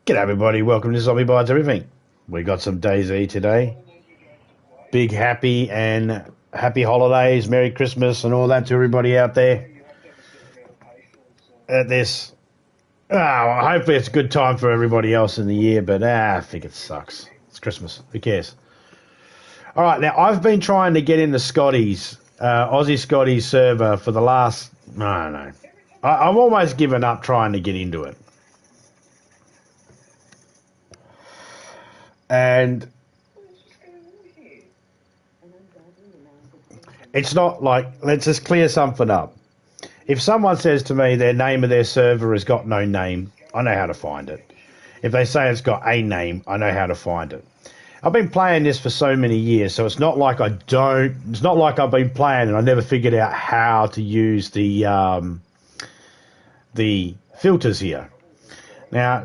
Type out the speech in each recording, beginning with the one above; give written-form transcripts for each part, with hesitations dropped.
G'day everybody, welcome to Zombie Bites Everything. We got some DayZ today. Big happy holidays, Merry Christmas and all that to everybody out there. At this, hopefully it's a good time for everybody else in the year, but I think it sucks. It's Christmas, who cares? Alright, now I've been trying to get into Scotty's, Aussie Scotty's server for the last, I don't know. I've almost given up trying to get into it. And it's not like, let's just clear something up. If someone says to me their name of their server has got no name, I know how to find it. If they say it's got a name, I know how to find it. I've been playing this for so many years, so it's not like it's not like I've been playing and I never figured out how to use the filters here. Now,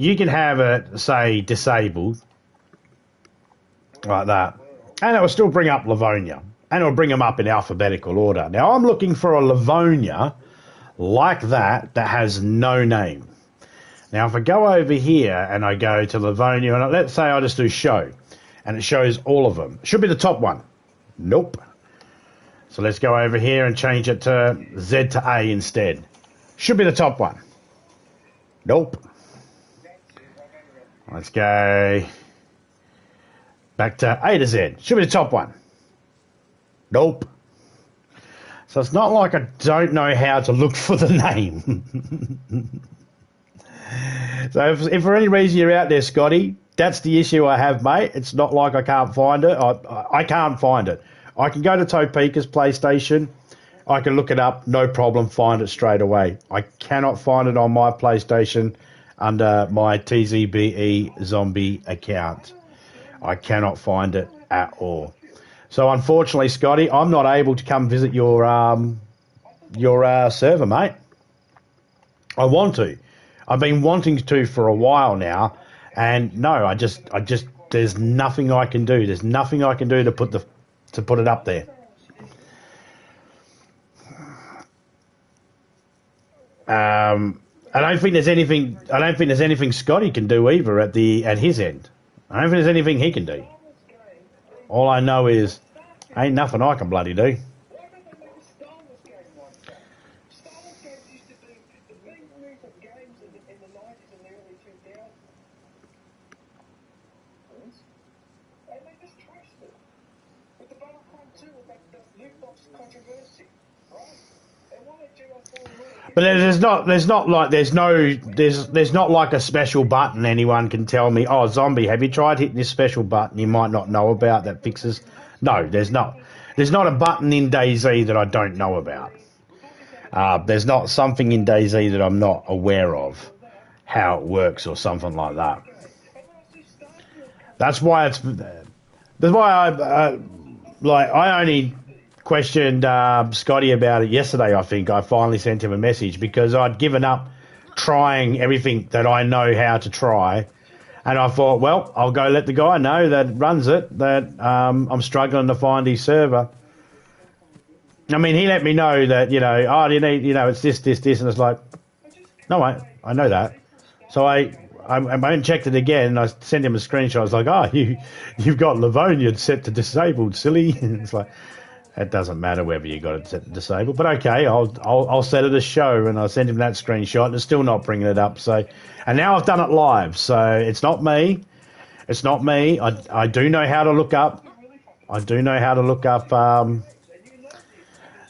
you can have it, say, disabled, like that, and it will still bring up Livonia, and it will bring them up in alphabetical order. Now, I'm looking for a Livonia like that has no name. Now, if I go over here and I go to Livonia, and let's say I just do show, and it shows all of them. It should be the top one. Nope. So let's go over here and change it to Z to A instead. Should be the top one. Nope. Let's go back to A to Z. Should be the top one. Nope. So it's not like I don't know how to look for the name. So if for any reason you're out there, Scotty, that's the issue I have, mate. It's not like I can't find it. I can't find it. I can go to Topeka's PlayStation. I can look it up, no problem, find it straight away. I cannot find it on my PlayStation under my TZBE zombie account. I cannot find it at all. So unfortunately, Scotty, I'm not able to come visit your server, mate. I want to. I've been wanting to for a while now, and no, I just there's nothing I can do. There's nothing I can do to put it up there. I don't think there's anything Scotty can do either at his end. I don't think there's anything he can do. All I know is ain't nothing I can bloody do. But there's not like a special button anyone can tell me, oh, zombie, have you tried hitting this special button you might not know about that fixes? No, there's not. There's not a button in DayZ that I don't know about. There's not something in DayZ that I'm not aware of how it works or something like that. That's why I only questioned Scotty about it yesterday. I think I finally sent him a message because I'd given up trying everything that I know how to try, and I thought, well, I'll go let the guy know that runs it that I'm struggling to find his server. I mean, he let me know that, do you need, it's this, and it's like, no, I know that. So I went and checked it again, and I sent him a screenshot. I was like, you've got Livonia set to disabled, silly. And it's like, it doesn't matter whether you got it set to disabled, but okay, I'll set it as show, and I sent him that screenshot, and it's still not bringing it up. So, and now I've done it live, so it's not me. It's not me. I do know how to look up. I do know how to look up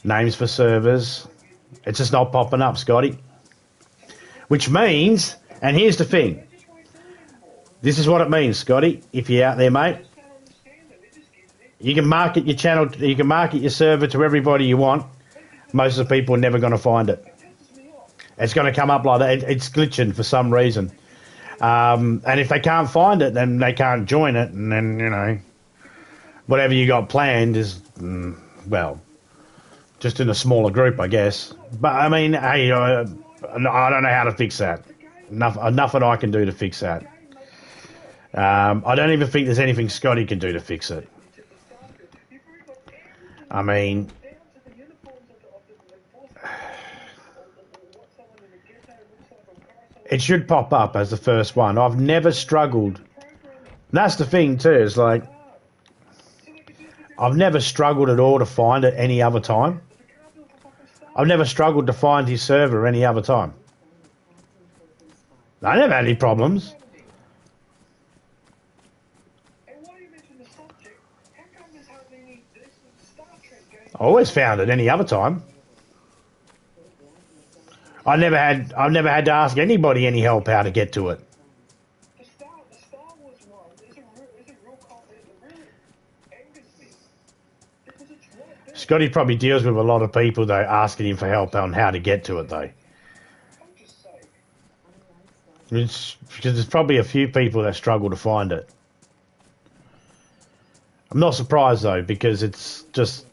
names for servers. It's just not popping up, Scotty. Which means, and here's the thing. This is what it means, Scotty. If you're out there, mate. You can market your channel, you can market your server to everybody you want. Most of the people are never going to find it. It's going to come up like that. It's glitching for some reason. And if they can't find it, then they can't join it. And then, whatever you got planned is, well, just in a smaller group, I guess. But, I mean, hey, I don't know how to fix that. Nothing I can do to fix that. I don't even think there's anything Scotty can do to fix it. I mean, It should pop up as the first one. I've never struggled. And that's the thing too, is like, I've never struggled at all to find it any other time. I've never struggled to find his server any other time. I never had any problems. I always found it any other time. I've never had to ask anybody any help how to get to it. Scotty probably deals with a lot of people though asking him for help on how to get to it though. It's because there's probably a few people that struggle to find it. I'm not surprised though, because it's just...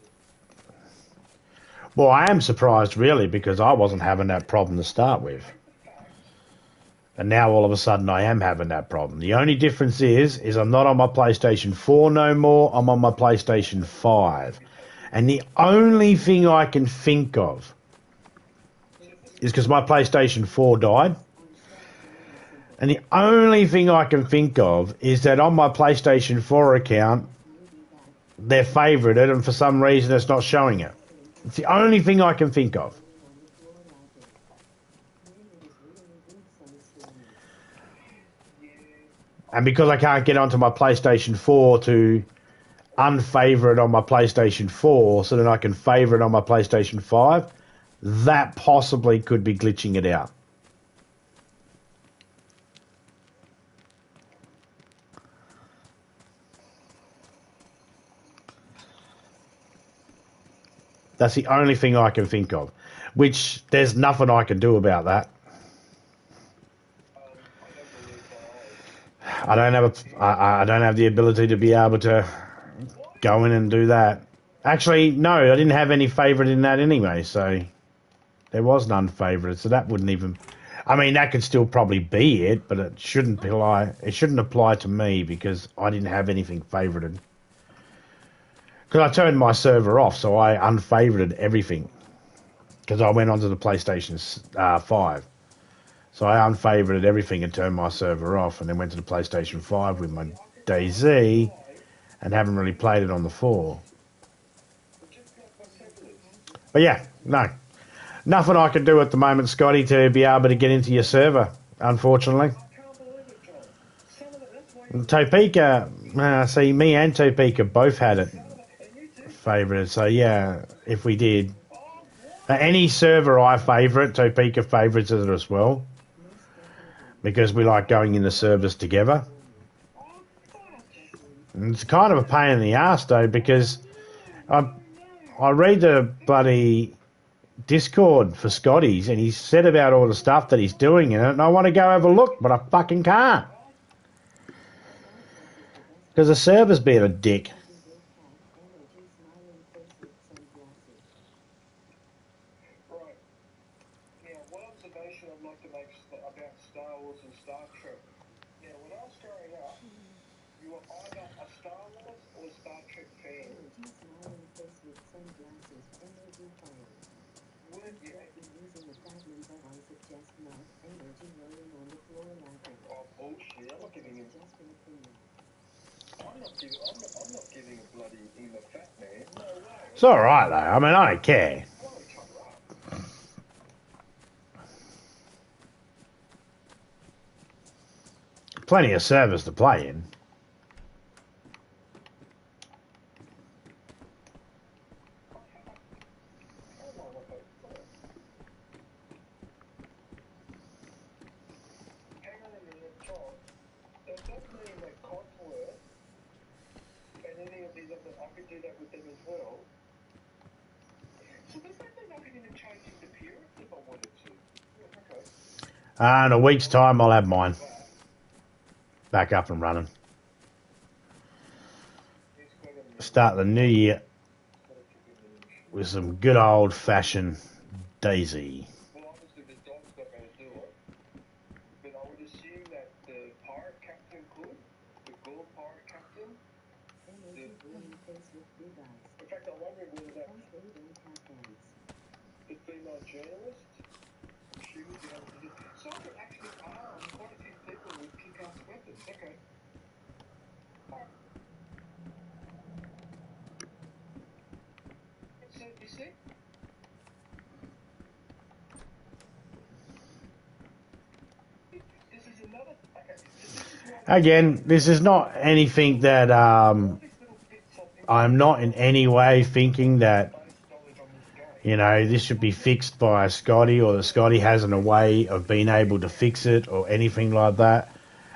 Well, I am surprised really, because I wasn't having that problem to start with. And now all of a sudden I am having that problem. The only difference is I'm not on my PlayStation 4 no more, I'm on my PlayStation 5. And the only thing I can think of is because my PlayStation 4 died. And the only thing I can think of is that on my PlayStation 4 account, they're favorited and for some reason it's not showing it. It's the only thing I can think of. And because I can't get onto my PlayStation 4 to unfavourite on my PlayStation 4 so that I can favourite on my PlayStation 5, that possibly could be glitching it out. That's the only thing I can think of, which there's nothing I can do about that. I don't have the ability to be able to go in and do that. Actually, no, I didn't have any favourite in that anyway, so there was none favourite, so that wouldn't even... I mean, that could still probably be it, but it shouldn't apply. It shouldn't apply to me because I didn't have anything favorited. Because I turned my server off, so I unfavorited everything. Because I went onto the PlayStation 5. So I unfavorited everything and turned my server off, and then went to the PlayStation 5 with my DayZ, and haven't really played it on the 4. But yeah, no. Nothing I can do at the moment, Scotty, to be able to get into your server, unfortunately. Topeka, see, me and Topeka both had it favorited, so yeah, if we did. Any server I favourite, Topeka favourites it as well. Because we like going in the servers together. And it's kind of a pain in the ass though, because I read the bloody Discord for Scotty's and he said about all the stuff that he's doing in it, and I want to go have a look, but I fucking can't. Because the server's being a dick. It's alright though, I mean, I don't care. Plenty of servers to play in. In a week's time, I'll have mine back up and running. Start the new year with some good old-fashioned DayZ. Again, this is not anything that I'm not in any way thinking that, you know, this should be fixed by Scotty or that Scotty hasn't a way of being able to fix it or anything like that.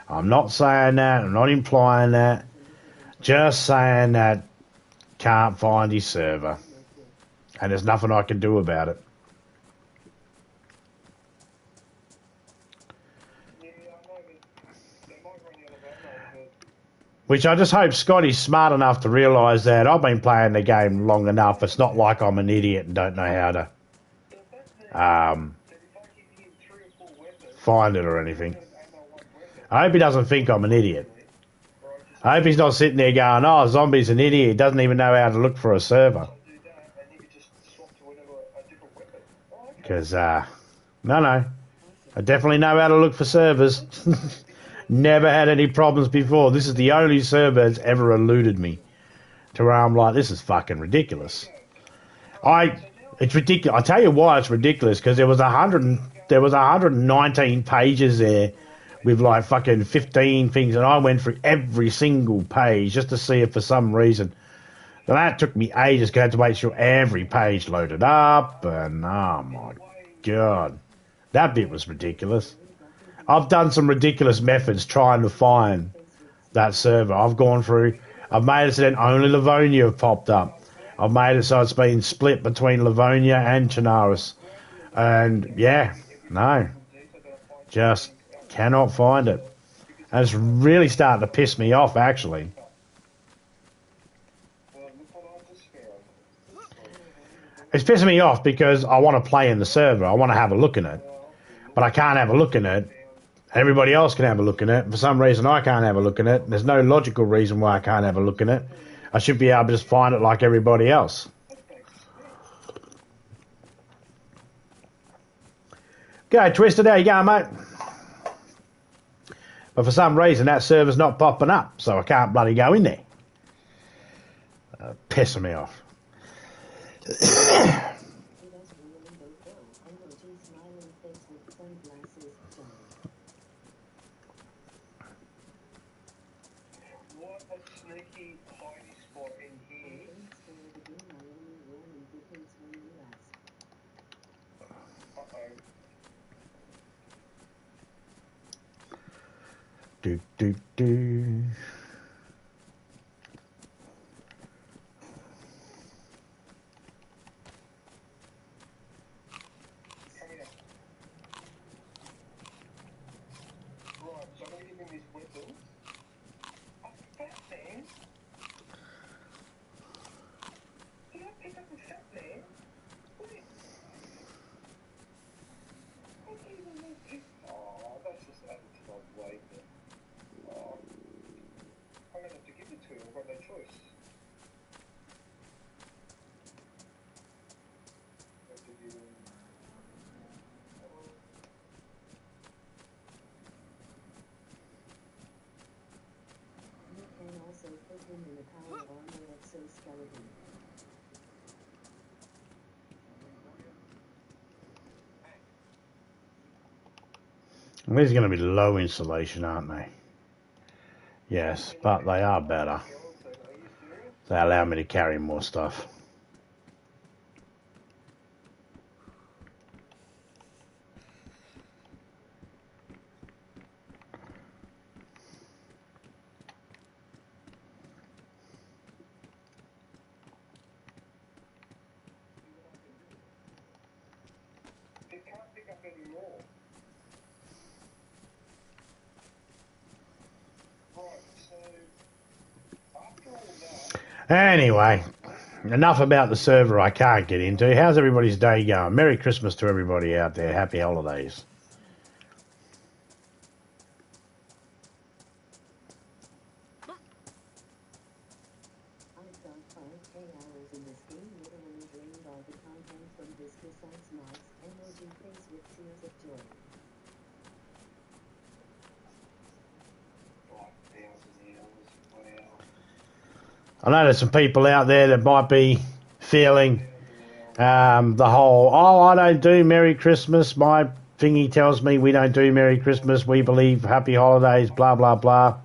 I'm not saying that. I'm not implying that. Just saying that can't find his server. And there's nothing I can do about it. Which I just hope Scotty's smart enough to realise that I've been playing the game long enough. It's not like I'm an idiot and don't know how to find it or anything. I hope he doesn't think I'm an idiot. I hope he's not sitting there going, oh, Zombie's an idiot. He doesn't even know how to look for a server. Because, no. I definitely know how to look for servers. Never had any problems before. This is the only server that's ever eluded me. To where I'm like, this is fucking ridiculous. It's ridiculous. I tell you why it's ridiculous, because there was 119 pages there with like fucking 15 things, and I went through every single page just to see if for some reason. And that took me ages, because I had to make sure every page loaded up, and oh my god. That bit was ridiculous. I've done some ridiculous methods trying to find that server. I've gone through, I've made it so that only Livonia have popped up. I've made it so it's been split between Livonia and Chinaris. And yeah, no. Just cannot find it. And it's really starting to piss me off, actually. It's pissing me off because I want to play in the server. I want to have a look in it. But I can't have a look in it. Everybody else can have a look in it. For some reason, I can't have a look in it. There's no logical reason why I can't have a look in it. I should be able to just find it like everybody else. Go, Twisted. There you go, mate. But for some reason, that server's not popping up, so I can't bloody go in there. Pissing me off. Do. These are going to be low insulation, aren't they? Yes, but they are better. They allow me to carry more stuff. Anyway, enough about the server I can't get into. How's everybody's day going? Merry Christmas to everybody out there. Happy holidays. I know there's some people out there that might be feeling the whole, oh, I don't do Merry Christmas. My thingy tells me we don't do Merry Christmas. We believe Happy Holidays, blah, blah, blah.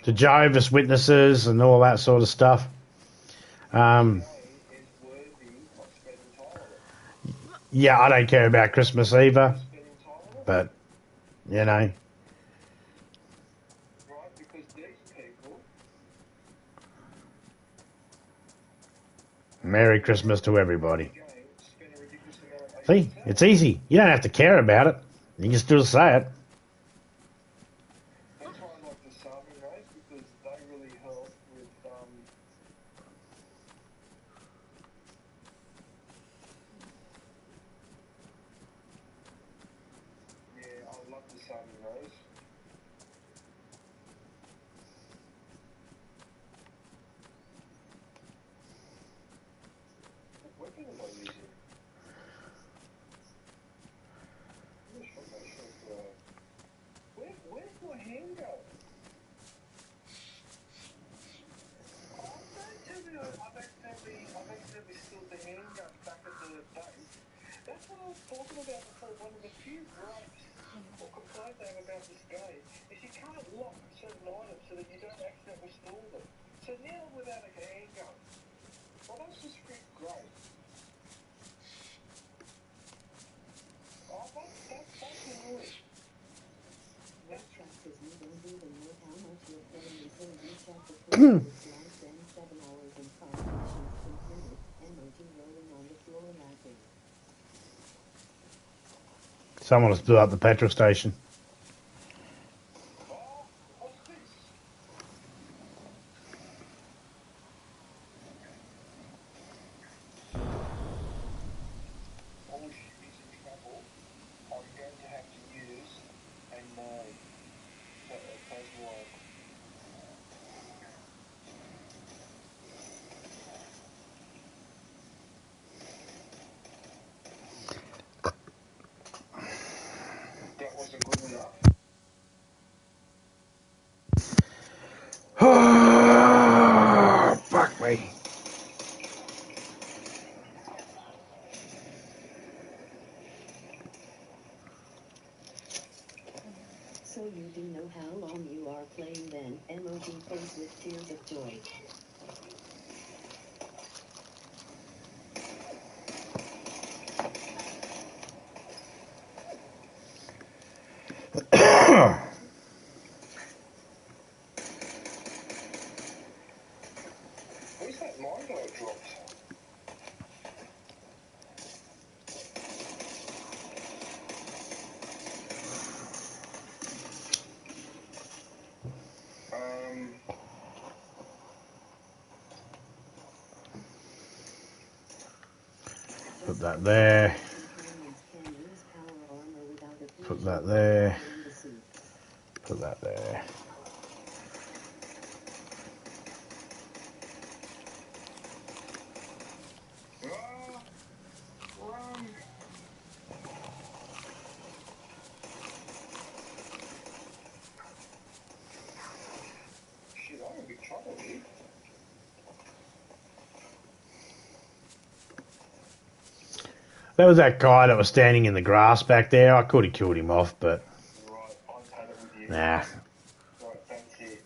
To Jehovah's Witnesses and all that sort of stuff. Yeah, I don't care about Christmas either. But, you know. Merry Christmas to everybody. See, it's easy. You don't have to care about it. You can still say it. That's why I like the Sami race, because they really help with yeah, I love the Sami race. What weapon am I using? Where's my hand go? Oh, don't tell me I've accidentally spilled the handgun back at the base. That's what I was talking about before. One of the few gripes or complaints I have about this game is you can't lock certain items so that you don't accidentally spill them. So now without a handgun, well, that's just great. Oh, that's annoying. Someone has blew up the petrol station. What's this? All ship is in trouble. I'm going to have to use a mine. That's why. That wasn't good enough. Oh, fuck me. So you do know how long you are playing then? Emoji face with tears of joy. Where's that mine guy dropped? Put that there. Put that there. Put that there. Shit, I'm in big trouble here. That was that guy that was standing in the grass back there. I could have killed him off, but Right, I've had it with you. nah. Right, that's it.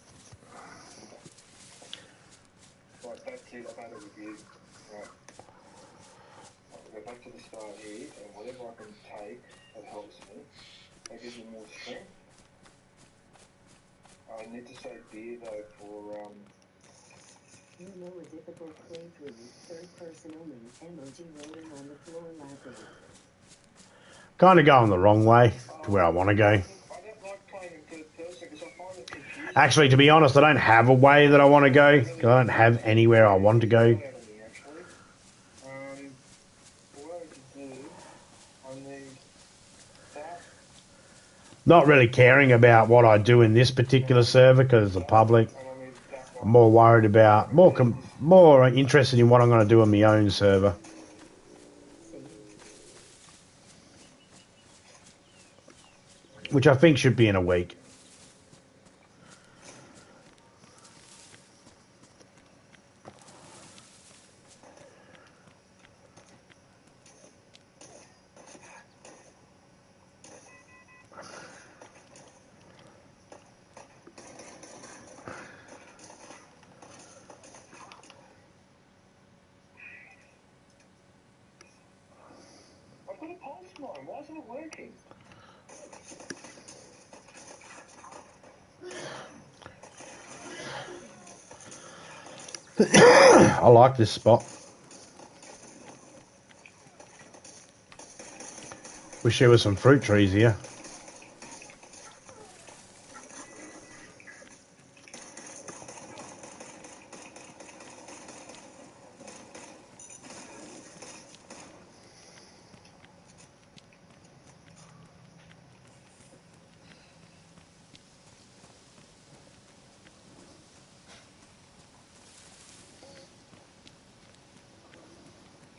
Right, that's it, I've had it with you. Right. I'll go back to the start here, and whatever I can take that helps me. That gives me more strength. I need to save beer though for You know a difficult playthrough, third person only, emoji rolling on the floor laughing. Kind of going the wrong way to where I want to go. I don't like playing in third person because I find it confusing. Actually, to be honest, I don't have a way that I want to go. 'Cause I don't have anywhere I want to go. What I need to do, I need that. Not really caring about what I do in this particular server because it's a public. And I need that I'm one. more worried about, more interested in what I'm going to do on my own server. which I think should be in a week. I've got a pulse line. Why isn't it working? I like this spot. Wish there was some fruit trees here.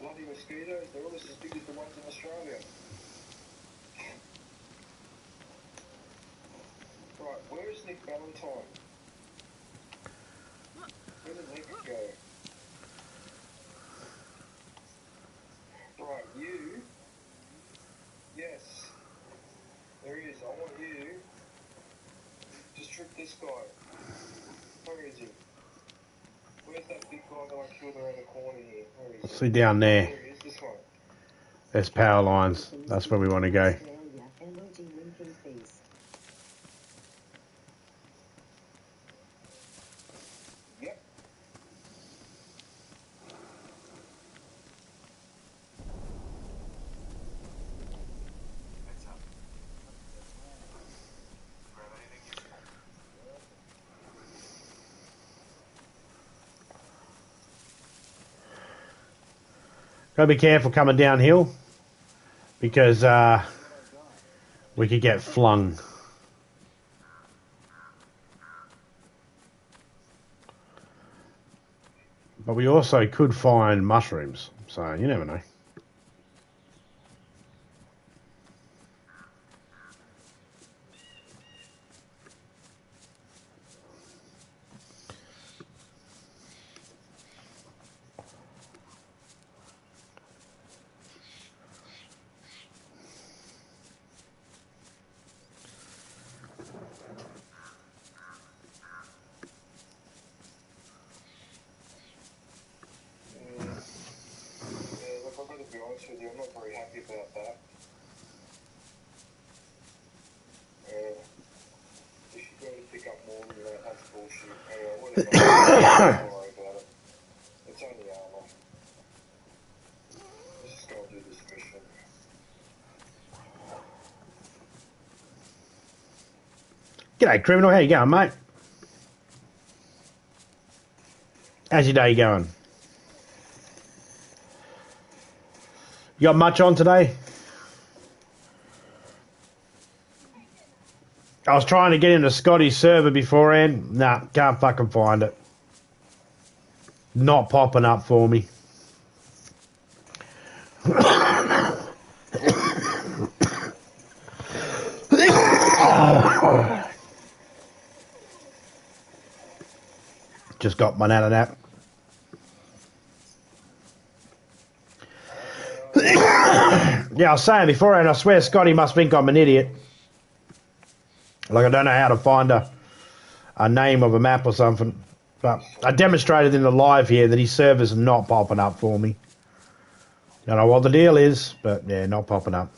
Bloody mosquitoes. They're almost as big as the ones in Australia. Right, where is Nick Valentine? Where did Nick go? Right, you. Yes. There he is. I want you to strip this guy. Where is he? Where's that big guy that I killed around the corner here? Where is he? See down there. There he is, this one. There's power lines. That's where we want to go. Australia, emoji winking face. Yep. Gotta be careful coming downhill because we could get flung. But we also could find mushrooms, so you never know. Yeah, look, I've got to be honest with you, I'm not very happy about that. You should be able to pick up more than that, that's bullshit. Anyway, whatever. Don't worry about it. It's only armor. Let's just go and do this mission. G'day, criminal. How you going, mate? How's your day going? You got much on today? I was trying to get into Scotty's server beforehand. Nah, can't fucking find it. Not popping up for me. Just got one out of that. Yeah, I was saying beforehand, I swear Scotty must think I'm an idiot. Like I don't know how to find a name of a map or something. But I demonstrated in the live here that his server's not popping up for me. Don't know what the deal is, but yeah, not popping up.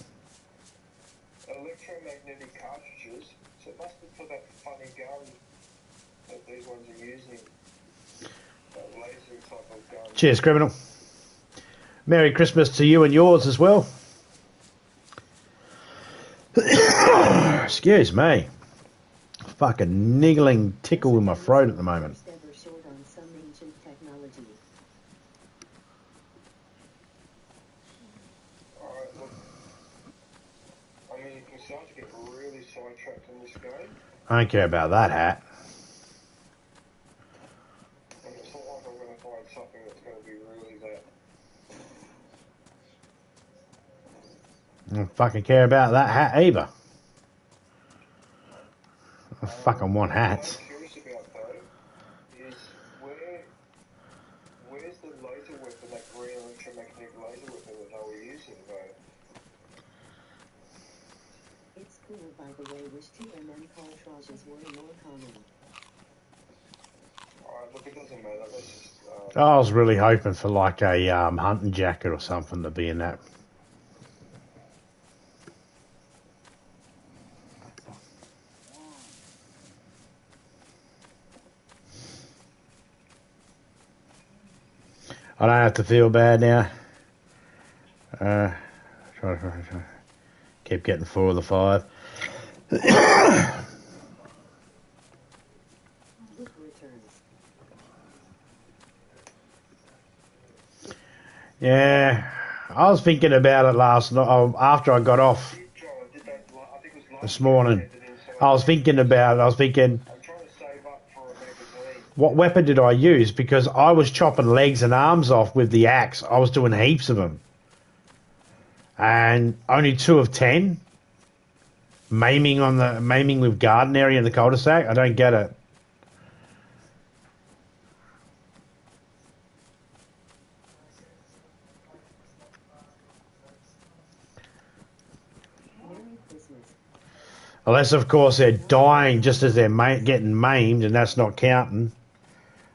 Electromagnetic cartridges, so it must be for that funny gun that these ones are using. That laser type of gun. Cheers, criminal. Merry Christmas to you and yours as well. Excuse me. Fucking niggling tickle in my throat at the moment. First ever short on some ancient technology. Alright, look. I mean, you can start to get really sidetracked in this game. I don't care about that hat. And it's not like I'm going to find something that's going to be really that. I don't fucking care about that hat either. fucking want hats. What I'm curious about though is where's the laser weapon, that green electromagnetic laser weapon that they were using though? It's cool, by the way. Wish 2mm cartridges were more common. Alright, look, it doesn't matter. Let's just. I was really hoping for like a hunting jacket or something to be in that. I don't have to feel bad now. Try. Keep getting 4 of the 5. Look returns. Yeah, I was thinking about it last night after I got off this morning. I was thinking about it. I was thinking, I'm trying to save up for a magazine. what weapon did I use? Because I was chopping legs and arms off with the axe. I was doing heaps of them. And only 2 of 10. Maiming with garden area in the cul-de-sac. I don't get it. Merry Christmas. Unless, of course, they're dying just as they're getting maimed, and that's not counting.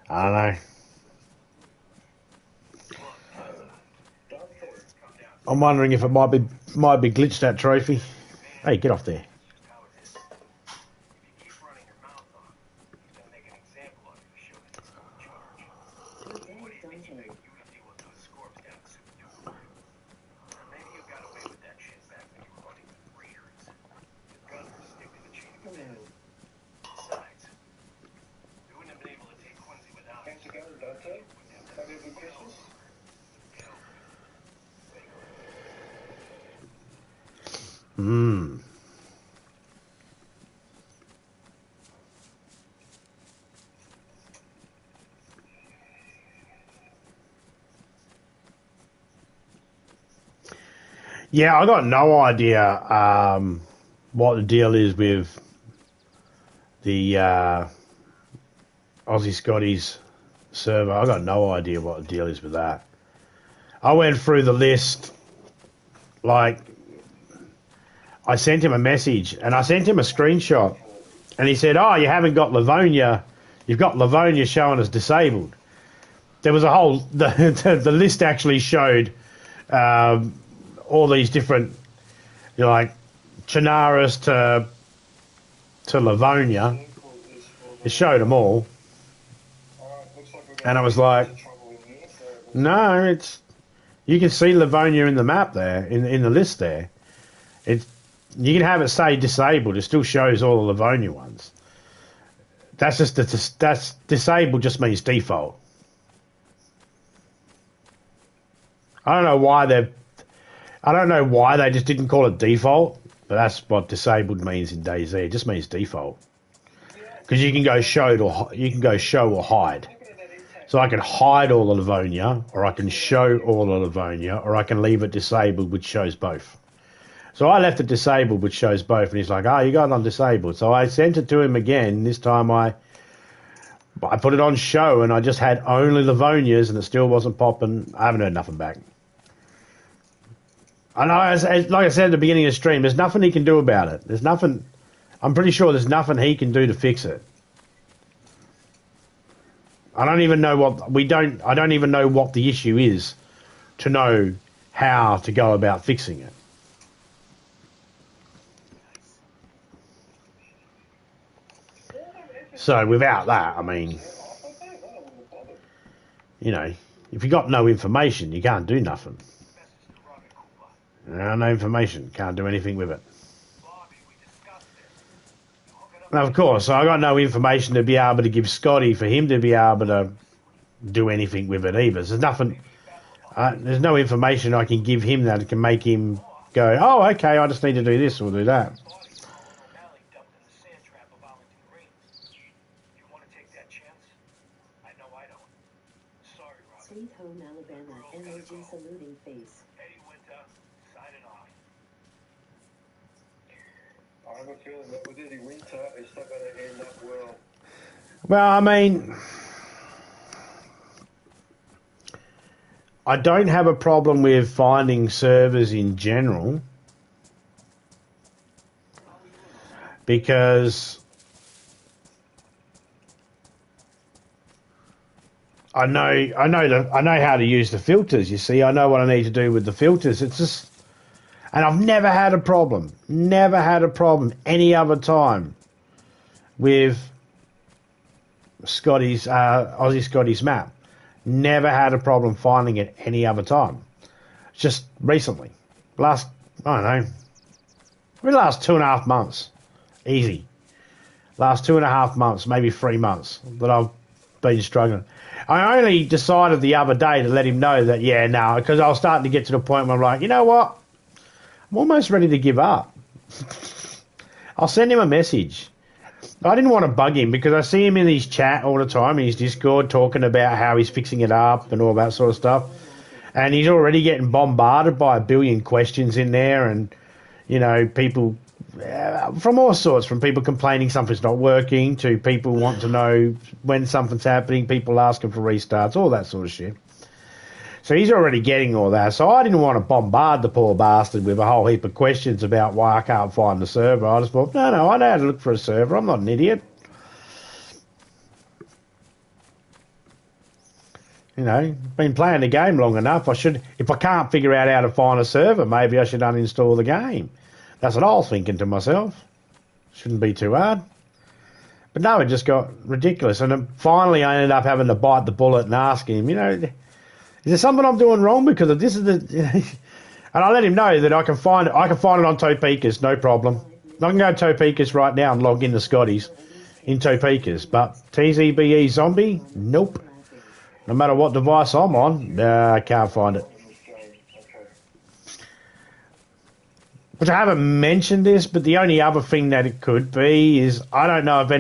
I don't know. I'm wondering if it might be glitched, that trophy. Hey, get off there. How's it going, Dante? Having a good Christmas? Hmm. Yeah, I got no idea what the deal is with the Aussie Scotties server. I got no idea what the deal is with that. I went through the list, like, I sent him a message and I sent him a screenshot, and he said, "Oh, you haven't got Livonia. You've got Livonia showing as disabled." There was a whole the list actually showed all these different, like Chinaris to Livonia. It showed them all, and I was like, "No, it's you can see Livonia in the map there, in the list there. It's you can have it say disabled. It still shows all the Livonia ones. That's just that's disabled just means default. I don't know why they just didn't call it default, but that's what disabled means in DayZ. It just means default. Because you can go show or hide. So I can hide all the Livonia, or I can show all the Livonia, or I can leave it disabled, which shows both. So I left it disabled, which shows both, and he's like, "Oh, you got it on disabled." So I sent it to him again. This time I put it on show, and I just had only Livonias, and it still wasn't popping. I haven't heard nothing back. I know, like I said at the beginning of the stream, there's nothing he can do about it. There's nothing. I'm pretty sure there's nothing he can do to fix it. I don't even know I don't even know what the issue is to know how to go about fixing it. So without that, I mean, you know, if you got no information, you can't do nothing. No information, can't do anything with it. Now, of course, I got no information to be able to give Scotty for him to be able to do anything with it either. There's nothing. There's no information I can give him that can make him go, "Oh, okay, I just need to do this or do that." Sweet home Alabama, emoji saluting face. I have a feeling that with any winter, it's not going to end up well. Well, I mean, I don't have a problem with finding servers in general because I know how to use the filters. You see, I know what I need to do with the filters. It's just, and I've never had a problem any other time with Aussie Scotty's map. Never had a problem finding it any other time. Just recently, I don't know, the last 2.5 months, easy. Last 2.5 months, maybe 3 months that I've been struggling. I only decided the other day to let him know that, because I was starting to get to the point where I'm like, you know what? I'm almost ready to give up. I'll send him a message. I didn't want to bug him because I see him in his chat all the time, in his Discord, talking about how he's fixing it up and all that sort of stuff. And he's already getting bombarded by a billion questions in there and, people from all sorts, from people complaining something's not working to people want to know when something's happening, people asking for restarts, all that sort of shit. So he's already getting all that. So I didn't want to bombard the poor bastard with a whole heap of questions about why I can't find the server. I just thought, no, I know how to look for a server. I'm not an idiot. Been playing the game long enough. If I can't figure out how to find a server, maybe I should uninstall the game. That's what I was thinking to myself. Shouldn't be too hard. But no, it just got ridiculous. And then finally I ended up having to bite the bullet and ask him, is there something I'm doing wrong? Because this is and I let him know that I can find it on Topeka's, no problem. I can go to Topeka's right now and log in the Scotties in Topeka's. But TZBE Zombie, nope. No matter what device I'm on, I can't find it. Which I haven't mentioned this, but the only other thing that it could be is I don't know if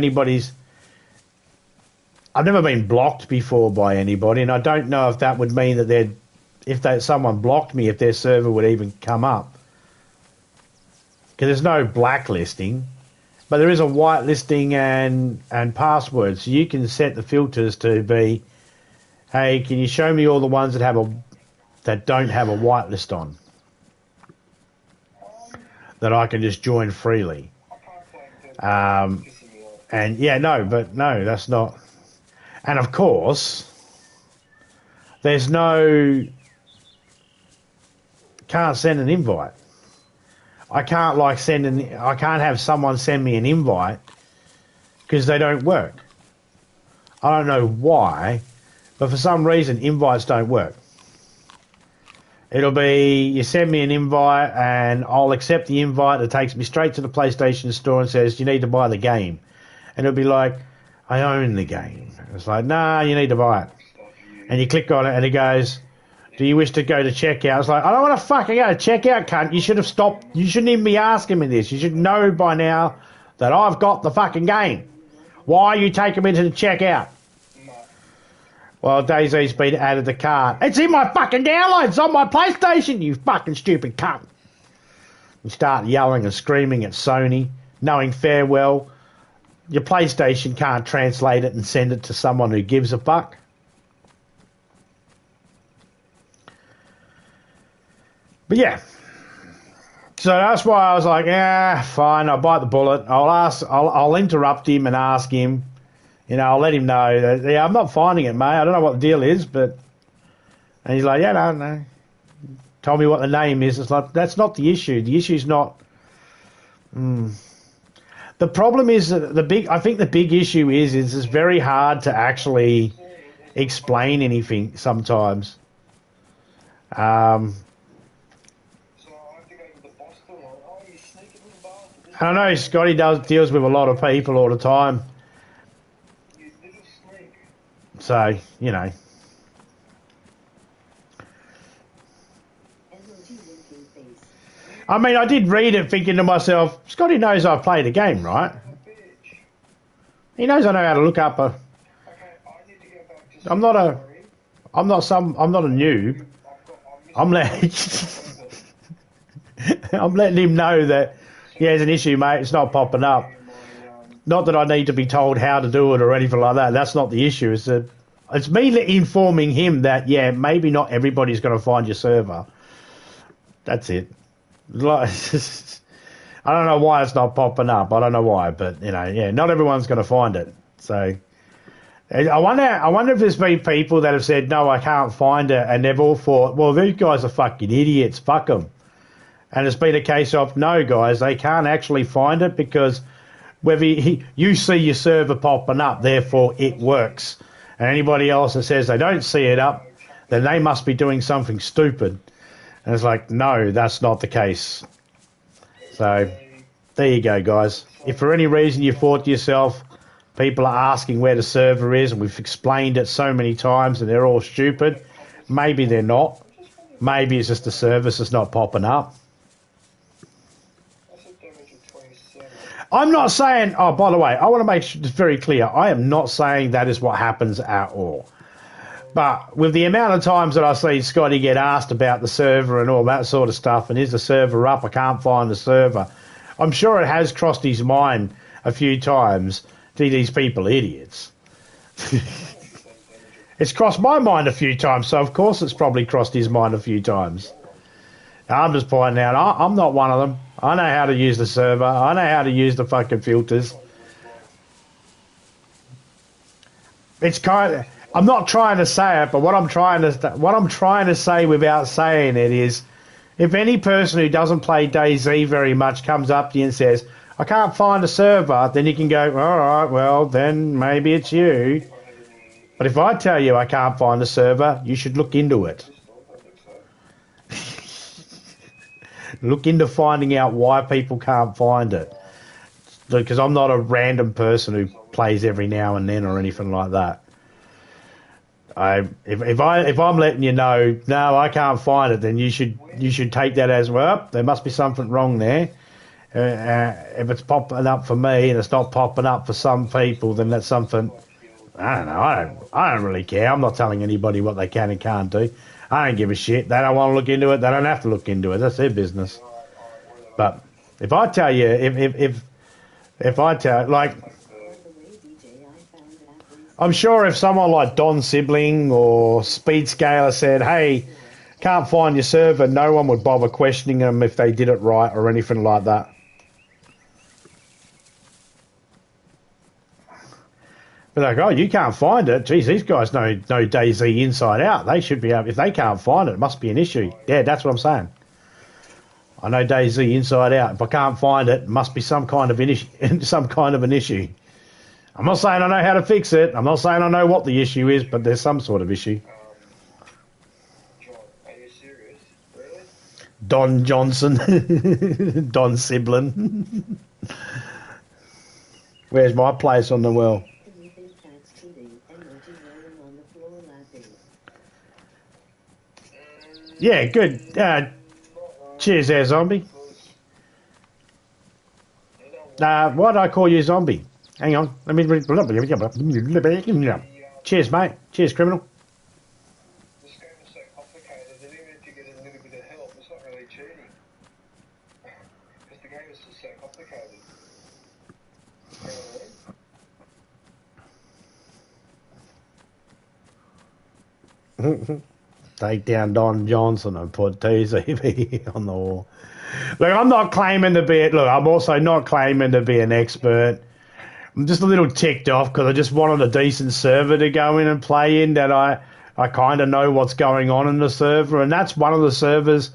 I've never been blocked before by anybody, and I don't know if that would mean that someone blocked me, if their server would even come up. Because there's no blacklisting, but there is a whitelisting and password. So you can set the filters to be, hey, can you show me all the ones that don't have a whitelist on, that I can just join freely. That's not. And of course, can't send an invite. I can't I can't have someone send me an invite because they don't work. I don't know why, but for some reason invites don't work. It'll be, you send me an invite and I'll accept the invite. It takes me straight to the PlayStation store and says, you need to buy the game. And it'll be like, I own the game. It's like, nah, you need to buy it. And you click on it and it goes, do you wish to go to checkout? It's like, I don't want to fucking go to checkout, cunt. You should have stopped. You shouldn't even be asking me this. You should know by now that I've got the fucking game. Why are you taking me to the checkout? Well, DayZ's been added to cart. It's in my fucking downloads on my PlayStation, you fucking stupid cunt. You start yelling and screaming at Sony, knowing fair well your PlayStation can't translate it and send it to someone who gives a fuck. But yeah. So that's why I was like, fine, I'll bite the bullet. I'll interrupt him and ask him. I'll let him know that, I'm not finding it, mate. I don't know what the deal is, but... And he's like, no. Told me what the name is. It's like, that's not the issue. The issue's not... The problem is, I think the big issue is it's very hard to actually explain anything sometimes. I know Scotty deals with a lot of people all the time. So, I mean, I did read it thinking to myself, Scotty knows I've played a game, right? He knows I know how to look up I'm not a noob. I'm letting him know that, Yeah, there's an issue, mate. It's not popping up. Not that I need to be told how to do it or anything like that. That's not the issue. It's that it's me informing him that, yeah, maybe not everybody's going to find your server. That's it. Like, I don't know why it's not popping up. I don't know why, but, you know, yeah, not everyone's going to find it. So I wonder if there's been people that have said, no, I can't find it, and they've all thought, well, these guys are fucking idiots. Fuck them. And it's been a case of, no, guys, they can't actually find it because whether you see your server popping up, therefore it works. And anybody else that says they don't see it up, then they must be doing something stupid. And it's like, no, that's not the case. So there you go, guys. If for any reason you thought to yourself, people are asking where the server is, and we've explained it so many times and they're all stupid, maybe they're not. Maybe it's just the service that's not popping up. I'm not saying, oh, by the way, I want to make it very clear, I am not saying that is what happens at all. But with the amount of times that I see Scotty get asked about the server and all that sort of stuff, and is the server up, I can't find the server, I'm sure it has crossed his mind a few times, gee, these people idiots. It's crossed my mind a few times, so of course it's probably crossed his mind a few times. I'm just pointing out, I'm not one of them. I know how to use the server. I know how to use the fucking filters. It's kind of, I'm not trying to say it, but what I'm trying to say without saying it is, if any person who doesn't play DayZ very much comes up to you and says, I can't find a server, then you can go, all right, well, then maybe it's you. But if I tell you I can't find a server, you should look into it. Look into finding out why people can't find it. Because I'm not a random person who plays every now and then or anything like that. If I'm letting you know, no, I can't find it, then you should take that as, well, there must be something wrong there. If it's popping up for me and it's not popping up for some people, then that's something, I don't know, I don't really care. I'm not telling anybody what they can and can't do. I don't give a shit. They don't want to look into it. They don't have to look into it. That's their business. But if I tell you, if I tell, like, I'm sure if someone like Don Sibling or Speedscaler said, hey, can't find your server, no one would bother questioning them if they did it right or anything like that. They're like, oh, you can't find it? Geez, these guys know DayZ inside out. They should be able, if they can't find it, it must be an issue. Yeah, that's what I'm saying. I know DayZ inside out. If I can't find it, it must be some kind of an issue. I'm not saying I know how to fix it. I'm not saying I know what the issue is, but there's some sort of issue. John, are you serious? Really? Don Johnson. Don Sibling. Where's my place on the well? Yeah, good. Cheers there, zombie. Why did I call you zombie? Hang on. Let me... Cheers, mate. Cheers, criminal. This game is so complicated that even if you get a little bit of help, it's not really cheating. Because the game is just so complicated. Take down Don Johnson and put DayZ on the wall. Look, I'm not claiming to be... Look, I'm also not claiming to be an expert. I'm just a little ticked off because I just wanted a decent server to go in and play in that I kind of know what's going on in the server. And that's one of the servers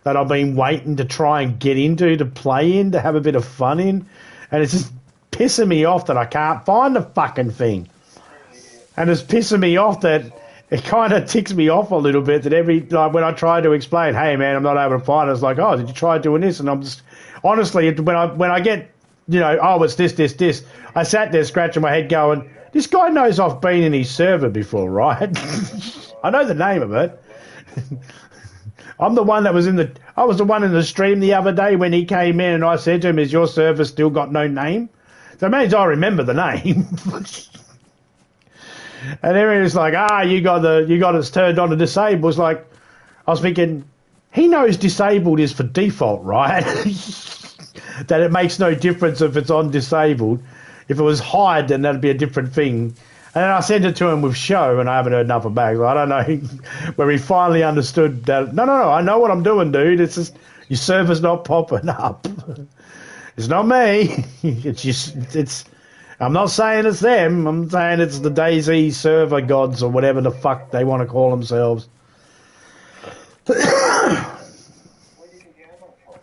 that I've been waiting to try and get into to play in, to have a bit of fun in. And it's just pissing me off that I can't find the fucking thing. And it's pissing me off that... It kind of ticks me off a little bit that when I try to explain, hey man, I'm not able to find it, it's like, oh, did you try doing this? And I'm just, honestly, when I get, oh, it's this, I sat there scratching my head going, this guy knows I've been in his server before, right? I know the name of it. I'm the one that I was the one in the stream the other day when he came in and I said to him, is your server still got no name? So it means I remember the name. And everyone's like, you got it turned on to disabled. It's like, I was thinking, he knows disabled is for default, right? that it makes no difference if it's on disabled. If it was hide, then that'd be a different thing. And then I sent it to him with show, and I haven't heard nothing back. I don't know where he finally understood that. No, I know what I'm doing, dude. It's just your server's not popping up. It's not me. It's just, it's. I'm not saying it's them. I'm saying it's the DayZ server gods or whatever the fuck they want to call themselves. Where do you think you have that from?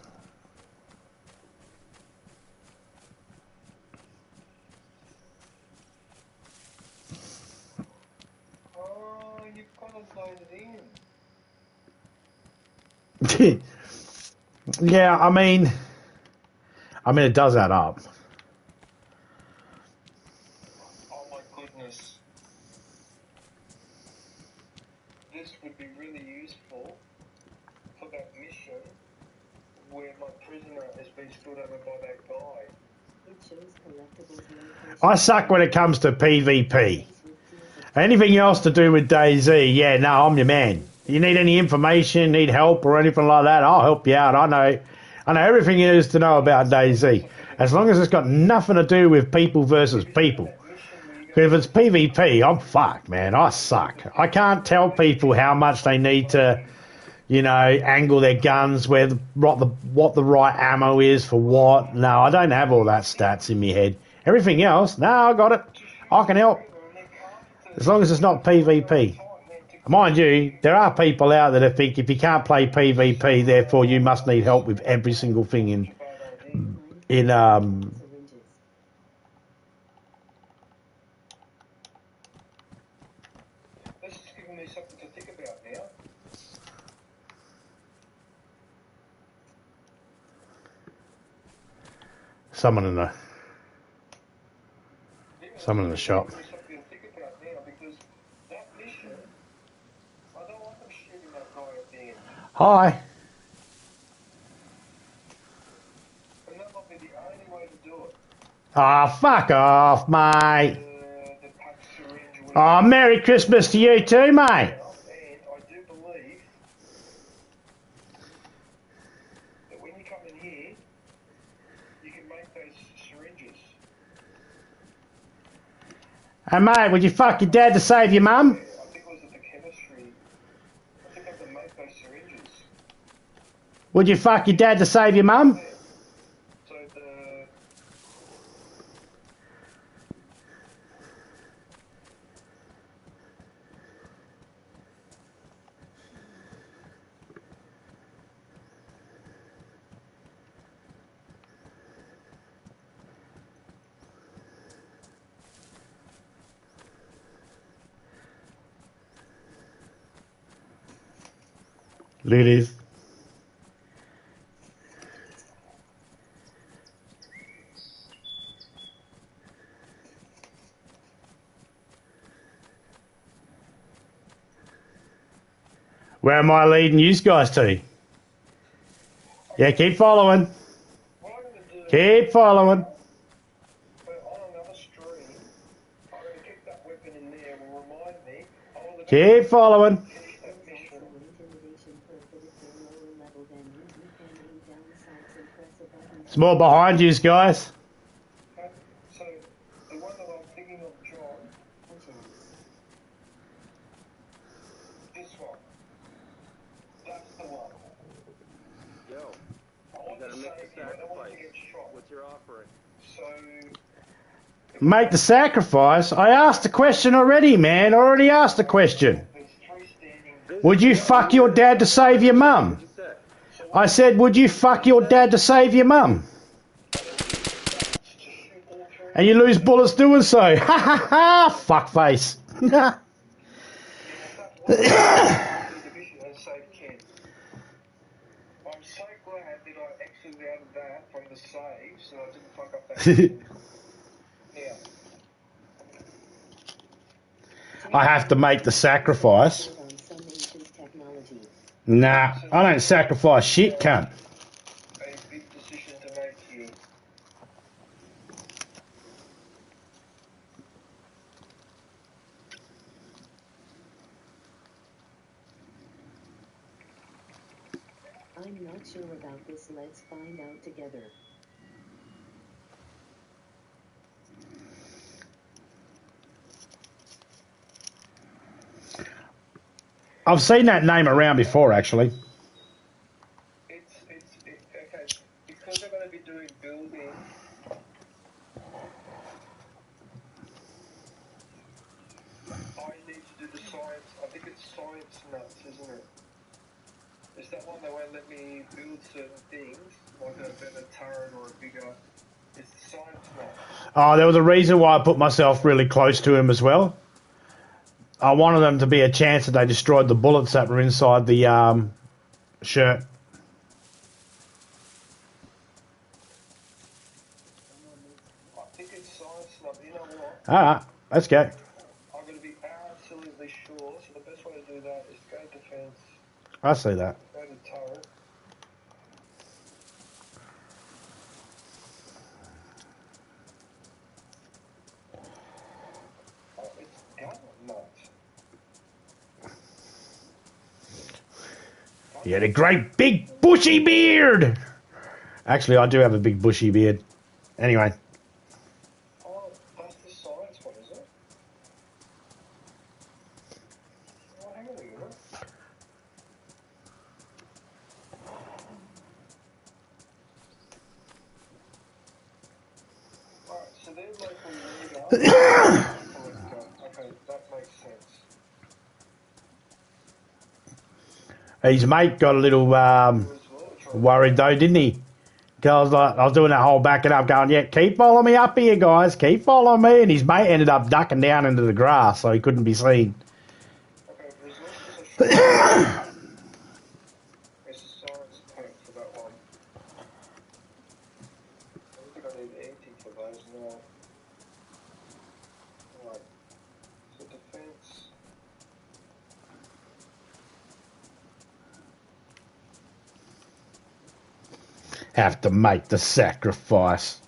Oh, you've got to load it in. Yeah, I mean, it does add up. Oh my goodness. This would be really useful for that mission where my prisoner has been stood over by that guy. It shows collectibles location. I suck when it comes to PvP. Anything else to do with DayZ, yeah, no, I'm your man. You need any information, need help or anything like that, I'll help you out. I know everything there is to know about DayZ. As long as it's got nothing to do with people versus people. If it's PvP, I'm fucked, man. I suck. I can't tell people how much they need to, angle their guns, what the right ammo is for what. No, I don't have all that stats in my head. Everything else, no, I got it. I can help. As long as it's not PvP. Mind you, there are people out there that think if you can't play PvP, therefore you must need help with every single thing in This is giving me something to think about now. someone in the shop. Something to think about now because that mission, I don't want them shooting that guy at the end. Hi. And that might be the only way to do it. Ah, fuck off, mate. The pack syringe. Oh, Merry Christmas to you too, mate. And I do believe that when you come in here, you can make those syringes. Hey, mate, would you fuck your dad to save your mum? I think it was at the chemistry. I think I can make those syringes. Would you fuck your dad to save your mum? So the... Ladies. Where am I leading you guys to? Yeah, keep following. What I'm going to do... Keep following. But on another stream, I'm going to keep that weapon in there. Will remind me. I want to Keep following. finish that mission. It's more behind you guys. Okay? So the one that I'm thinking of, John, this one. That's the one. Yo, I you want gotta to make save the you. I don't want to sacrifice. get shot. What's your offering? So... Make the sacrifice. I asked the question already, man. I already asked the question. There's 3 standing... Would you fuck your dad to save your mum? What'd you say? I said, would you fuck your dad to save your mum? And you lose bullets doing so. Ha ha ha! Fuckface. division and save 10. I'm so glad that I exited out of that from the save so I didn't fuck up that mission. Now, I have to make the sacrifice. Nah, I don't sacrifice shit, cunt. a big decision to make here. I'm not sure about this. Let's find out together. I've seen that name around before, actually. Okay, because they're going to be doing building. I need to do the science. I think it's science nuts, isn't it? Is that one that won't let me build certain things, like a better turret or a bigger? It's the science nuts. Oh, there was a reason why I put myself really close to him as well. I wanted them to be a chance that they destroyed the bullets that were inside the shirt. I think it's science nuts. You know what? All right, let's go. I'm going to be absolutely sure. So the best way to do that is go defense. I see that. Go to turret. Oh, it's gun nuts. He had a great big bushy beard. Actually, I do have a big bushy beard. Anyway. Oh, that's the science one, is it? Oh, hang on a minute. Alright, so they're local leader. Okay, that makes sense. His mate got a little worried though, didn't he? Because I was doing that whole backing up, going, yeah, keep following me up here, guys. Keep following me. And his mate ended up ducking down into the grass, so he couldn't be seen. Okay, resources are short. There's a science pack for that one. I don't think I need anything for those now. Alright, so defense. Have to make the sacrifice.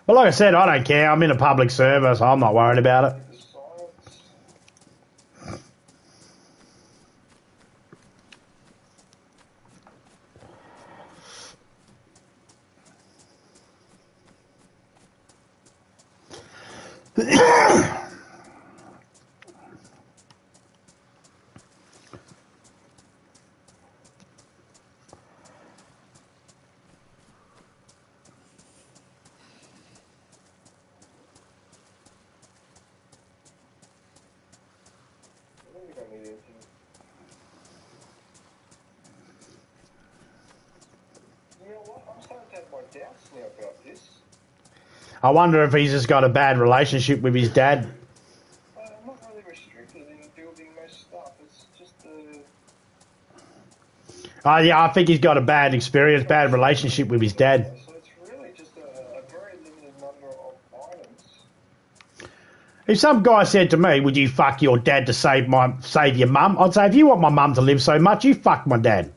Well, like I said, I don't care. I'm in a public service. I'm not worried about it. I wonder if he's just got a bad relationship with his dad. I'm not really restricted in building my stuff. It's just Oh, yeah, I think he's got a bad experience, bad relationship with his dad. So it's really just a very limited number of items. If some guy said to me, would you fuck your dad to save your mum? I'd say, if you want my mum to live so much, you fuck my dad.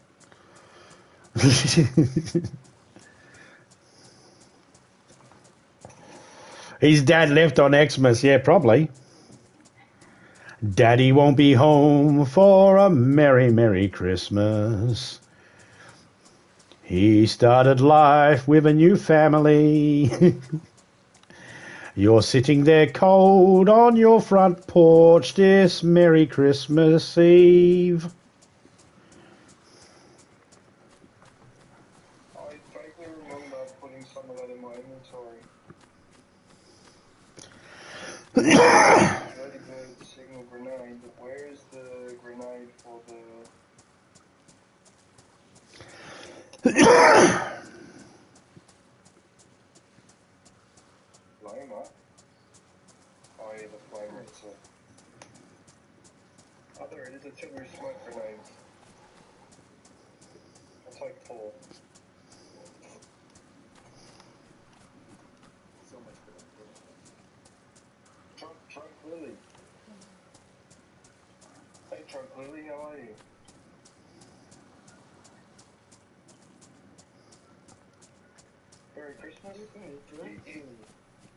His dad left on Xmas, yeah, probably. Daddy won't be home for a merry, merry Christmas. He started life with a new family. You're sitting there cold on your front porch this merry Christmas Eve. I vaguely remember putting some of that in my inventory. Dirty bird signal grenade, but where is the grenade for the... Flamer? Oh yeah, the flamer itself. Oh, there it is, artillery smoke grenades. I'll take 4. So much for that. Trunk Lily. Hey Trunk Lily, how are you? Merry Christmas.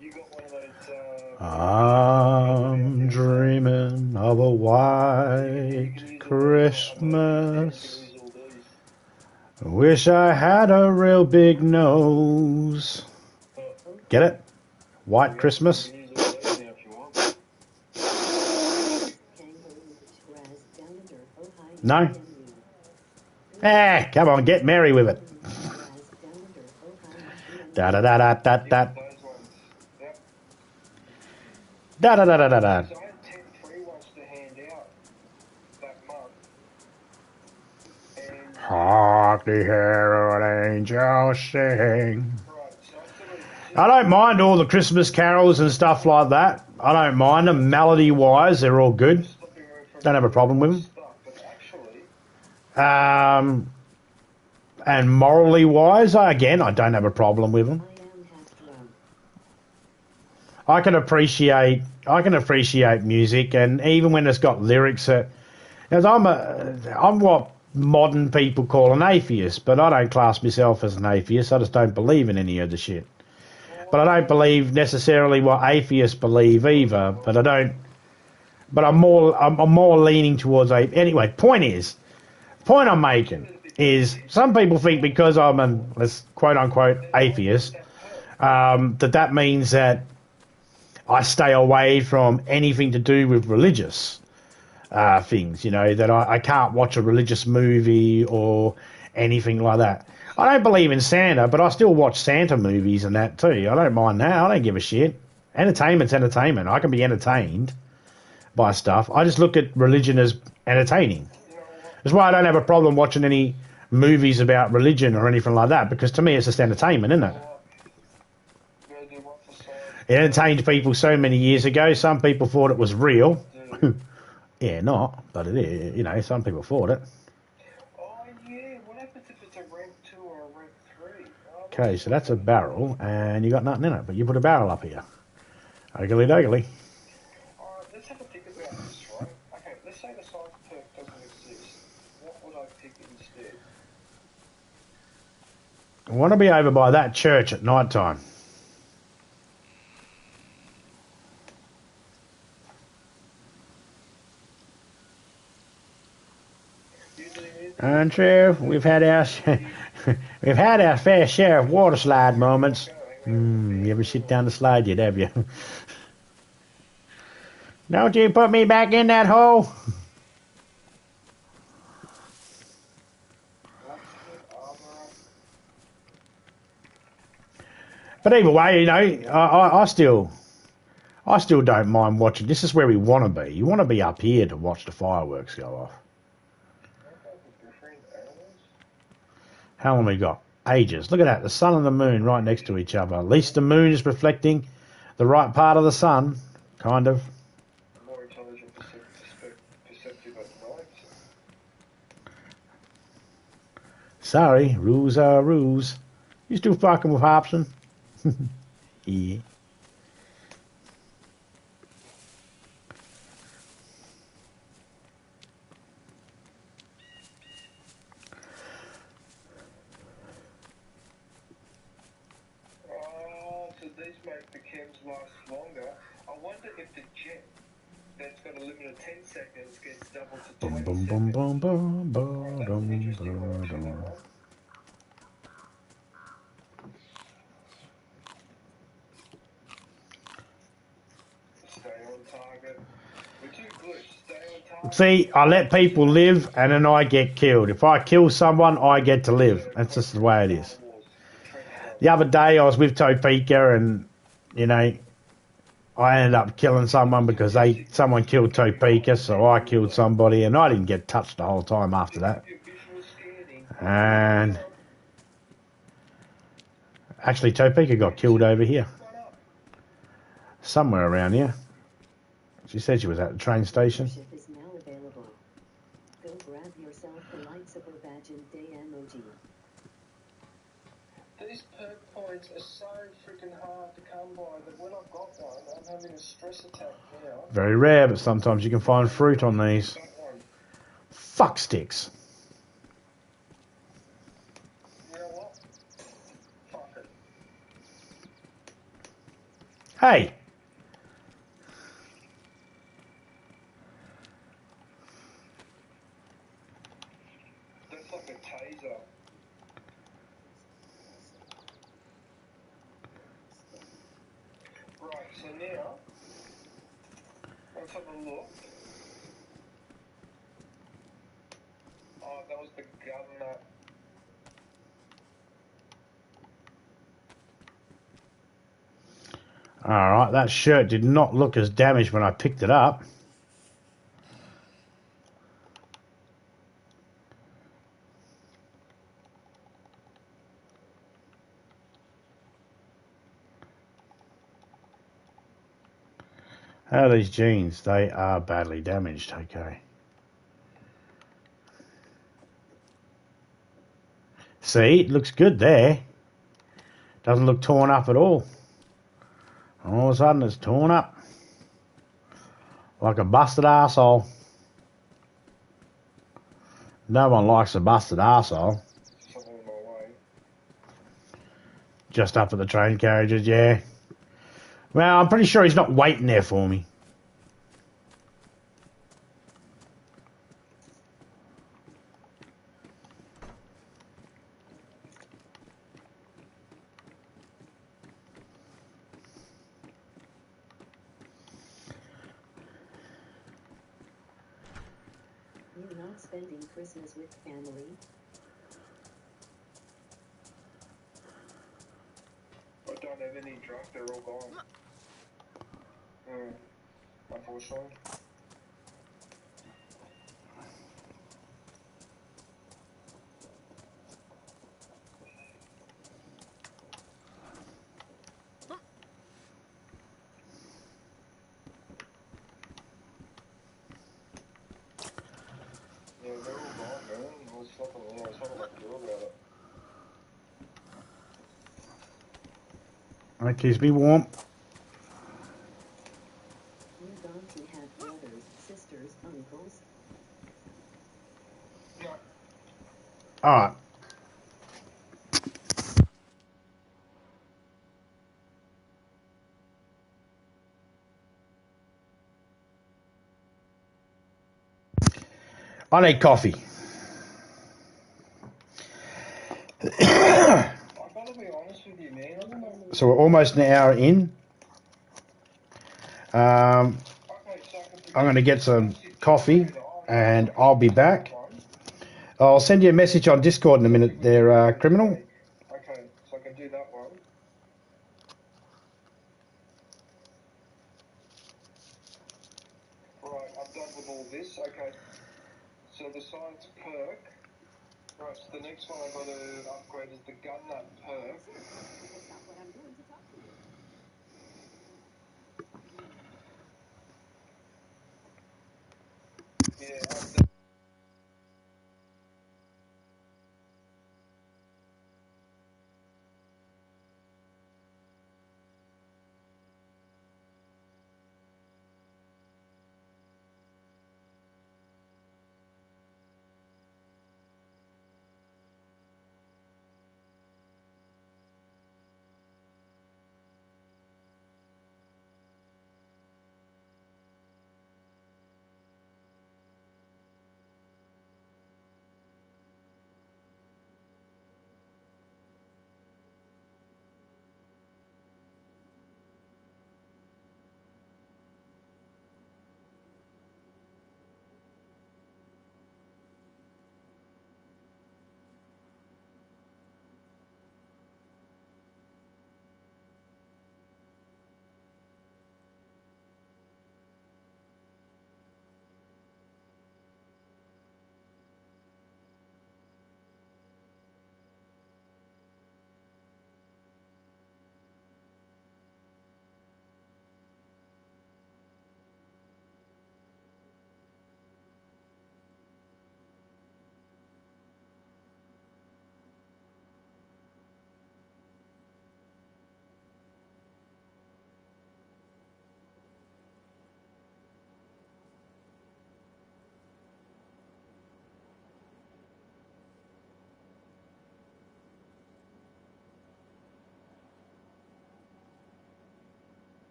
You got one of those. I'm dreaming of a white Christmas. Wish I had a real big nose. Get it? White Christmas? You can use all these now if you want. Kangaroo, Raz, Dowlander, Ohio, No? DMU. Ah, come on, get merry with it. Raz, Dowlander, Ohio, DMU. Da da da da da da. Those ones. Yep. Da da da da da da. So I had 10 free ones to hand out that month. And Hark the herald angels sing. right, so I still got I don't mind all the Christmas carols and stuff like that. I don't mind them. Melody-wise, they're all good. slipping away from Don't have a problem with them. stuff, but actually, And morally-wise, I don't have a problem with them. I am half drunk. I can appreciate music, and even when it's got lyrics that, as I'm what modern people call an atheist, but I don't class myself as an atheist. I just don't believe in any of the shit. But I don't believe necessarily what atheists believe either. But I don't. But I'm more leaning towards anyway. Point I'm making is some people think because I'm an let's quote unquote atheist, that means that I stay away from anything to do with religious things, that I can't watch a religious movie or anything like that. I don't believe in Santa, but I still watch Santa movies and that too. I don't mind that. I don't give a shit. Entertainment's entertainment. I can be entertained by stuff. I just look at religion as entertaining. That's why I don't have a problem watching any movies about religion or anything like that, because to me it's just entertainment, isn't it? It entertained people so many years ago. Some people thought it was real. Yeah, not, but it is. Some people thought it. oh yeah, what happens if it's a rank 2 or a rank 3? Okay, so that's a barrel, and you got nothing in it, but you put a barrel up here. Ugly doggly. Alright, let's have a think about this, right? Okay, let's say the science perk doesn't exist. What would I pick instead? I want to be over by that church at night time. Untrue. We've had our fair share of water slide moments. You ever sit down the slide yet, have you? Don't you put me back in that hole. But either way, I still don't mind watching. This is where we want to be. You want to be up here to watch the fireworks go off. How long we got? Ages. Look at that. The sun and the moon right next to each other. At least the moon is reflecting the right part of the sun. Kind of. More intelligent, perceptive at night. Sorry. Rules are rules. You still fucking with Hobson? Yeah. So these make the chems last longer. I wonder if the jet that's got a limit of 10 seconds gets doubled to 20 Boom, boom, seconds. boom, boom, boom, That's boom, an interesting boom, option, that boom. one. Stay on target. We're too good. Stay on target. See, I let people live and then I get killed. If I kill someone, I get to live. That's just the way it is. The other day I was with Topeka and, I ended up killing someone because someone killed Topeka, so I killed somebody and I didn't get touched the whole time after that. And actually Topeka got killed over here. Somewhere around here. She said she was at the train station. Membership is now available. Go grab yourself the lightsaber badge and day emoji. These perk points are so freaking hard to come by that when I've got one, I'm having a stress attack now. Very rare, but sometimes you can find fruit on these. Fuck sticks. You know what? Fuck it. Hey! That's like a taser. So now, let's have a look. Oh, that was the gun that. Alright, that shirt did not look as damaged when I picked it up. How are these jeans? They are badly damaged, okay. See, it looks good there. Doesn't look torn up at all. All of a sudden it's torn up. Like a busted arsehole. No one likes a busted arsehole. Something in my way. Just up at the train carriages, yeah. Well, I'm pretty sure he's not waiting there for me. You're not spending Christmas with family? I don't have any drugs, they're all gone. Unfortunately. Yeah, they're all gone, man. There's nothing I can do about it. That keeps me warm. You don't have brothers, sisters, uncles? No. Alright. I need coffee. I gotta be honest with you, man. I don't know. So we're almost an hour in. Okay, so I'm going to get some coffee and I'll be back. I'll send you a message on Discord in a minute there, criminal. Okay, so I can do that one. Right, I'm done with all this. Okay. So the science perk. Right, so the next one I got to upgrade is the gun nut perk. That's not what I'm going to talk to you. Yeah,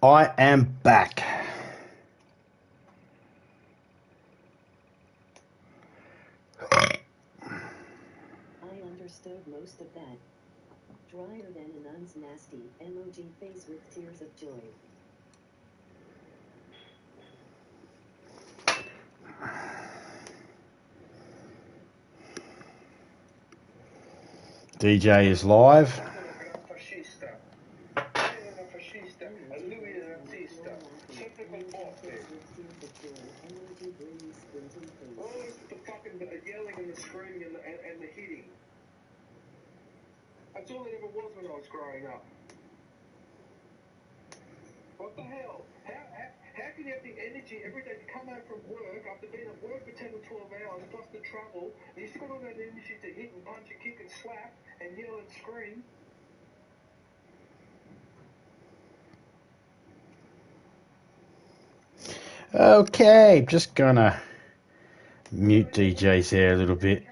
I am back. I understood most of that. Drier than an un's nasty emoji face with tears of joy. DJ is live. Oh, it's the fucking yelling and the screaming and the hitting. That's all it ever was when I was growing up. What the hell? How can you have the energy every day to come home from work after being at work for 10 or 12 hours plus the travel, and you still got all that energy to hit and punch and kick and slap and yell and scream? Okay, just gonna mute DJ's there a little bit.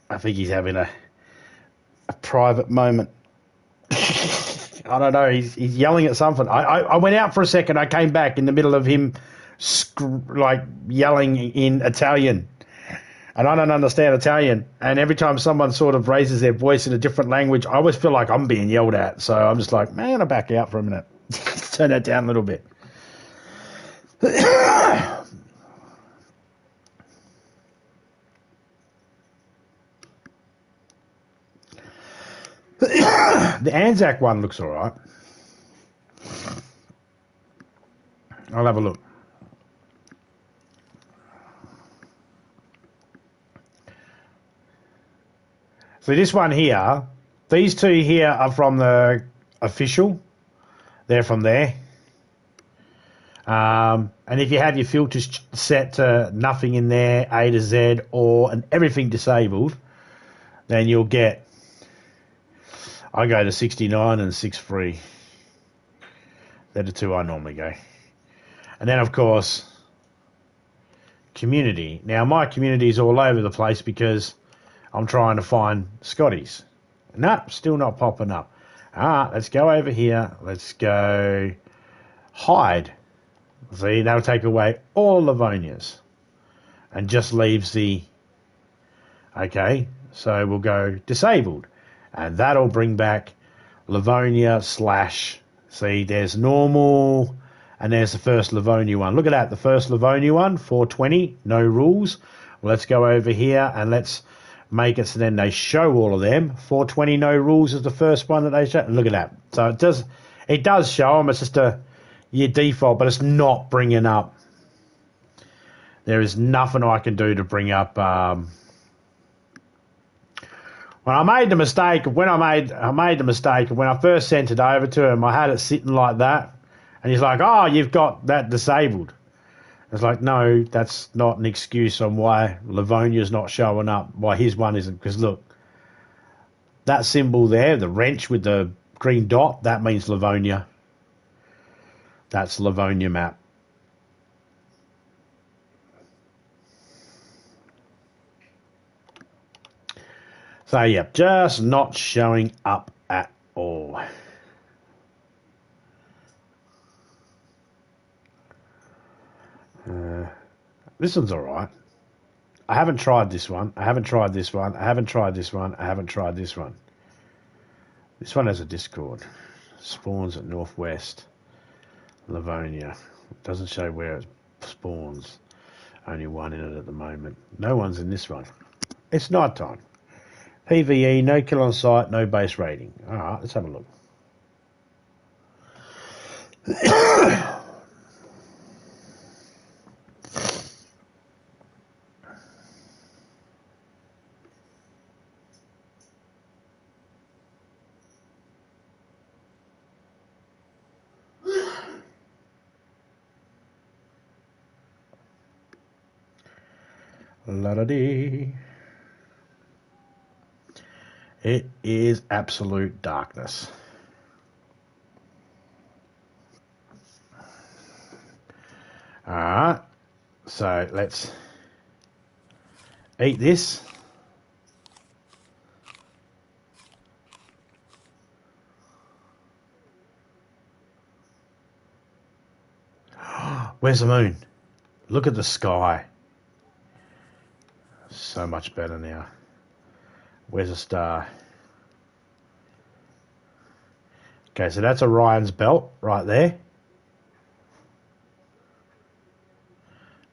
I think he's having a private moment. I don't know. He's yelling at something. I went out for a second. I came back in the middle of him yelling in Italian. And I don't understand Italian. And every time someone sort of raises their voice in a different language, I always feel like I'm being yelled at. So I'm just like, man, I'll back out for a minute. Turn that down a little bit. The Anzac one looks all right. I'll have a look. So this one here, these two here are from the official. They're from there. And if you have your filters set to nothing in there, A to Z, and everything disabled, then you'll get, I go to 69 and 6 free. They're the two I normally go. And then, of course, community. Now, my community is all over the place because I'm trying to find Scotties. Nope, still not popping up. Let's go over here. Let's go hide. See, that'll take away all Livonias and just leaves the... Okay, so we'll go disabled. And that'll bring back Livonia / see, there's normal, and there's the first Livonia one. Look at that, the first Livonia one, 420, no rules. Well, let's go over here and let's make it so then they show all of them. 420, no rules is the first one that they show. Look at that. So it does show them. It's just your default, but it's not bringing up. There is nothing I can do to bring up. When I made the mistake of when I first sent it over to him, I had it sitting like that, and he's like, "Oh, you've got that disabled." It's like, no, that's not an excuse on why Livonia's not showing up, why his one isn't. Because look, that symbol there, the wrench with the green dot, that means Livonia. That's Livonia map. So, yeah, just not showing up at all. This one's all right. I haven't tried this one. I haven't tried this one. I haven't tried this one. I haven't tried this one. This one has a Discord. Spawns at Northwest Livonia. It doesn't show where it spawns. Only one in it at the moment. No one's in this one. It's night time. PvE, no kill on site, no base rating. All right, let's have a look. La-da-dee. It is absolute darkness. Alright, so let's eat this. Where's the moon? Look at the sky. So much better now. Where's a star? Okay, so that's Orion's belt right there.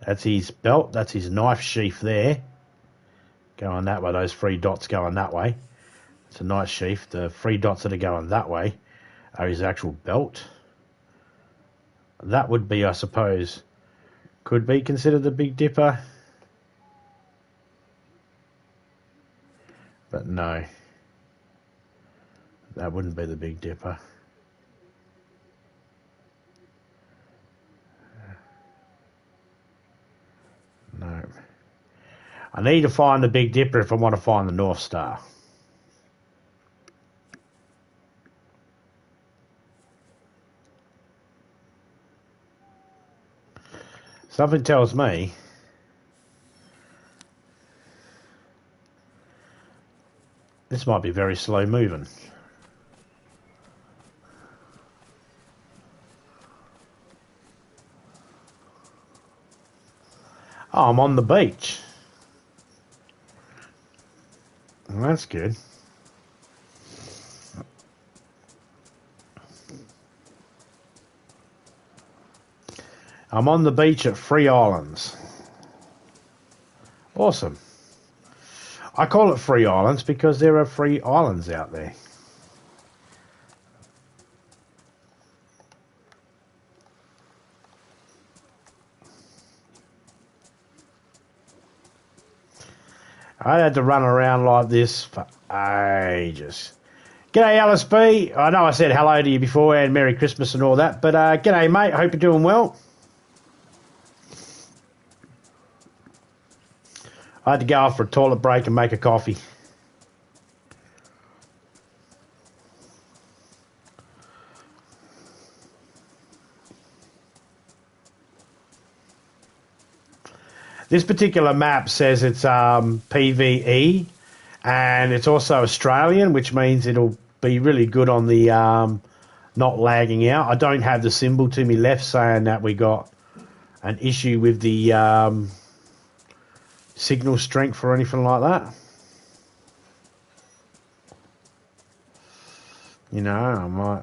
That's his belt. That's his knife sheath there. Going that way. Those 3 dots going that way. It's a knife sheath. The 3 dots that are going that way are his actual belt. That would be, I suppose, could be considered the Big Dipper. But no. That wouldn't be the Big Dipper. No. I need to find the Big Dipper if I want to find the North Star. Something tells me this might be very slow moving. Oh, I'm on the beach. Well, that's good. I'm on the beach at Free Islands. Awesome. I call it Free Islands because there are free islands out there. I had to run around like this for ages. G'day, Alice B. I know I said hello to you before and Merry Christmas and all that, but g'day, mate. I hope you're doing well. I had to go off for a toilet break and make a coffee. This particular map says it's PvE, and it's also Australian, which means it'll be really good on the not lagging out. I don't have the symbol to me left saying that we got an issue with the signal strength or anything like that. You know, I might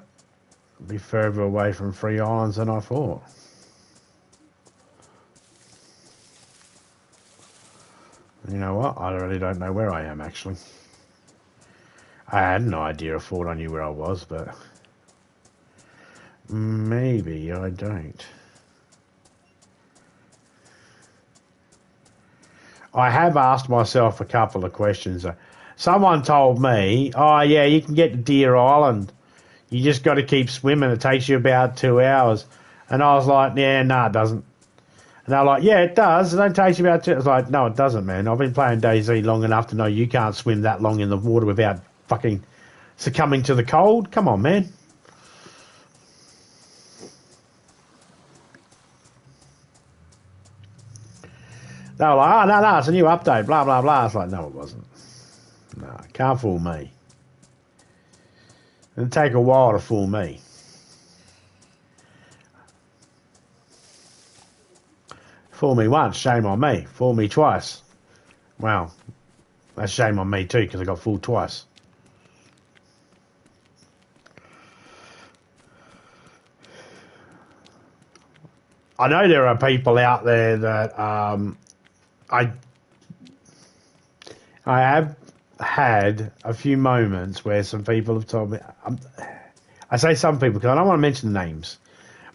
be further away from Free Islands than I thought. You know what? I really don't know where I am, actually. I had an idea. I thought I knew where I was, but maybe I don't. I have asked myself a couple of questions. Someone told me, oh, yeah, you can get to Deer Island. You just got to keep swimming. It takes you about 2 hours. And I was like, yeah, no, it doesn't. And they're like, yeah, it does. It only takes you about 2 hours. I was like, no, it doesn't, man. I've been playing DayZ long enough to know you can't swim that long in the water without fucking succumbing to the cold. Come on, man. They were like, oh, no, it's a new update, blah, blah, blah. I was like, no, it wasn't. No, can't fool me. It'll take a while to fool me. Fool me once, shame on me. Fool me twice. Well, that's shame on me too, because I got fooled twice. I know there are people out there that I have had a few moments where some people have told me, I say some people because I don't want to mention names,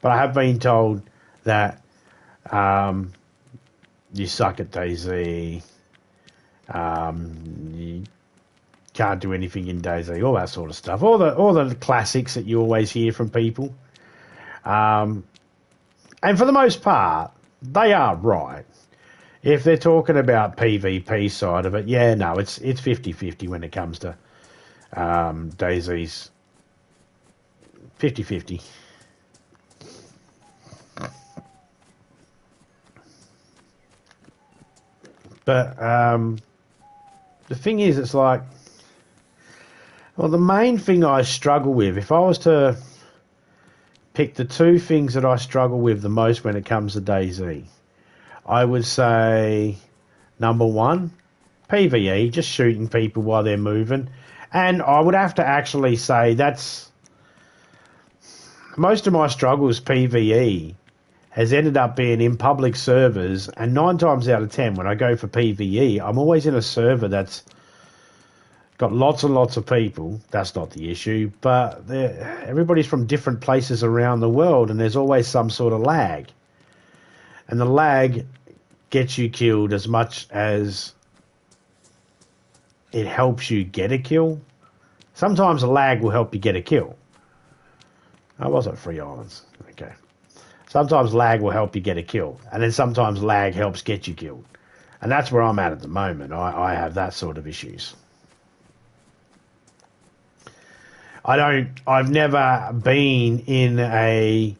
but I have been told that you suck at DayZ, you can't do anything in DayZ, all that sort of stuff, all the classics that you always hear from people. And for the most part, they are right. If they're talking about PvP side of it, yeah, no, it's 50-50 when it comes to DayZ's 50-50. But the thing is, it's like, well, the main thing I struggle with, if I was to pick the two things that I struggle with the most when it comes to DayZ, I would say number one, PvE, just shooting people while they're moving. And I would have to actually say that's most of my struggles. PvE has ended up being in public servers, and 9 times out of 10 when I go for PvE, I'm always in a server that's got lots and lots of people. That's not the issue, but everybody's from different places around the world, and there's always some sort of lag. And the lag gets you killed as much as it helps you get a kill. Sometimes a lag will help you get a kill. I was at Free Islands. Okay. Sometimes lag will help you get a kill, and then sometimes lag helps get you killed. And that's where I'm at the moment. I have that sort of issues. I've never been in a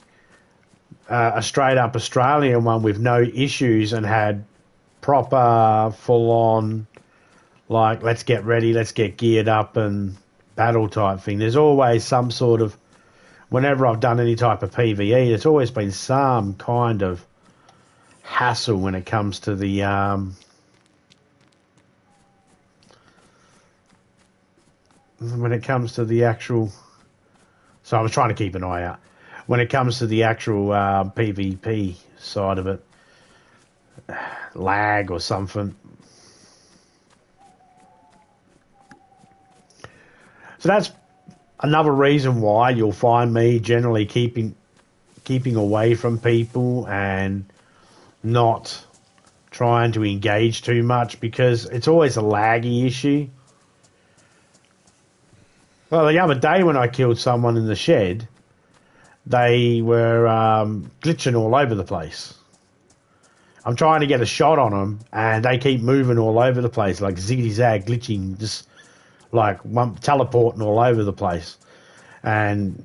straight up Australian one with no issues and had proper full on, like, let's get ready, let's get geared up and battle type thing. There's always some sort of, whenever I've done any type of PvE, there's always been some kind of hassle when it comes to the actual. So I was trying to keep an eye out when it comes to the actual PvP side of it, lag or something. So that's another reason why you'll find me generally keeping away from people and not trying to engage too much, because it's always a laggy issue. Well, the other day when I killed someone in the shed, they were glitching all over the place. I'm trying to get a shot on them, and they keep moving all over the place, like ziggy-zag, glitching, just like teleporting all over the place. And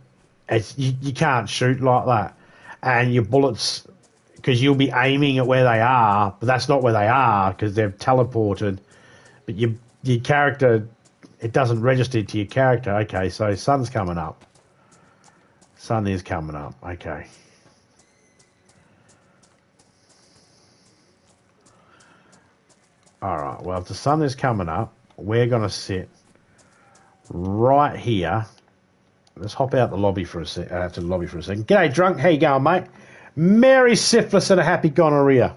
you can't shoot like that. And your bullets, because you'll be aiming at where they are, but that's not where they are because they've teleported. But your character, it doesn't register to your character. Okay, so sun's coming up. Sun is coming up. Okay. All right. Well, if the sun is coming up, we're going to sit right here. Let's hop out the lobby for a sec. To the lobby for a second. G'day, drunk. How you going, mate? Merry syphilis and a happy gonorrhea.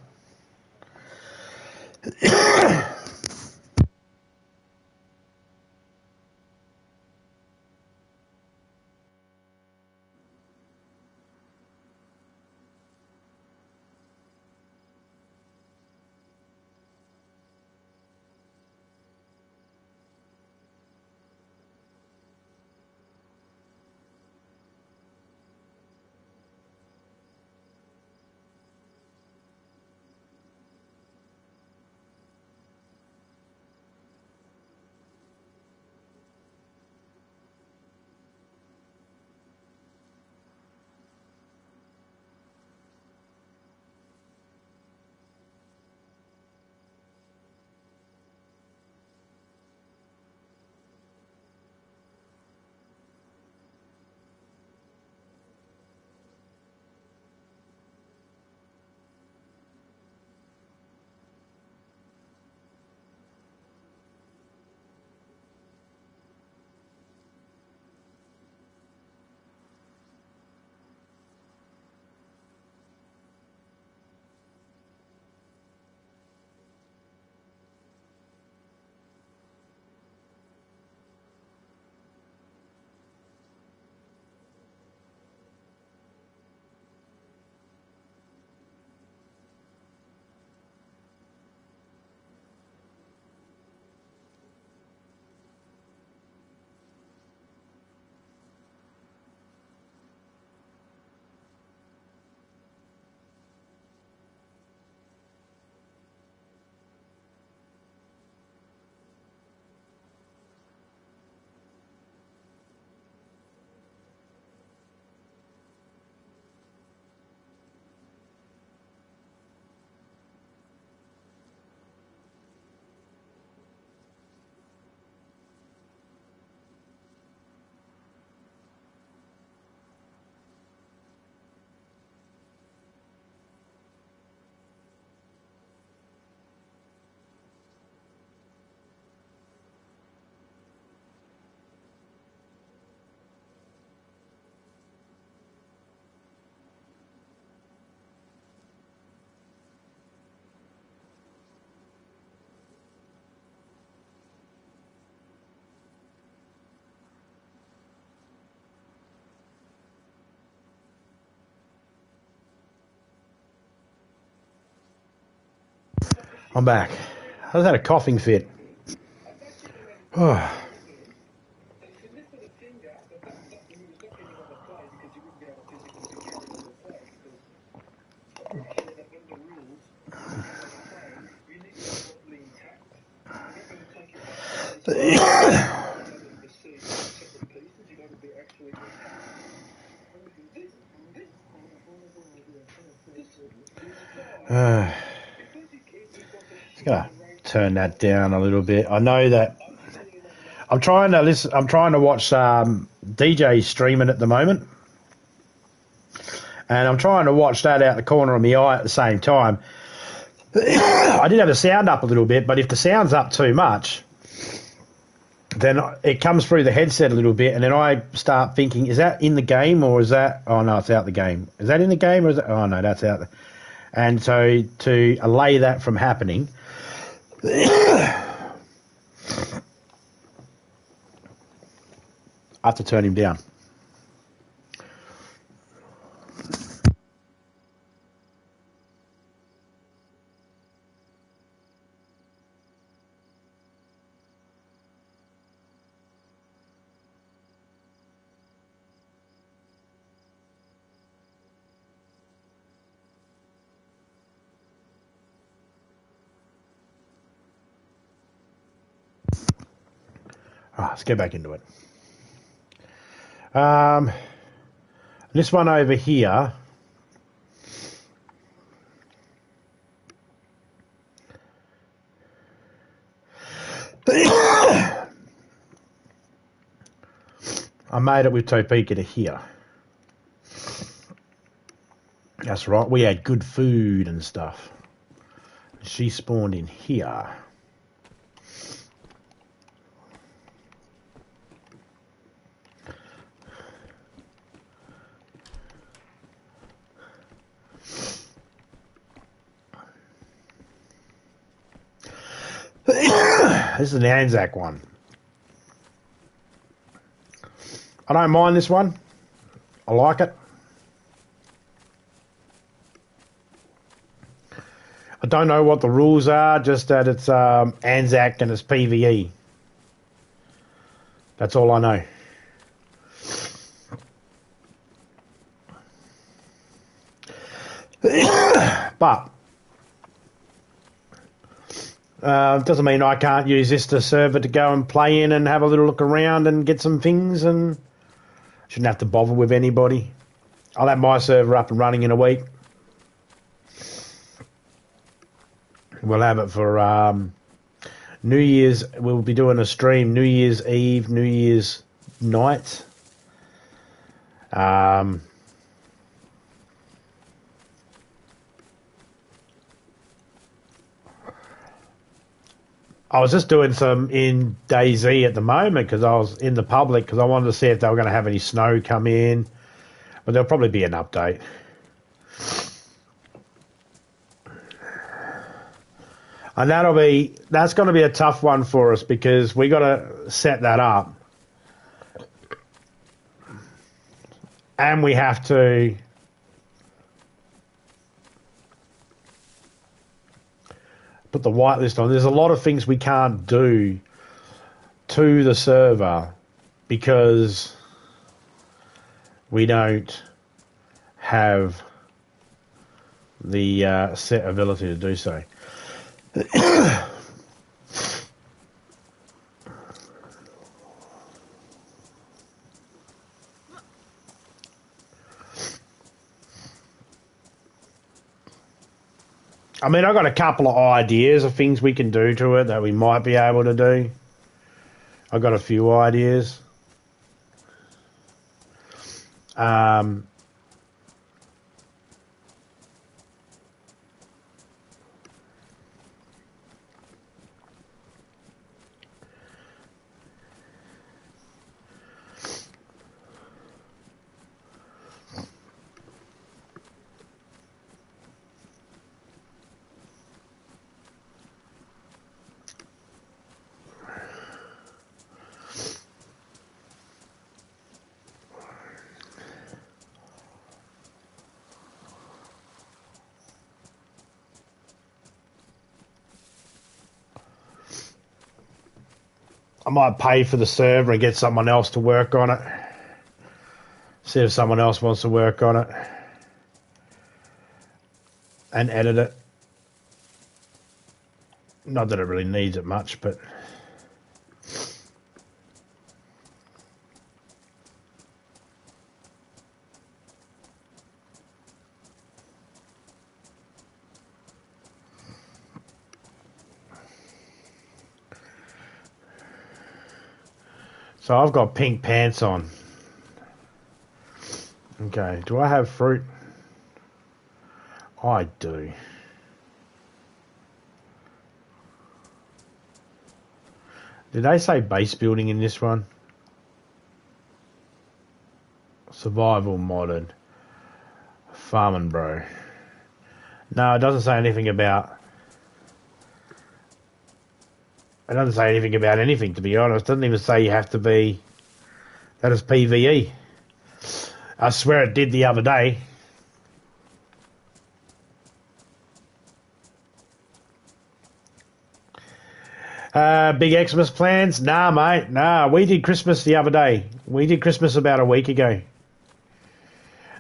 I'm back. I just had a coughing fit. Oh. They said lift with a finger, but that he was not getting on the play because he wouldn't be able to physically be carried on the play because I'm pretty sure that under rules, when you're on a plane, you need to be properly intact. You're not going to take your passengers out of the seat in separate pieces. You've got to be actually intact. This guy, because he got the Just shit gonna the race. turn that down a little bit. I know that I'm trying to listen. I'm trying to watch DJ streaming at the moment, and I'm trying to watch that out the corner of my eye at the same time. I did have the sound up a little bit, but if the sound's up too much, then it comes through the headset a little bit, and then I start thinking, is that in the game or is that? Oh no, it's out the game. Is that in the game or is that? Oh no, that's out. And so to allay that from happening, I have to turn him down. Let's get back into it. This one over here. I made it with Topeka to here. That's right. We had good food and stuff. She spawned in here. This is an Anzac one. I don't mind this one. I like it. I don't know what the rules are, just that it's Anzac and it's PvE. That's all I know. But doesn't mean I can't use this to server to go and play in and have a little look around and get some things, and shouldn't have to bother with anybody. I'll have my server up and running in a week. We'll have it for New Year's. We'll be doing a stream New Year's Eve, New Year's night. I was just doing some in DayZ at the moment because I was in the public because I wanted to see if they were going to have any snow come in. But there'll probably be an update. And that's going to be a tough one for us because we got to set that up. And we have to put the whitelist on. There's a lot of things we can't do to the server because we don't have the set ability to do so. I mean, I've got a couple of ideas of things we can do to it that we might be able to do. I've got a few ideas. I might pay for the server and get someone else to work on it. See if someone else wants to work on it. And edit it. Not that it really needs it much, but... So I've got pink pants on. Okay, do I have fruit? I do. Did they say base building in this one? Survival modded. Farming, bro. No, it doesn't say anything about... It doesn't say anything about anything, to be honest. It doesn't even say you have to be... That is PvE. I swear it did the other day. Big Xmas plans? Nah, mate. Nah, we did Christmas the other day. We did Christmas about a week ago.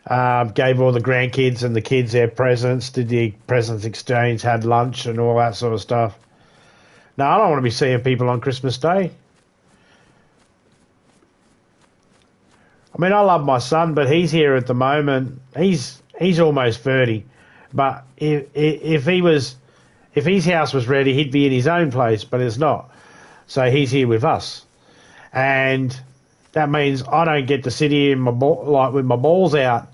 Gave all the grandkids and the kids their presents, did the presents exchange, had lunch and all that sort of stuff. No, I don't want to be seeing people on Christmas Day. I mean, I love my son, but he's here at the moment. He's almost 30. But if his house was ready, he'd be in his own place, but it's not. So he's here with us. And that means I don't get to sit here with my balls out.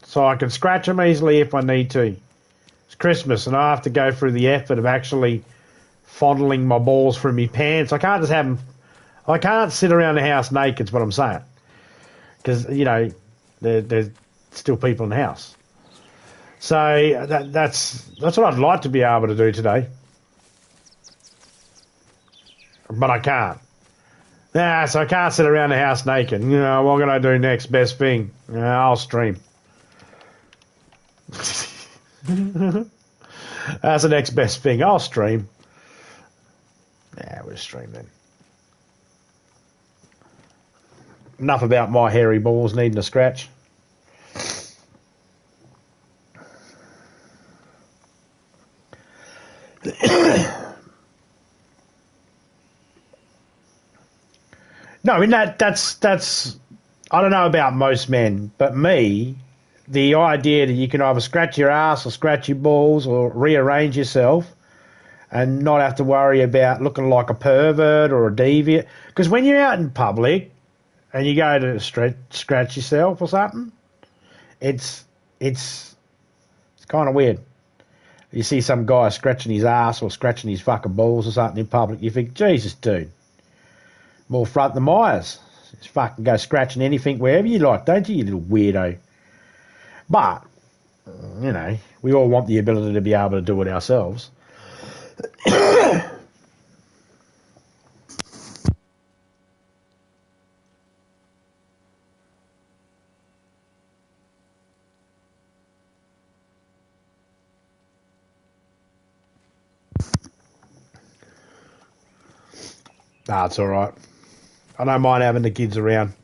So I can scratch them easily if I need to. It's Christmas, and I have to go through the effort of actually fondling my balls from my pants. I can't just have them... I can't sit around the house naked, is what I'm saying. Because, you know, there's still people in the house. So that's what I'd like to be able to do today. But I can't. Nah, so I can't sit around the house naked. You know, what can I do next? Best thing. I'll stream. That's the next best thing. I'll stream. Yeah, we'll stream then. Enough about my hairy balls needing a scratch. No, I mean that's I don't know about most men, but me, the idea that you can either scratch your ass or scratch your balls or rearrange yourself and not have to worry about looking like a pervert or a deviant. Because when you're out in public and you go to scratch yourself or something, it's kind of weird. You see some guy scratching his ass or scratching his fucking balls or something in public, you think, Jesus, dude, more front than Myers. Just fucking go scratching anything wherever you like, don't you, you little weirdo? But, you know, we all want the ability to be able to do it ourselves. Nah, it's all right. I don't mind having the kids around.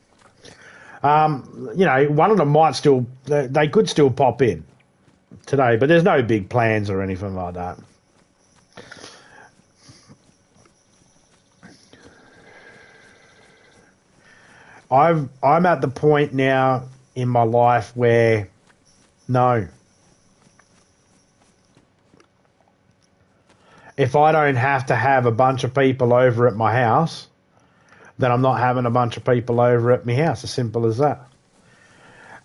You know, one of them might still... They could still pop in today, but there's no big plans or anything like that. I'm at the point now in my life where... No. If I don't have to have a bunch of people over at my house, then I'm not having a bunch of people over at my house. As simple as that.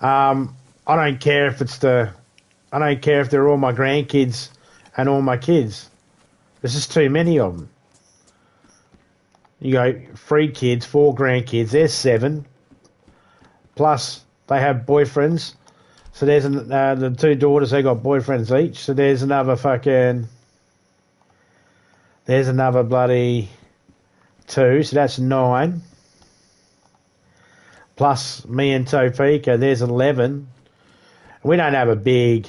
I don't care if I don't care if they're all my grandkids and all my kids. There's just too many of them. You go 3 kids, 4 grandkids. There's 7. Plus they have boyfriends. So there's the 2 daughters. They got boyfriends each. So there's another fucking... There's another bloody 2, so that's 9. Plus me and Topeka, there's 11. We don't have a big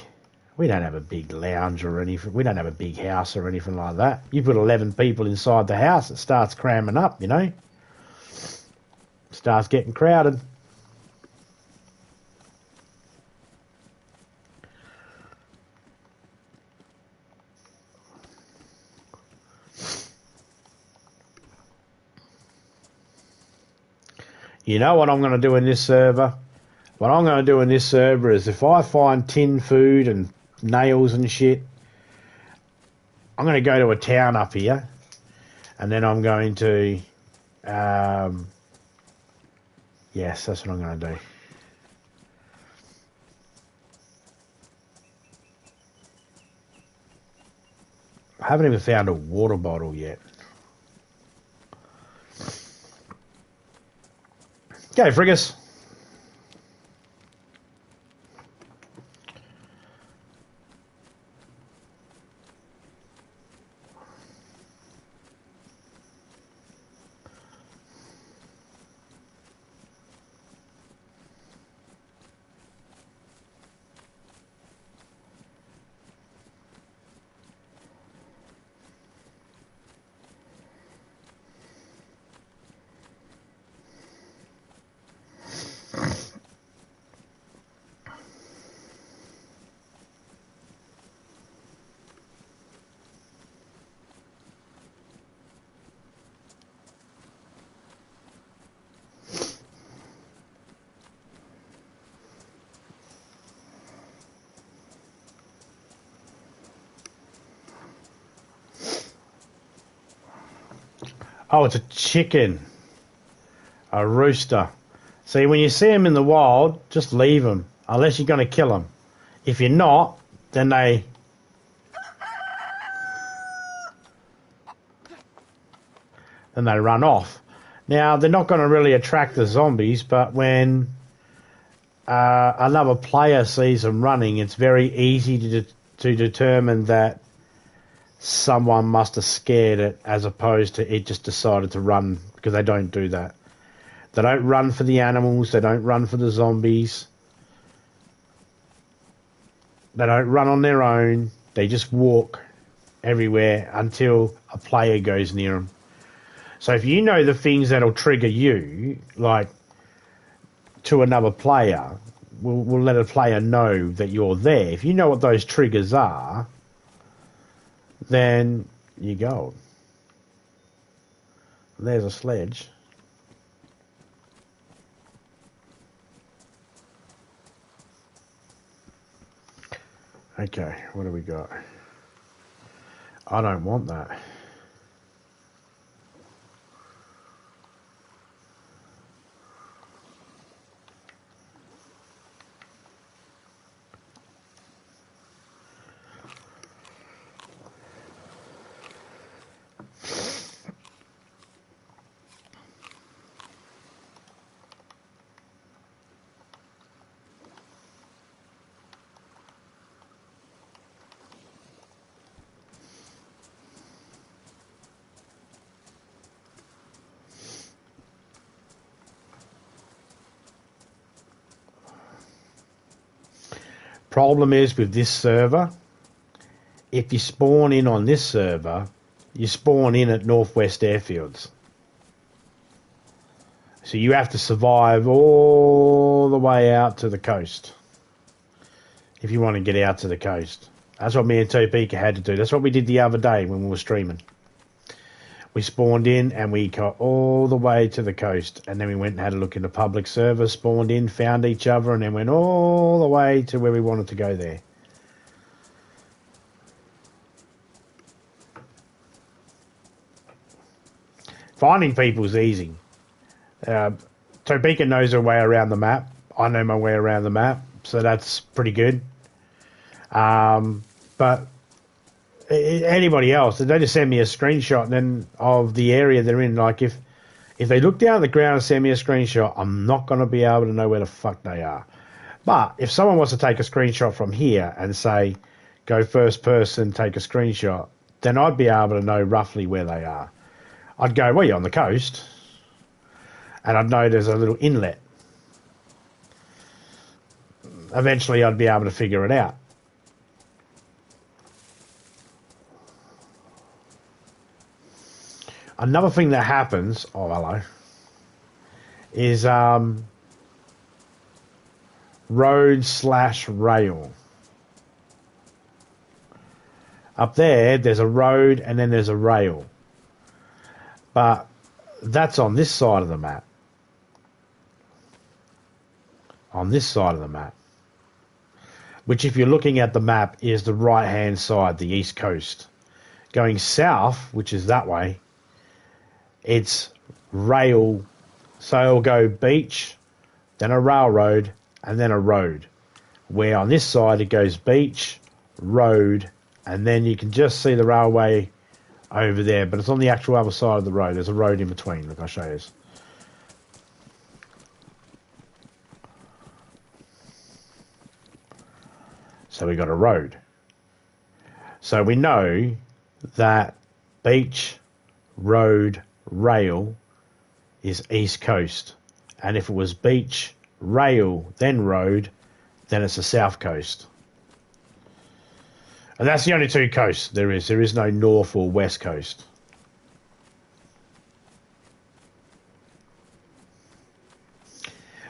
We don't have a big lounge or anything. We don't have a big house or anything like that. You put 11 people inside the house, it starts cramming up, you know. Starts getting crowded. You know what I'm going to do in this server? What I'm going to do in this server is if I find tin food and nails and shit, I'm going to go to a town up here, and then I'm going to, yes, that's what I'm going to do. I haven't even found a water bottle yet. Go, Friggers. Oh, it's a chicken. A rooster. See, when you see them in the wild, just leave them. Unless you're going to kill them. If you're not, then they run off. Now, they're not going to really attract the zombies, but when another player sees them running, it's very easy to determine that someone must have scared it, as opposed to it just decided to run, because they don't do that. They don't run for the animals. They don't run for the zombies. They don't run on their own. They just walk everywhere until a player goes near them. So if you know the things that'll trigger you, like to another player, we'll let a player know that you're there. If you know what those triggers are, then you go. There's a sledge. Okay, what do we got? I don't want that. Problem is with this server, if you spawn in on this server, you spawn in at Northwest Airfields. So you have to survive all the way out to the coast if you want to get out to the coast. That's what me and Topeka had to do. That's what we did the other day when we were streaming. We spawned in and we got all the way to the coast, and then we went and had a look in the public server, spawned in, found each other, and then went all the way to where we wanted to go there. Finding people is easy. Topeka knows her way around the map. I know my way around the map, so that's pretty good. But anybody else, they just send me a screenshot then of the area they're in. Like if they look down at the ground and send me a screenshot, I'm not going to be able to know where the fuck they are. But if someone wants to take a screenshot from here and say, go first person, take a screenshot, then I'd be able to know roughly where they are. I'd go, well, you're on the coast. And I'd know there's a little inlet. Eventually I'd be able to figure it out. Another thing that happens, oh hello, is road/rail. Up there's a road and then there's a rail. But that's on this side of the map. On this side of the map. Which, if you're looking at the map, is the right-hand side, the east coast. Going south, which is that way, it's rail. So it'll go beach, then a railroad, and then a road. Where on this side it goes beach, road, and then you can just see the railway over there, but it's on the actual other side of the road. There's a road in between. Look, I'll show you. So we got a road. So we know that beach, road, rail is east coast. And if it was beach, rail, then road, then it's the south coast. And that's the only two coasts there is. There is no north or west coast.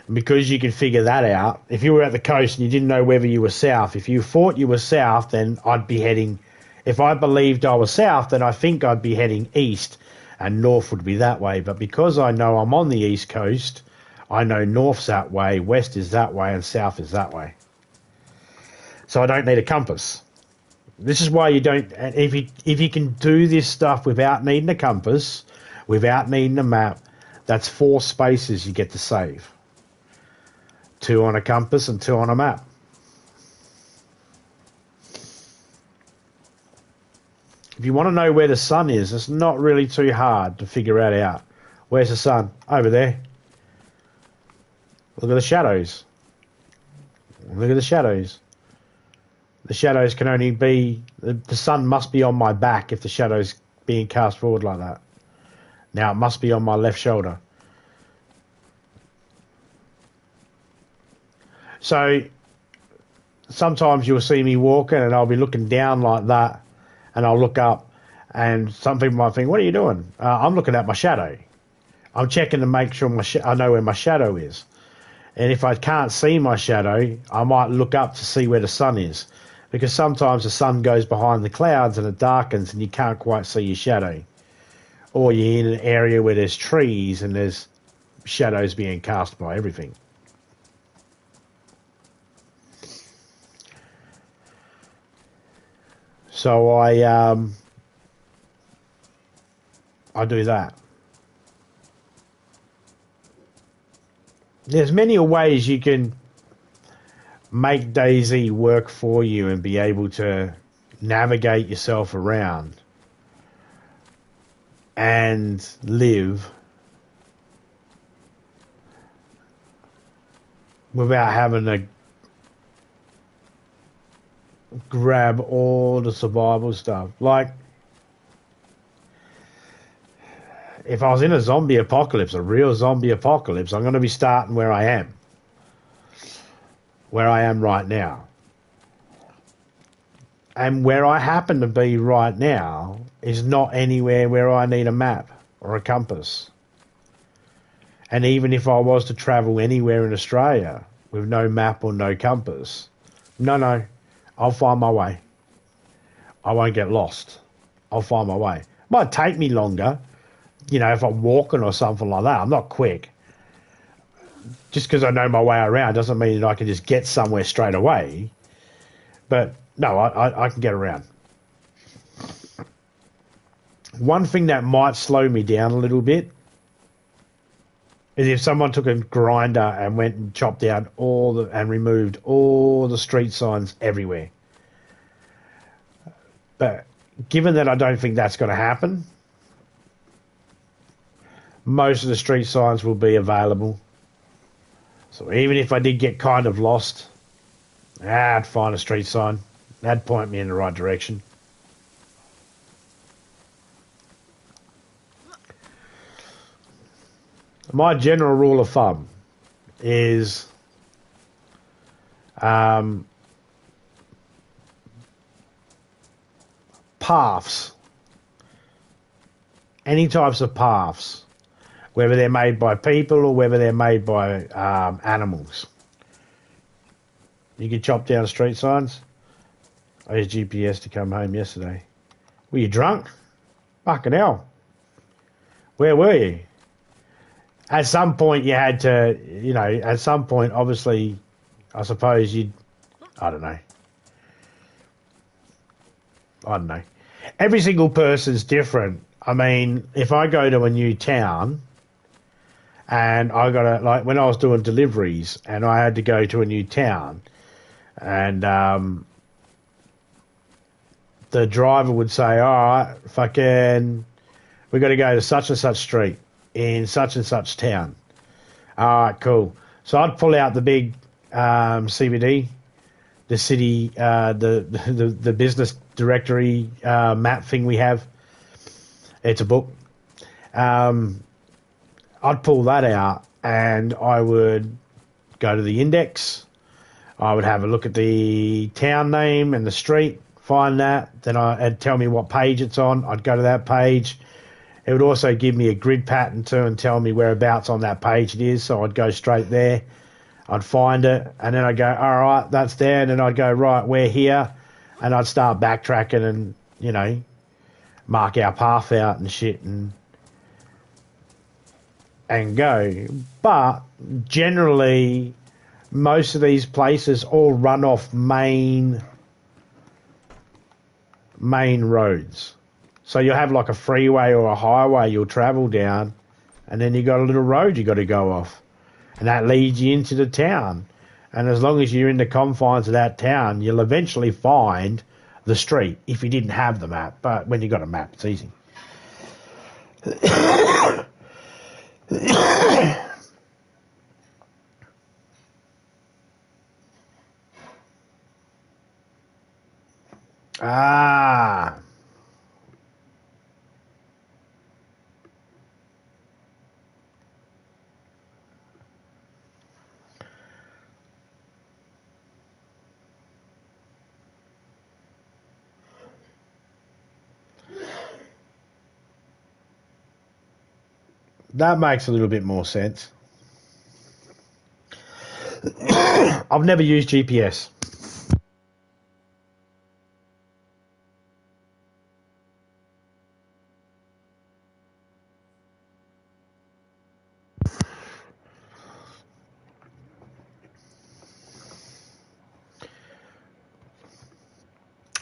And because you can figure that out, if you were at the coast and you didn't know whether you were south, if you thought you were south, then I'd be heading, if I believed I was south, then I think I'd be heading east and north would be that way. But because I know I'm on the east coast, I know north's that way, west is that way, and south is that way. So I don't need a compass. This is why you don't, if you can do this stuff without needing a compass, without needing a map, that's 4 spaces you get to save. 2 on a compass and 2 on a map. If you want to know where the sun is, it's not really too hard to figure that out. Where's the sun? Over there. Look at the shadows. Look at the shadows. The shadows can only be... The sun must be on my back if the shadow's being cast forward like that. Now it must be on my left shoulder. So sometimes you'll see me walking and I'll be looking down like that and I'll look up and some people might think, what are you doing? I'm looking at my shadow. I'm checking to make sure I know where my shadow is. And if I can't see my shadow, I might look up to see where the sun is. Because sometimes the sun goes behind the clouds and it darkens and you can't quite see your shadow. Or you're in an area where there's trees and there's shadows being cast by everything. So I do that. There's many ways you can make DayZ work for you and be able to navigate yourself around and live without having to grab all the survival stuff. Like, if I was in a zombie apocalypse, a real zombie apocalypse, I'm going to be starting where I am. Where I am right now. And where I happen to be right now is not anywhere where I need a map or a compass. And even if I was to travel anywhere in Australia with no map or no compass, no, I'll find my way. I won't get lost. I'll find my way. It might take me longer, if I'm walking or something like that. I'm not quick. Just because I know my way around doesn't mean that I can just get somewhere straight away. But no, I can get around. One thing that might slow me down a little bit is if someone took a grinder and went and chopped down and removed all the street signs everywhere. But given that I don't think that's going to happen, most of the street signs will be available. So even if I did get kind of lost, I'd find a street sign. That'd point me in the right direction. My general rule of thumb is paths any types of paths, whether they're made by people or whether they're made by animals. You can chop down street signs. I used GPS to come home yesterday. Were you drunk? Fucking hell. Where were you? At some point you had to, at some point, obviously, I suppose I don't know. Every single person's different. I mean, if I go to a new town and I got to, like when I was doing deliveries and I had to go to a new town and the driver would say, all right, fucking, we got to go to such and such street in such and such town. All right, cool. So I'd pull out the big CBD, the city, the business directory map thing we have. It's a book. I'd pull that out and I would go to the index. I would have a look at the town name and the street, find that. Then it'd tell me what page it's on. I'd go to that page. It would also give me a grid pattern too and tell me whereabouts on that page it is. So I'd go straight there. I'd find it and then I'd go, all right, that's there. And then I'd go, right, we're here. And I'd start backtracking and, mark our path out and shit and go. But generally, most of these places all run off main roads. So you'll have like a freeway or a highway you'll travel down, and then you got a little road you got to go off, and that leads you into the town. And as long as you're in the confines of that town, you'll eventually find the street if you didn't have the map. But when you got a map, it's easy. Ah. That makes a little bit more sense. I've never used GPS.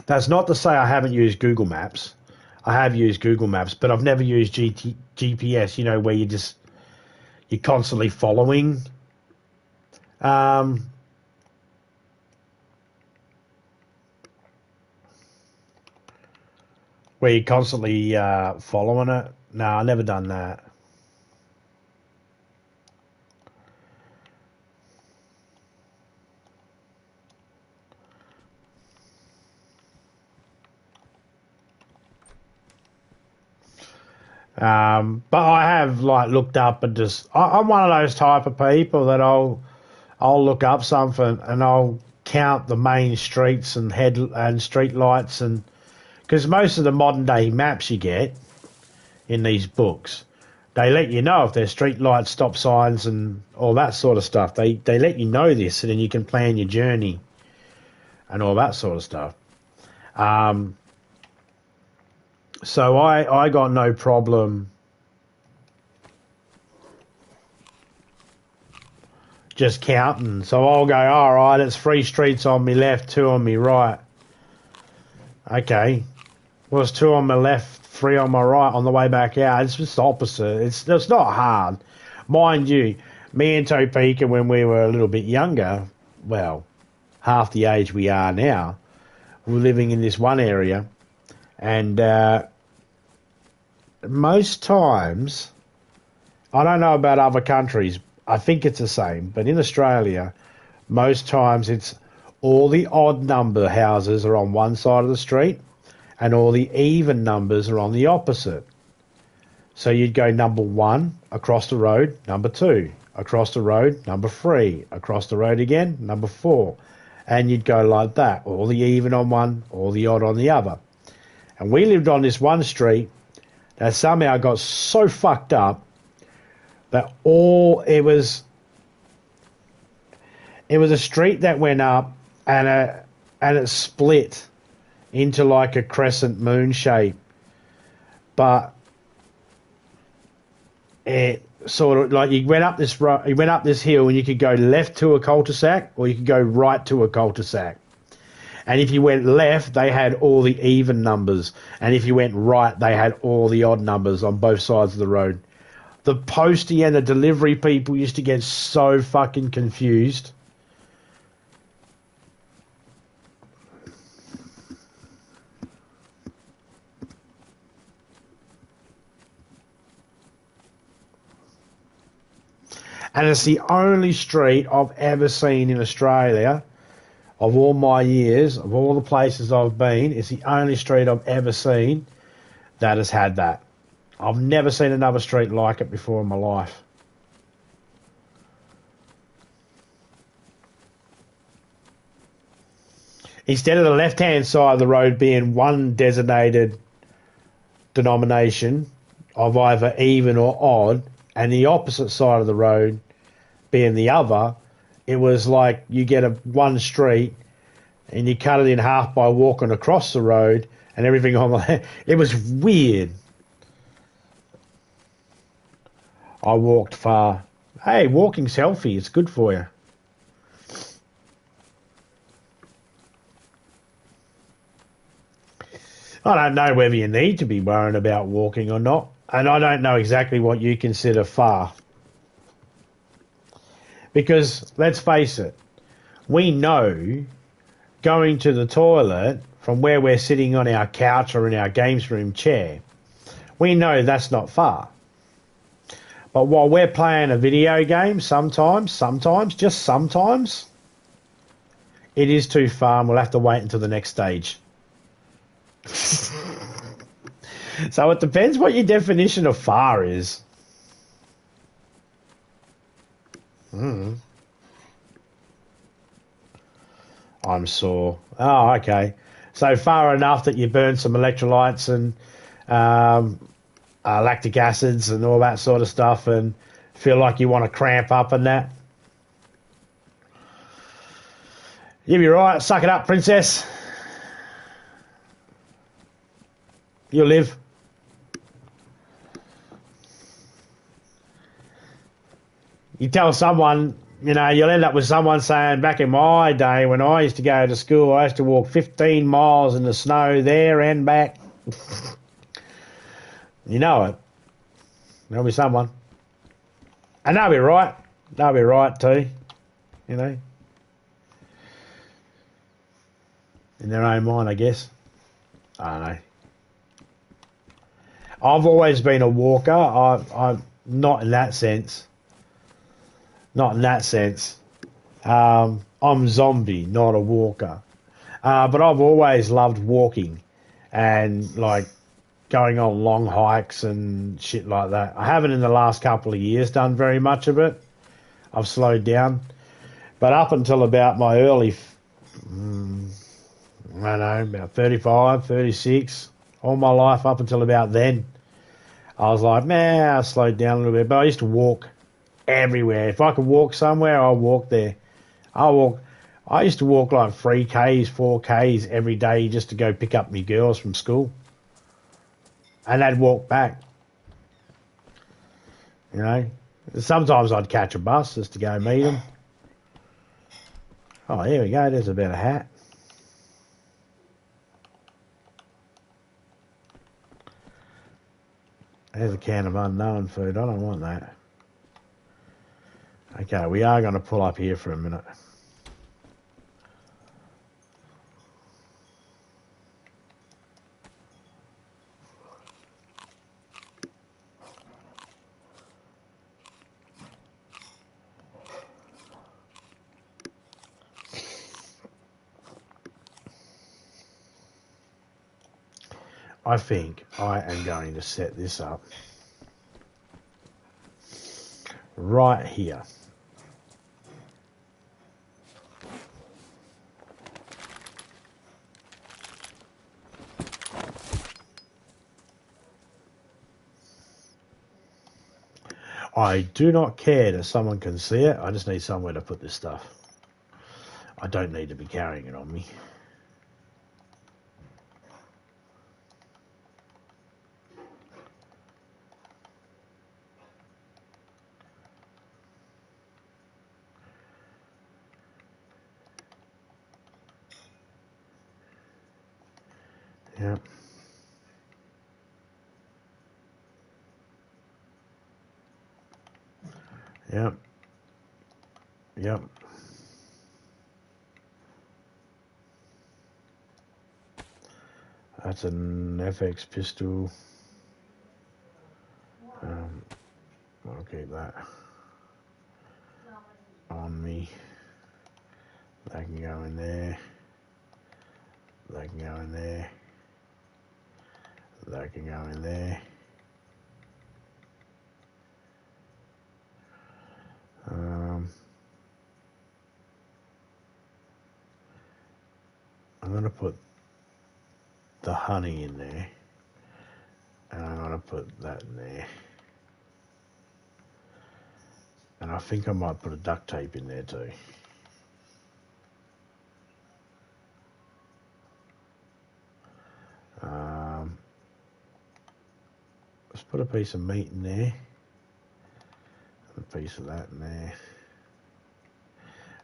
That's not to say I haven't used Google Maps. I have used Google Maps, but I've never used GPS, where you're constantly following. Where you're constantly following it. No, I've never done that. But I have looked up and I'm one of those type of people that I'll look up something and I'll count the main streets and street lights, and because most of the modern day maps you get in these books, they let you know if there's street lights, stop signs, and all that sort of stuff. They let you know this, and then you can plan your journey and all that sort of stuff. So I got no problem just counting. So I'll go, all right, it's 3 streets on me left, 2 on me right. Okay. Well, it's 2 on my left, 3 on my right on the way back out. It's just the opposite. It's not hard. Mind you, me and Topeka, when we were a little bit younger, well, half the age we are now, we were living in this one area. And most times, I don't know about other countries, I think it's the same, but in Australia, most times it's all the odd number houses are on one side of the street and all the even numbers are on the opposite. So you'd go number 1 across the road, number 2 across the road, number 3 across the road again, number 4, and you'd go like that, all the even on one, all the odd on the other. And we lived on this one street that somehow got so fucked up that it was a street that went up and it split into like a crescent moon shape, but it sort of like you went up this hill and you could go left to a cul-de-sac or you could go right to a cul-de-sac. And if you went left, they had all the even numbers, and if you went right, they had all the odd numbers on both sides of the road. The postie and the delivery people used to get so fucking confused. And it's the only street I've ever seen in Australia, of all my years, of all the places I've been, it's the only street I've ever seen that has had that. I've never seen another street like it before in my life. Instead of the left-hand side of the road being one designated denomination of either even or odd, and the opposite side of the road being the other, it was like you get one street and you cut it in half by walking across the road and everything on the left. It was weird. I walked far. Hey, walking's healthy. It's good for you. I don't know whether you need to be worrying about walking or not, and I don't know exactly what you consider far. Because, let's face it, we know going to the toilet from where we're sitting on our couch or in our games room chair, we know that's not far. But while we're playing a video game, sometimes, just sometimes, it is too far and we'll have to wait until the next stage. So it depends what your definition of far is. I'm sore. Oh, okay. So far enough that you burn some electrolytes and lactic acids and all that sort of stuff and feel like you want to cramp up and that. You'll be right. Suck it up, princess. You'll live. You tell someone, you'll end up with someone saying, back in my day when I used to go to school, I used to walk 15 miles in the snow there and back. You know it. There'll be someone. And they'll be right. They'll be right too. In their own mind, I guess. I don't know. I've always been a walker. I'm not in that sense. Not in that sense. I'm zombie, not a walker. But I've always loved walking and like going on long hikes and shit like that. I haven't in the last couple of years done very much of it. I've slowed down. But up until about my early, I don't know, about 35, 36, all my life up until about then, I was like, man, I slowed down a little bit. But I used to walk everywhere. If I could walk somewhere, I'll walk there. I used to walk like 3Ks, 4Ks every day just to go pick up my girls from school. And I'd walk back. Sometimes I'd catch a bus just to go meet them. Oh, here we go. There's a better hat. There's a can of unknown food. I don't want that. Okay, we are going to pull up here for a minute. I think I am going to set this up right here. I do not care that someone can see it. I just need somewhere to put this stuff. I don't need to be carrying it on me. Yep. Yep. Yep. That's an FX pistol. I'll keep that on me. That can go in there. That can go in there. That can go in there. I'm going to put the honey in there. And I'm going to put that in there. And I think I might put a duct tape in there too. Let's put a piece of meat in there. And a piece of that in there.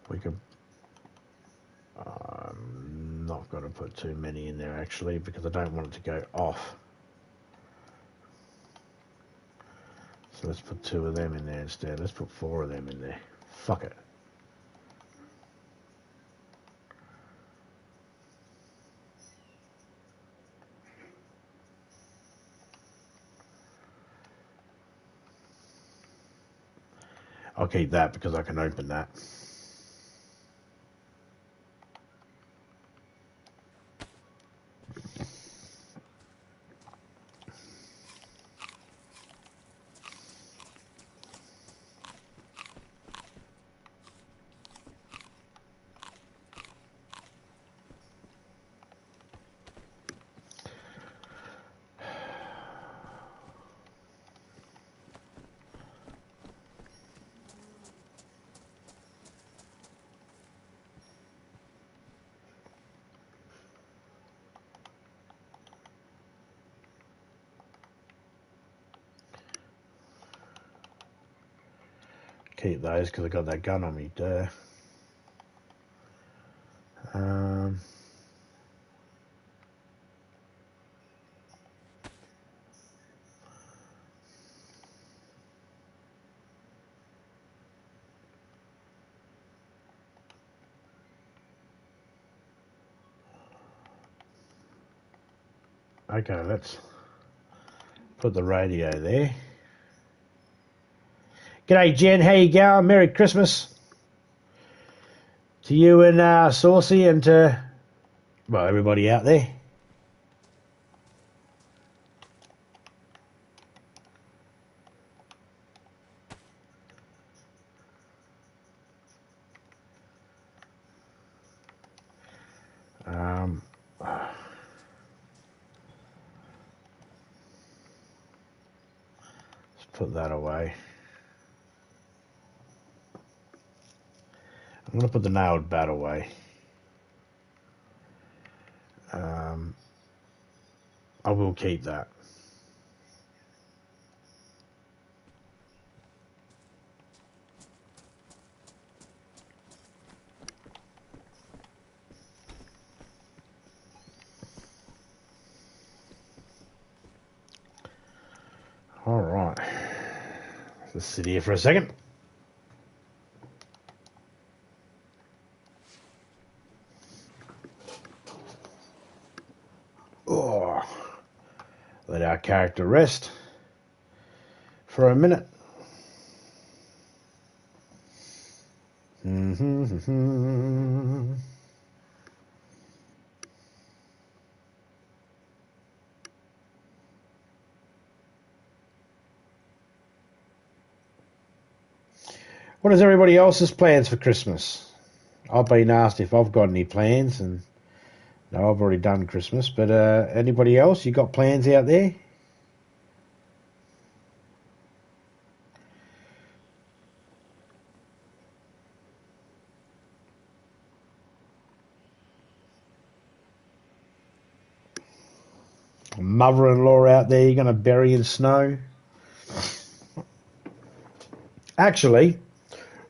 We could... I'm not going to put too many in there actually because I don't want it to go off. So let's put 2 of them in there instead. Let's put 4 of them in there. Fuck it. I'll keep that because I can open that. Keep those because I got that gun on me, duh. Okay, let's put the radio there. G'day, Jen. How you going? Merry Christmas to you and Saucy and to, well, everybody out there. Let's put that away. I'm going to put the nailed bat away. I will keep that. All right. Let's sit here for a second. Oh, let our character rest for a minute. What is everybody else's plans for Christmas? I've been asked if I've got any plans, and no, I've already done Christmas. But anybody else, you got plans out there? Mother-in-law out there you're going to bury in snow. Actually,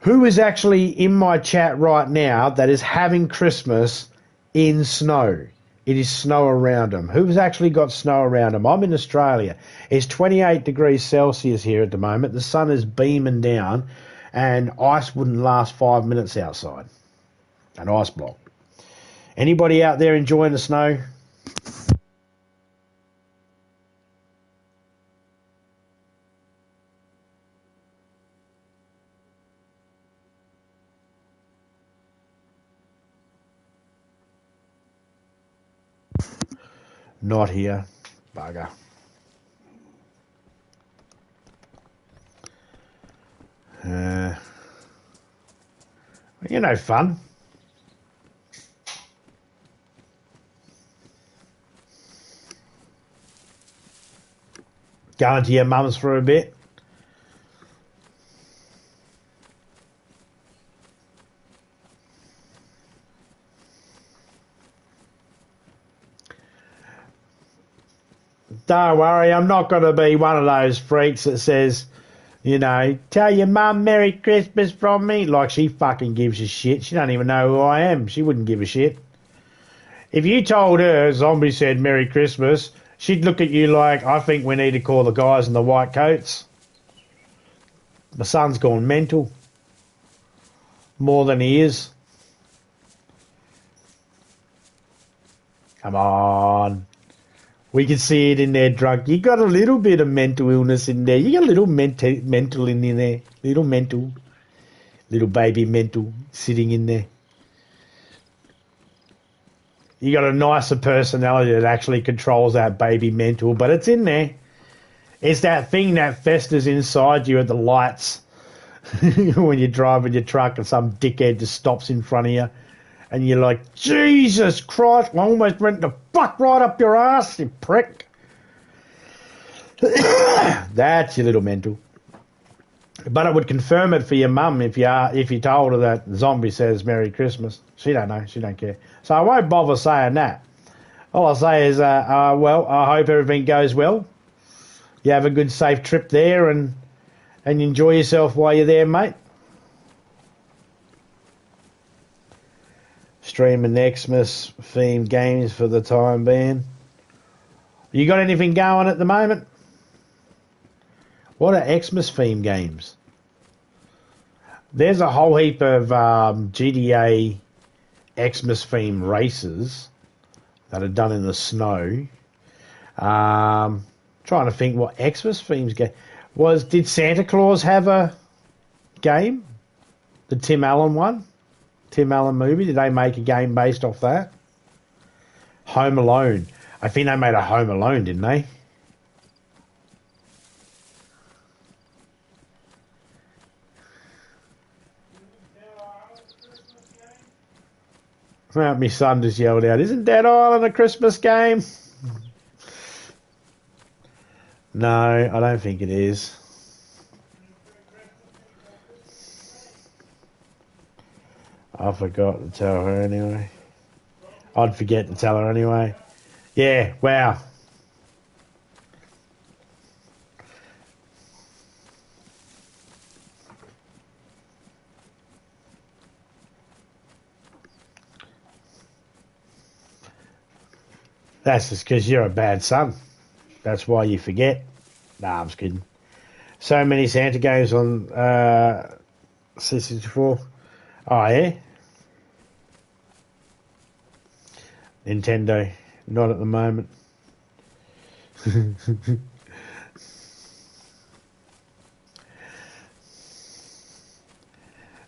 who is actually in my chat right now that is having Christmas in snow? It is snow around them. Who's actually got snow around them? I'm in Australia. It's 28 degrees Celsius here at the moment. The sun is beaming down, and ice wouldn't last 5 minutes outside. An ice block. Anybody out there enjoying the snow? Not here. Bugger. You know, fun. Going to your mum's for a bit. Don't worry, I'm not going to be one of those freaks that says, you know, tell your mum Merry Christmas from me. Like she fucking gives a shit. She don't even know who I am. She wouldn't give a shit. If you told her Zombie said Merry Christmas, she'd look at you like, I think we need to call the guys in the white coats. My son's gone mental. More than he is. Come on. We can see it in there, drunk. You got a little bit of mental illness in there. You got a little mental in there. Little mental. Little baby mental sitting in there. You got a nicer personality that actually controls that baby mental, but it's in there. It's that thing that festers inside you at the lights when you're driving your truck and some dickhead just stops in front of you. And you're like, Jesus Christ, I almost went to fuck right up your ass, you prick. That's your little mental. But it would confirm it for your mum if you told her that Zombie says Merry Christmas. She don't know. She don't care. So I won't bother saying that. All I'll say is, well, I hope everything goes well. You have a good, safe trip there and enjoy yourself while you're there, mate. Streaming Xmas themed games for the time being. You got anything going at the moment? What are Xmas themed games? There's a whole heap of GTA Xmas themed races that are done in the snow. Trying to think what Xmas themed game was. Did Santa Claus have a game? The Tim Allen one? Tim Allen movie? Did they make a game based off that? Home Alone. I think they made a Home Alone, didn't they? Well, my son just yelled out, isn't Dead Island a Christmas game? No, I don't think it is. I forgot to tell her anyway. I'd forget to tell her anyway. Yeah, wow. That's just because you're a bad son. That's why you forget. Nah, I'm just kidding. So many Santa games on C64. Oh, yeah? Nintendo. Not at the moment.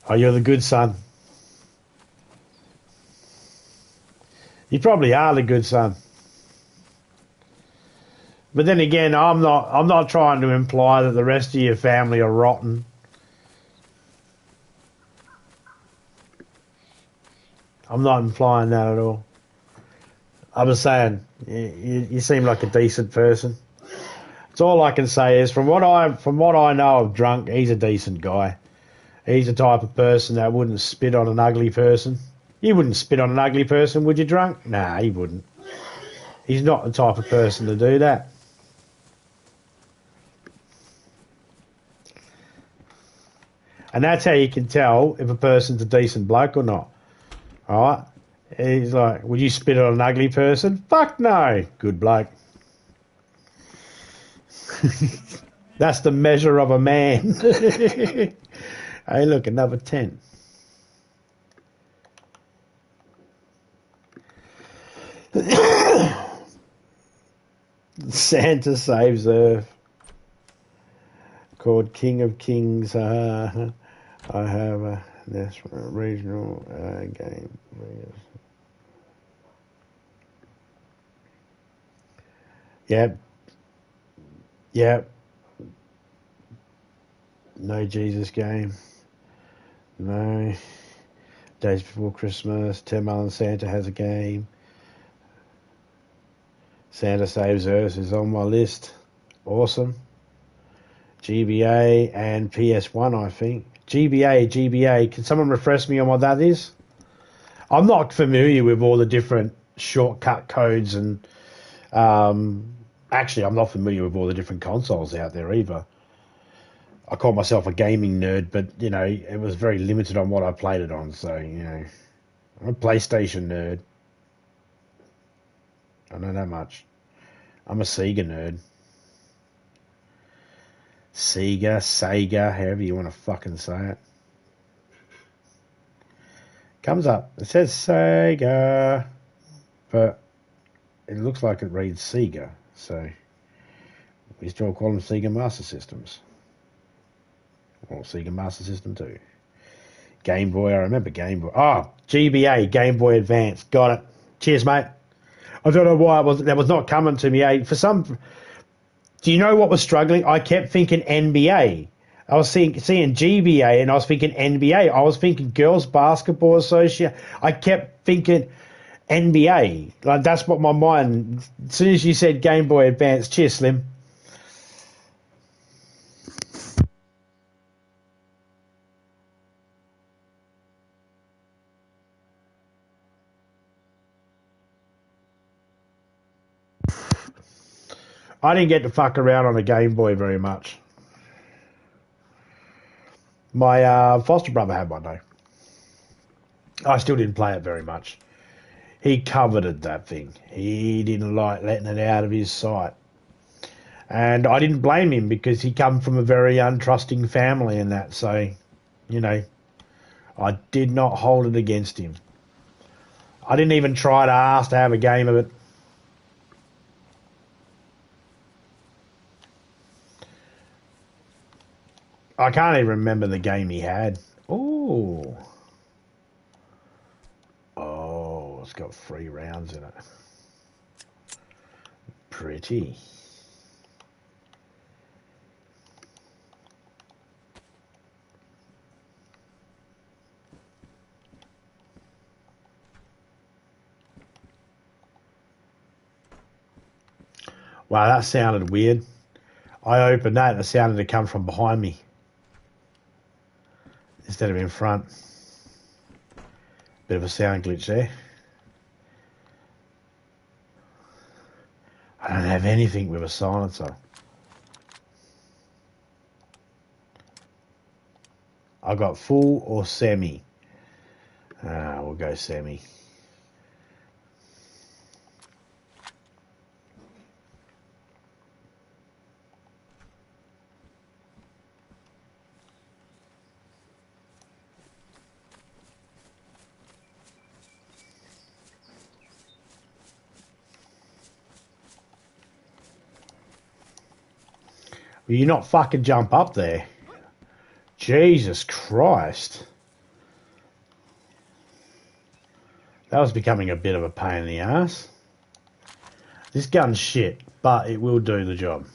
Oh, you're the good son. You probably are the good son. But then again, I'm not trying to imply that the rest of your family are rotten. I'm not implying that at all. I'm just saying you seem like a decent person. That's all I can say is from what I know of Drunk, he's a decent guy. He's the type of person that wouldn't spit on an ugly person. You wouldn't spit on an ugly person, would you, Drunk? Nah, he wouldn't. He's not the type of person to do that. And that's how you can tell if a person's a decent bloke or not. All right? He's like, would you spit on an ugly person? Fuck no. Good bloke. That's the measure of a man. Hey, look, another 10. Santa Saves Earth. Called King of Kings. I have a national regional game. Yep. Yep. No Jesus game. No. Days Before Christmas. 10 Mile and Santa has a game. Santa Saves Earth is on my list. Awesome. GBA and PS1, I think. GBA. Can someone refresh me on what that is? I'm not familiar with all the different shortcut codes and actually I'm not familiar with all the different consoles out there either. I call myself a gaming nerd, but you know, it was very limited on what I played it on, so you know, I'm a PlayStation nerd. I know that much. I'm a Sega nerd. Sega, however you want to fucking say it. Comes up. It says Sega, but it looks like it reads Sega, so we still call them Sega Master Systems. Or Sega Master System 2. Game Boy, I remember Game Boy. Oh, GBA, Game Boy Advance. Got it. Cheers, mate. I don't know why that was not coming to me. Do you know what was struggling? I kept thinking NBA. I was seeing GBA and I was thinking NBA. I was thinking Girls Basketball Association. I kept thinking NBA. Like that's what my mind. As soon as you said Game Boy Advance, cheers, Slim. I didn't get to fuck around on a Game Boy very much. My foster brother had one though. I still didn't play it very much. He coveted that thing. He didn't like letting it out of his sight. And I didn't blame him because he come from a very untrusting family and that. So, you know, I did not hold it against him. I didn't even try to ask to have a game of it. I can't even remember the game he had. Ooh. Oh, it's got 3 rounds in it. Pretty. Wow, that sounded weird. I opened that and it sounded to come from behind me instead of in front. Bit of a sound glitch there. I don't have anything with a silencer. I got full or semi. We'll go semi. Will you not fucking jump up there? Jesus Christ. That was becoming a bit of a pain in the ass. This gun's shit, but it will do the job.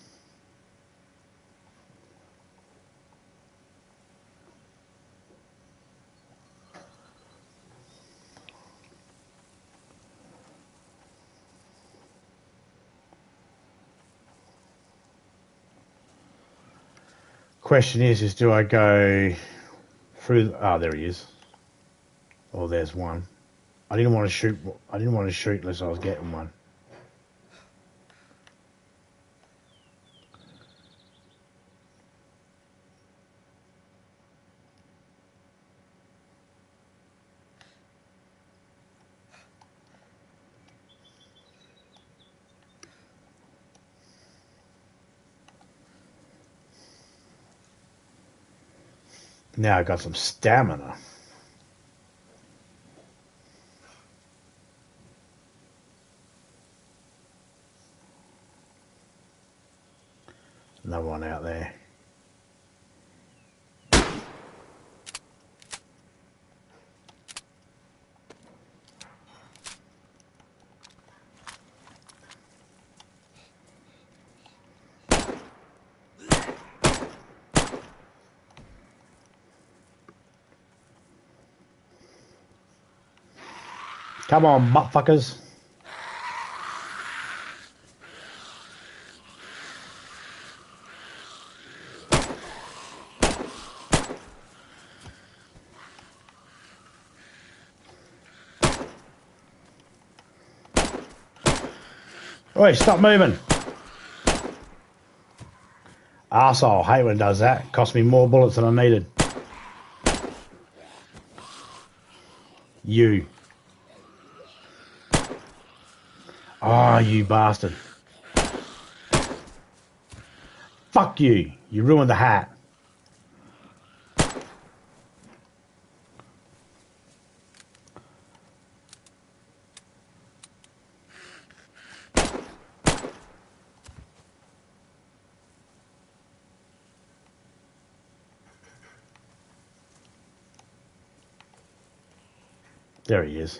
Question is do I go through? Oh, there he is. Oh, there's one. I didn't want to shoot unless I was getting one. Now I got some stamina. No one out there. Come on, buttfuckers. Oi, stop moving. Arsehole, hate when it does that. Cost me more bullets than I needed. You. Oh, you bastard. Fuck you. You ruined the hat. There he is.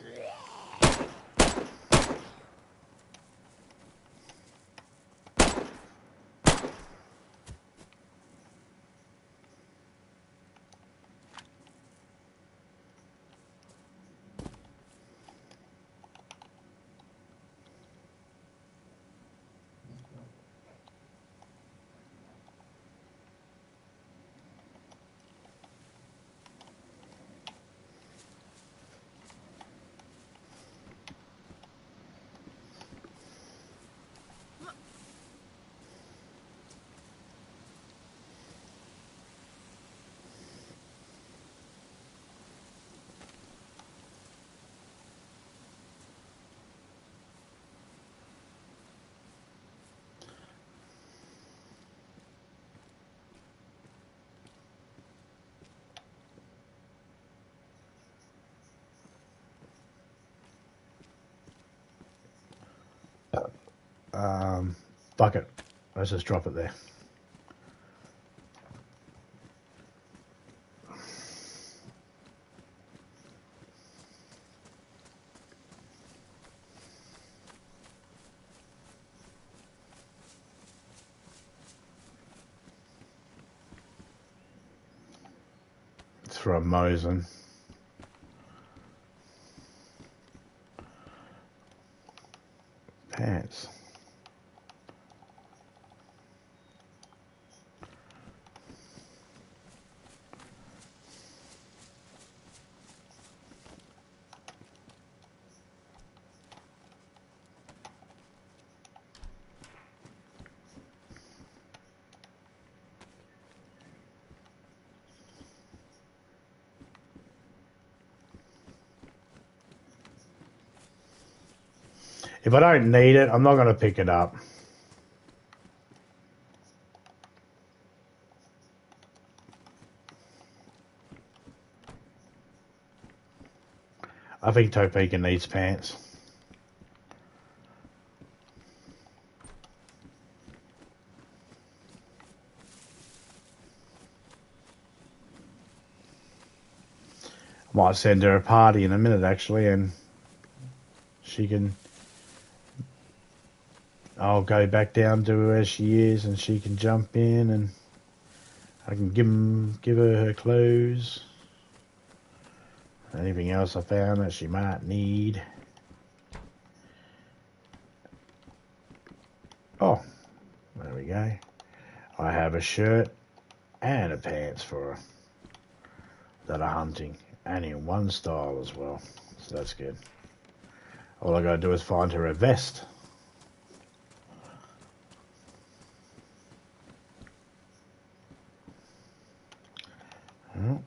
Fuck it. Let's just drop it there. It's for a Mosin. Pants. If I don't need it, I'm not going to pick it up. I think Topeka needs pants. Might send her a party in a minute, actually, and she can... I'll go back down to where she is, and she can jump in, and I can give her her clothes. Anything else I found that she might need. Oh, there we go. I have a shirt and a pants for her that are hunting, and in one style as well, so that's good. All I gotta do is find her a vest. Oh.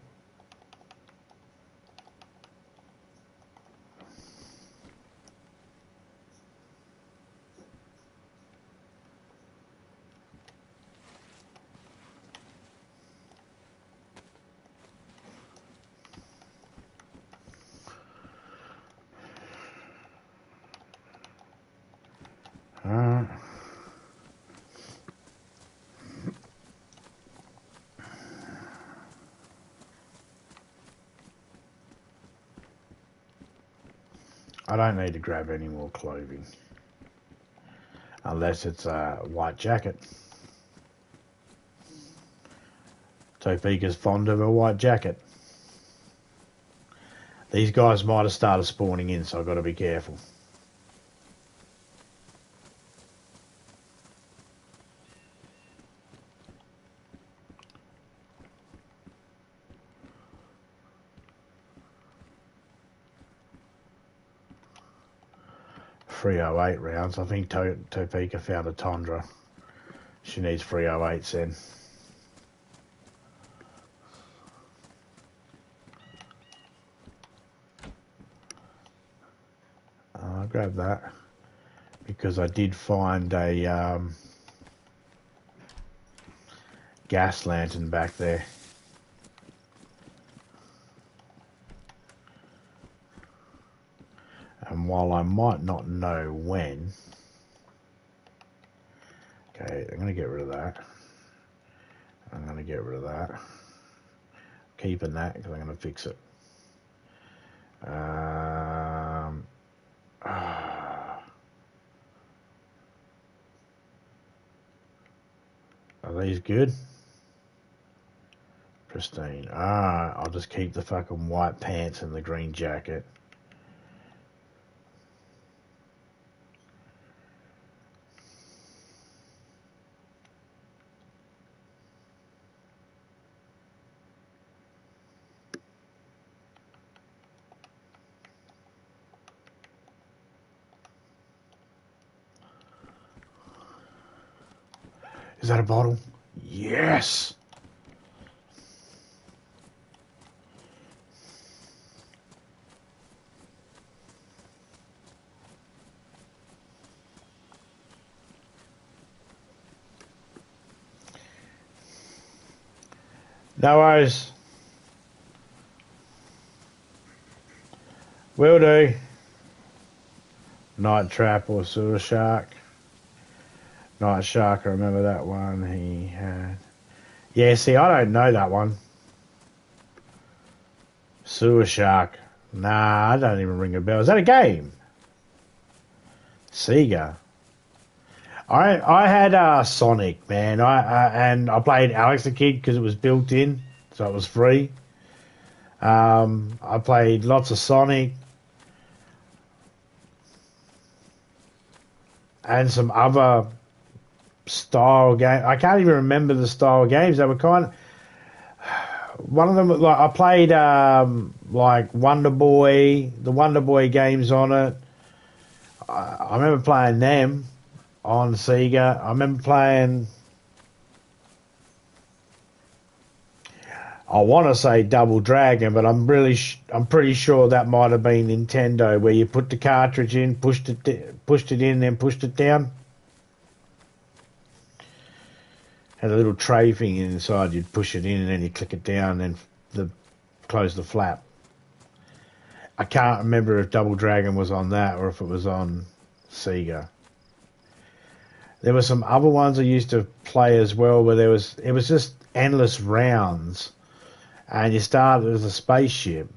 I don't need to grab any more clothing. Unless it's a white jacket. Topeka's fond of a white jacket. These guys might have started spawning in, so I've got to be careful. .308 rounds. I think Topeka found a Tundra. She needs .308s then. I'll grab that because I did find a gas lantern back there. And while I might not know when, okay, I'm going to get rid of that. I'm going to get rid of that. Keeping that because I'm going to fix it. Are these good? Pristine. I'll just keep the fucking white pants and the green jacket. Is that a bottle? Yes! No worries. Will do. Night Trap or Sewer Shark. Night Shark, I remember that one he had. Yeah, see, I don't know that one. Sewer Shark. Nah, I don't even ring a bell. Is that a game? Sega. I had Sonic, man. And I played Alex the Kid because it was built in, so it was free. I played lots of Sonic and some other style game. I can't even remember the style of games. They were kind of one of them. Like I played like Wonder Boy, the Wonder Boy games on it. I remember playing them on Sega. I remember playing. I want to say Double Dragon, but I'm pretty sure that might have been Nintendo, where you put the cartridge in, pushed it in, then pushed it down. Had a little tray thing inside. You'd push it in, and then you click it down, and then close the flap. I can't remember if Double Dragon was on that or if it was on Sega. There were some other ones I used to play as well, where it was just endless rounds. And you start as a spaceship,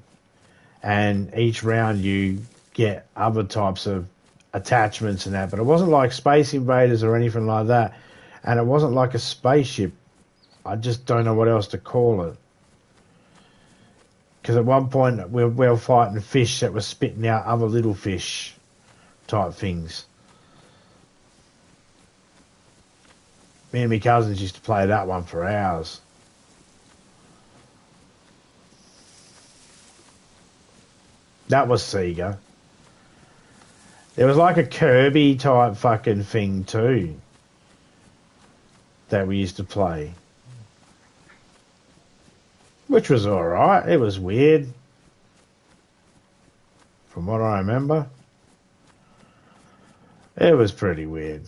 and each round you get other types of attachments and that. But it wasn't like Space Invaders or anything like that, and it wasn't like a spaceship. I just don't know what else to call it. Because at one point we were fighting fish that were spitting out other little fish type things. Me and my cousins used to play that one for hours. That was Sega. There was like a Kirby type fucking thing too that we used to play, which was alright. It was weird from what I remember. It was pretty weird.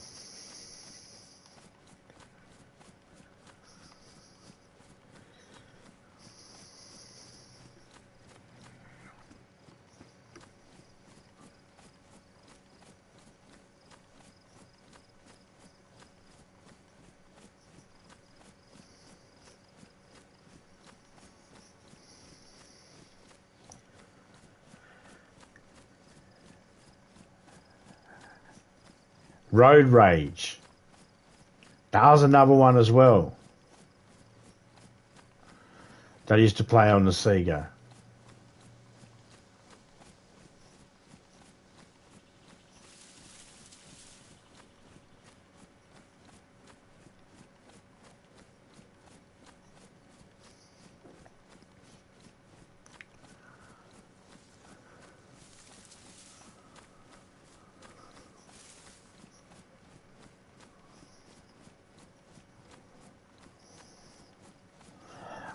Road Rage. That was another one as well. That I used to play on the Sega.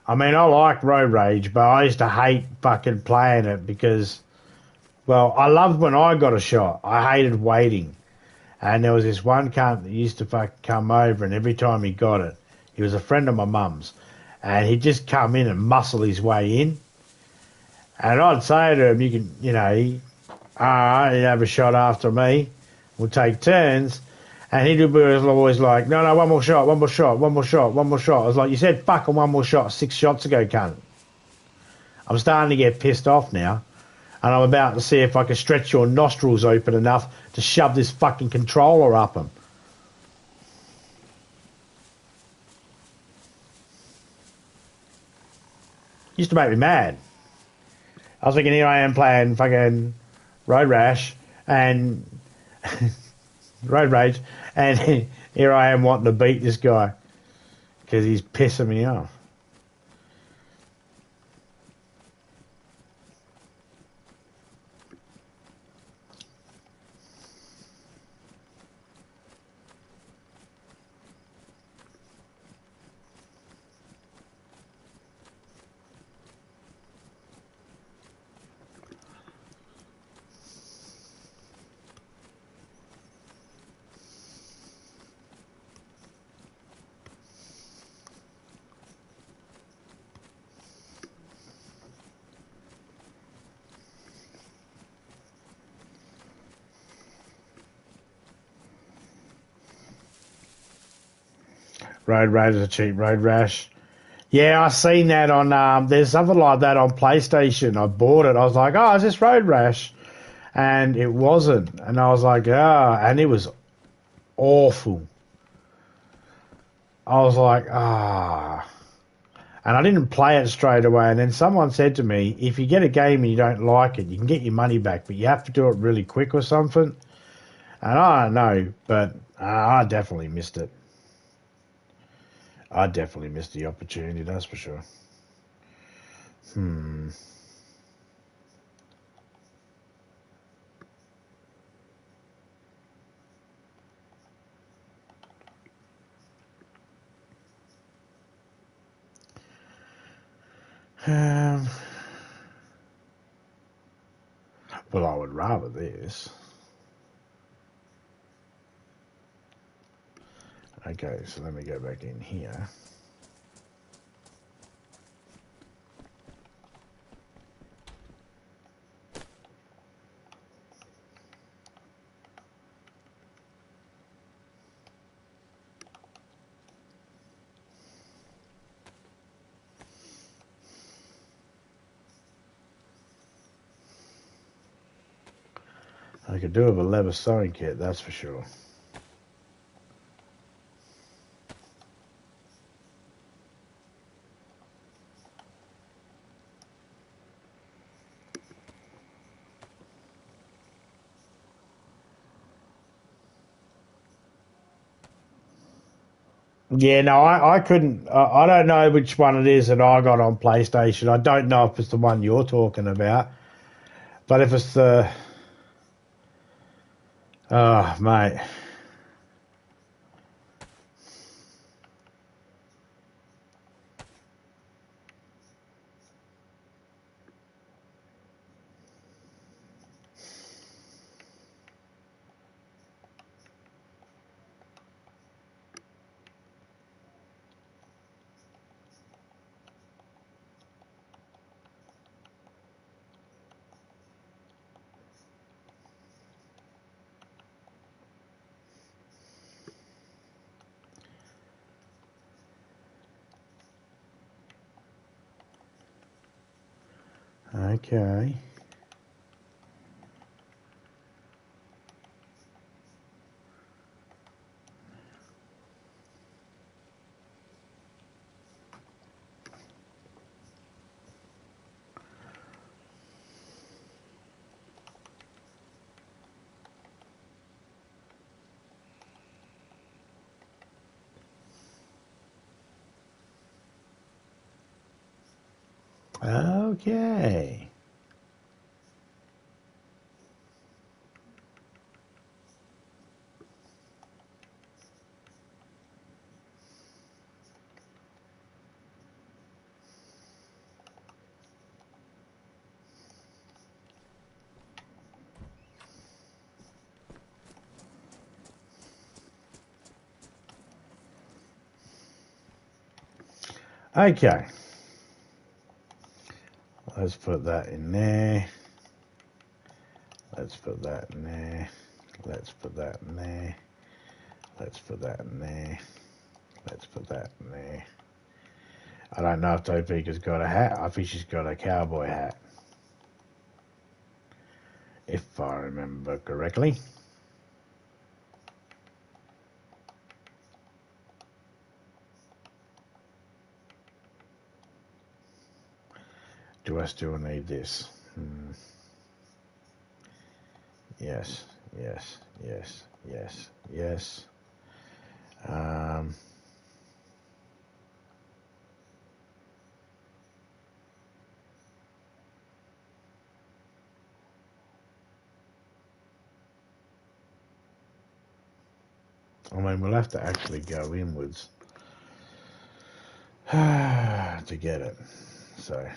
I mean, I like Road Rage, but I used to hate fucking playing it because, well, I loved when I got a shot. I hated waiting. And there was this one cunt that used to fucking come over, and every time he got it, he was a friend of my mum's, and he'd just come in and muscle his way in. And I'd say to him, you can, you know, he'd have a shot after me. We'll take turns. And he was always like, no, one more shot, one more shot, one more shot, one more shot. I was like, you said fucking one more shot 6 shots ago, cunt. I'm starting to get pissed off now. And I'm about to see if I can stretch your nostrils open enough to shove this fucking controller up them. Used to make me mad. I was thinking, here I am playing fucking Road Rash and Road Rage, and here I am wanting to beat this guy because he's pissing me off. Road Rage is a cheap Road Rash. Yeah, I seen that on, there's something like that on PlayStation. I bought it. I was like, oh, is this Road Rash? And it wasn't. And I was like, and it was awful. I was like, And I didn't play it straight away. And then someone said to me, if you get a game and you don't like it, you can get your money back, but you have to do it really quick or something. And I don't know, but I definitely missed it. I definitely missed the opportunity, that's for sure. Well, I would rather this. Okay, so let me go back in here. I could do with a leather sewing kit, that's for sure. Yeah, no, I couldn't. I don't know which one it is that I got on PlayStation. I don't know if it's the one you're talking about. But if it's the... Oh, mate. Okay. Okay. Okay. Let's put that in there. Let's put that in there. Let's put that in there. Let's put that in there. Let's put that in there. I don't know if Topeka's got a hat. I think she's got a cowboy hat. If I remember correctly. Do I still need this? Yes, yes, yes, yes, yes. I mean, we'll have to actually go inwards to get it. So,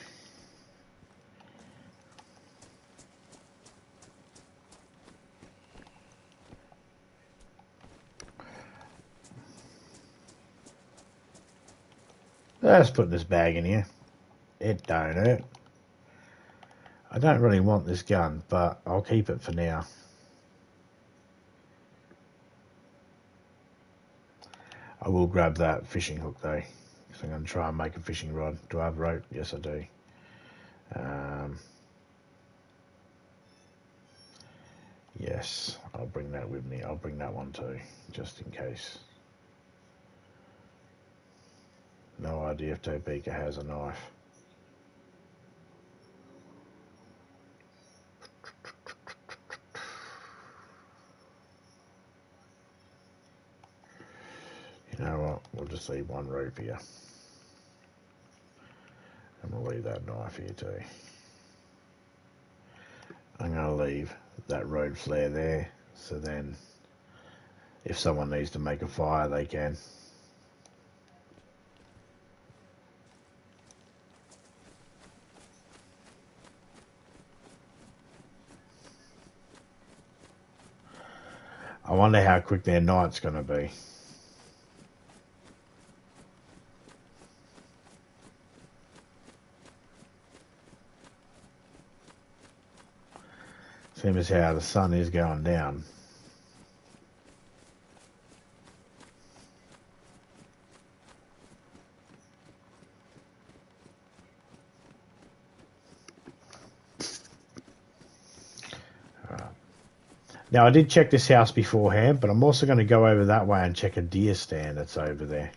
let's put this bag in here. It don't hurt. I don't really want this gun, but I'll keep it for now. I will grab that fishing hook though, because I'm going to try and make a fishing rod. Do I have rope? Yes, I do. Yes, I'll bring that with me. I'll bring that one too, just in case. No idea if Topeka has a knife. You know what? We'll just leave one rope here. And we'll leave that knife here too. I'm going to leave that road flare there, so then if someone needs to make a fire, they can. I wonder how quick their night's going to be. Same as how the sun is going down. Now, I did check this house beforehand, but I'm also going to go over that way and check a deer stand that's over there.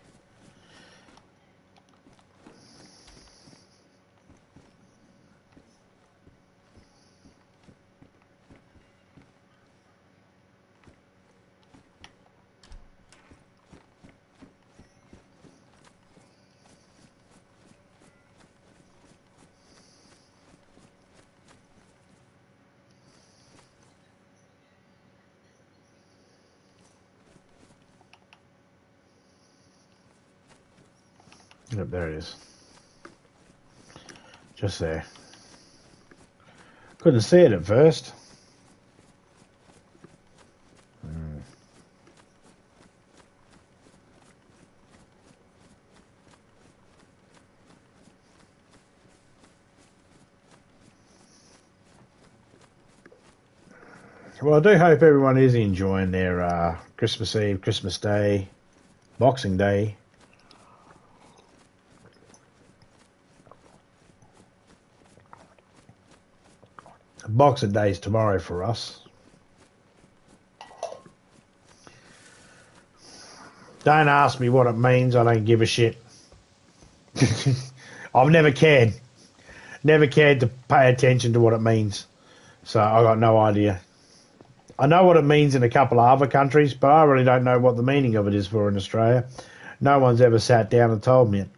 Yep, there it is. Just there. Couldn't see it at first. Well, I do hope everyone is enjoying their Christmas Eve, Christmas Day, Boxing Day. Boxing Day's tomorrow for us. Don't ask me what it means. I don't give a shit. I've never cared. Never cared to pay attention to what it means. So I got no idea. I know what it means in a couple of other countries, but I really don't know what the meaning of it is for in Australia. No one's ever sat down and told me it.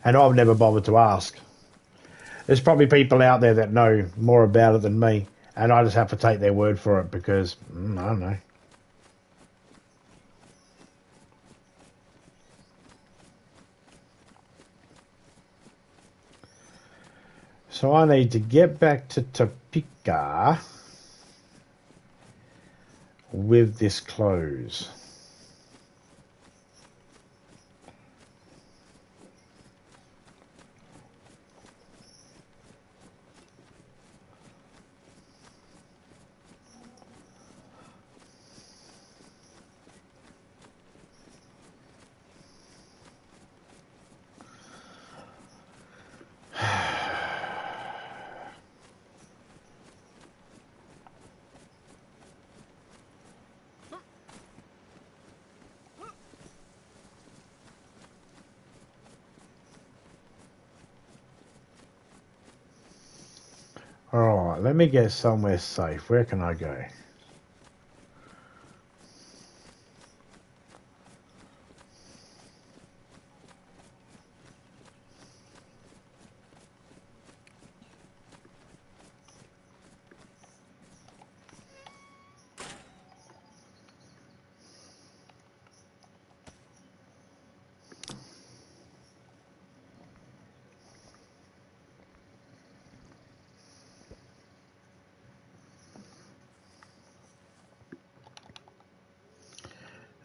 and I've never bothered to ask. There's probably people out there that know more about it than me, and I just have to take their word for it because, I don't know. So I need to get back to Topeka with this close. Alright, let me get somewhere safe. Where can I go?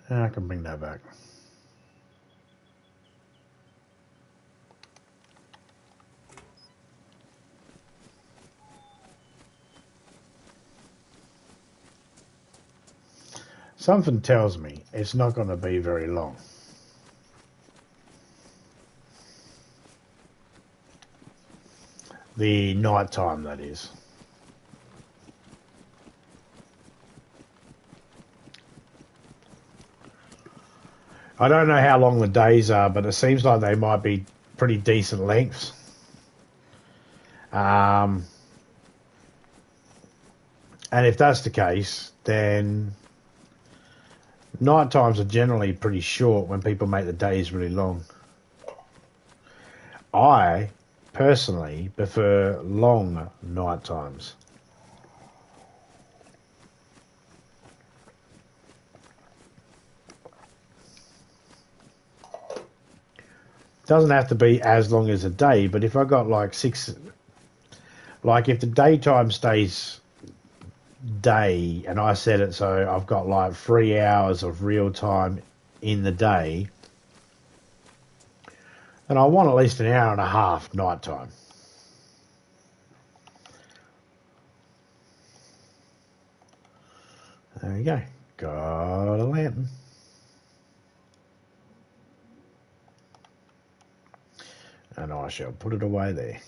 I can bring that back. Something tells me it's not going to be very long. The night time, that is. I don't know how long the days are, but it seems like they might be pretty decent lengths. And if that's the case, then night times are generally pretty short when people make the days really long. I personally prefer long night times. Doesn't have to be as long as a day, but if I got like if the daytime stays day and I set it so I've got like 3 hours of real time in the day, then I want at least an hour and a half night time. There you go. Got a lantern. And I shall put it away there.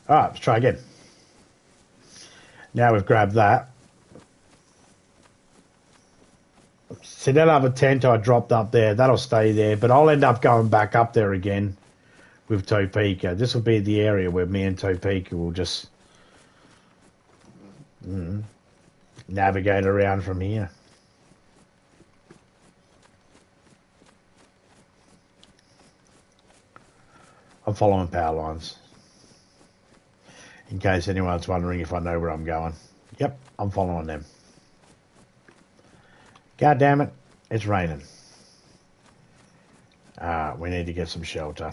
All right, let's try again. Now we've grabbed that. See that other tent I dropped up there, that'll stay there, but I'll end up going back up there again with Topeka. This will be the area where me and Topeka will just navigate around from here. I'm following power lines. In case anyone's wondering if I know where I'm going. Yep, I'm following them. God damn it, it's raining. We need to get some shelter.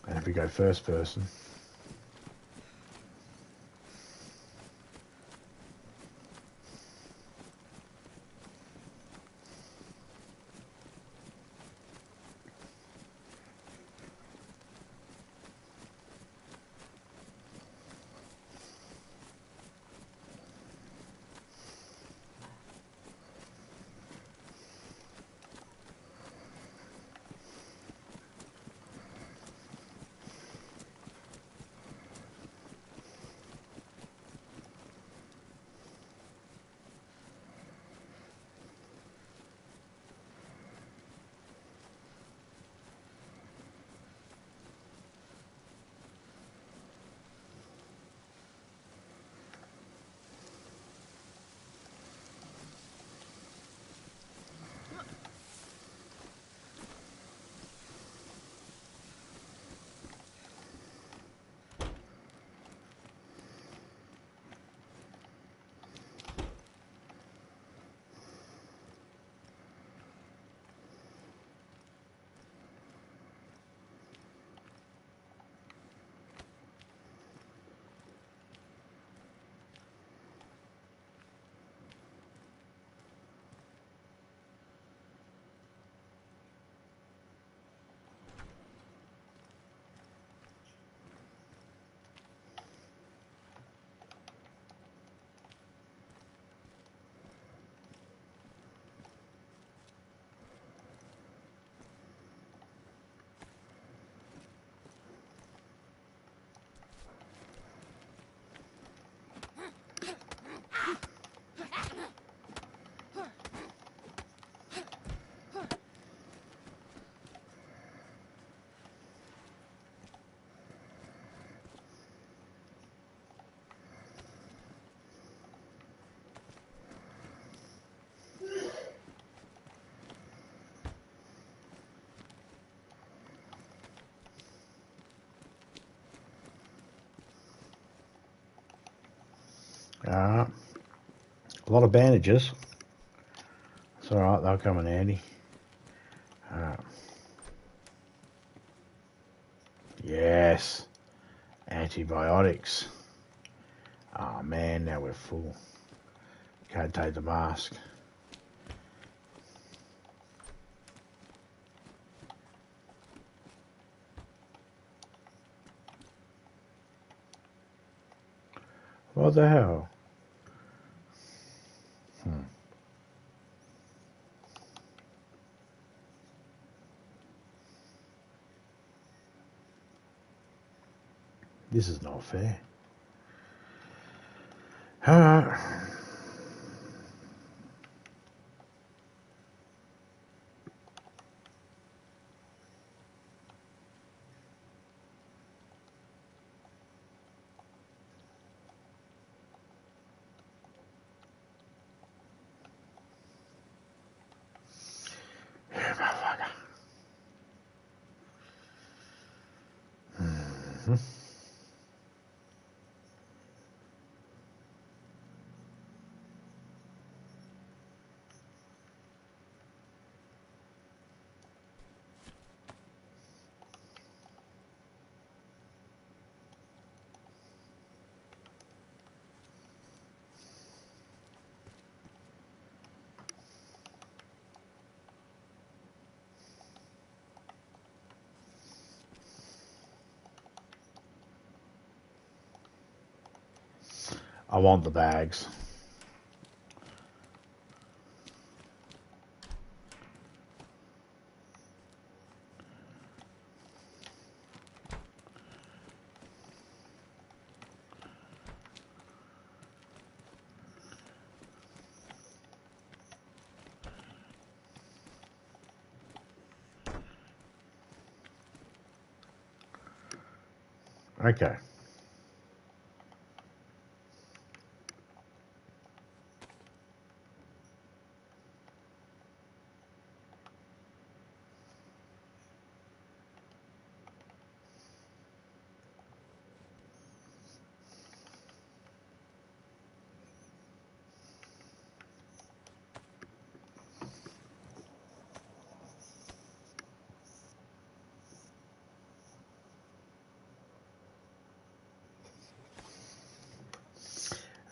And if we go first person. A lot of bandages. It's alright, they'll come in handy. Yes. Antibiotics. Oh man, now we're full. Can't take the mask. What the hell? This is not fair. Alright. Motherfucker. I want the bags. Okay.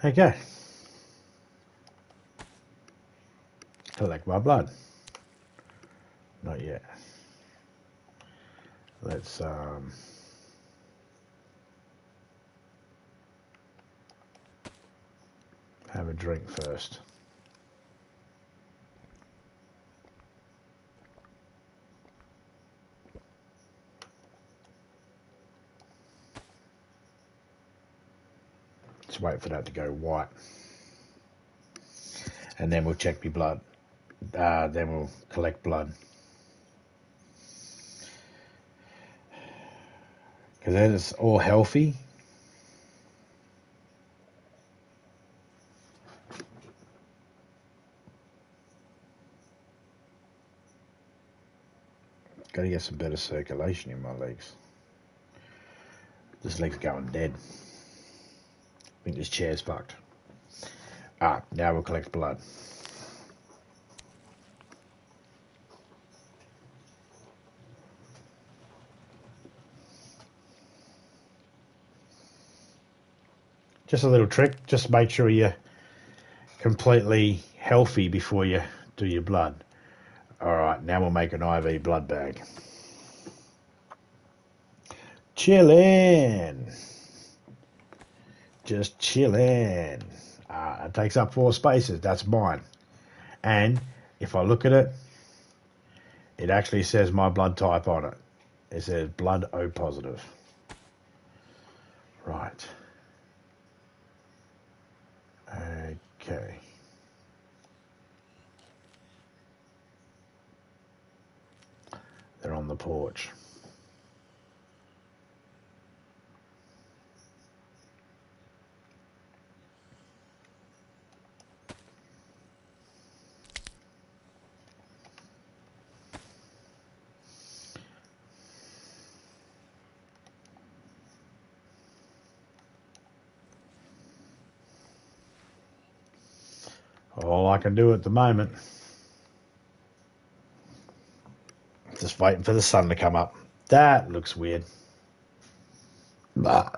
Okay. Collect my blood. Not yet. Let's have a drink first. Let's wait for that to go white. And then we'll check my blood. Then we'll collect blood. Because then it's all healthy. Got to get some better circulation in my legs. This leg's going dead. I think this chair's fucked. Now we'll collect blood. Just a little trick. Just make sure you're completely healthy before you do your blood. Alright, now we'll make an IV blood bag. Chillin'. Just chillin'. It takes up 4 spaces. That's mine. And if I look at it, it actually says my blood type on it. It says blood O positive. Right. Okay. They're on the porch. all I can do at the moment. Just waiting for the sun to come up. That looks weird. Bah.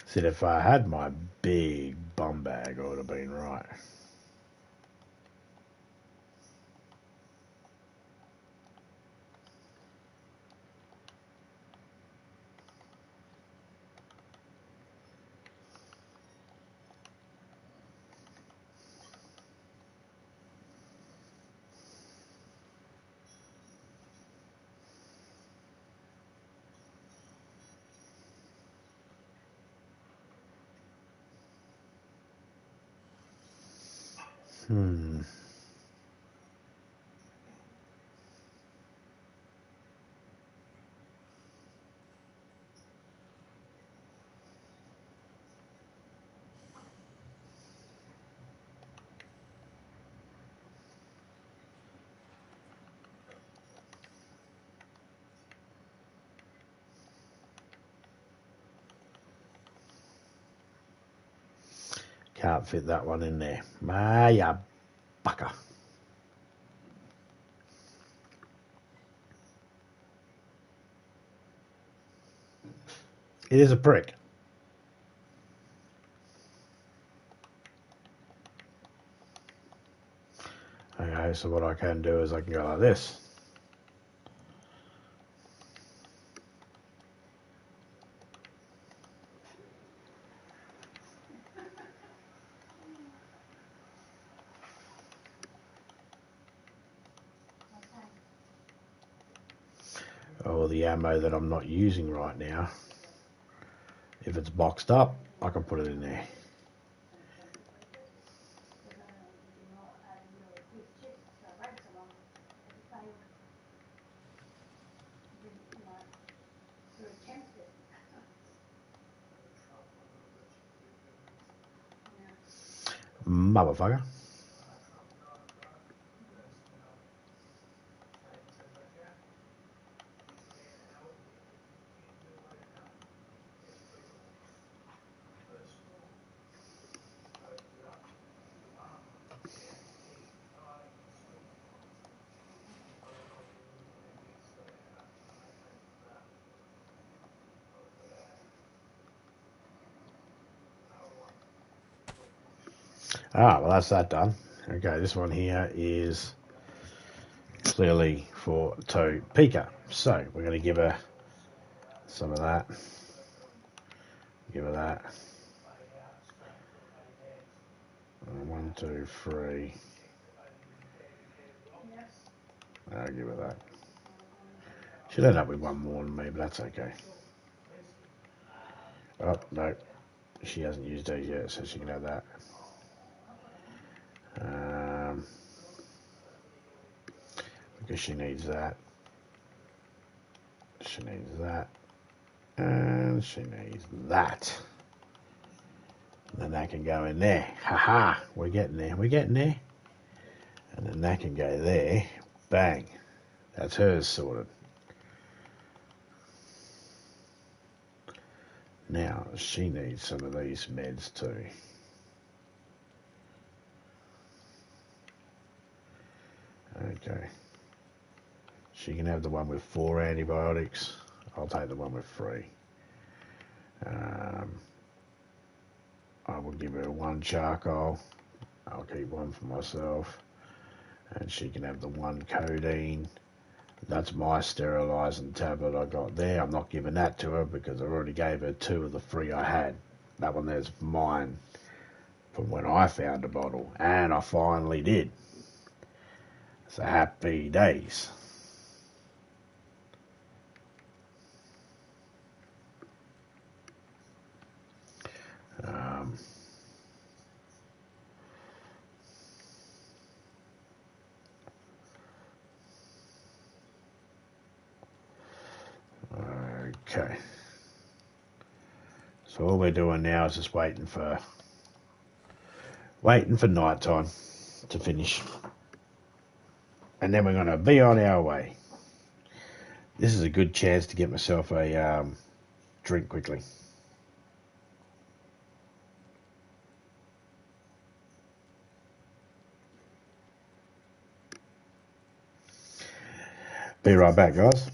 Said if I had my big bum bag, I would have been right. Can't fit that one in there. Ya bucker. It is a prick. Okay, so what I can do is I can go like this. Or the ammo that I'm not using right now. If it's boxed up, I can put it in there. Motherfucker. Ah, well, that's that done. Okay, this one here is clearly for toe Pika. So we're going to give her some of that. Give her that. 1, 2, 3. I'll give her that. She'll end up with one more than me, but that's okay. Oh, no. She hasn't used those yet, so she can have that. Because she needs that. She needs that. And she needs that. And then that can go in there. Haha, we're getting there. We're getting there. And then that can go there. Bang. That's hers sorted. Now, she needs some of these meds too. Okay. She can have the one with 4 antibiotics. I'll take the one with 3. I will give her 1 charcoal. I'll keep 1 for myself. And she can have the 1 codeine. That's my sterilising tablet I got there. I'm not giving that to her because I already gave her 2 of the 3 I had. That one there's mine from when I found a bottle. And I finally did. So happy days. Okay. So all we're doing now is just waiting for night time to finish. And then we're going to be on our way. This is a good chance to get myself a drink quickly. Be right back, guys.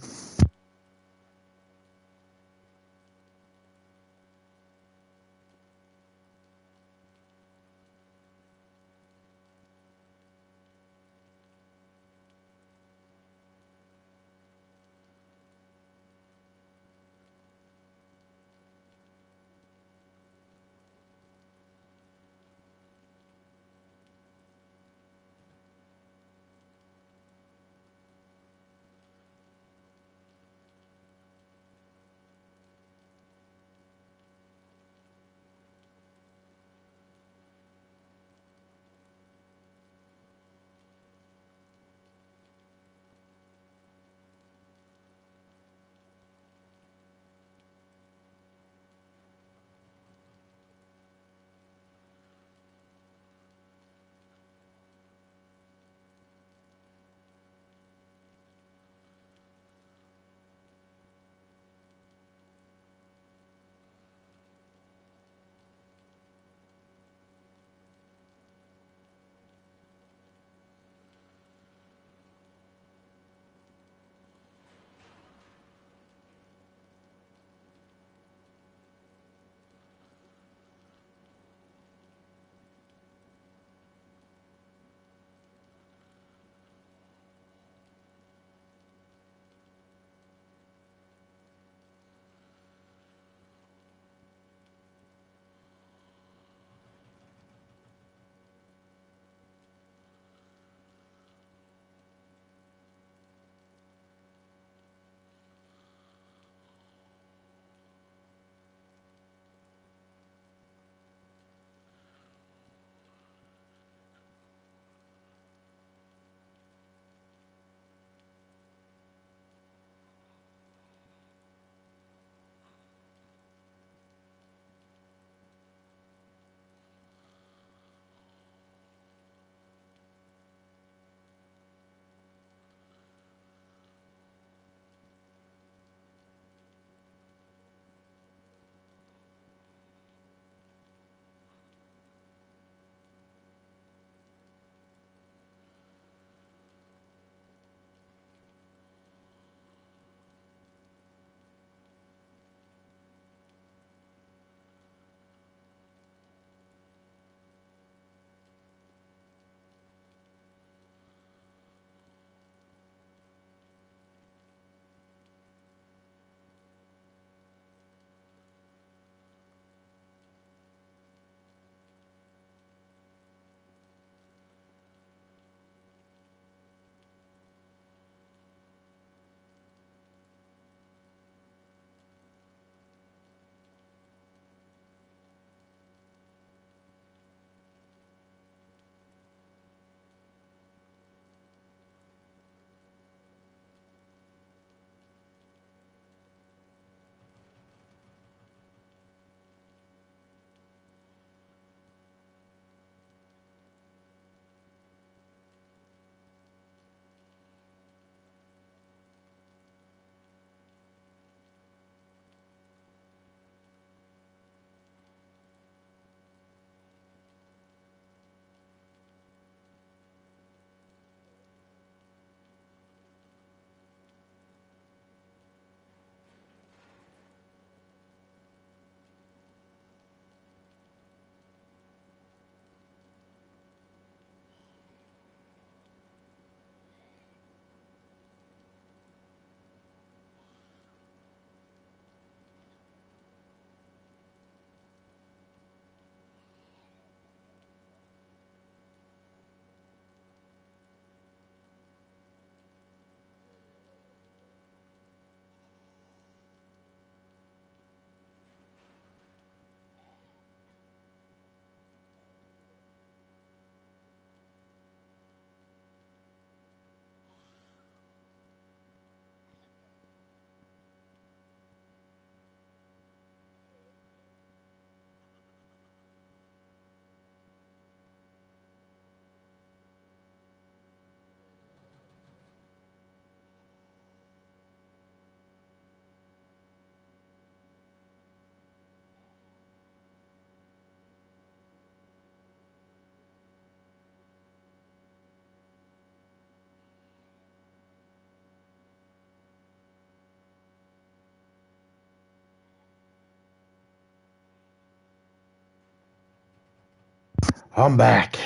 I'm back.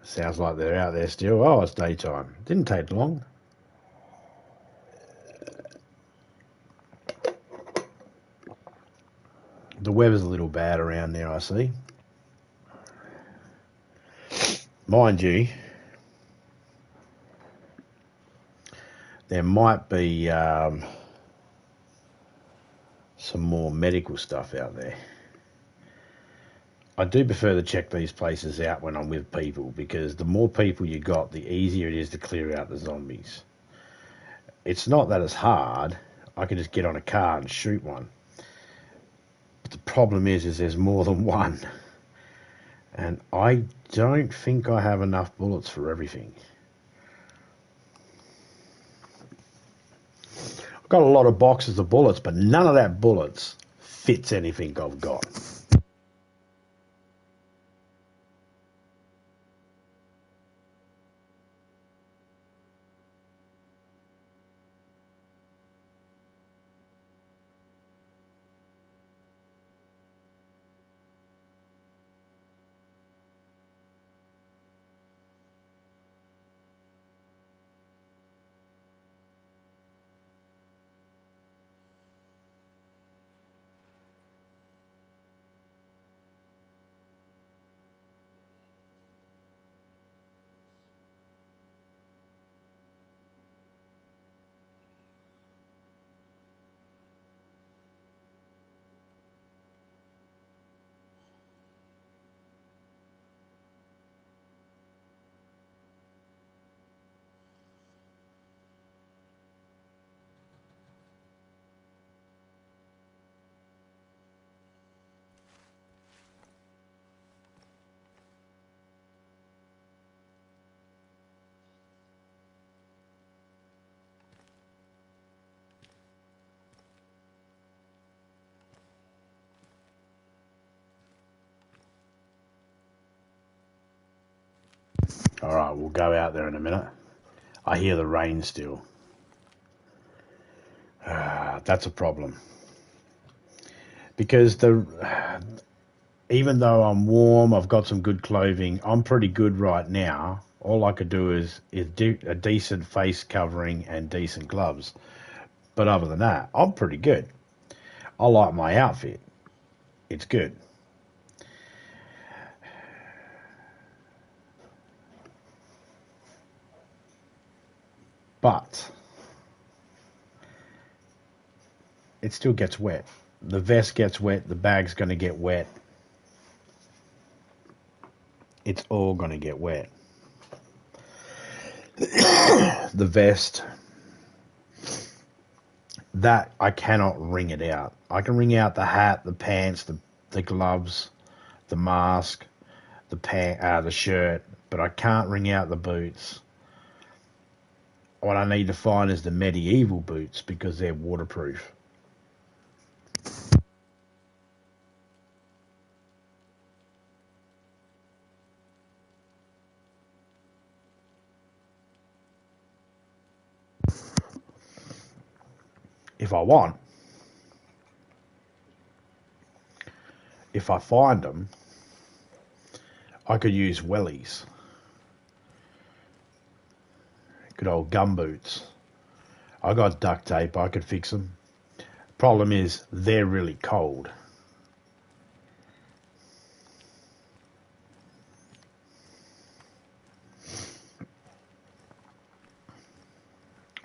Sounds like they're out there still. Oh, it's daytime. Didn't take long. The weather's a little bad around there, I see. Mind you, there might be some more medical stuff out there. I do prefer to check these places out when I'm with people, because the more people you got, the easier it is to clear out the zombies. It's not that it's hard. I can just get on a car and shoot one. But the problem is there's more than one. And I don't think I have enough bullets for everything. I've got a lot of boxes of bullets, but none of that bullets fits anything I've got. All right, we'll go out there in a minute. I hear the rain still. That's a problem. Because even though I'm warm, I've got some good clothing, I'm pretty good right now. All I could do is do a decent face covering and decent gloves. But other than that, I'm pretty good. I like my outfit. It's good. But it still gets wet. The vest gets wet. The bag's going to get wet. It's all going to get wet. The vest, that I cannot wring it out. I can wring out the hat, the pants, the gloves, the mask, the shirt, but I can't wring out the boots. What I need to find is the medieval boots, because they're waterproof. If I want, if I find them, I could use wellies. Good old gum boots. I got duct tape, I could fix them. Problem is, they're really cold.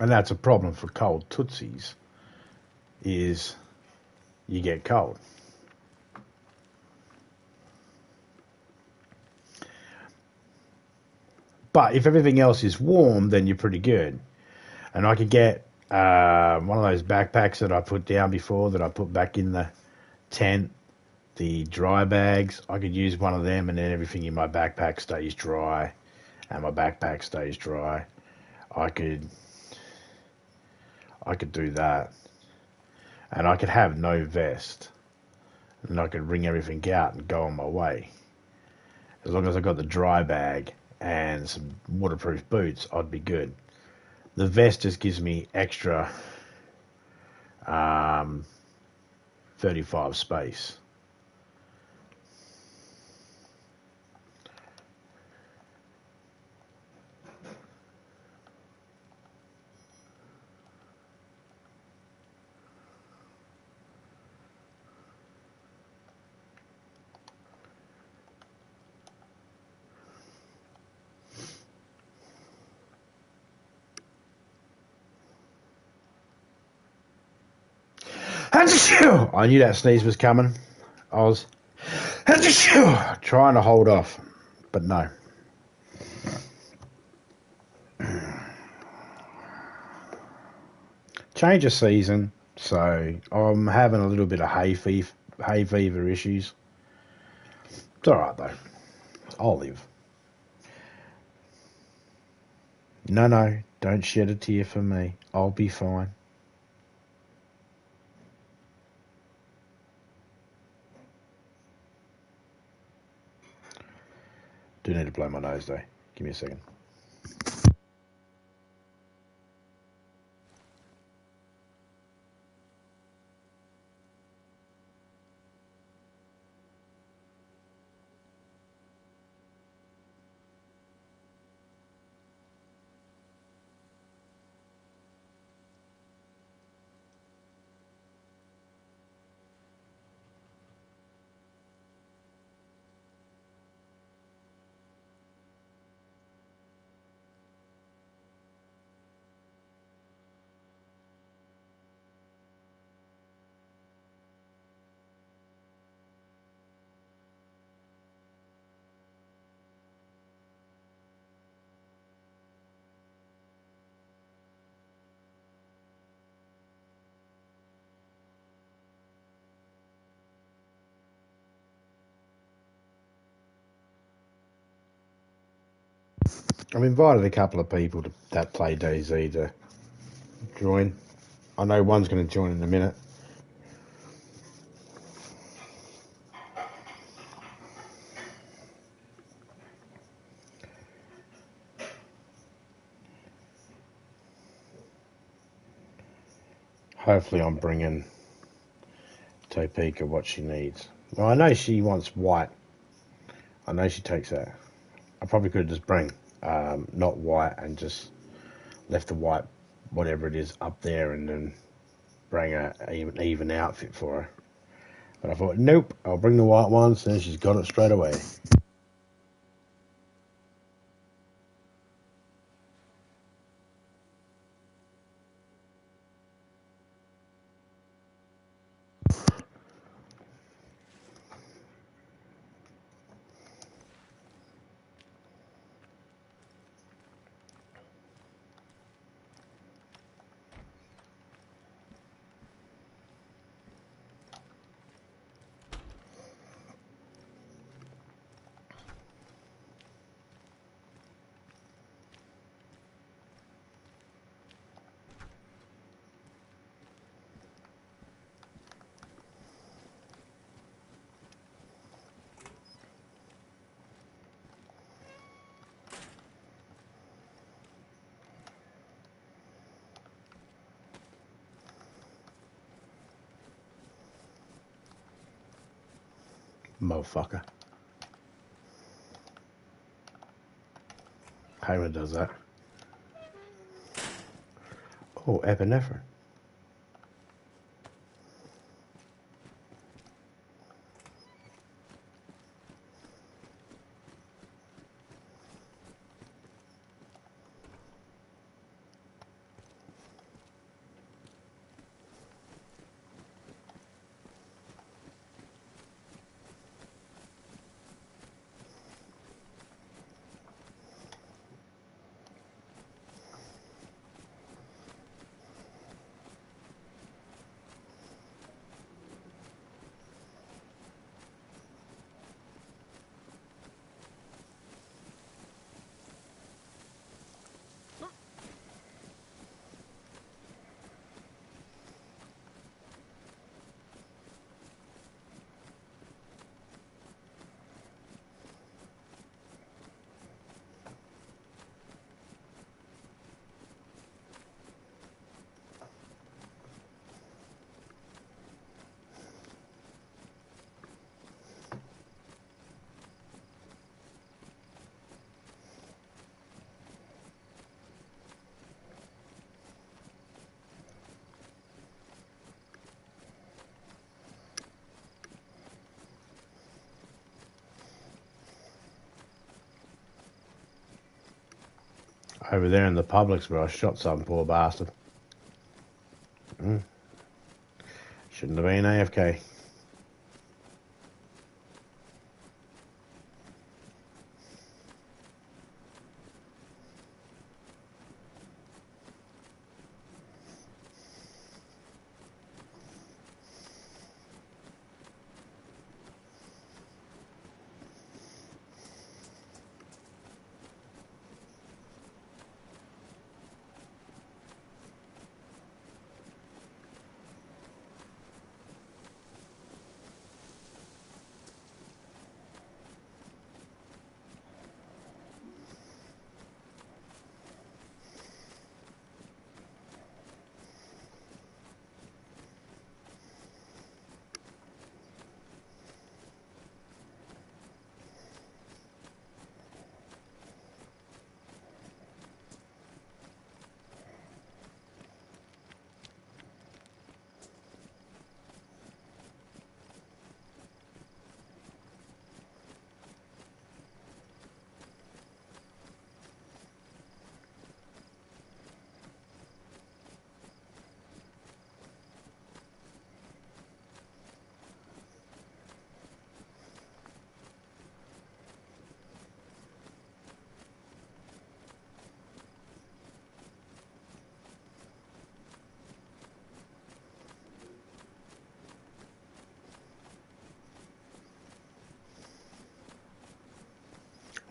And that's a problem for cold tootsies, is you get cold. But if everything else is warm, then you're pretty good. And I could get one of those backpacks that I put down before, that I put back in the tent, the dry bags. I could use one of them, and then everything in my backpack stays dry, and my backpack stays dry. I could do that. And I could have no vest, and I could wring everything out and go on my way. As long as I got the dry bag and some waterproof boots, I'd be good. The vest just gives me extra 35 space. I knew that sneeze was coming. I was trying to hold off, but no. Change of season, so I'm having a little bit of hay fever issues. It's alright though. I'll live. No, don't shed a tear for me. I'll be fine. Do need to blow my nose though. Give me a second. I've invited a couple of people that play DayZ to join. I know one's going to join in a minute. Hopefully I'm bringing Topeka what she needs. Well, I know she wants white. I know she takes that. I probably could have just bring not white and just left the white, whatever it is, up there and then bring an even outfit for her. But I thought, nope, I'll bring the white one, so she's got it straight away. Motherfucker. Hayward does that. Oh, epinephrine. Over there in the Publix where I shot some poor bastard. Shouldn't have been AFK.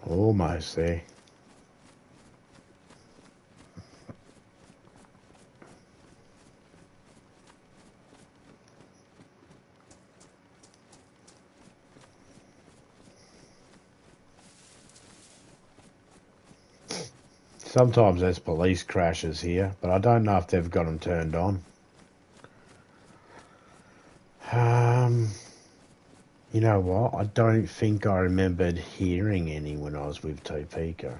Almost there. Sometimes there's police crashes here, but I don't know if they've got them turned on. You know what? I don't think I remembered hearing any when I was with Topeka.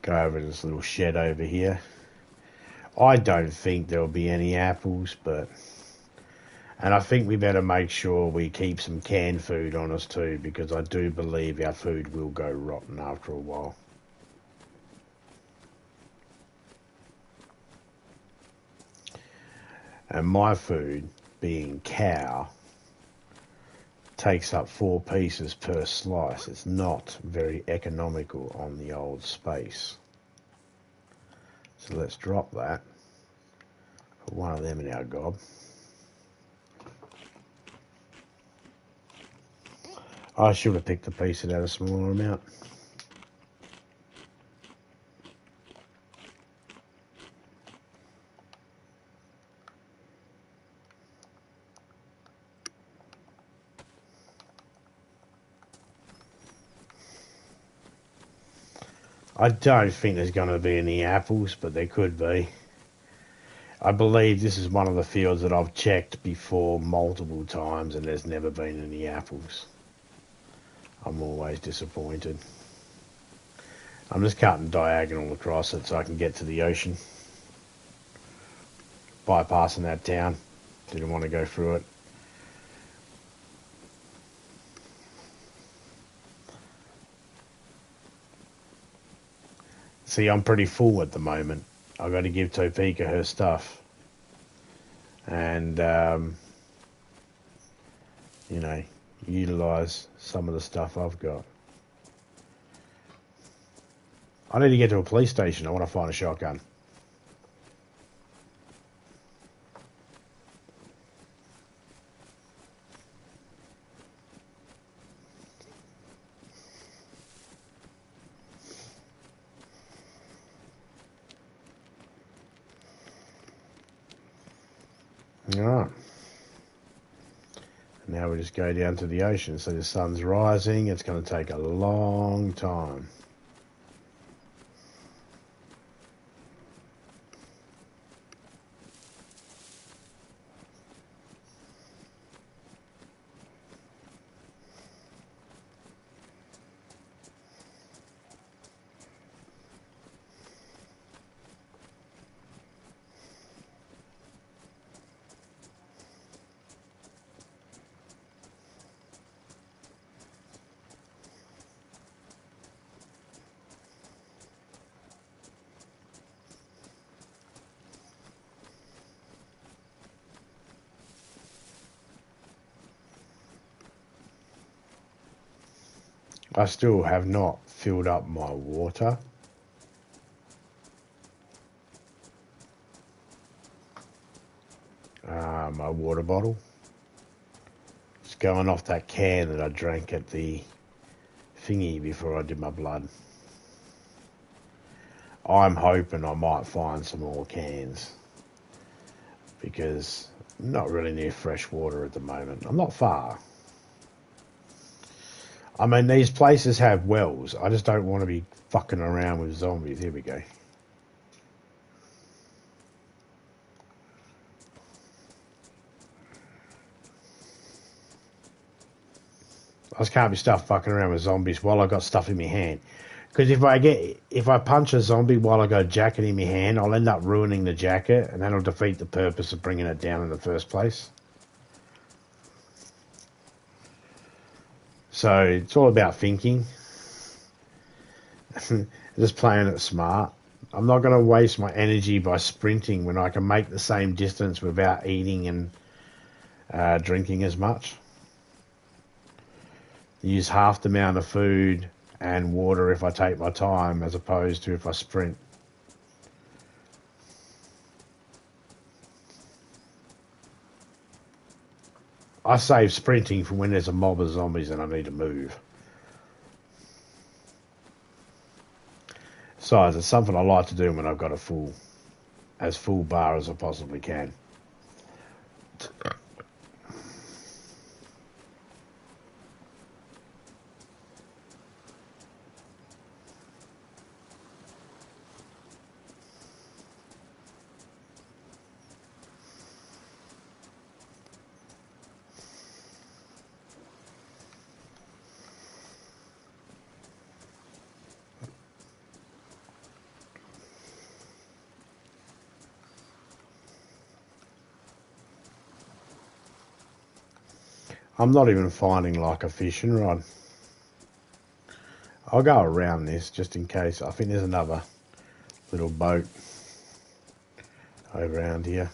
Go over to this little shed over here. I don't think there'll be any apples, but... And I think we better make sure we keep some canned food on us too, because I do believe our food will go rotten after a while. And my food, being cow, takes up 4 pieces per slice. It's not very economical on the old space. So let's drop that. Put one of them in our gob. I should have picked a piece that had a smaller amount. I don't think there's going to be any apples, but there could be. I believe this is one of the fields that I've checked before multiple times and there's never been any apples. I'm always disappointed. I'm just cutting diagonal across it so I can get to the ocean. Bypassing that town. Didn't want to go through it. See, I'm pretty full at the moment. I've got to give Topeka her stuff. And, you know, utilise some of the stuff I've got. I need to get to a police station. I want to find a shotgun. Alright. Now we just go down to the ocean. So the sun's rising. It's going to take a long time. I still have not filled up my water. My water bottle. It's going off that can that I drank at the thingy before I did my blood. I'm hoping I might find some more cans because I'm not really near fresh water at the moment. I'm not far. I mean, these places have wells. I just don't want to be fucking around with zombies. Here we go. I just can't be stuff fucking around with zombies while I got stuff in my hand. Because if I punch a zombie while I got a jacket in my hand, I'll end up ruining the jacket, and that'll defeat the purpose of bringing it down in the first place. So it's all about thinking. Just playing it smart. I'm not going to waste my energy by sprinting when I can make the same distance without eating and drinking as much. Use half the amount of food and water if I take my time as opposed to if I sprint. I save sprinting for when there's a mob of zombies and I need to move. Besides, it's something I like to do when I've got a full bar as I possibly can. I'm not even finding like a fishing rod. I'll go around this just in case. I think there's another little boat over around here.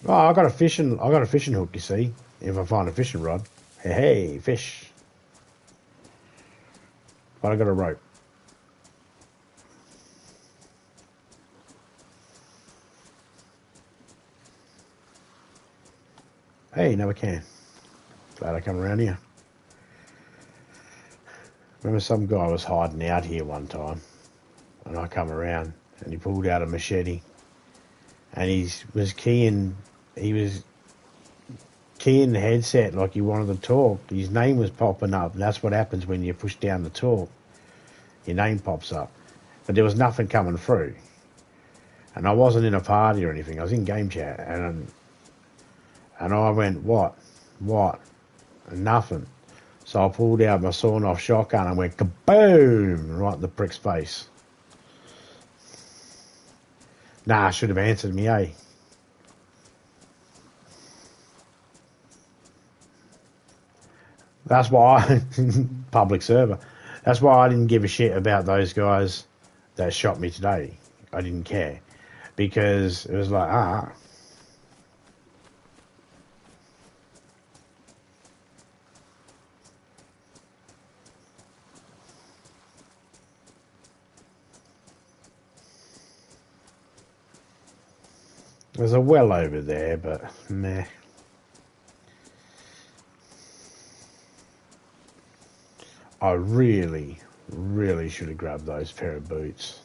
Oh, I got a fishing hook, you see. If I find a fishing rod. Hey, fish. But I got a rope. Hey, another can. Glad I come around here. Remember some guy was hiding out here one time, and I come around, and he pulled out a machete, and he was keying the headset like he wanted to talk. His name was popping up, and that's what happens when you push down the talk. Your name pops up, but there was nothing coming through, and I wasn't in a party or anything. I was in game chat, and I went, what, and nothing. So I pulled out my sawn-off shotgun and went kaboom right in the prick's face. Nah, I should have answered me, eh? That's why public server. That's why I didn't give a shit about those guys that shot me today. I didn't care because it was like, there's a well over there, but meh. I really, really should have grabbed those pair of boots.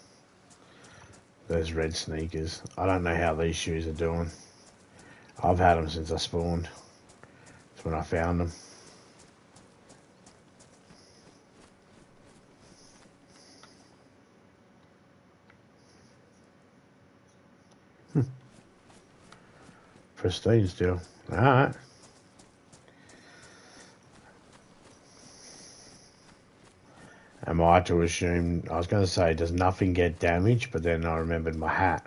Those red sneakers. I don't know how these shoes are doing. I've had them since I spawned. That's when I found them. Pristine still. Alright. Am I to assume... I was going to say, does nothing get damaged? But then I remembered my hat.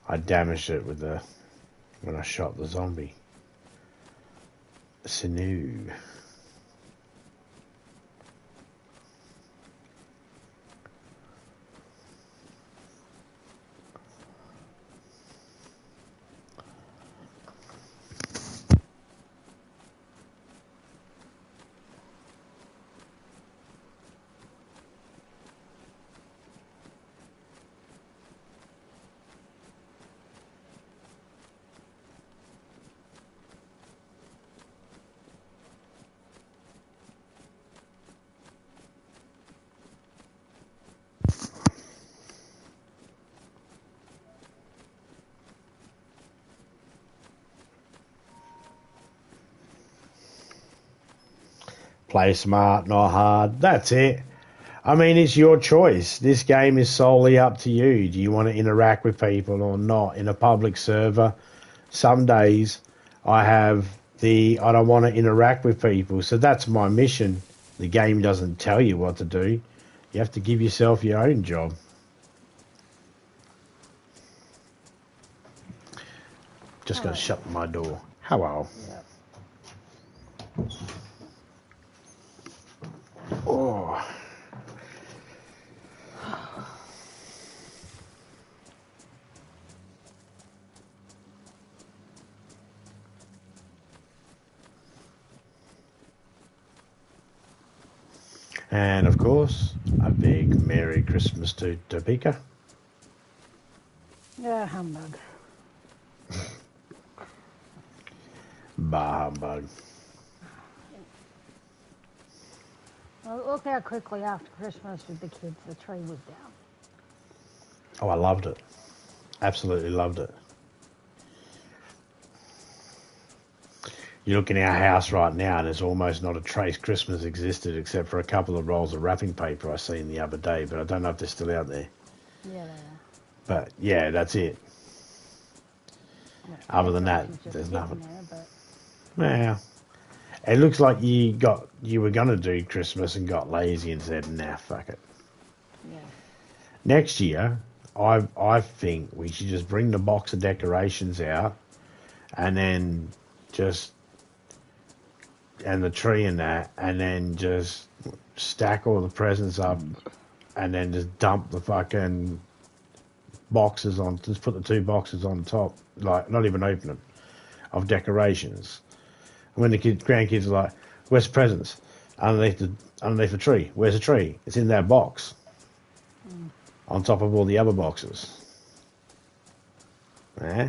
I damaged it with when I shot the zombie. Sinew. Play smart, not hard. That's it. I mean, it's your choice. This game is solely up to you. Do you want to interact with people or not? In a public server, some days I don't want to interact with people. So that's my mission. The game doesn't tell you what to do. You have to give yourself your own job. Just got to shut my door. Hello. Yep. Oh. And of course, a big Merry Christmas to Topeka. Yeah, humbug. Bah humbug. Well, look how quickly after Christmas with the kids the tree was down. Oh, I loved it. Absolutely loved it. You look in our house right now and there's almost not a trace Christmas existed except for a couple of rolls of wrapping paper I seen the other day, but I don't know if they're still out there. Yeah, they are. But yeah, that's it. Yeah, Other than that, decorations just there's sitting nothing. there, but Yeah. It looks like you were going to do Christmas and got lazy and said, nah, fuck it. yeah. Next year, I think we should just bring the box of decorations out and then and the tree and that, and then just stack all the presents up and then just dump the fucking boxes on, just put the 2 boxes on top, like not even open them, of decorations. And when the grandkids are like, where's the presents? Underneath the tree. Where's the tree? It's in that box. On top of all the other boxes. Eh?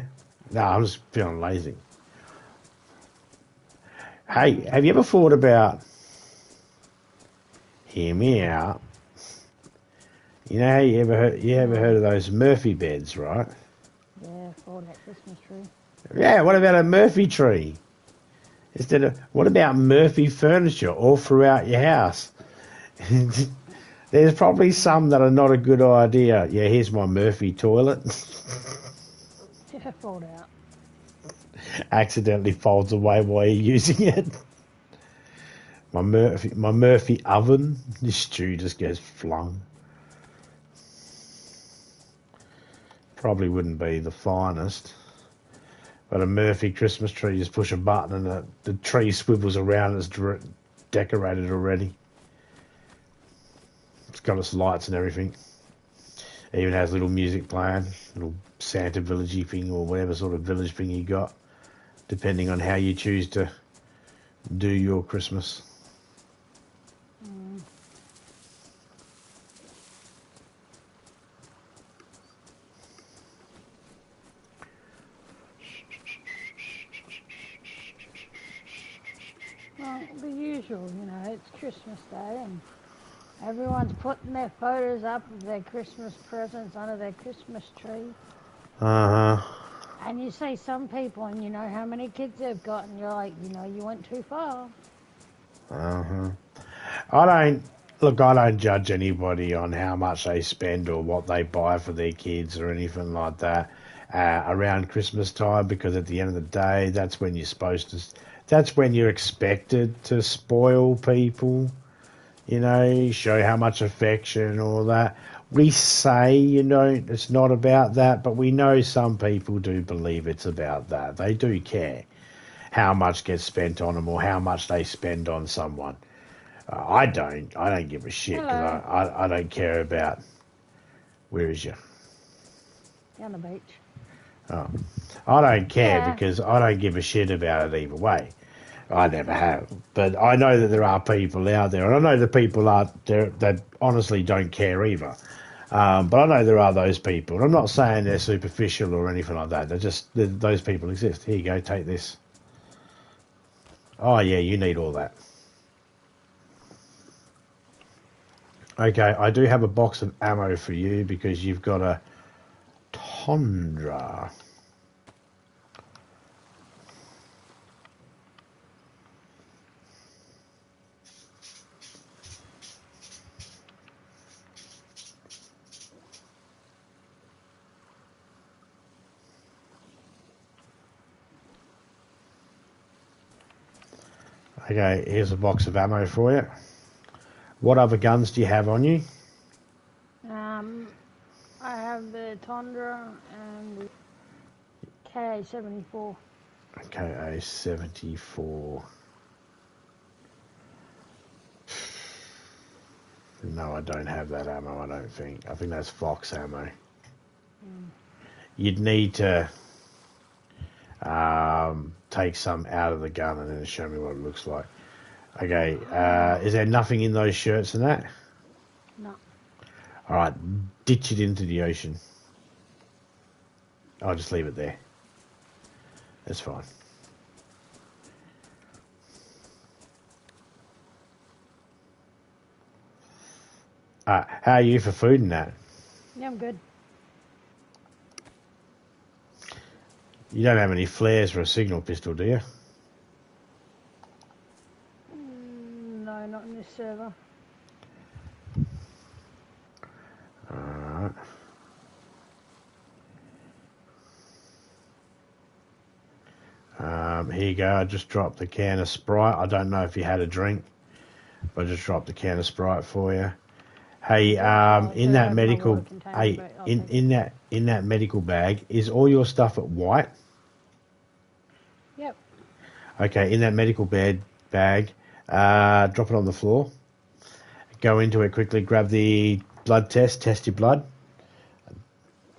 No, I'm just feeling lazy. Hey, have you ever thought about, hear me out, you know how you ever heard of those Murphy beds, right? Yeah, for that Christmas tree. Yeah, what about a Murphy tree? What about Murphy furniture all throughout your house? There's probably some that are not a good idea. Yeah, here's my Murphy toilet. Yeah, fold out. Accidentally folds away while you're using it. My Murphy oven. This stew just gets flung. Probably wouldn't be the finest. But a Murphy Christmas tree, just push a button and the tree swivels around and it's decorated already. It's got its lights and everything. It even has little music playing, little Santa villagey thing or whatever sort of village thing you got, depending on how you choose to do your Christmas. Well, the usual, it's Christmas Day and everyone's putting their photos up of their Christmas presents under their Christmas tree. Uh-huh. And you see some people and you know how many kids they've got and you're like, you went too far. Uh-huh. I don't judge anybody on how much they spend or what they buy for their kids or anything like that around Christmas time, because at the end of the day, that's when you're expected to spoil people, show how much affection, all that. We say, it's not about that, but we know some people do believe it's about that. They do care how much gets spent on them or how much they spend on someone. I don't give a shit because I don't care about. Where is you? Down the beach. Oh, I don't care because I don't give a shit about it either way. I never have. But I know that there are people out there, and I know the people out there that honestly don't care either. But I know there are those people. And I'm not saying they're superficial or anything like that. Those people exist. Here you go, take this. Oh, yeah, you need all that. Okay, I do have a box of ammo for you because you've got a Tundra. Okay, here's a box of ammo for you. What other guns do you have on you? I have the Tundra and the KA-74. KA-74. No, I don't have that ammo, I don't think. I think that's Fox ammo. You'd need to take some out of the gun and then show me what it looks like. Okay, is there nothing in those shirts and that? No. All right, ditch it into the ocean. I'll just leave it there. That's fine. How are you for food and that? Yeah, I'm good. You don't have any flares for a signal pistol, do you? No, not in this server. Alright. Here you go. I just dropped the can of Sprite. I don't know if you had a drink, but I just dropped the can of Sprite for you. Hey, in that medical, in that medical bag, is all your stuff at white? Yep. Okay, in that medical bag, drop it on the floor. Go into it quickly, grab the blood test your blood.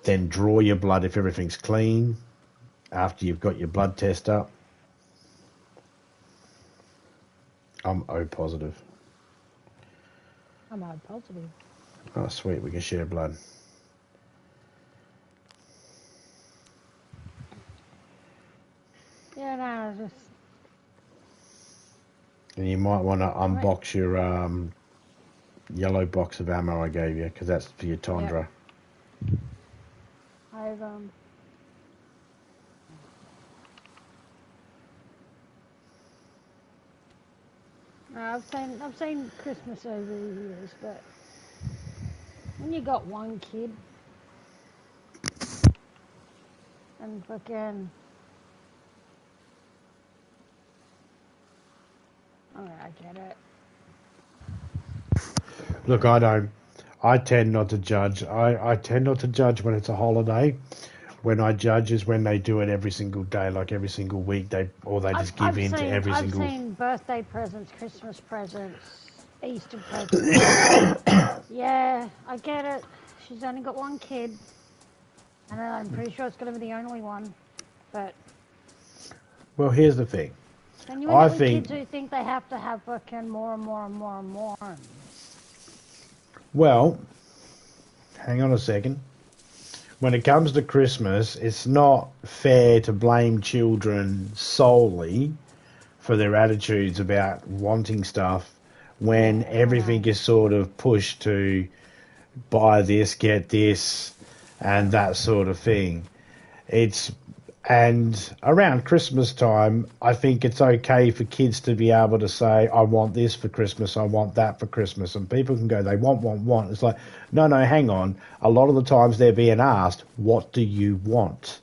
Then draw your blood if everything's clean after you've got your blood test up. I'm O positive. I'm O positive. Oh, sweet, we can share blood. Yeah, no, it's just... And you might want to unbox your yellow box of ammo I gave you, because that's for your Tundra. Yep. I've seen Christmas over the years, but when you got one kid and fucking, I get it. Look, I tend not to judge. I tend not to judge when it's a holiday. When I judge is when they do it every single day, like every single week, I've seen birthday presents, Christmas presents, Easter presents. Yeah, I get it. She's only got one kid, and I'm pretty sure it's going to be the only one. But well, here's the thing. then you end up with kids who think they have to have fucking more and more and more and more. Well, hang on a second. When it comes to Christmas, it's not fair to blame children solely for their attitudes about wanting stuff when everything is sort of pushed to buy this, get this, and that sort of thing. And around Christmas time, I think it's okay for kids to be able to say, I want this for Christmas, I want that for Christmas. And people can go, they want. It's like, no, hang on. A lot of the times they're being asked, what do you want?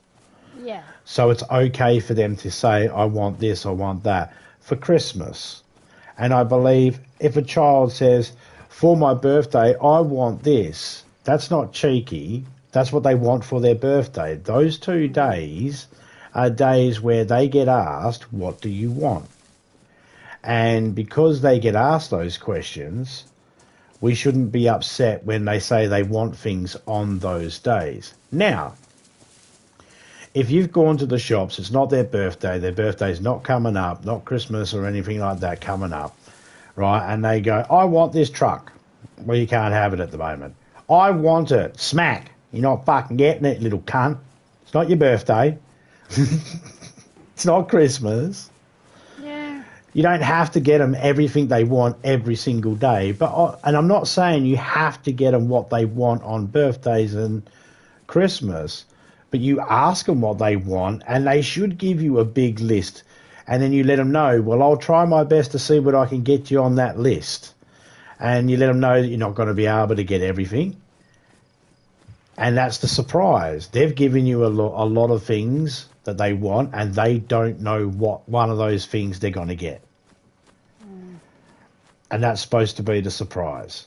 Yeah. So it's okay for them to say, I want this, I want that for Christmas. And I believe if a child says, for my birthday, I want this, that's not cheeky. That's what they want for their birthday. Those 2 days are days where they get asked, what do you want? And because they get asked those questions, we shouldn't be upset when they say they want things on those days. Now, if you've gone to the shops, it's not their birthday's not coming up, not Christmas or anything like that coming up, right? And they go, I want this truck. Well, you can't have it at the moment. I want it. Smack. You're not fucking getting it, little cunt. It's not your birthday. It's not Christmas. Yeah. You don't have to get them everything they want every single day. And I'm not saying you have to get them what they want on birthdays and Christmas. But you ask them what they want, and they should give you a big list. And then you let them know, well, I'll try my best to see what I can get you on that list. And you let them know that you're not going to be able to get everything. And that's the surprise. They've given you a lot of things that they want, and they don't know what one of those things they're going to get. and that's supposed to be the surprise.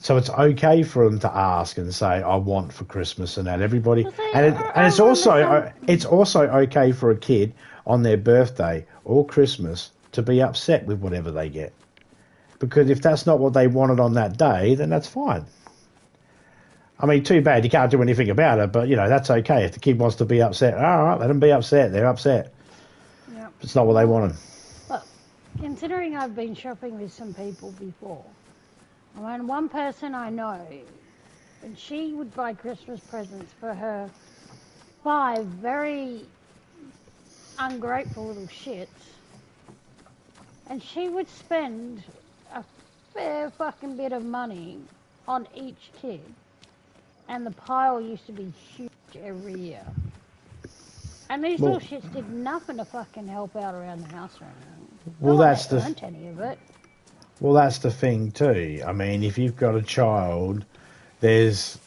So it's okay for them to ask and say, "I want for Christmas," and that everybody, Well, see, and it's also okay for a kid on their birthday or Christmas to be upset with whatever they get, because if that's not what they wanted on that day, then that's fine. I mean, too bad you can't do anything about it, but that's okay. If the kid wants to be upset, all right, let them be upset. They're upset. Yep. It's not what they wanted. Look, considering I've been shopping with some people before, I mean, one person I know, and she would buy Christmas presents for her 5 very ungrateful little shits, and she would spend a fair fucking bit of money on each kid, and the pile used to be huge every year. And these little shits did nothing to fucking help out around the house or anything. Well, Not like they earned any of it. Well, that's the thing too. I mean, if you've got a child, there's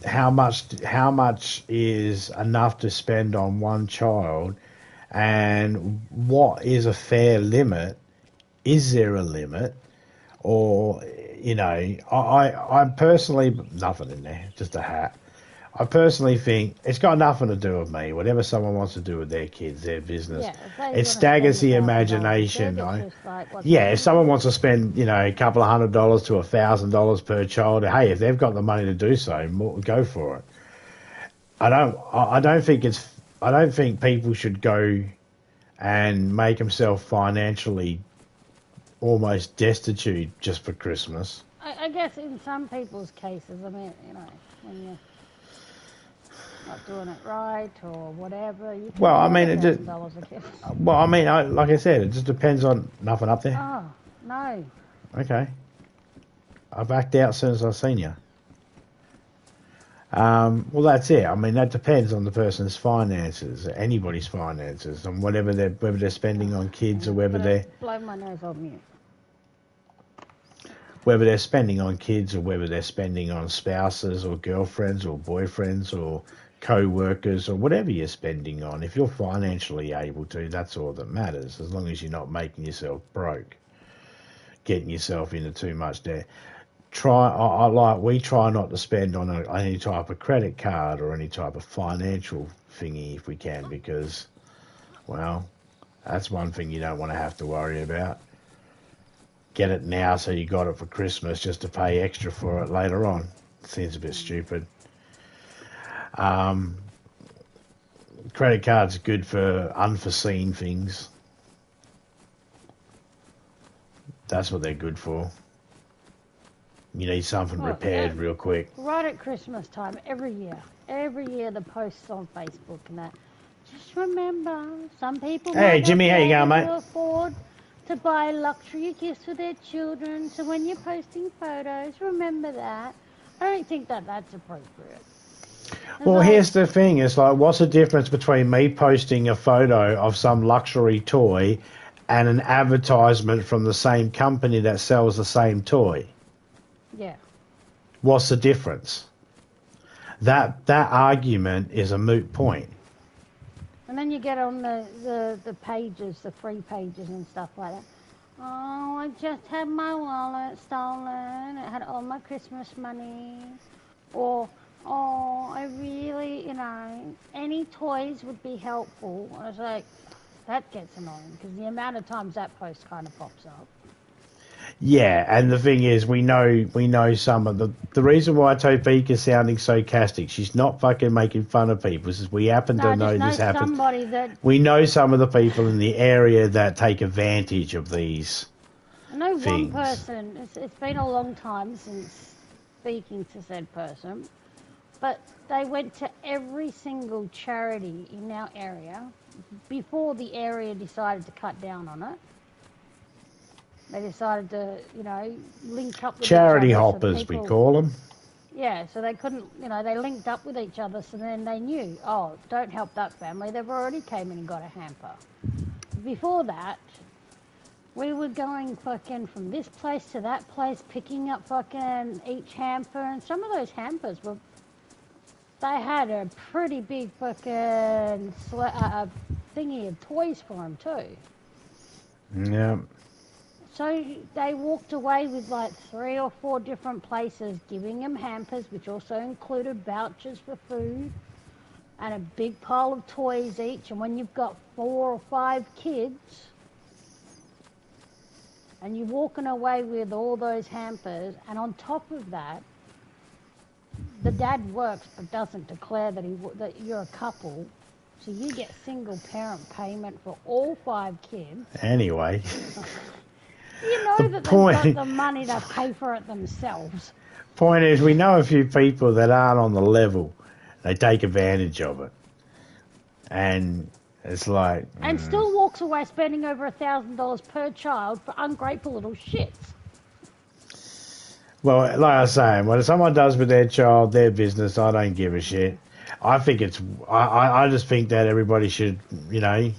how much is enough to spend on one child, and what is a fair limit? Is there a limit? Or I personally, nothing in there, just a hat. I personally think it's got nothing to do with me. Whatever someone wants to do with their kids, their business. Yeah, It staggers the imagination. If someone wants to spend, a couple of $100 to $1,000 per child, hey, if they've got the money to do so, go for it. I don't think people should go and make themselves financially almost destitute just for Christmas. I guess in some people's cases, I mean, when you're not doing it right or whatever. You can like I said, it just depends on nothing up there. Oh, no. Okay. I backed out as soon as I seen you. Well, that's it. I mean, that depends on the person's finances, anybody's finances, and whether they're spending on kids or whether they're blow my nose on mute. Whether they're spending on kids or whether they're spending on spouses or girlfriends or boyfriends or co-workers or whatever you're spending on. If you're financially able to, that's all that matters, as long as you're not making yourself broke, getting yourself into too much debt. We try not to spend on any type of credit card or any type of financial thingy if we can, because, well, that's one thing you don't want to have to worry about. Get it now so you got it for Christmas just to pay extra for it later on. Seems a bit stupid. Credit cards are good for unforeseen things. That's what they're good for. You need something repaired real quick. Right at Christmas time, every year the posts on Facebook and that. Just remember, some people Hey, Jimmy, how you going, mate? Afford to buy luxury gifts for their children. So when you're posting photos, remember that. I don't think that's appropriate. Well, here's the thing. It's like, what's the difference between me posting a photo of some luxury toy and an advertisement from the same company that sells the same toy? Yeah. What's the difference? That argument is a moot point. And then you get on the pages, the free pages and stuff like that. Oh, I just had my wallet stolen. It had all my Christmas money. Or, oh, I really, any toys would be helpful. I was like, that gets annoying because the amount of times that post kind of pops up. Yeah, and the thing is, we know some of the reason why Topeka's sounding sarcastic. She's not fucking making fun of people. Is we happen to know this happens. We know some of the people in the area that take advantage of these. I know things. One person. It's been a long time since speaking to said person, but they went to every single charity in our area before the area decided to cut down on it. They decided to, link up with charity each other. hoppers, we call them. Yeah, so they couldn't, they linked up with each other, so then they knew, oh, don't help that family. They've already came in and got a hamper. Before that, we were going fucking from this place to that place, picking up fucking each hamper, and some of those hampers they had a pretty big fucking thingy of toys for them too. Yeah. So they walked away with like 3 or 4 different places giving them hampers, which also included vouchers for food and a big pile of toys each. And when you've got 4 or 5 kids and you're walking away with all those hampers, and on top of that, the dad works but doesn't declare that you're a couple, so you get single parent payment for all 5 kids. Anyway. You know that they've got the money to pay for it themselves. Point is, we know a few people that aren't on the level. They take advantage of it. And it's like... And still walks away spending over $1,000 per child for ungrateful little shits. Well, like I was saying, when someone does with their child, their business, I don't give a shit. I think it's... I just think that everybody should, you know,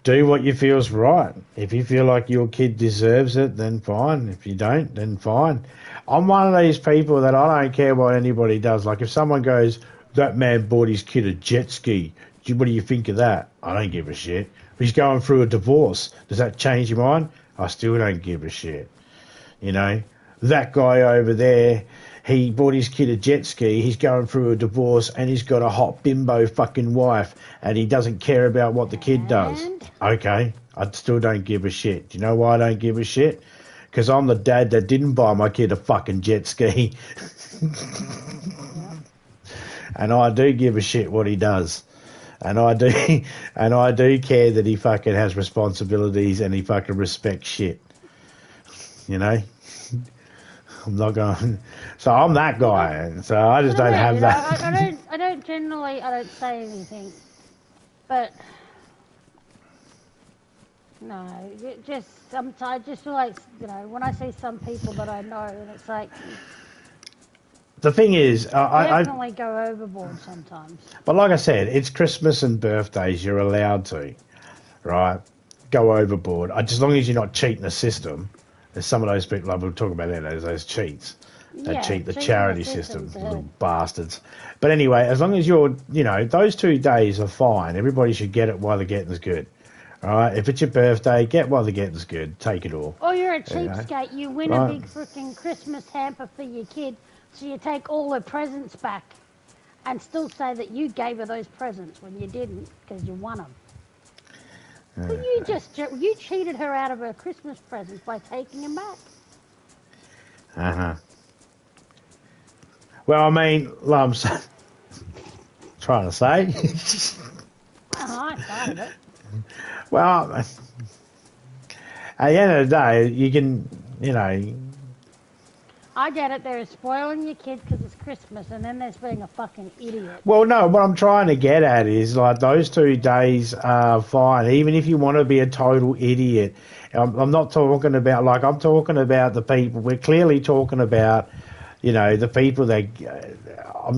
do what you feel's right. If you feel like your kid deserves it, then fine. If you don't, then fine. I'm one of these people that I don't care what anybody does. Like, if someone goes, that man bought his kid a jet ski, what do you think of that? I don't give a shit. He's going through a divorce. Does that change your mind? I still don't give a shit. You know? That guy over there, he bought his kid a jet ski, he's going through a divorce, and he's got a hot bimbo fucking wife, and he doesn't care about what the kid does. Okay, I still don't give a shit. Do you know why I don't give a shit? Because I'm the dad that didn't buy my kid a fucking jet ski. And I do give a shit what he does. And I do care that he fucking has responsibilities and he fucking respects shit. You know? I'm not going. So I'm that guy. So I just don't have that. I don't generally say anything, but no, I just feel like, you know, when I see some people that I know, and it's like. The thing is, I definitely go overboard sometimes. But like I said, it's Christmas and birthdays. You're allowed to, right? Go overboard. As long as you're not cheating the system. There's some of those people, like we'll talk about that, those cheats. They cheat the charity system, little bastards. But anyway, as long as you're, you know, those 2 days are fine. Everybody should get it while the getting's good. All right? If it's your birthday, get while the getting's good. Take it all. Or you're a cheapskate. You win a big freaking Christmas hamper for your kid, so you take all her presents back and still say that you gave her those presents when you didn't because you won them. Well, you cheated her out of her Christmas presents by taking them back. Uh-huh. Well, I mean, I'm trying to say. I started it. Well, at the end of the day, you can, you know... I get it. They're spoiling your kid because it's Christmas, and then there's being a fucking idiot. Well, no, what I'm trying to get at is, like, those 2 days are fine. Even if you want to be a total idiot. I'm not talking about, like, I'm talking about the people. We're clearly talking about, you know, the people that...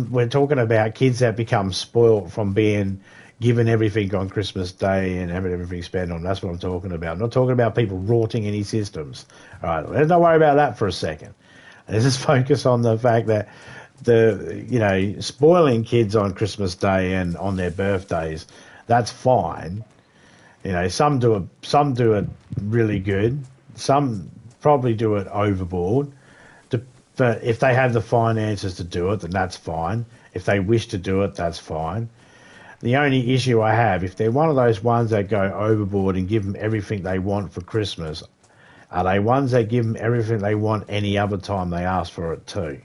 we're talking about kids that become spoiled from being given everything on Christmas Day and having everything spent on. That's what I'm talking about. I'm not talking about people rorting any systems. All right, let's not worry about that for a second. Let's just focus on the fact that spoiling kids on Christmas Day and on their birthdays, that's fine. You know, some do it really good. Some probably do it overboard. But if they have the finances to do it, then that's fine. If they wish to do it, that's fine. The only issue I have, if they're one of those ones that go overboard and give them everything they want for Christmas, are they ones that give them everything they want any other time they ask for it too?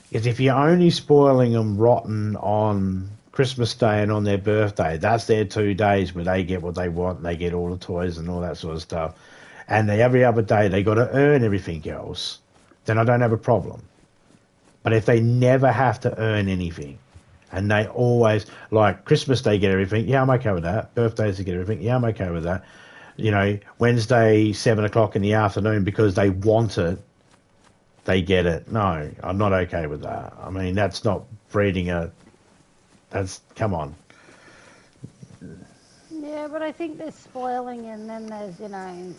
Because if you're only spoiling them rotten on Christmas Day and on their birthday, that's their 2 days where they get what they want and they get all the toys and all that sort of stuff. And every other day they got to earn everything else, then I don't have a problem. But if they never have to earn anything, and they always, like Christmas Day get everything, yeah, I'm okay with that. Birthdays they get everything, yeah, I'm okay with that. You know, Wednesday, 7 o'clock in the afternoon, because they want it, they get it. No, I'm not okay with that. I mean, that's not breeding come on. Yeah, but I think there's spoiling, and then there's, you know,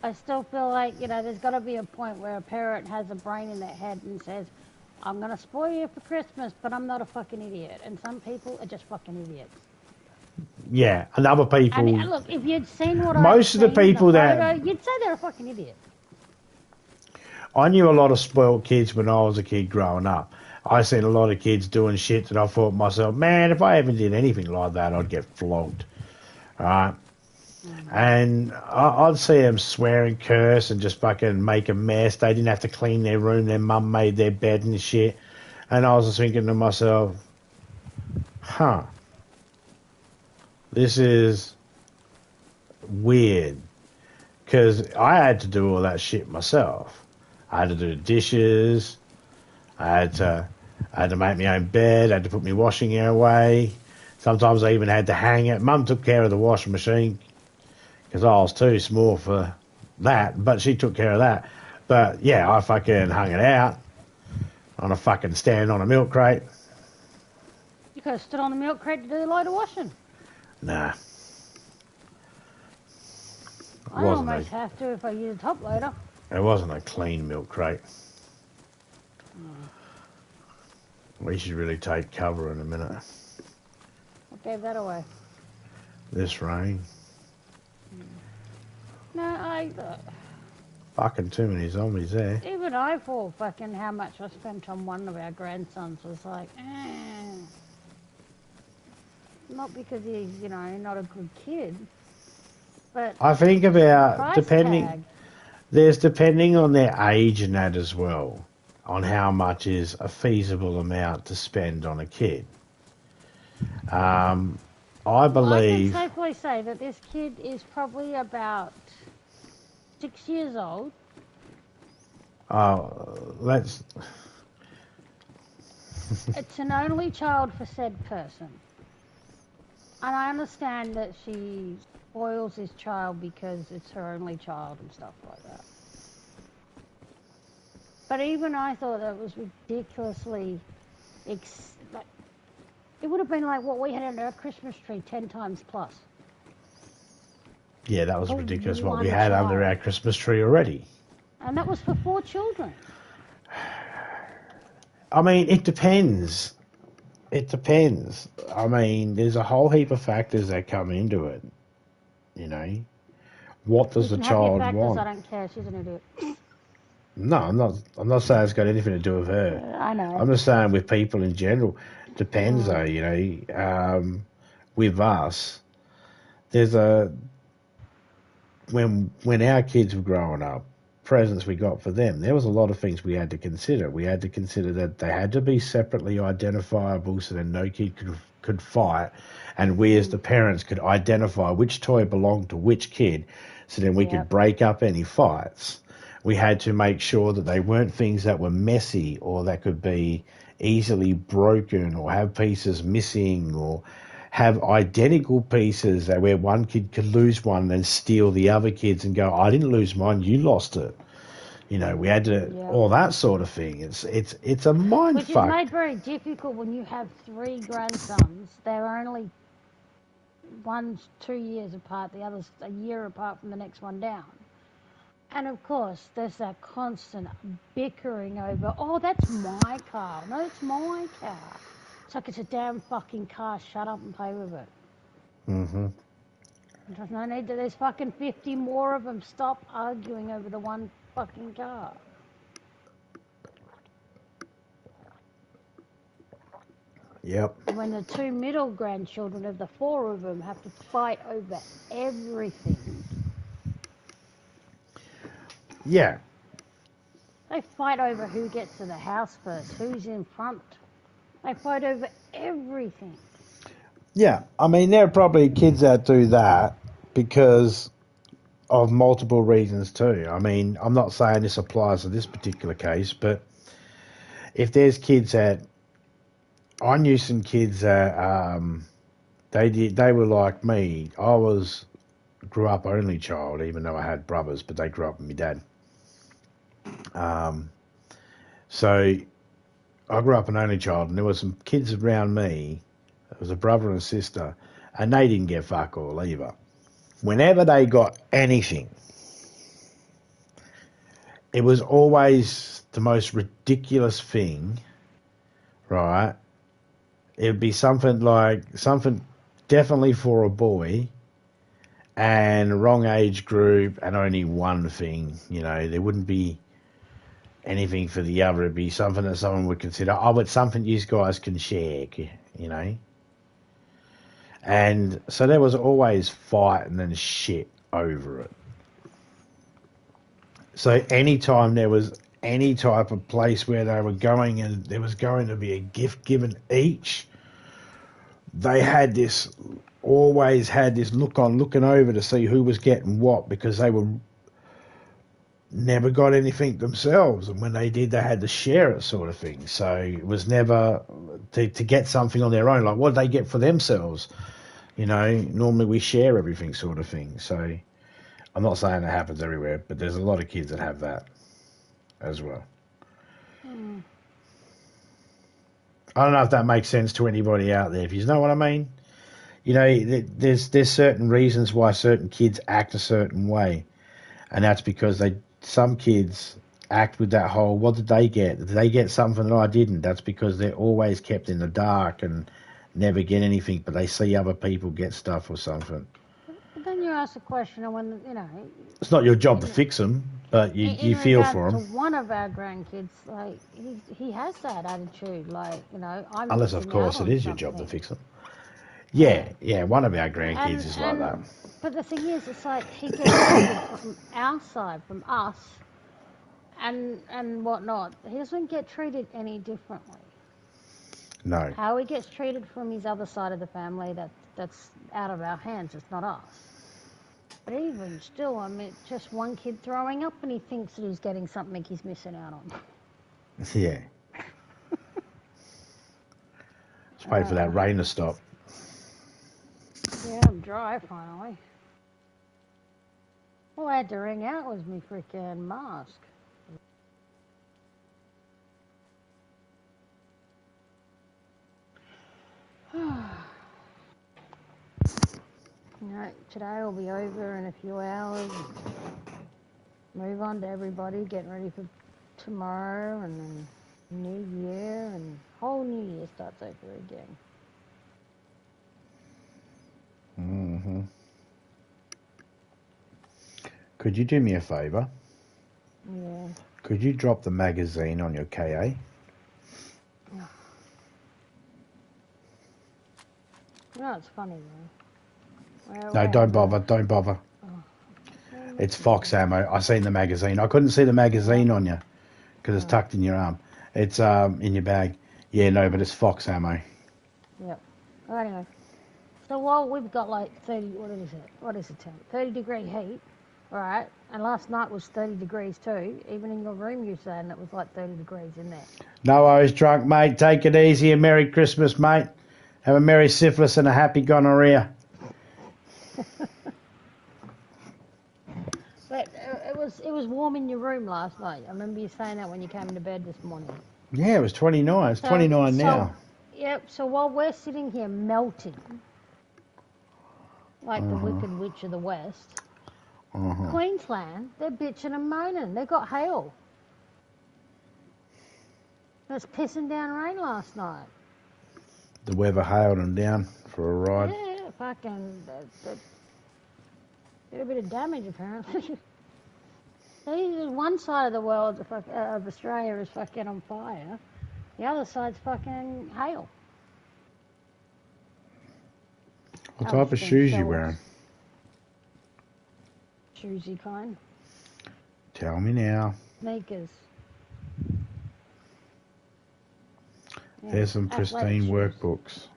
I still feel like, you know, there's got to be a point where a parent has a brain in their head and says, I'm going to spoil you for Christmas, but I'm not a fucking idiot. And some people are just fucking idiots. Yeah, and other people. And look, if you'd seen what Most I'd of the seen in people the that- photo, you'd say they're a fucking idiot. I knew a lot of spoiled kids when I was a kid growing up. I seen a lot of kids doing shit that I thought to myself, man, if I ever did anything like that, I'd get flogged. Right? And I'd see them swear and curse and just fucking make a mess. They didn't have to clean their room. Their mum made their bed and shit. And I was just thinking to myself, this is weird. Because I had to do all that shit myself. I had to do the dishes. I had to make my own bed. I had to put my washing gear away. Sometimes I even had to hang it. Mum took care of the washing machine because I was too small for that, but she took care of that. But yeah, I fucking hung it out on a fucking stand on a milk crate. You could have stood on the milk crate to do a load of washing. Nah. I almost have to if I use a top loader. It wasn't a clean milk crate. We should really take cover in a minute. I gave that away. This rain. No, Fucking too many zombies there. even I thought fucking how much I spent on one of our grandsons was like, not because he's, not a good kid, but I think about price depending on their age and that as well, on how much is a feasible amount to spend on a kid. I believe. I can safely say that this kid is probably about 6 years old. It's an only child for said person. And I understand that she spoils this child because it's her only child and stuff like that. But even I thought that was ridiculously... it would have been like what we had under our Christmas tree 10 times plus. Yeah, that was ridiculous what we had under our Christmas tree already. And that was for 4 children. I mean, it depends. It depends. I mean, there's a whole heap of factors that come into it. What does the child want? I don't care. She's an idiot. No, I'm not saying it's got anything to do with her. I know. I'm just saying with people in general. Depends though, with us, there's when our kids were growing up, presents we got for them, there was a lot of things we had to consider. We had to consider that they had to be separately identifiable so that no kid could fight, and we as the parents could identify which toy belonged to which kid, so then we could break up any fights. We had to make sure that they weren't things that were messy or that could be easily broken or have pieces missing or have identical pieces that where one kid could lose one and steal the other kids and go, I didn't lose mine, you lost it. We had to, all that sort of thing. It's a mind Which fuck. is made very difficult when you have 3 grandsons. They're only, one's 2 years apart, the other's a year apart from the next one down. And of course, there's that constant bickering over, oh, that's my car. No, it's my car. It's like it's a damn fucking car. Shut up and play with it. Mm-hmm. There's no need to, there's fucking 50 more of them. Stop arguing over the one fucking car. Yep. When the 2 middle grandchildren of the 4 of them have to fight over everything. Yeah. They fight over who gets to the house first, who's in front. They fight over everything. Yeah. I mean, there are probably kids that do that because of multiple reasons too. I mean, I'm not saying this applies to this particular case, but if there's kids that... I knew some kids that they were like me. I grew up only child, even though I had brothers, but they grew up with my dad. So I grew up an only child, and there were some kids around me. There was a brother and a sister, and they didn't get fuck all either. Whenever they got anything, it was always the most ridiculous thing, right? It would be something down definitely for a boy, and wrong age group, and only one thing. You know, there wouldn't be anything for the other. It'd be something that someone would consider, oh, it's something you guys can share, you know. And so there was always fighting and shit over it. So anytime there was any type of place where they were going and there was going to be a gift given each, they had this, always had this look on, looking over to see who was getting what, because they were never got anything themselves, and when they did, they had to share it, sort of thing. So it was never to get something on their own. Like, what did they get for themselves? You know, normally we share everything, sort of thing. So I'm not saying it happens everywhere, but there's a lot of kids that have that as well. I don't know if that makes sense to anybody out there. If you know what I mean, you know, there's certain reasons why certain kids act a certain way, and that's because some kids act with that whole, what did they get? Did they get something that I didn't? That's because they're always kept in the dark and never get anything, but they see other people get stuff or something. But then you ask the question, and when, you know... It's not your job to fix them, but you feel for them. To one of our grandkids, like, he has that attitude, like, you know, I'm Unless, of missing course, out it on is your job to something. fix them. Yeah, one of our grandkids is like that. But the thing is, it's like he gets treated from our side, from us, and whatnot. He doesn't get treated any differently. No. How he gets treated from his other side of the family, that's out of our hands. It's not us. But even still, I mean, just one kid throwing up, and he thinks that he's getting something he's missing out on. Yeah. Let's wait for that rain to stop. Yeah, I'm dry finally. All I had to wring out was my freaking mask. You know, today will be over in a few hours. Move on to everybody, getting ready for tomorrow, and then New Year, and whole New Year starts over again. Mm-hmm. Could you do me a favour? Yeah. Could you drop the magazine on your KA? No, it's funny though. No, don't bother. It's Fox ammo. I seen the magazine. I couldn't see the magazine on you because it's tucked in your arm. It's in your bag. Yeah, no, but it's Fox ammo. Yep. Well, anyway, so while we've got like 30, what is it, 30-degree heat, right? And last night was 30 degrees too. Even in your room you said, and it was like 30 degrees in there. No worries, drunk mate. Take it easy. A Merry Christmas, mate. Have a Merry Syphilis and a Happy Gonorrhea. But it was warm in your room last night. I remember you saying that when you came to bed this morning. Yeah, it was 29. It's 29 now. Yep, so while we're sitting here melting, like the Wicked Witch of the West, Queensland, they're bitching and moaning. They got hail. It was pissing down rain last night. The weather hailed them down for a ride. Yeah, fucking... did a bit of damage, apparently. One side of the world, of Australia, is fucking on fire. The other side's fucking hail. What type of shoes you wearing? Shoesy kind. Tell me now. Sneakers. Yeah, There's some pristine work boots.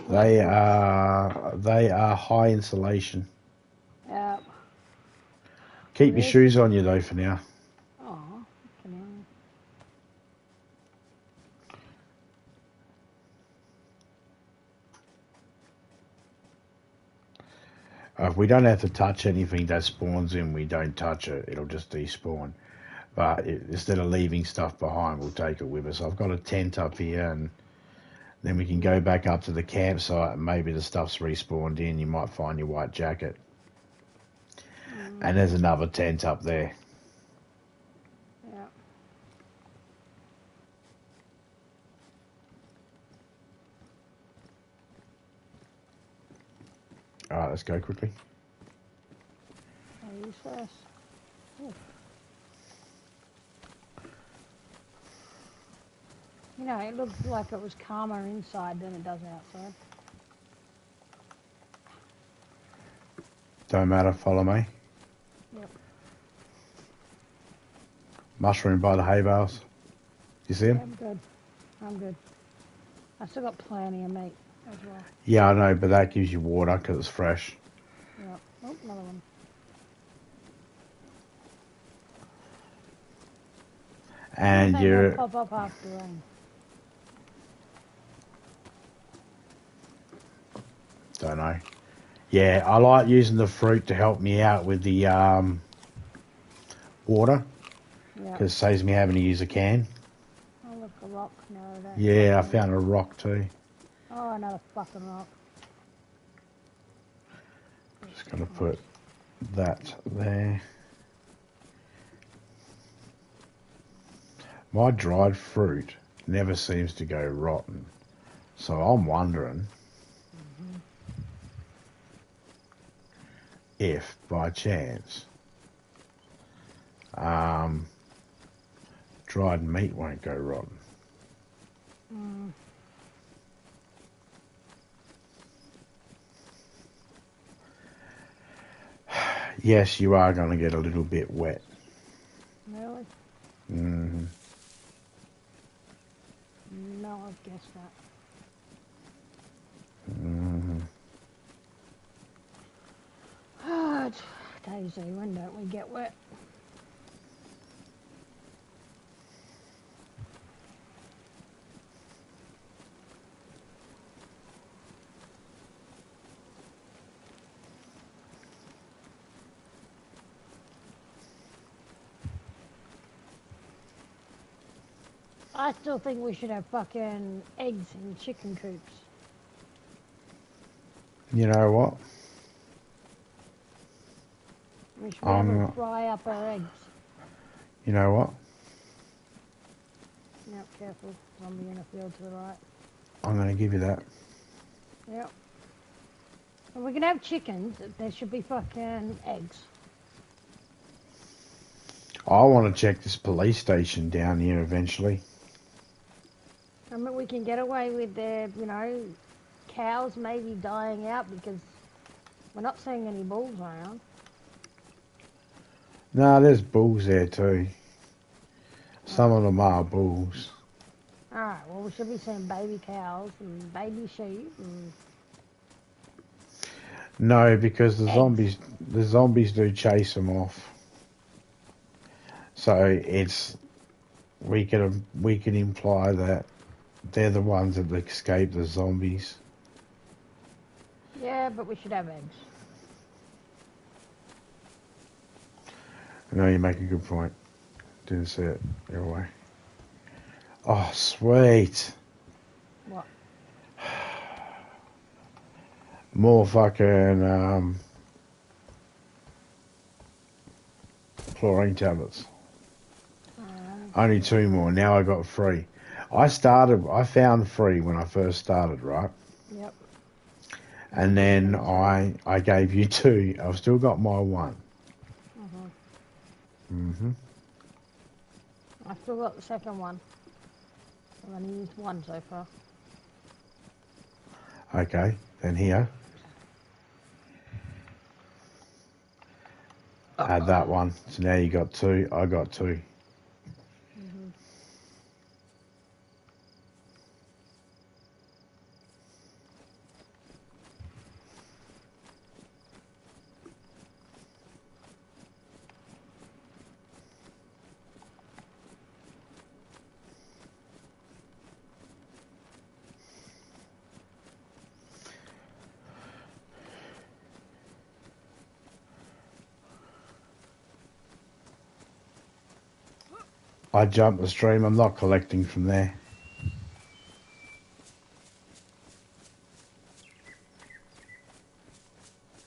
Yeah. They are high insulation. Yeah. Keep your shoes on you though for now. Oh, If we don't have to touch anything that spawns in, we don't touch it. It'll just despawn. But instead of leaving stuff behind, we'll take it with us. I've got a tent up here, and then we can go back up to the campsite, and maybe the stuff's respawned in. You might find your white jacket. And there's another tent up there. Yeah. Alright, let's go quickly. Ladies first. Ooh. You know, it looks like it was calmer inside than it does outside. Don't matter, follow me. Yep. Mushroom by the hay bales. You see Yeah, him? I'm good. I'm good. I still got plenty of meat as well. Yeah, I know, but that gives you water because it's fresh. Yep. Oh, another one. And Nothing will you're... pop up after rain. Don't know. Yeah, I like using the fruit to help me out with the water. Yeah. Because it saves me having to use a can. Oh, look, a rock. No, that. Yeah, I found a rock too. Oh, another fucking rock. Just going to put that there. My dried fruit never seems to go rotten. So I'm wondering if, by chance, dried meat won't go rotten. Mm. Yes, you are going to get a little bit wet. Really? Mm-hmm. No, I've guessed that. Mm-hmm. Oh, DayZ, when don't we get wet? I still think we should have fucking eggs in chicken coops. You know what? We should be able to not. fry up our eggs. You know what? Yep, careful. Zombie in a field to the right. I'm going to give you that. Yep. And we can have chickens. There should be fucking eggs. I want to check this police station down here eventually. I mean, we can get away with the, you know, cows maybe dying out because we're not seeing any bulls around. No, there's bulls there too. Some of them are bulls. Alright, well, we should be seeing baby cows and baby sheep and... No, because Eggs. the zombies do chase them off. So we can imply that they're the ones that escape the zombies. Yeah, but we should have eggs. No, you make a good point. Didn't see it your way. Oh, sweet. What? More fucking chlorine tablets. Only 2 more. Now I got 3. I found 3 when I first started, right? Yep. And then I gave you 2. I've still got my 1. I've still got the second one. I've only used 1 so far. Okay, then here. Add that one. So now you got 2. I got 2. I jumped the stream. I'm not collecting from there.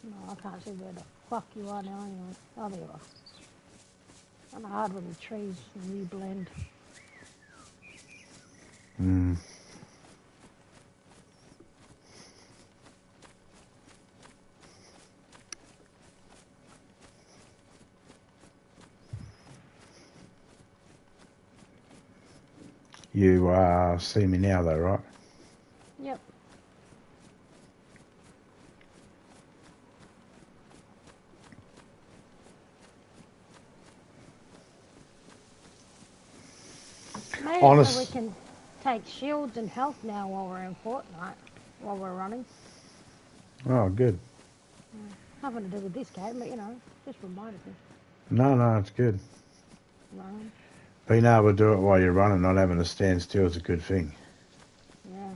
No, I can't see where the fuck you are now anyway. Oh, there you are. Kind of hard when the trees re-blend. You see me now, though, right? Yep. Maybe so we Honest. can take shields and health now while we're in Fortnite, while we're running. Oh, good. Nothing to do with this game, but you know, just reminded me. No, it's good. Running. Being able to do it while you're running, not having to stand still is a good thing. Yeah.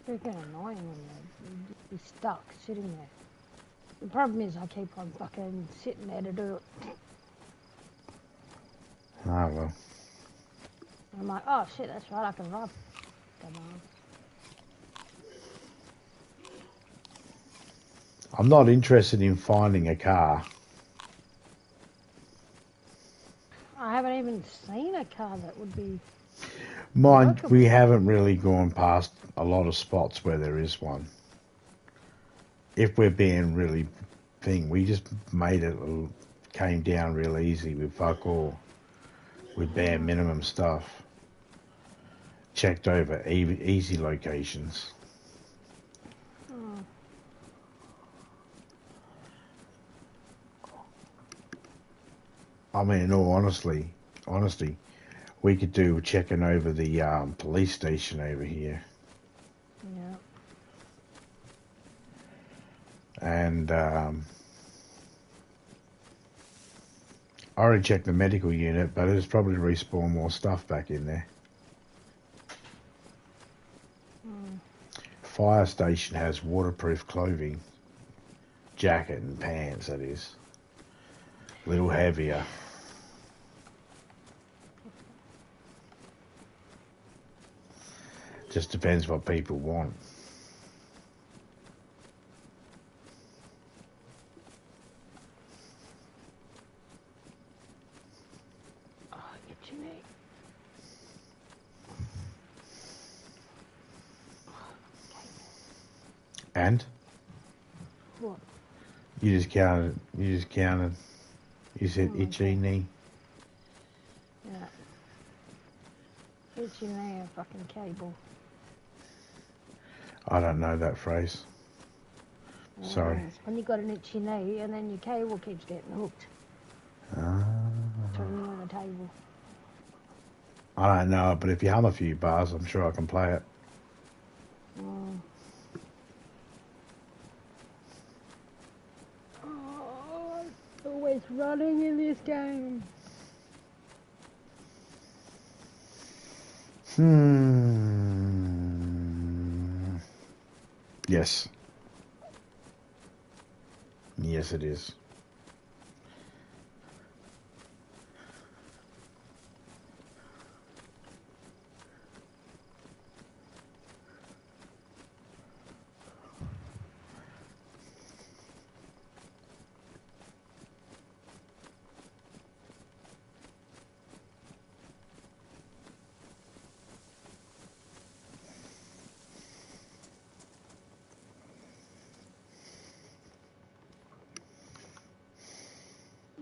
Freaking annoying when you're stuck sitting there. The problem is I keep on fucking sitting there to do it. Ah, well. I'm like, oh shit, that's right, I can run. Come on. I'm not interested in finding a car. I haven't even seen a car that would be... Mind, workable. we haven't really gone past a lot of spots where there is one. If we're being really we just made it, came down real easy with fuck all. With bare minimum stuff. Checked over easy locations. Oh. I mean, in all honesty, we could do checking over the police station over here. Yeah. And I already checked the medical unit, but it's probably respawn more stuff back in there. Fire station has waterproof clothing. Jacket and pants, that is. A little heavier. Just depends what people want. Oh, itchy neck. And? What? You just counted. You said Oh, itchy okay. knee. Yeah. Itchy knee and fucking cable. I don't know that phrase. Sorry. It's when you got an itchy knee and then your cable keeps getting hooked. Turning on the table. I don't know, but if you hum a few bars, I'm sure I can play it. Oh, always running in this game. Yes. Yes, it is.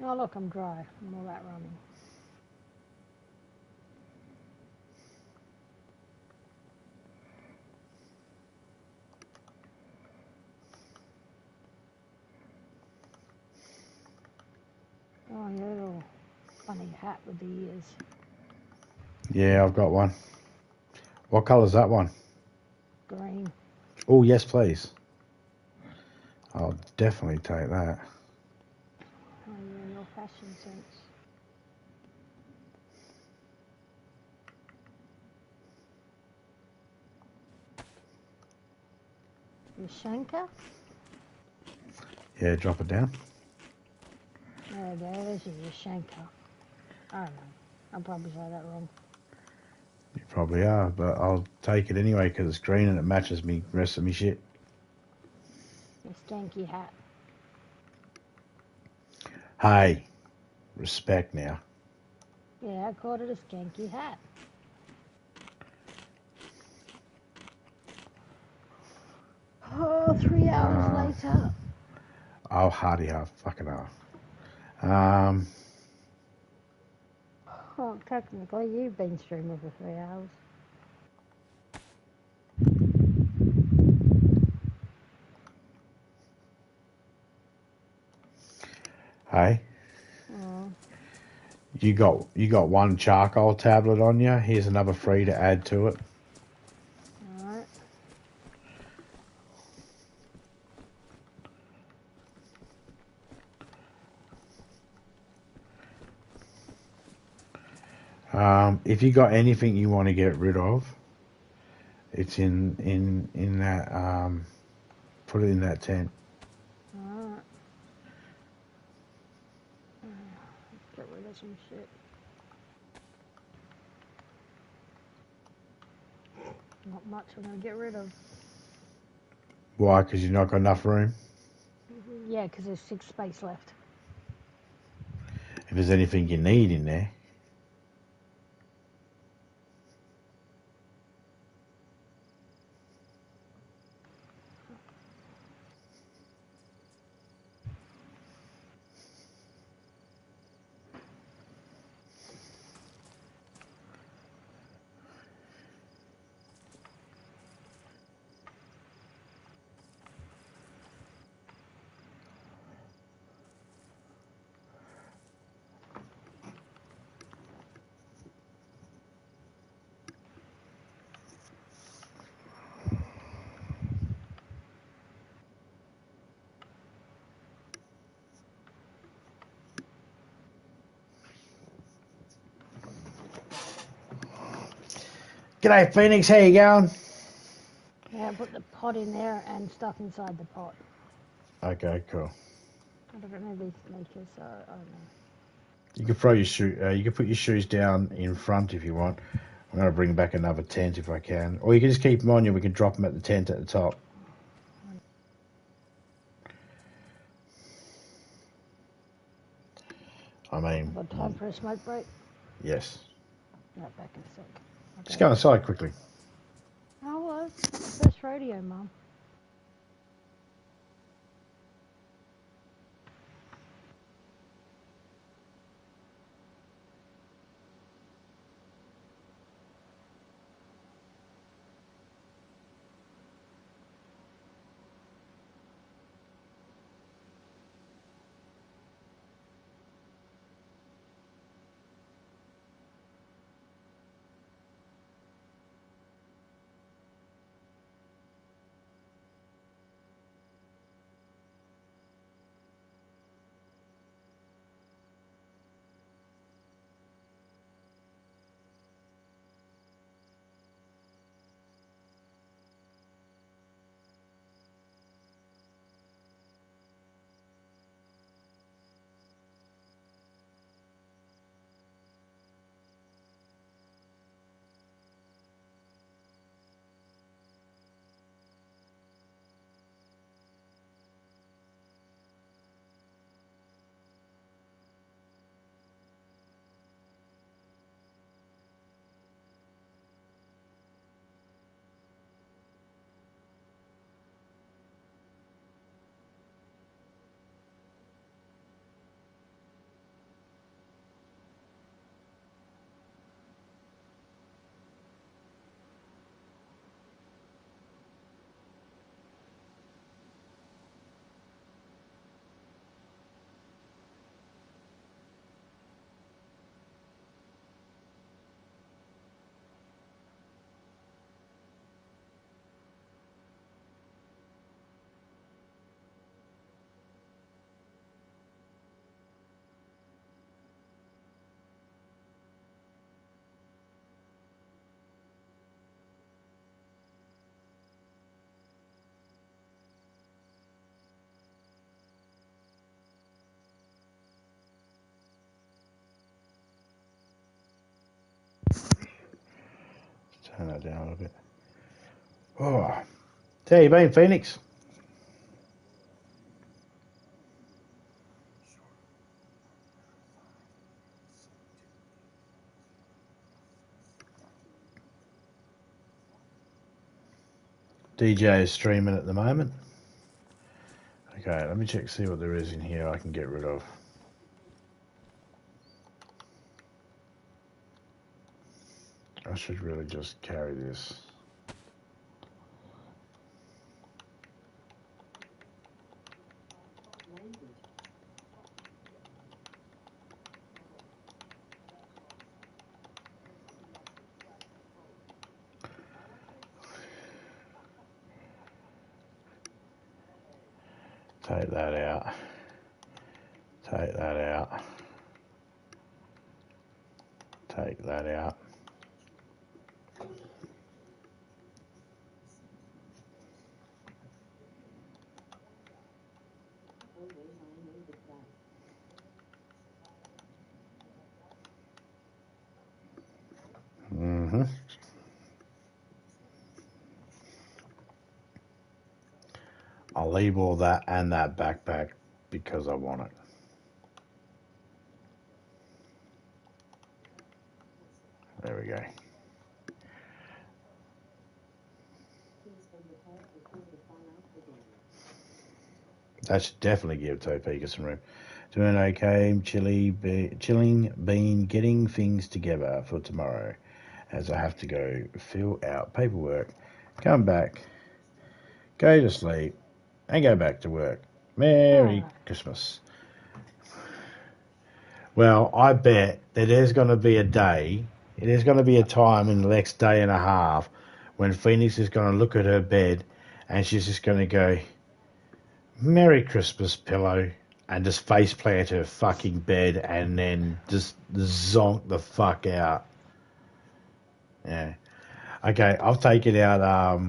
Oh look, I'm dry. I'm all that running. Oh, your little funny hat with the ears. Yeah, I've got one. What colour's that one? Green. Oh, yes, please. I'll definitely take that. Oh, you're in your fashion sense. Your shanker? Yeah, drop it down. There it is, your shanker. I don't know. I'll probably say that wrong. You probably are, but I'll take it anyway because it's green and it matches me rest of me shit. Your skanky hat. Hey, respect now. Yeah, I called it a skanky hat. Oh, 3 hours later. Oh, hardy, fucking hell. Well, technically, you've been streaming for 3 hours. Hey, Oh, you got one charcoal tablet on you. Here's another free to add to it. alright. If you got anything you want to get rid of, it's in that put it in that tent. Alright. Get rid of some shit. Not much I'm gonna get rid of. Why? Because you've not got enough room. Yeah, because there's 6 space left. If there's anything you need in there. G'day, Phoenix. How you going? Yeah, put the pot in there and stuff inside the pot. Okay, cool. I don't know these sneakers, so I don't know. You can throw your shoe. You can put your shoes down in front if you want. I'm going to bring back another tent if I can, or you can just keep them on you. We can drop them at the tent at the top. I mean, Got time for a smoke break? yes. Right, back in a sec. Just go inside quickly. I was. First radio, Mum. Turn that down a little bit. Oh, how you been, Phoenix? DJ is streaming at the moment. Okay, let me check, see what there is in here I can get rid of. I should really just carry this. Language. Take that out. Take that out. Take that out. Oh wait, I know the guy. Mm-hmm. I'll leave all that and that backpack because I want it. There we go. Please from the part before the fallout began. That should definitely give Topeka some room. Doing okay, chilling, been getting things together for tomorrow as I have to go fill out paperwork, come back, go to sleep, and go back to work. Merry Christmas. Well, I bet that there's going to be a day, there's going to be a time in the next day and a half when Phoenix is going to look at her bed and she's just going to go, Merry Christmas, pillow, and just face plant her fucking bed and then just zonk the fuck out. Yeah. Okay, I've taken out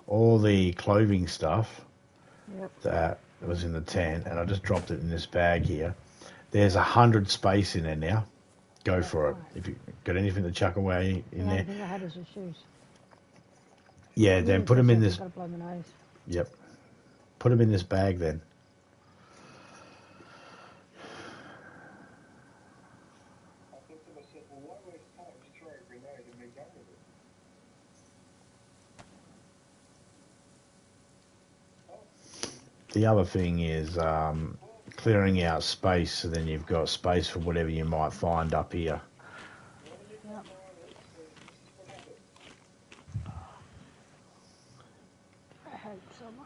all the clothing stuff that was in the tent and I just dropped it in this bag here. There's 100 space in there now. Go for it. If you got anything to chuck away in there. The only thing I had is your shoes. Yeah, then put them in this. Gotta blow my nose. Yep. Put them in this bag then. I thought to myself, well, why waste time? Just throw a grenade and be done with it. The other thing is clearing out space so then you've got space for whatever you might find up here. Yep. I hate summer.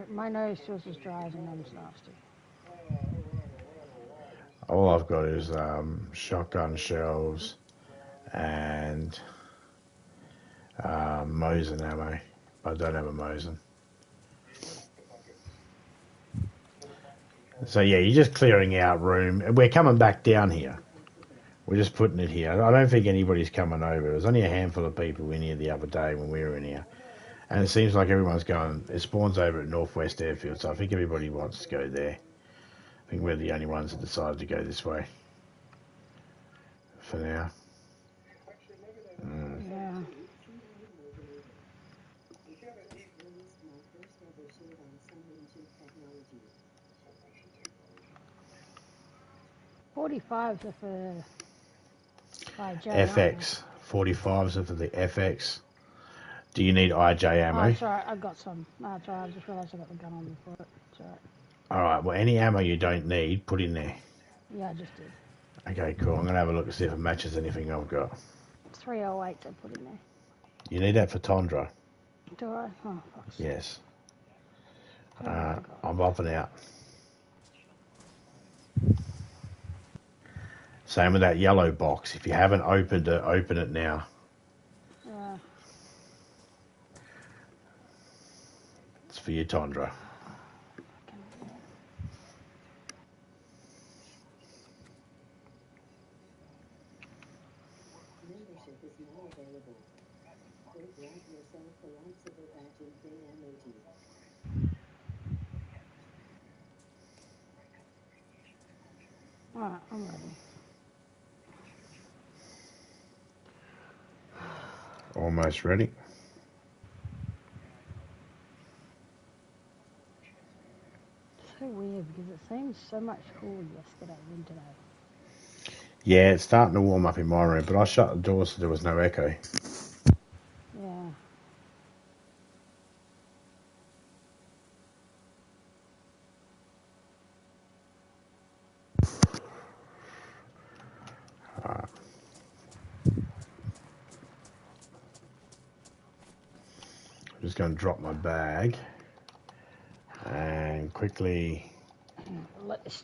My nose feels as dry as a nose nasty. All I've got is shotgun shells and Mosin ammo. I don't have a Mosin. So yeah, you're just clearing out room. We're coming back down here. We're just putting it here. I don't think anybody's coming over. There was only a handful of people in here the other day when we were in here. And it seems like everyone's going, it spawns over at Northwest Airfield, so I think everybody wants to go there. I think we're the only ones that decided to go this way. For now. Yeah. Released my first ever shield on Sunwing technology. 45s are for 5J, FX. 45s are for the FX. Do you need IJ ammo? Oh, it's alright, I've got some. No, it's alright, I just realised I got the gun on before it. It's alright. Alright, well, any ammo you don't need, put in there. Yeah, I just did. Okay, cool. I'm going to have a look and see if it matches anything I've got. 308 I put in there. You need that for Tundra? Do I? Oh, fuck's sake. Yes. I'm up and out. Same with that yellow box. If you haven't opened it, open it now. It's for your Tundra. Membership is now available. Go grab yourself a lightsaber badge and day emoji. Alright, I'm ready. Almost ready. So weird because it seemed so much cooler yesterday than today. Yeah, it's starting to warm up in my room, but I shut the door so there was no echo. Yeah. Just going to drop my bag and quickly. Let this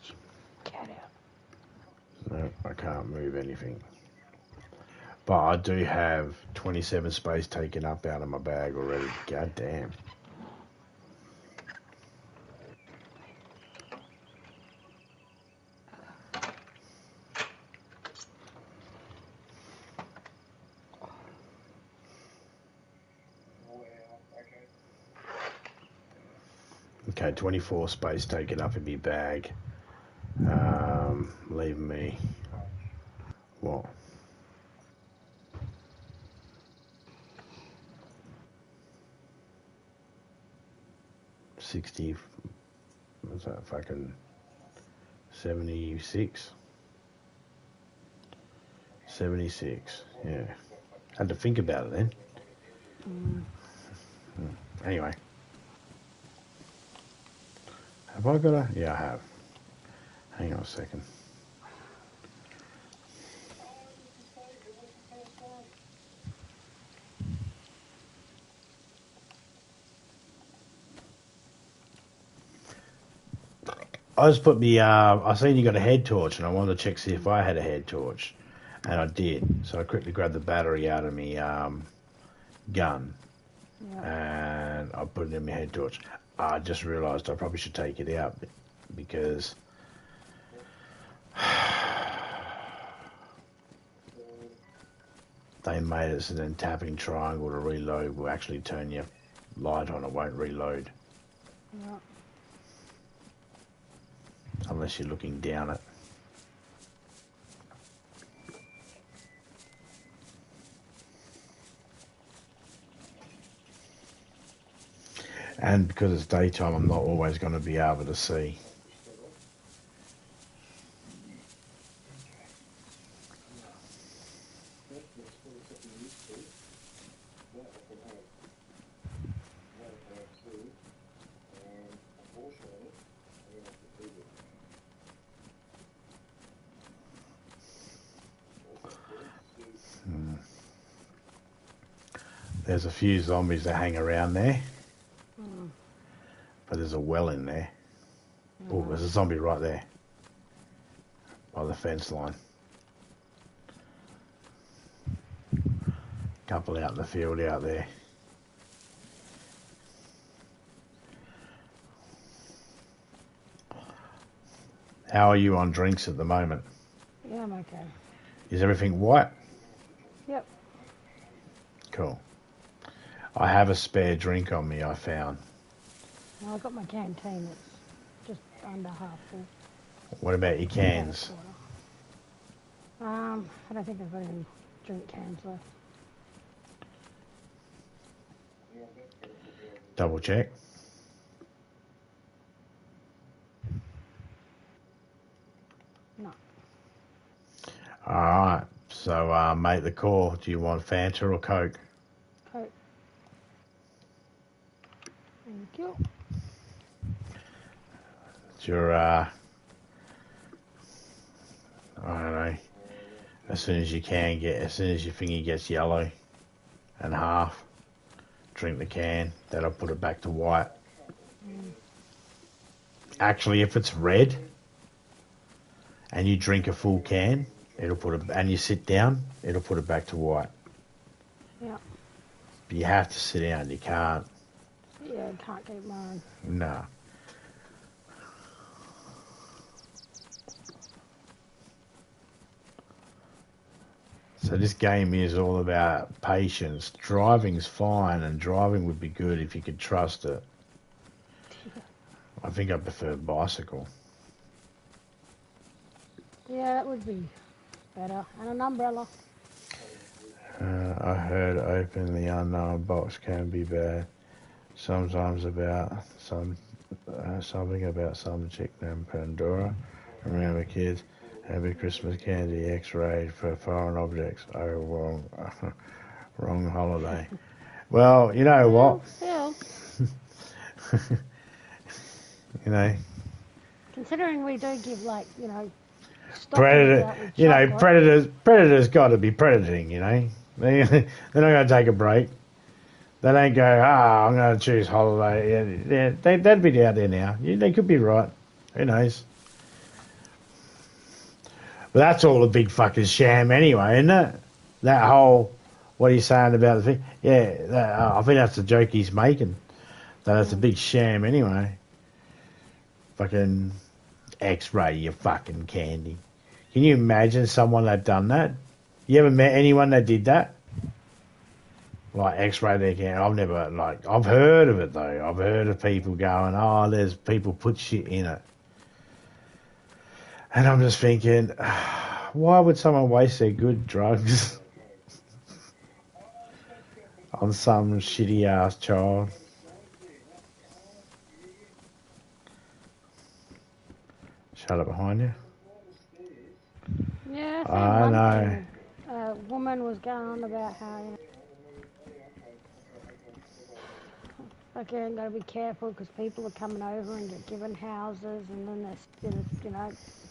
cat out. No, I can't move anything. But I do have 27 space taken up out of my bag already. God damn. Okay, 24 space taken up in my bag. Leaving me. What? 60. What's that? Fucking 76. 76. Yeah. Had to think about it then. Anyway. Have I got a... Yeah, I have. Hang on a second. I just put me... I seen you got a head torch and I wanted to check see if I had a head torch. And I did. So I quickly grabbed the battery out of me gun. Yeah. And I put it in my head torch. I just realised I probably should take it out because they made it so then tapping triangle to reload will actually turn your light on. It won't reload. Yeah. Unless you're looking down it. And because it's daytime, I'm not always going to be able to see. There's a few zombies that hang around there. But there's a well in there. Oh, there's a zombie right there. By the fence line. Couple out in the field out there. How are you on drinks at the moment? Yeah, I'm okay. Is everything white? Yep. Cool. I have a spare drink on me, I found. Well, I've got my canteen. It's just under half full. What about your cans? I don't think I've got any drink cans left. Double check. No. Alright, so make the call. Do you want Fanta or Coke? Coke. Thank you. It's your, I don't know, as soon as you can get, as soon as your finger gets yellow and half, drink the can, that'll put it back to white. Actually, if it's red and you drink a full can, it'll put it, and you sit down, it'll put it back to white. Yeah. But you have to sit down, you can't. Yeah, I can't keep mine. No. So this game is all about patience. Driving's fine, and driving would be good if you could trust it. I think I prefer bicycle. Yeah, that would be better. And an umbrella. I heard open the unknown box can be bad. Sometimes about something about some chick named Pandora. Remember, kids, happy Christmas candy X-rayed for foreign objects. Oh, wrong, wrong holiday. Well, you know what? Yeah. You know, Considering we do give, like, you know, predator. You know, predators got to be predating. You know, they're not going to take a break. They don't go, I'm going to choose holiday. Yeah, they'd be out there now. Yeah, they could be right. Who knows? But that's all a big fucking sham anyway, isn't it? That whole, what are you saying about the thing? Yeah, I think that's the joke he's making. That's a big sham anyway. Fucking X-ray your fucking candy. Can you imagine someone that done that? You ever met anyone that did that? Like X-ray their candy? I've never, I've heard of it though. I've heard of people going, there's people put shit in it. And I'm just thinking, why would someone waste their good drugs on some shitty ass child? Shut up behind you. Yeah, I know. thing. A woman was going on about how, okay, gotta be careful because people are coming over and get given houses, and then there's,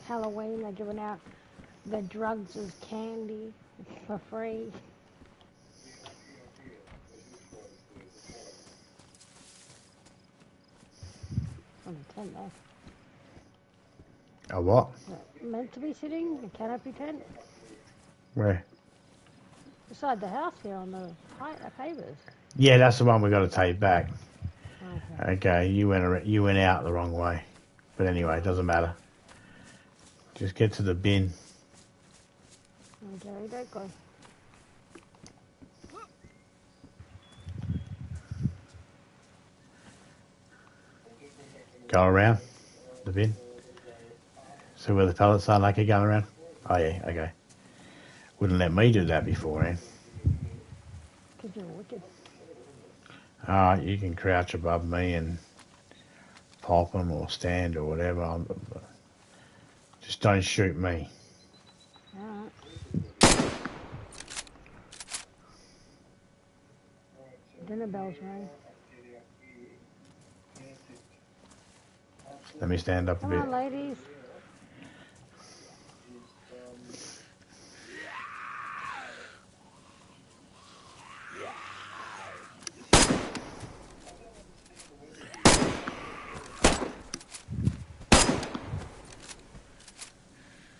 Halloween, they're giving out the drugs as candy for free. On a tent there. A what? Meant to be sitting, a canopy tent. Where? Beside the house here on the pavers. Yeah, that's the one we got to take back. Okay. Okay, you went out the wrong way. But anyway, it doesn't matter. Just get to the bin. Okay, don't go. Go around the bin. See where the pellets are like you're going around? Oh yeah, okay. Wouldn't let me do that beforehand. Because you're wicked. You can crouch above me and pop them or stand or whatever. Just don't shoot me. Alright. Dinner bells ring. Let me stand up a Come bit. on, ladies.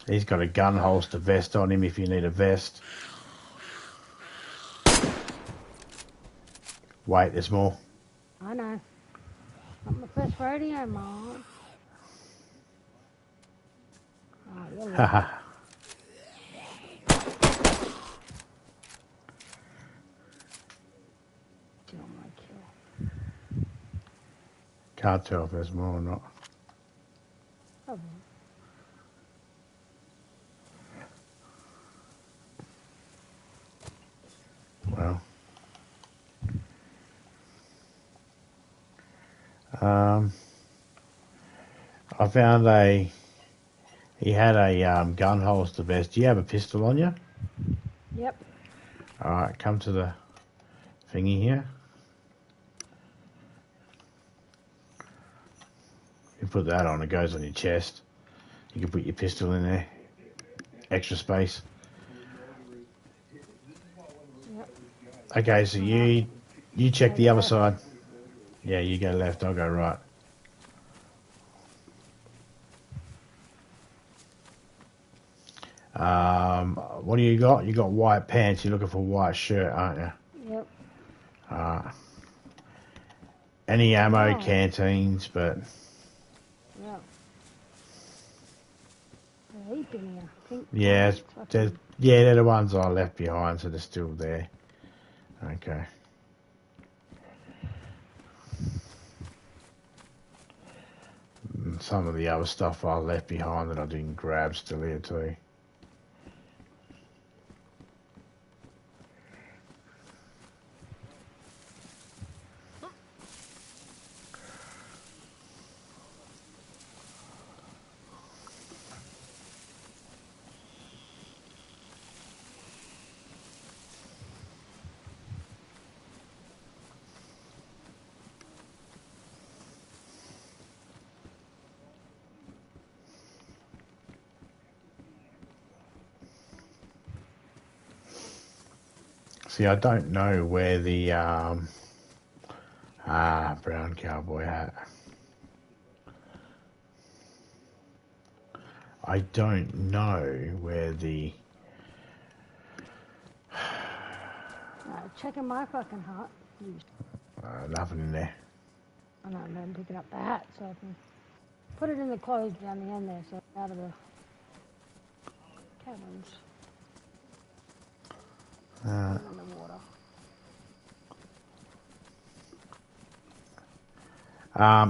He's got a gun holster vest on him if you need a vest. Wait, there's more. I know. Not my first rodeo, Mom. Oh, you're Haha. lucky on my kill. Can't tell if there's more or not. Oh, Well. I found he had a gun holster vest. Do you have a pistol on you? yep. Alright, come to the thingy here. You put that on, it goes on your chest. You can put your pistol in there. Extra space. Yep. Okay, so you check the other side. Yeah, you go left, I'll go right. What do you got? You got white pants. You're looking for a white shirt, aren't you? Yep. Any ammo, canteens, but Yep. They're heap in here. Pink yeah, ones, they're the ones I left behind, so they're still there. Okay. And some of the other stuff I left behind that I didn't grab still here too. See, I don't know where the Ah, brown cowboy hat. I don't know where the... Checking my fucking hut. nothing in there. I know, I'm picking up the hat so I can put it in the clothes down the end there, so it's out of the cabins. In the water.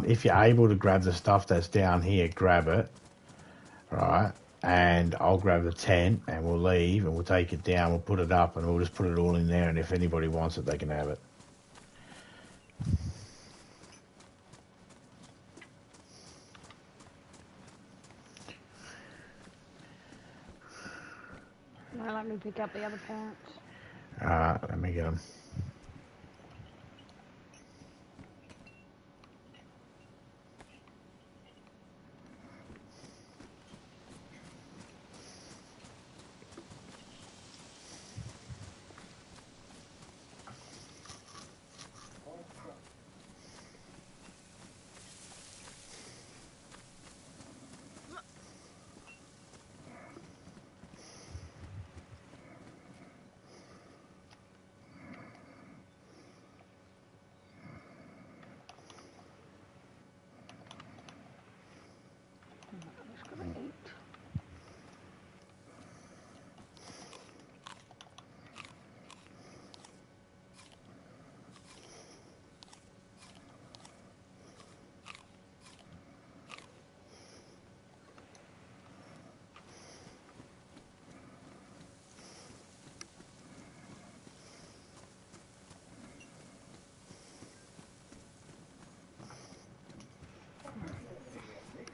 If you're able to grab the stuff that's down here, grab it, right? And I'll grab the tent and we'll leave and we'll take it down, we'll put it up and we'll just put it all in there, and if anybody wants it, they can have it. Now let me pick up the other pants. Alright, let me get them. I'm just gonna eat.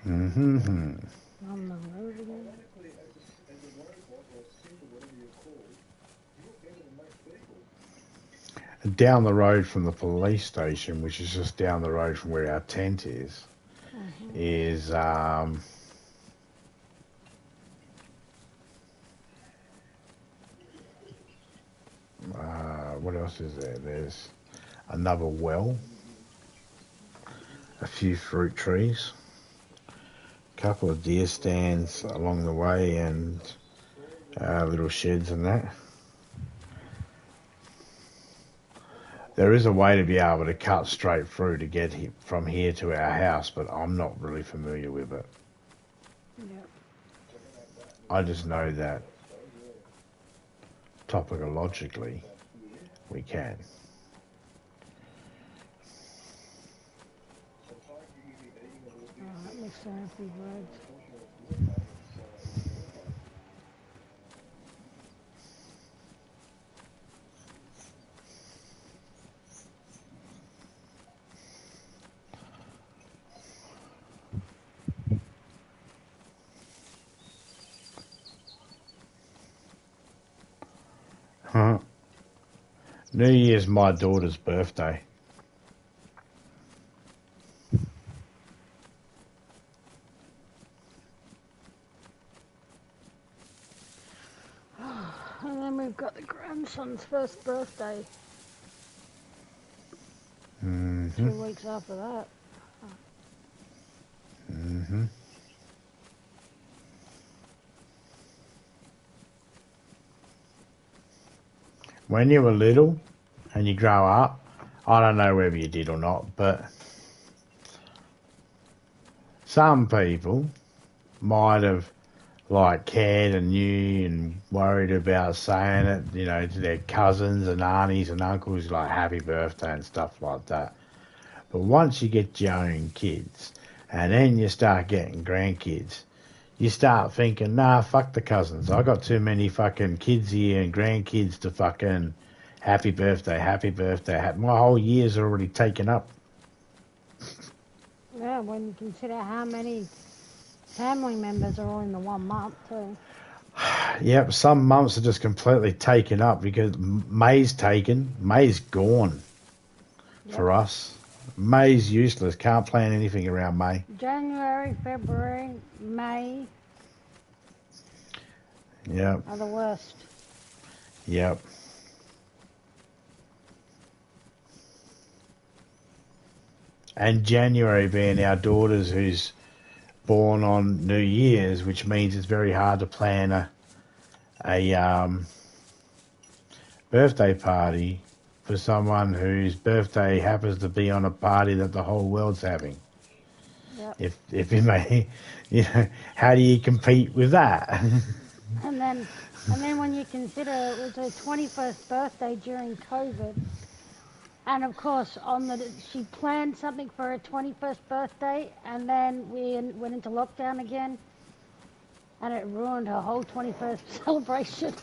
Mm-hmm. On the road again. As a robot or sync or whatever you're called, you're better than most people. Down the road from the police station, which is just down the road from where our tent is, is what else is there? There's another well, a few fruit trees, a couple of deer stands along the way, and little sheds and that. There is a way to be able to cut straight through to get from here to our house, but I'm not really familiar with it. Yep. I just know that topologically we can. Alright, mix down a few roads. Huh. New Year's my daughter's birthday. And then we've got the grandson's first birthday. 2 weeks after that. When you were little and you grow up, I don't know whether you did or not, but some people might have like cared and knew and worried about saying it, you know, to their cousins and aunties and uncles, like happy birthday and stuff like that. But once you get your own kids and then you start getting grandkids, you start thinking, nah, fuck the cousins. I got too many fucking kids here and grandkids to fucking happy birthday, happy birthday. My whole year's already taken up. Yeah, when you consider how many family members are all in the 1 month too. Yep, some months are just completely taken up because May's taken. May's gone for us. May's useless. Can't plan anything around May. January, February, May Yep. are the worst. Yep. and January being our daughter's who's born on New Year's, which means it's very hard to plan a birthday party for someone whose birthday happens to be on a party that the whole world's having. Yep. If you may, how do you compete with that? And then when you consider it was her 21st birthday during COVID, and of course she planned something for her 21st birthday, and then we went into lockdown again, and it ruined her whole 21st celebration.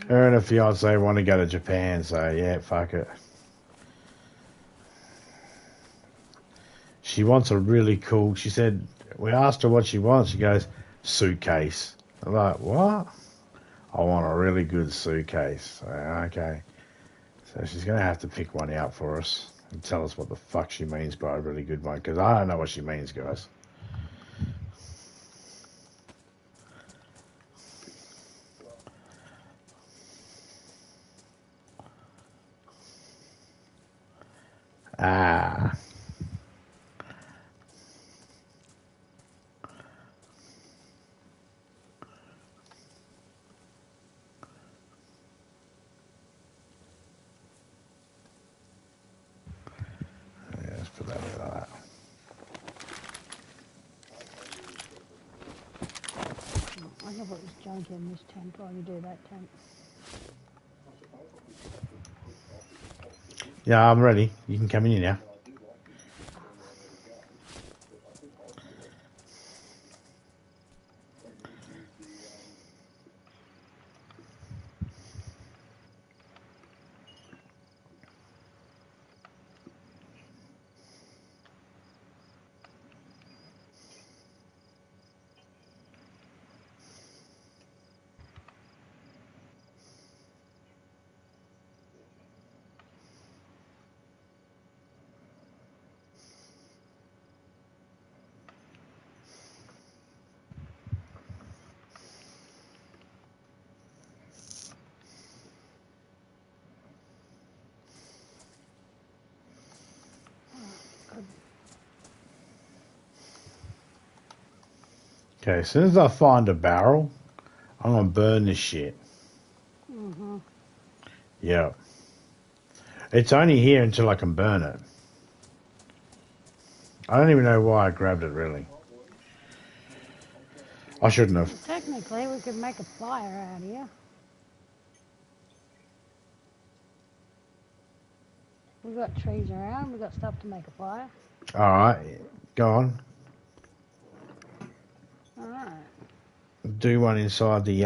Her and her fiance want to go to Japan, so yeah, fuck it. She wants a really cool. She said we asked her what she wants. She goes suitcase. I'm like, what? I want a really good suitcase. So, okay. So she's going to have to pick one out for us and tell us what the fuck she means by a really good one, because I don't know what she means, guys. Ah. Yeah, let's put that in like that. I can put this junk in this tent while you do that tent. Yeah, I'm ready. You can come in here now. Okay, as soon as I find a barrel, I'm going to burn this shit. Mm-hmm. Yeah. It's only here until I can burn it. I don't even know why I grabbed it, really. I shouldn't have. Technically, we could make a fire out here. We've got trees around. We've got stuff to make a fire. All right, go on. All right. Do one inside the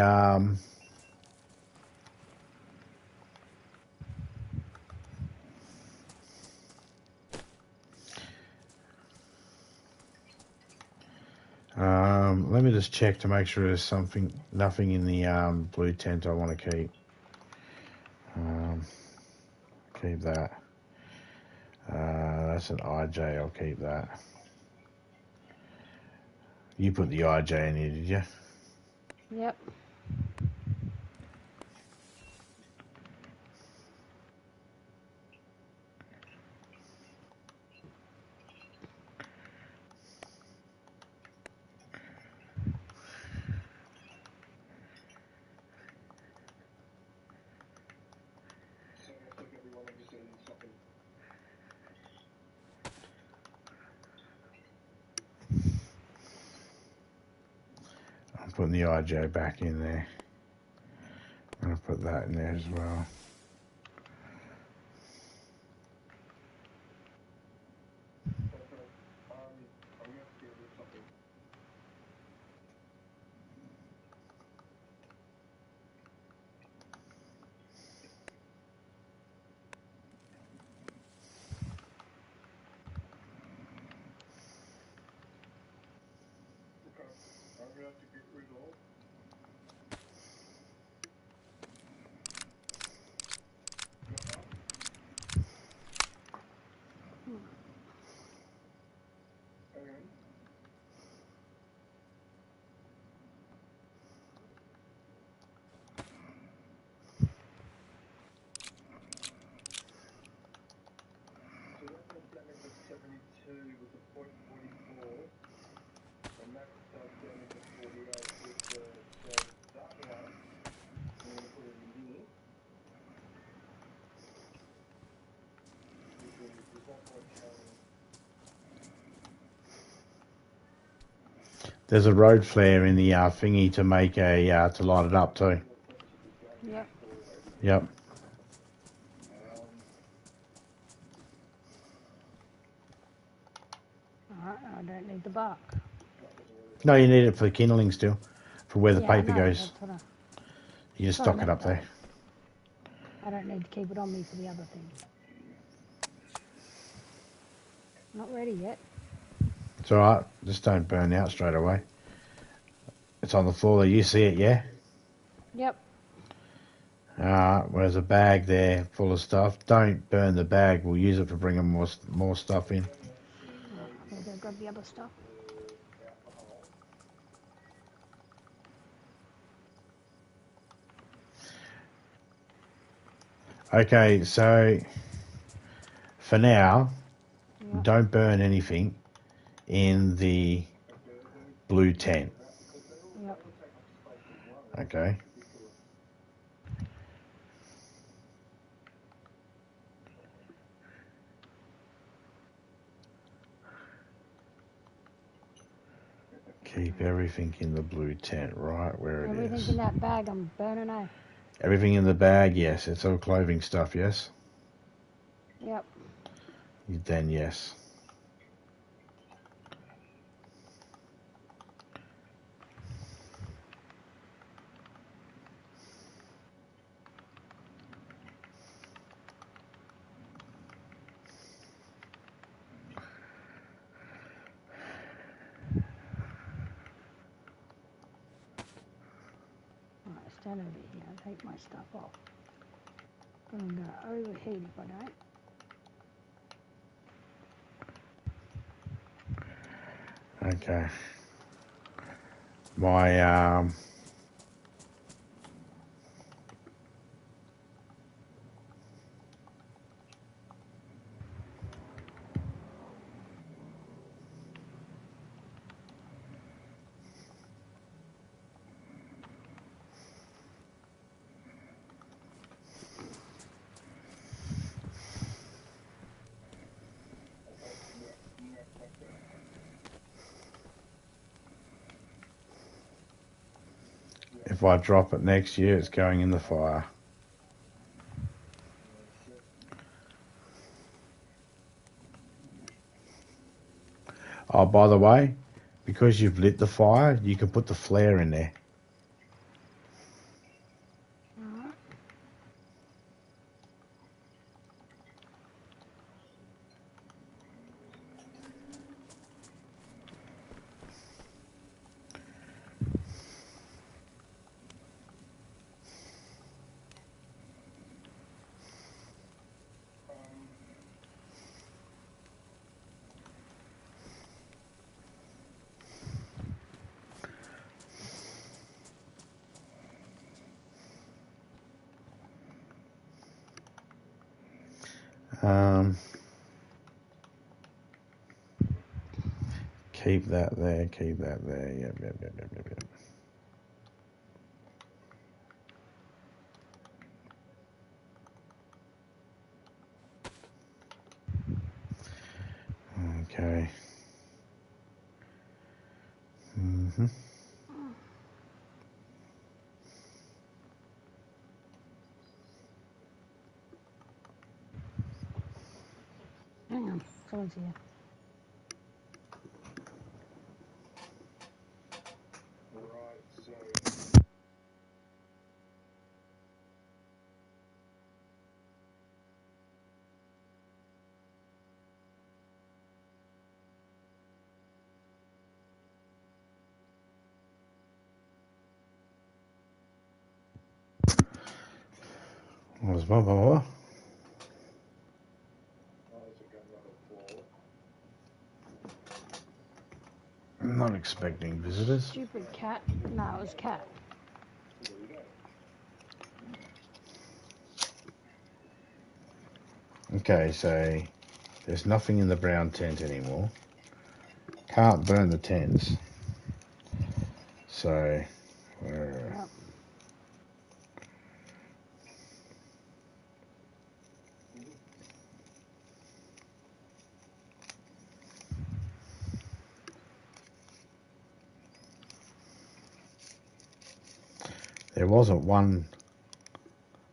let me just check to make sure there's nothing in the blue tent I want to keep. Keep that. That's an IJ. I'll keep that. You put the IJ in here, did you? Yep. I'm putting the IJ back in there. I'm going to put that in there as well. There's a road flare in the thingy to make a to light it up too. Yep. Yep. Alright, I don't need the bark. No, you need it for the kindling still, for where the Yeah, I paper know, goes. that's what You just that's what I stock it meant, up there. though. I don't need to keep it on me for the other thing. Not ready yet. It's alright. Just don't burn out straight away. It's on the floor there. You see it, yeah? Yep. There's a bag there full of stuff. Don't burn the bag. We'll use it for bringing more stuff in. I'll go grab the other stuff. Okay, so for now, Yep. don't burn anything in the blue tent. Yep. Okay. Keep everything in the blue tent, right where it Everything's is. in that bag I'm burning out. Everything in the bag, yes. It's all clothing stuff, yes? Yep. Then yes. Alright, stand over here and take my stuff off. I'm gonna overheat if I don't. Okay. My if I drop it next year, it's going in the fire. Oh, by the way, because you've lit the fire, you can put the flare in there. Alright. Keep that there, keep that there. Yep, yep, yep, yep, yep, yep. Okay. Mm-hmm. Hang on, someone's here. What was blah, blah, blah? I'm not expecting visitors. Stupid cat. No, it was cat. Okay, so there's nothing in the brown tent anymore. Can't burn the tents. So, Yep. There wasn't one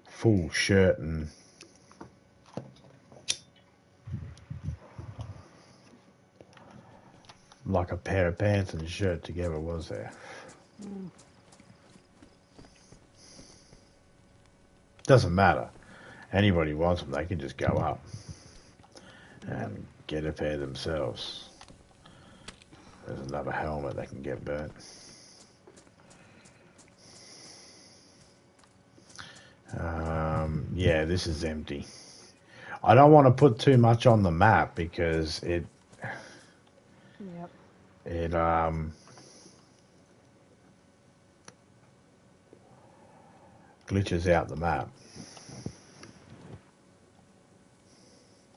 full shirt and like a pair of pants and a shirt together, was there? Mm. Doesn't matter. Anybody wants them, they can just go up and get a pair themselves. There's another helmet that can get burnt. Yeah, this is empty. I don't want to put too much on the map because it glitches out the map.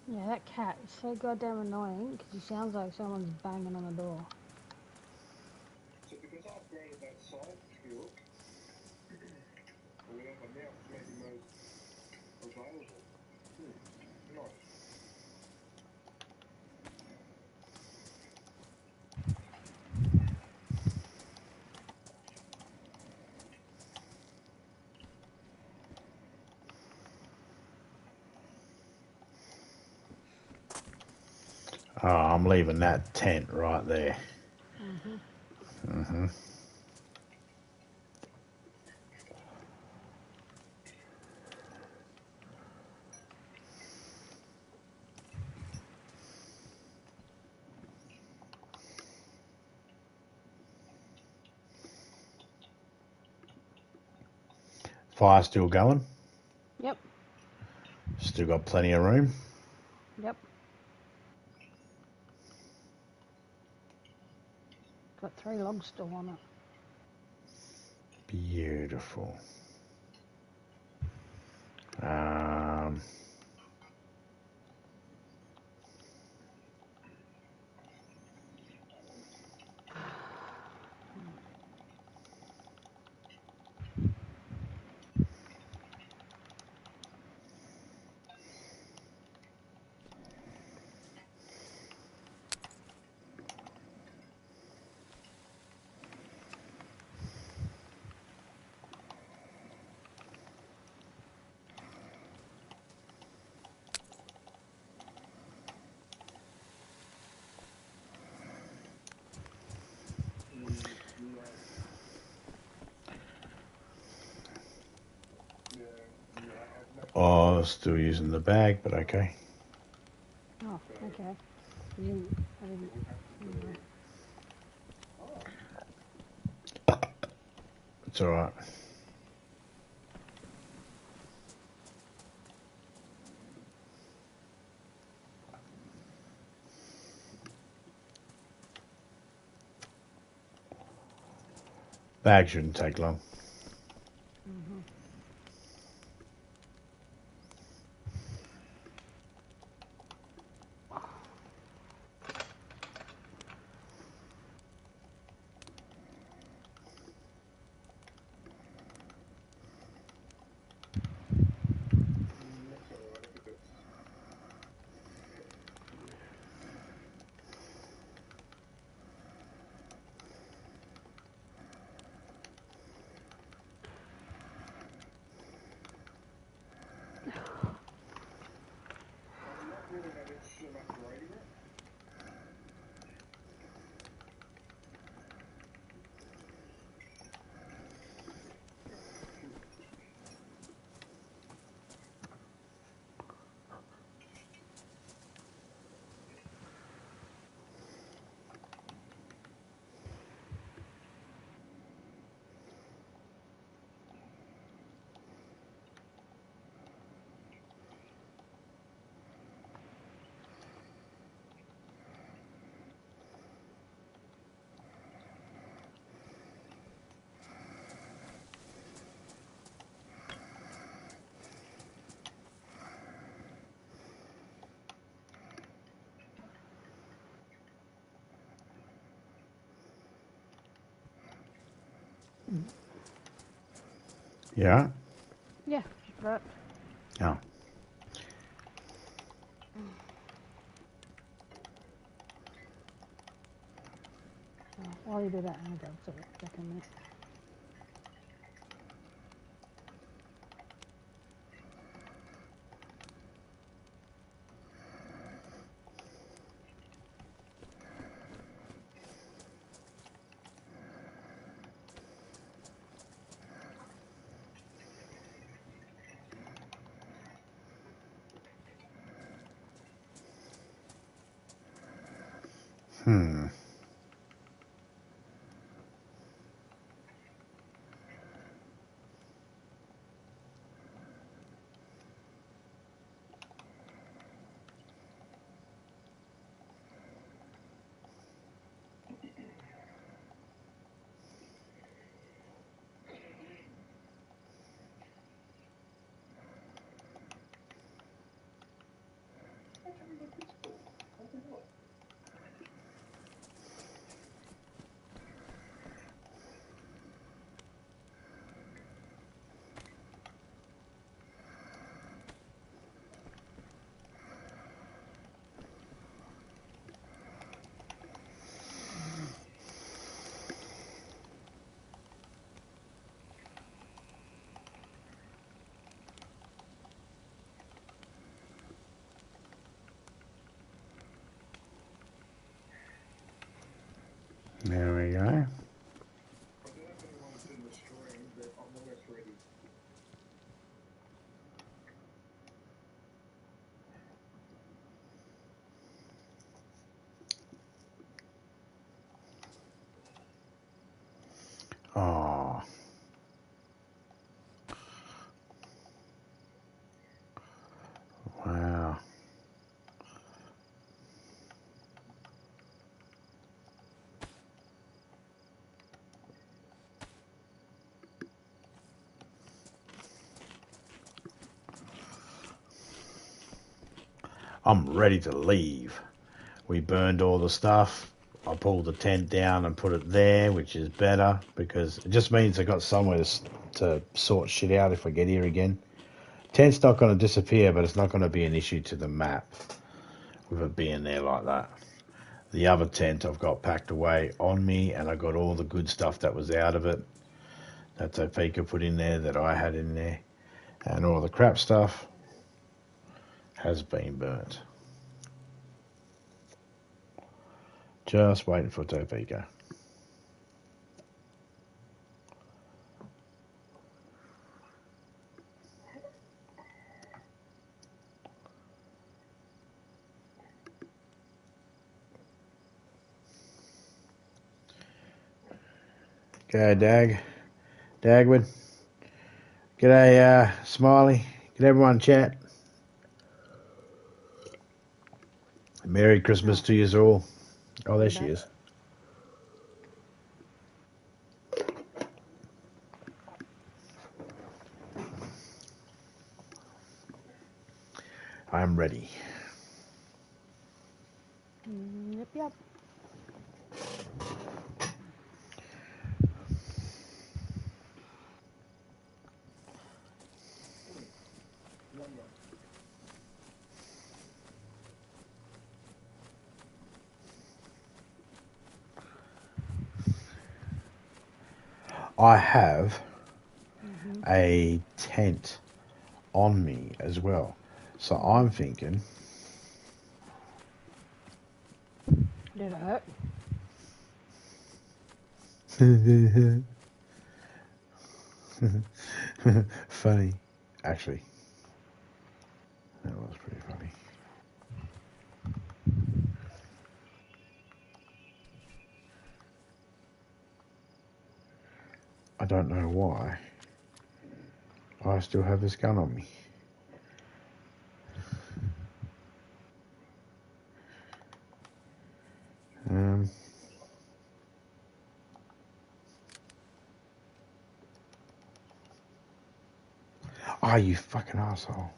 Yeah, that cat is so goddamn annoying because he sounds like someone's banging on the door. So because I upgraded that side skill, or whatever, now it's making those available. Nice. Oh, I'm leaving that tent right there. Mm-hmm. Fire still going. Yep. Still got plenty of room. Yep. Got 3 logs still on it. Beautiful. Oh, still using the bag, but okay. Oh, okay. I didn't. It's alright. Bag shouldn't take long. Mm-hmm. Yeah? Yeah, but Oh. while you do that, I'm gonna grab some back in a minute. Hmm. There we go. I don't know if anyone's seen the stream, but I'm almost ready. Oh. Wow. I'm ready to leave. We burned all the stuff. I pulled the tent down and put it there, which is better because it just means I got somewhere to sort shit out if I get here again. Tent's not going to disappear, but it's not going to be an issue to the map with it being there like that. The other tent I've got packed away on me, and I got all the good stuff that was out of it that Topeka put in there that I had in there, and all the crap stuff has been burnt. Just waiting for Topeka. G'day, Dagwood. G'day, Smiley. G'day, everyone, chat. Merry Christmas to you all. Oh, there she is. I'm ready. Yep. I have a tent on me as well. So I'm thinking... Did it hurt? Funny. Actually, that was pretty funny. I don't know why I still have this gun on me. Oh, you fucking asshole.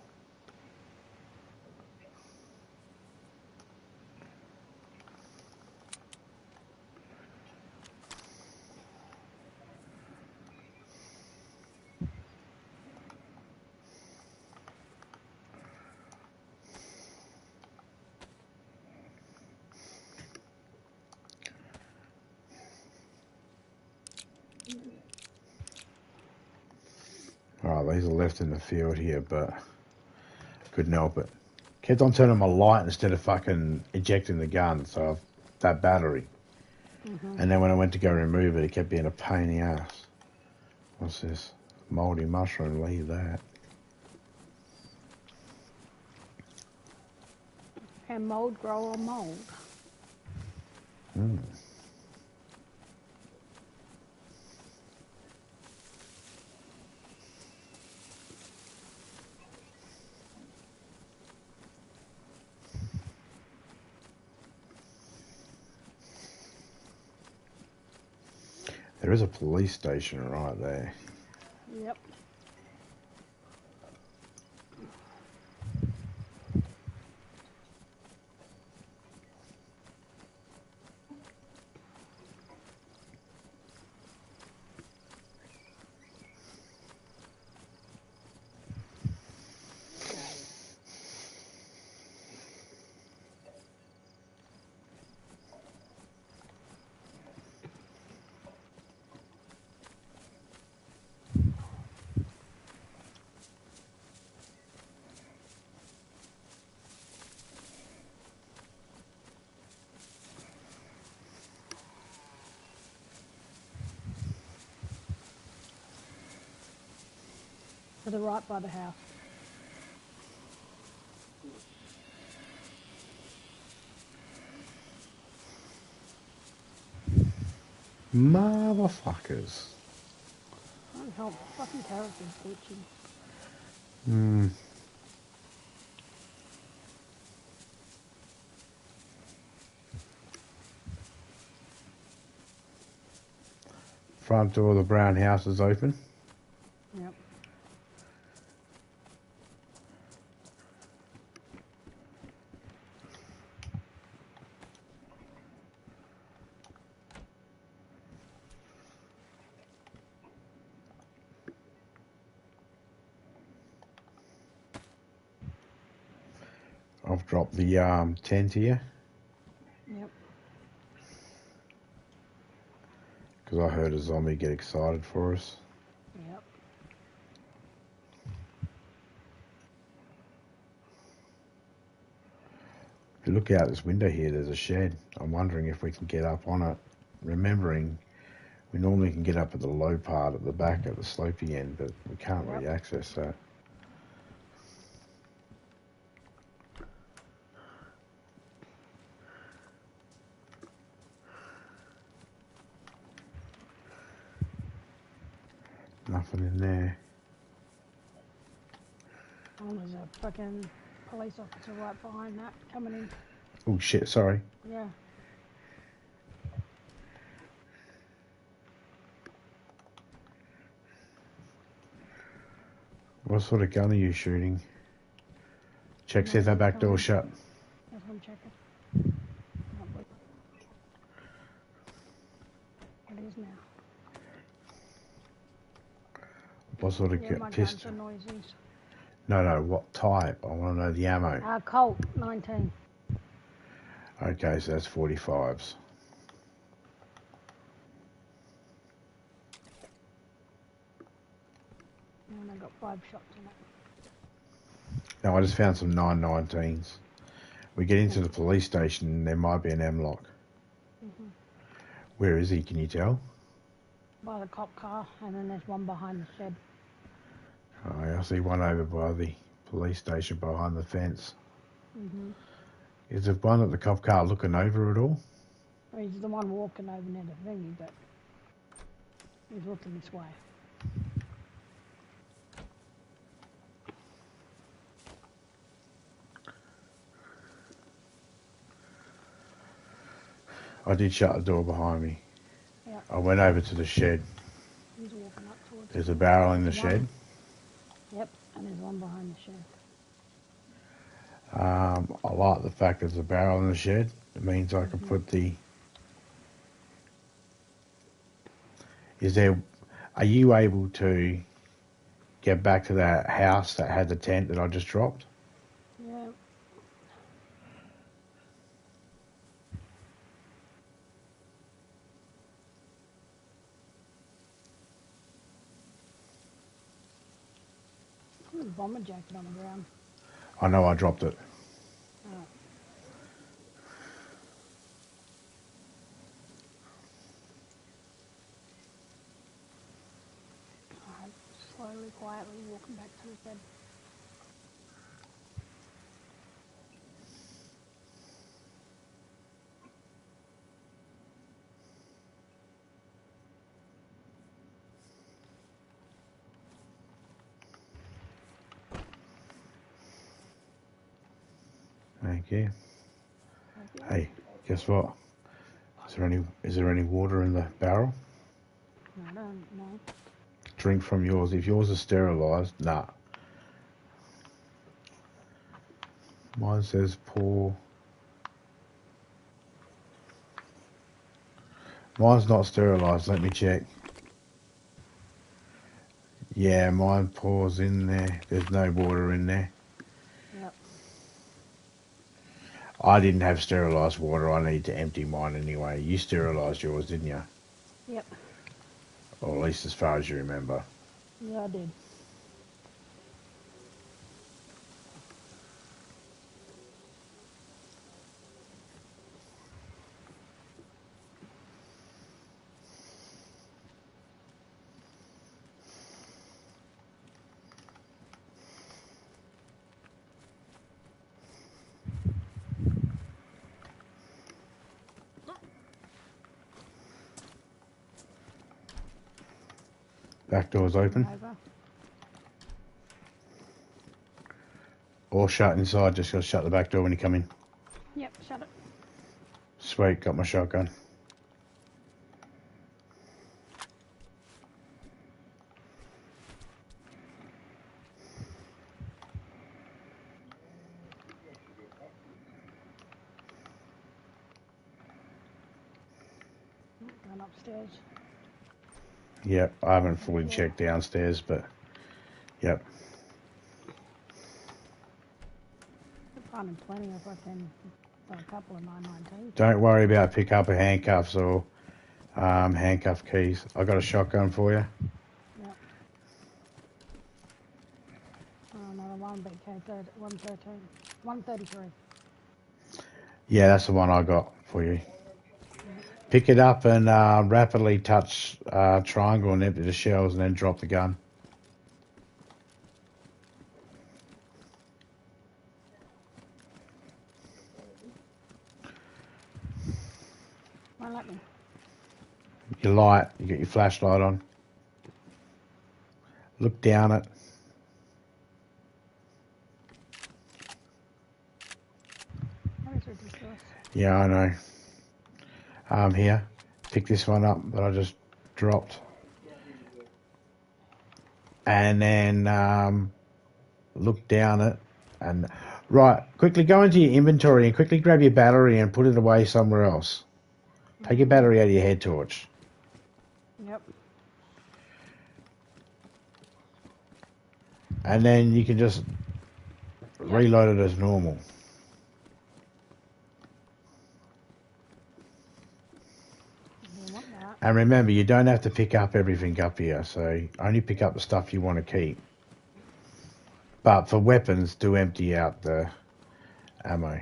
Alright, these are left in the field here, but couldn't help it. Kept on turning my light instead of fucking ejecting the gun, so that battery. And then when I went to go remove it, it kept being a pain in the ass. What's this? Moldy mushroom, leave that. Can mold grow on mold? Hmm. There is a police station right there. Yep. To the right by the house. Motherfuckers. Can't help fucking characters glitching. Hmm. Front door of the brown house is open. Yep. I've dropped the tent here Yep. because I heard a zombie get excited for us. Yep. If you look out this window here, there's a shed. I'm wondering if we can get up on it. Remembering we normally can get up at the low part at the back at the slopey end, but we can't really access that. Nothing in there. Oh, there's a fucking police officer right behind that coming in. Oh shit, sorry. Yeah. What sort of gun are you shooting? Check, see if that back door's shut. That's what I'm checking. It is now. What sort of Yeah, my guns pistol? are noisy. No, what type? I want to know the ammo. Colt 19. Okay, so that's 45s. And I got 5 shots in it. No, I just found some 919s. We get into the police station and there might be an M-lock. Mm-hmm. Where is he, can you tell? By the cop car, and then there's one behind the shed. Oh, I see one over by the police station behind the fence. Mm-hmm. Is there one at the cop car looking over at all? He's the one walking over near the thingy, but he's looking this way. I did shut the door behind me. Yeah. I went over to the shed. He's walking up towards There's a barrel in the shed. Yep, and there's one behind the shed. I like the fact there's a barrel in the shed. It means I can put the... Are you able to get back to that house that had the tent that I just dropped? Yeah. There's a bomber jacket on the ground. I know I dropped it. Oh. Alright, slowly, quietly walking back to his bed. Thank you. Hey, guess what? Is there any water in the barrel? I don't know. Drink from yours. If yours is sterilised, nah. Mine says pour. Mine's not sterilised. Let me check. Yeah, mine pours in there. There's no water in there. Yep. I didn't have sterilised water. I need to empty mine anyway. You sterilised yours, didn't you? Yep. Or at least as far as you remember. Yeah, I did. Back door's open. Over. Or shut inside. Just gotta shut the back door when you come in. Yep, shut it. Sweet, got my shotgun. Going upstairs. Yep, I haven't fully checked downstairs, but yep. I'm finding plenty of fucking for a couple of 919s. Don't worry about pick up of handcuffs or handcuff keys. I got a shotgun for you. Yep. Oh, another one, BK 113. 133. Yeah, that's the one I got for you. Pick it up and rapidly touch triangle and empty the shells and then drop the gun. Won't let me. Your light, you get your flashlight on. Look down it. That is ridiculous. Yeah, I know. Here, pick this one up that I just dropped. And then look down it. And right, quickly go into your inventory and quickly grab your battery and put it away somewhere else. Take your battery out of your head torch. Yep. And then you can just reload it as normal. You want that. And remember, you don't have to pick up everything up here, so only pick up the stuff you want to keep. But for weapons, do empty out the ammo.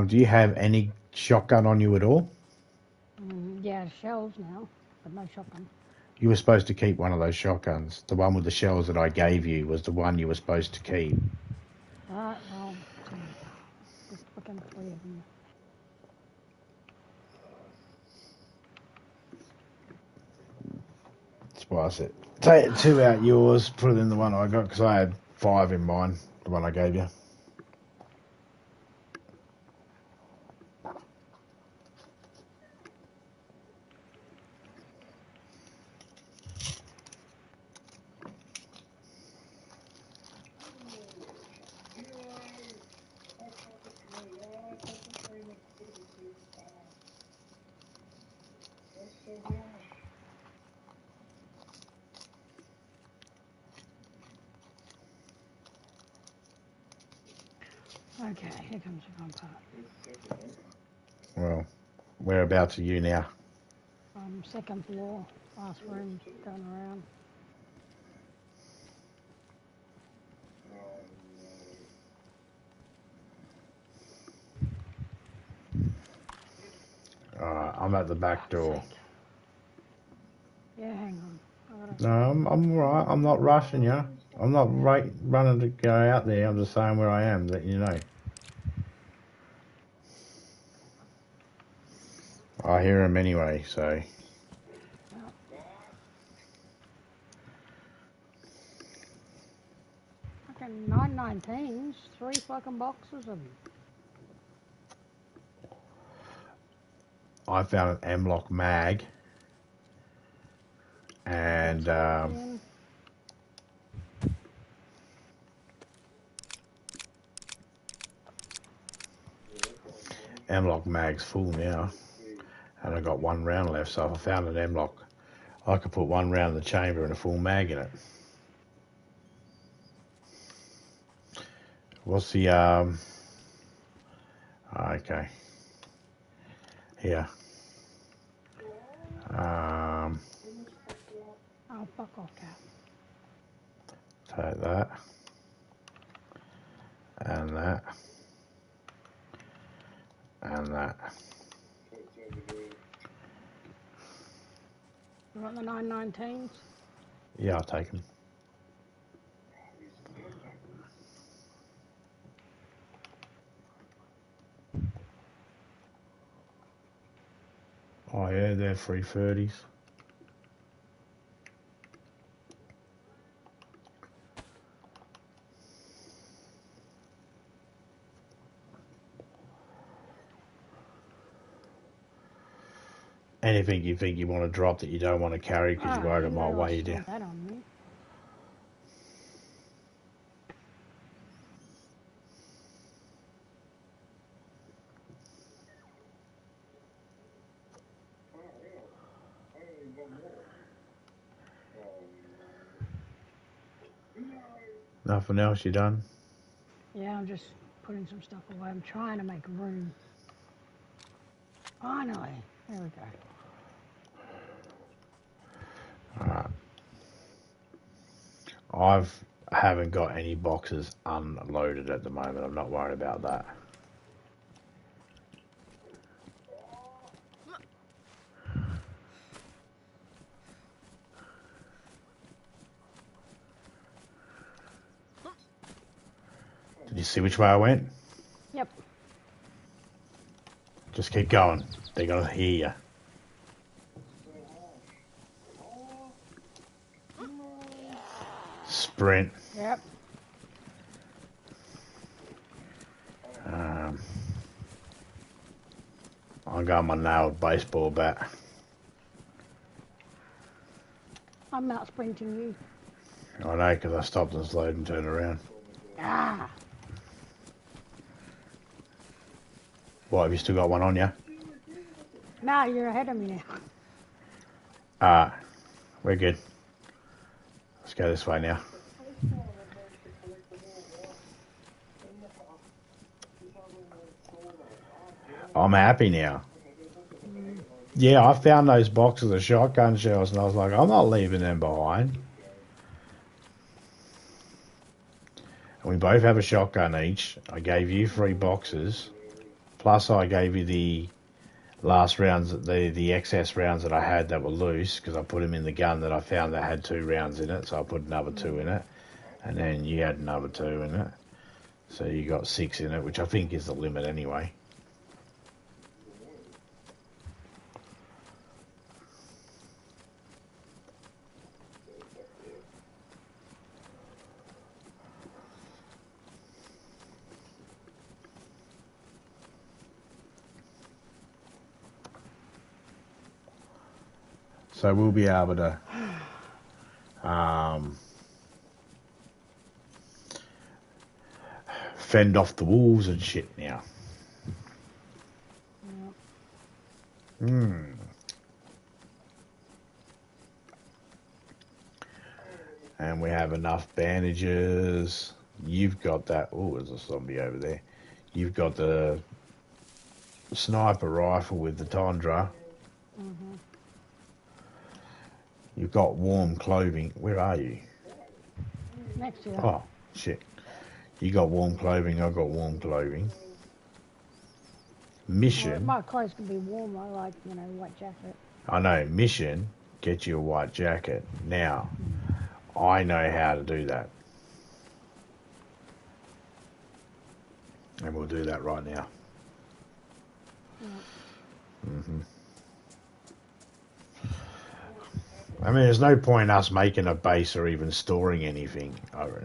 Do you have any shotgun on you at all? Yeah, shells now, but no shotgun. You were supposed to keep one of those shotguns. The one with the shells that I gave you was the one you were supposed to keep. Alright, well, just fucking 3 of them. That's why I said, take 2 out yours, put it in the one I got, because I had 5 in mine, the one I gave you. Okay, here comes the fun part. Well, whereabouts are you now? 2nd floor, last room, going around. Alright, I'm at the back door. Yeah, hang on. I gotta No, I'm all right. I'm not rushing you. I'm not running to go out there. I'm just saying where I am, that you know. I hear him anyway, so. Fucking 919s, 3 fucking boxes of them. I found an M-Lock mag. And, M-Lock mag's full now. And I got 1 round left, so if I found an M-Lock, I could put 1 round in the chamber and a full mag in it. What's the, okay. Here. Oh, fuck off, Cat. Take that. And that. And that. You want the 919s? Yeah, I'll take them. Oh yeah, they're 330s. Anything you think you want to drop that you don't want to carry because you're worried it might weigh you down. That on me. Nothing else you done? Yeah, I'm just putting some stuff away. I'm trying to make room. Finally. There we go. Alright. Haven't got any boxes unloaded at the moment. I'm not worried about that. Did you see which way I went? Yep. Just keep going. They're going to hear you. Sprint. Yep. I got my nailed baseball bat. I'm not sprinting you. I know, because I stopped and slowed and turned around. Ah. What, have you still got one on you? Nah, you're ahead of me Ah, we're good. Let's go this way now. I'm happy now. Yeah, I found those boxes of shotgun shells and I was like, I'm not leaving them behind. And we both have a shotgun each. I gave you 3 boxes. Plus I gave you the last rounds, the excess rounds that I had that were loose, because I put them in the gun that I found that had 2 rounds in it, so I put another 2 in it. And then you had another 2 in it. So you got 6 in it, which I think is the limit anyway. So we'll be able to fend off the wolves and shit now. And we have enough bandages. You've got that. Oh, there's a zombie over there. You've got the sniper rifle with the Tundra. Mm-hmm. You've got warm clothing. Where are you? Next to you. Oh, shit. You got warm clothing. I got warm clothing. Mission. Well, my clothes can be warm. I like, white jacket. I know. Mission. get you a white jacket. Now, I know how to do that. And we'll do that right now. Mm-hmm. I mean, there's no point us making a base or even storing anything.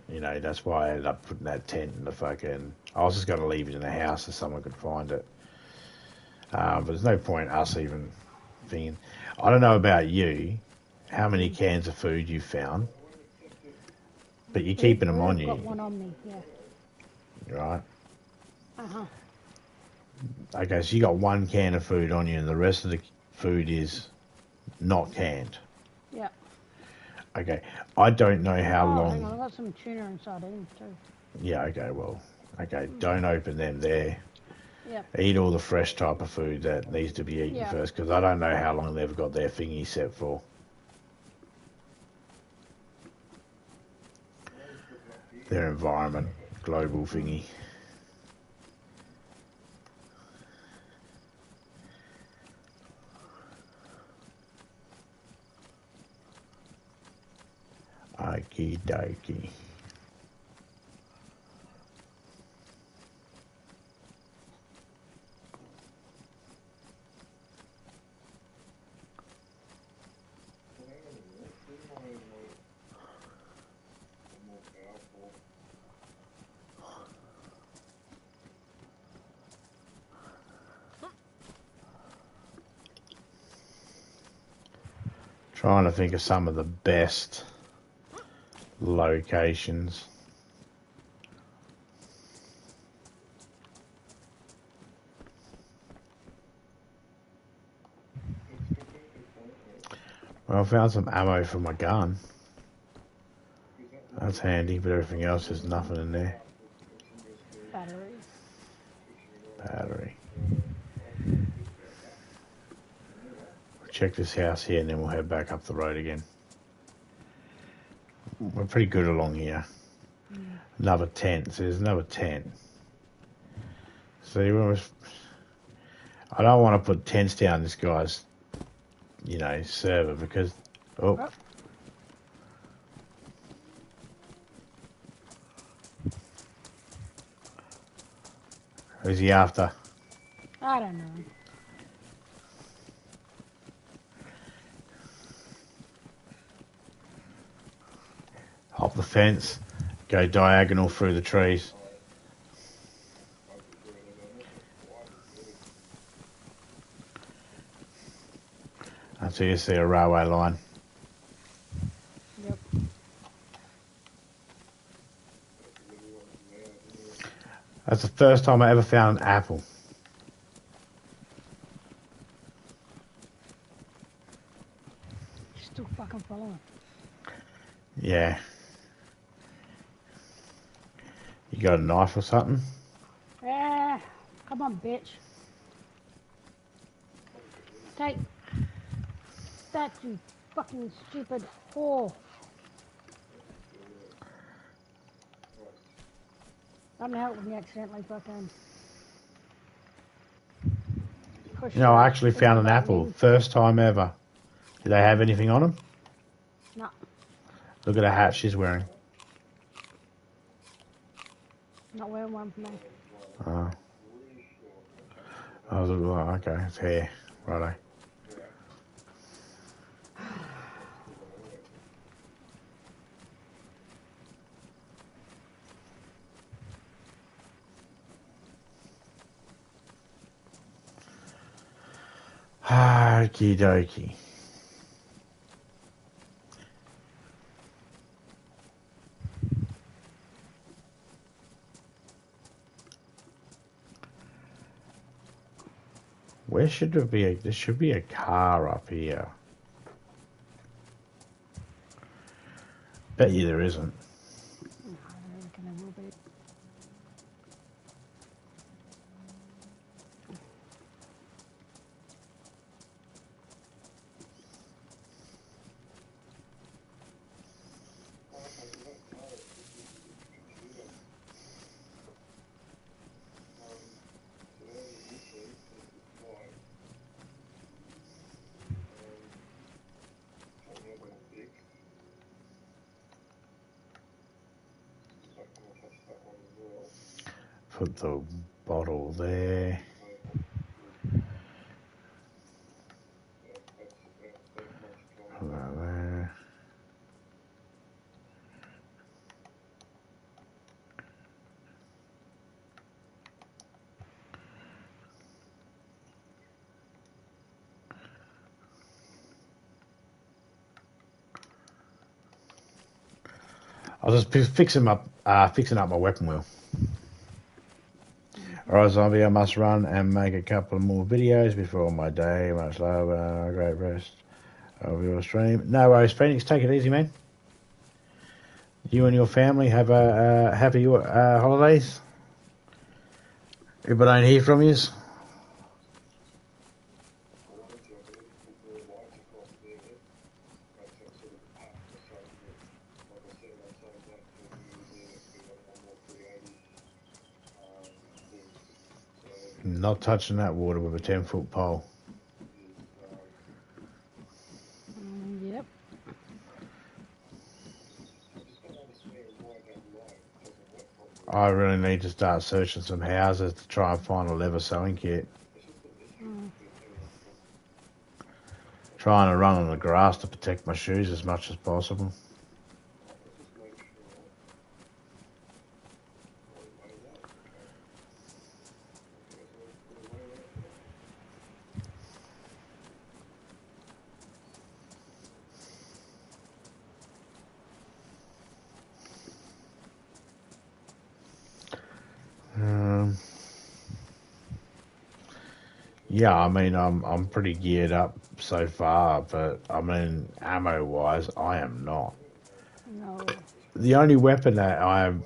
You know, that's why I ended up putting that tent in the fucking... I was just going to leave it in the house so someone could find it. But there's no point us even thinking... I don't know about you, how many cans of food you found, but you're keeping them on you. I've got one on me, yeah. Right? Uh-huh. Okay, so you got one can of food on you and the rest of the food is not canned. Yeah. Okay, I don't know how long... Hang on, I've got some tuna and sardines too. Yeah, okay, well, okay, don't open them there. Yep. Eat all the fresh type of food that needs to be eaten first, because I don't know how long they've got their thingy set for. Their environment, global thingy. Okie dokie. Trying to think of some of the best locations. Well, I found some ammo for my gun. That's handy, but everything else is nothing in there. Battery. Check this house here and then we'll head back up the road again. We're pretty good along here. Another tent. So there's another tent. See, I don't want to put tents down this guy's, you know, server because... Oh. Who's he after? I don't know. Hop the fence, go diagonal through the trees. Until you see a railway line. Yep. That's the first time I ever found an apple. Still fucking following. Yeah. You got a knife or something? Yeah. Come on, bitch. Take that, you fucking stupid whore. Don't help when you accidentally fucking push. You know, I actually found an apple. First time ever. Do they have anything on them? No. Look at the hat she's wearing. Not wearing one for me. Oh. I was like, okay, it's hair. Righto. Okie dokie. Where should there be there should be a car up here. Bet you there isn't. I reckon there will be. Put the bottle there. Put that there. I was just fixing up my weapon wheel. Alright, zombie, I must run and make a couple more videos before my day. Much love, great rest of your stream. No worries, Phoenix. Take it easy, man. You and your family have a happy holidays. If I don't hear from you. Not touching that water with a 10-foot pole. Yep. I really need to start searching some houses to try and find a leather sewing kit. Trying to run on the grass to protect my shoes as much as possible. Yeah, I mean, I'm pretty geared up so far, but I mean, ammo-wise, I am not. No. The only weapon that I'm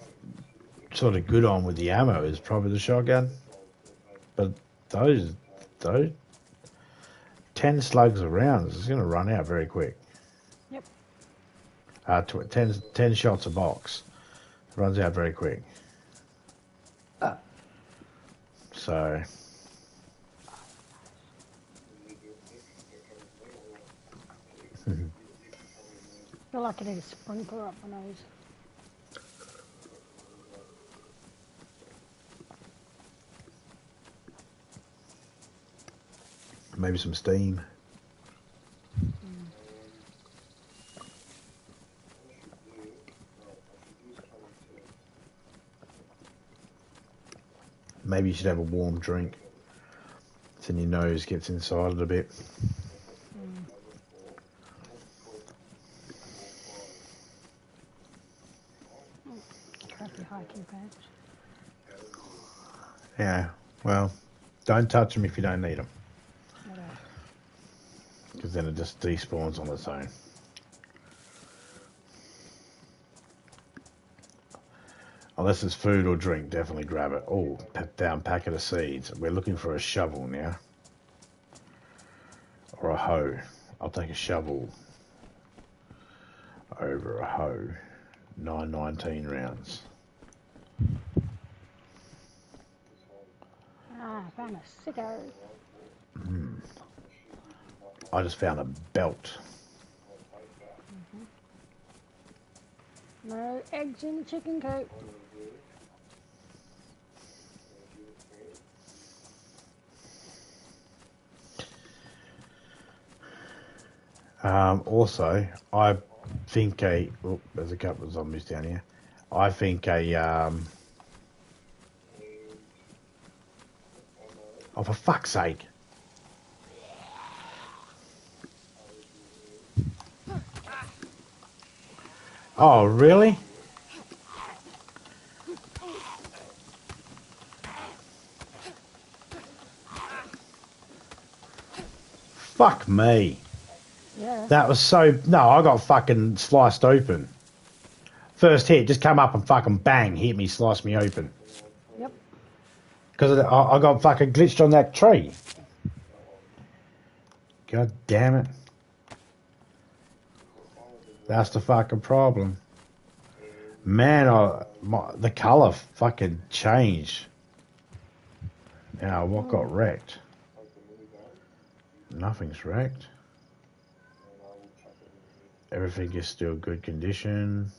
sort of good on with the ammo is probably the shotgun. But those 10 slugs a round is going to run out very quick. Yep. 10 shots a box runs out very quick. So... feel like I need a sprinkler up my nose. Maybe some steam. Maybe you should have a warm drink. Then your nose gets inside it a bit. Crappy hiking pants. Yeah, well, don't touch them if you don't need them. Because then it just despawns on its own. Unless it's food or drink, definitely grab it. Oh, down packet of seeds. We're looking for a shovel now. Or a hoe. I'll take a shovel over a hoe. 919 rounds. Ah, I found a sicko. I just found a belt. No eggs in the chicken coop. Also, I think there's a couple of zombies down here. I think oh, for fuck's sake. Oh, really? Fuck me. Yeah. That was so... No, I got fucking sliced open. First hit, just come up and fucking bang, hit me, sliced me open. Yep. Because I got fucking glitched on that tree. God damn it. That's the fucking problem. Man, the colour fucking changed. Now, what got wrecked? Nothing's wrecked. Everything is still good condition.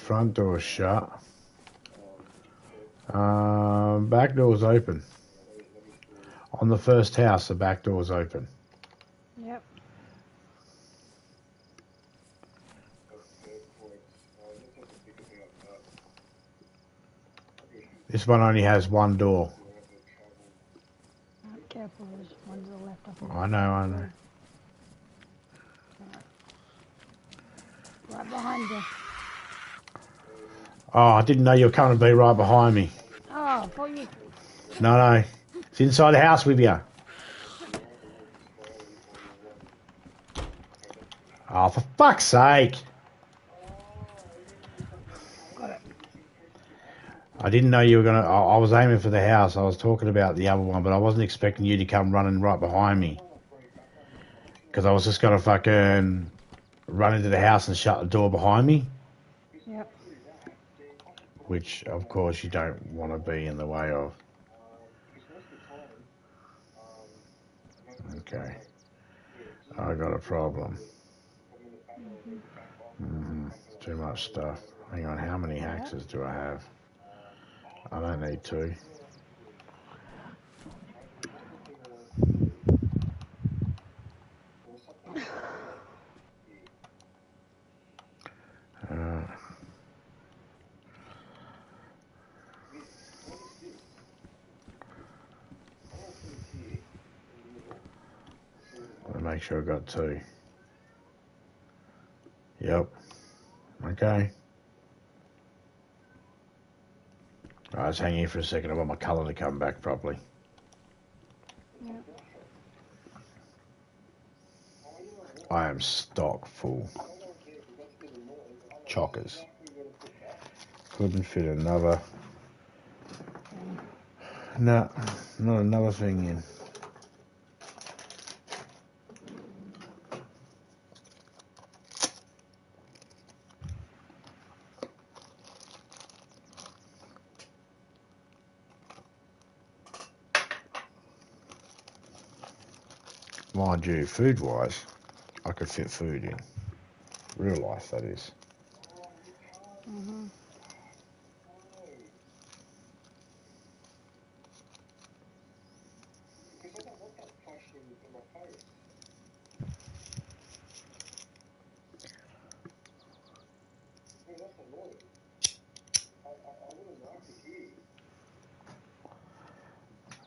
front door's shut. Back door's open. On the first house, the back door's open. Yep. This one only has one door. Careful, there's one to the left of I know. Right behind you. Oh, I didn't know you were coming to be right behind me. Oh, I thought you... No. It's inside the house with you. Oh, for fuck's sake. Got it. I didn't know you were going to... I was aiming for the house. I was talking about the other one, but I wasn't expecting you to come running right behind me. Because I was just going to fucking run into the house and shut the door behind me. Yep. Which, of course, you don't want to be in the way of. Okay. I got a problem. Too much stuff. Hang on, how many hexes do I have? I don't need two. I'll make sure I got two. Yep. Okay. I was hanging here for a second. I want my colour to come back properly. Yep. I am stock full. Chockers. Couldn't fit another. No, not another thing in. Mind you, food-wise, I could fit food in. Real life, that is.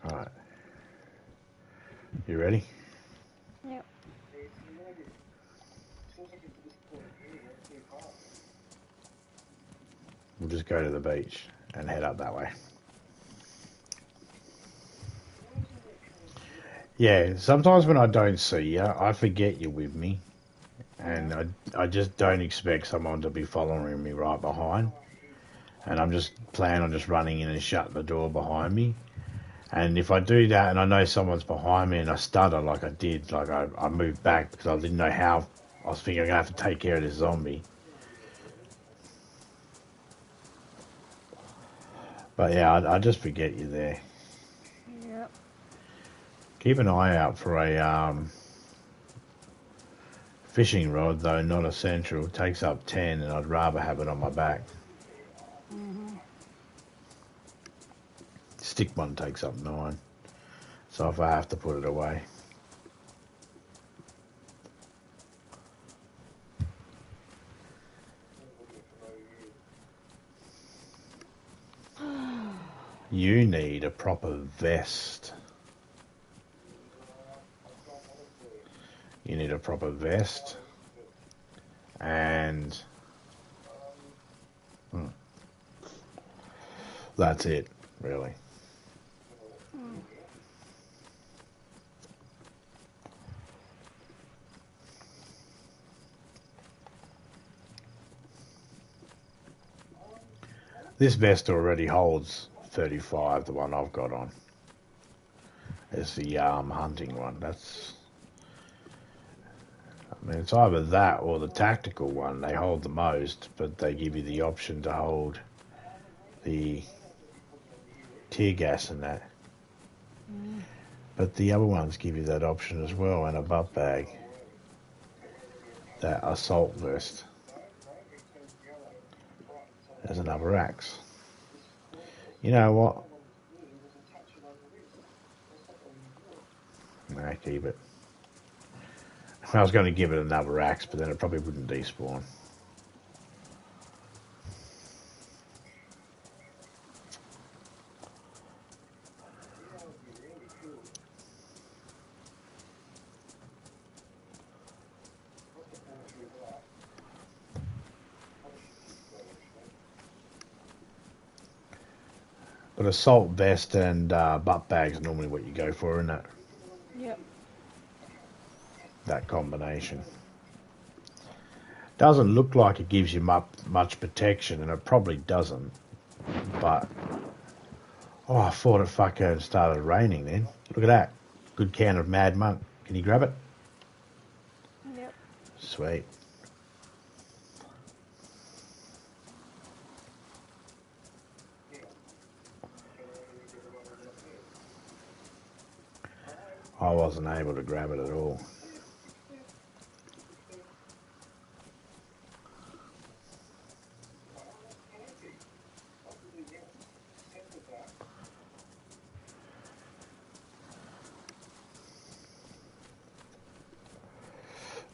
Alright. You ready? Yep. We'll just go to the beach and head up that way. Yeah, sometimes when I don't see you, I forget you're with me. And I just don't expect someone to be following me right behind. And I'm just planning on just running in and shutting the door behind me. And if I do that and I know someone's behind me and I stutter like I did, like I moved back because I didn't know how, I was thinking I'm going to have to take care of this zombie. But yeah, I just forget you're there. Yep. Keep an eye out for a fishing rod, though not essential. It takes up 10 and I'd rather have it on my back. Stick one takes up 9. So if I have to put it away. You need a proper vest. You need a proper vest. And that's it, really. This vest already holds 35, the one I've got on. It's the hunting one. That's, I mean, it's either that or the tactical one. They hold the most, but they give you the option to hold the tear gas and that. But the other ones give you that option as well, and a butt bag. That assault vest. There's another axe. You know what? Nah, keep it. I was going to give it another axe, but then it probably wouldn't despawn. But assault vest and butt bags are normally what you go for, isn't it? Yep. That combination. Doesn't look like it gives you much protection, and it probably doesn't. But, oh, I thought it fucking started raining then. Look at that. Good can of Mad Monk. Can you grab it? Yep. Sweet. I wasn't able to grab it at all.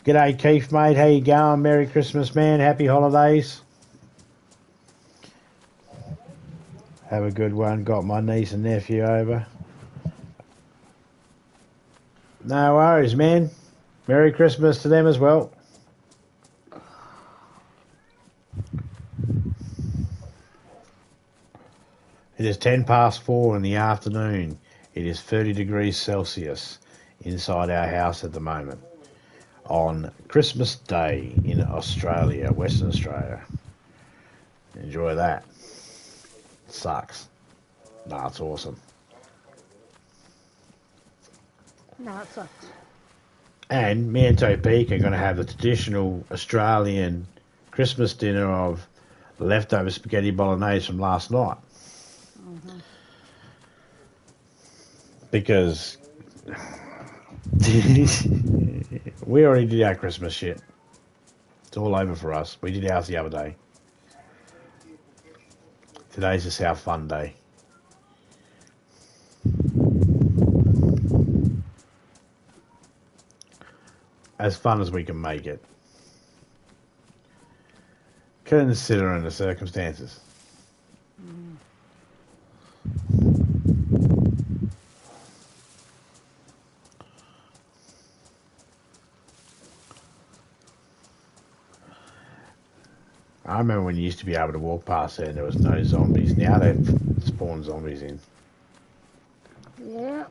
G'day Keith, mate. How you going? Merry Christmas, man. Happy holidays. Have a good one. Got my niece and nephew over. No worries, man. Merry Christmas to them as well. It is 4:10 in the afternoon. It is 30 degrees Celsius inside our house at the moment on Christmas Day in Australia, Western Australia. Enjoy that. Sucks. Nah, it's awesome. No, it sucks. And me and Topeka are going to have the traditional Australian Christmas dinner of leftover spaghetti bolognese from last night. Mm-hmm. Because we already did our Christmas shit. It's all over for us. We did ours the other day. Today's just our fun day. As fun as we can make it. Considering the circumstances. Mm. I remember when you used to be able to walk past there and there was no zombies. Now they've spawned zombies in. Yeah.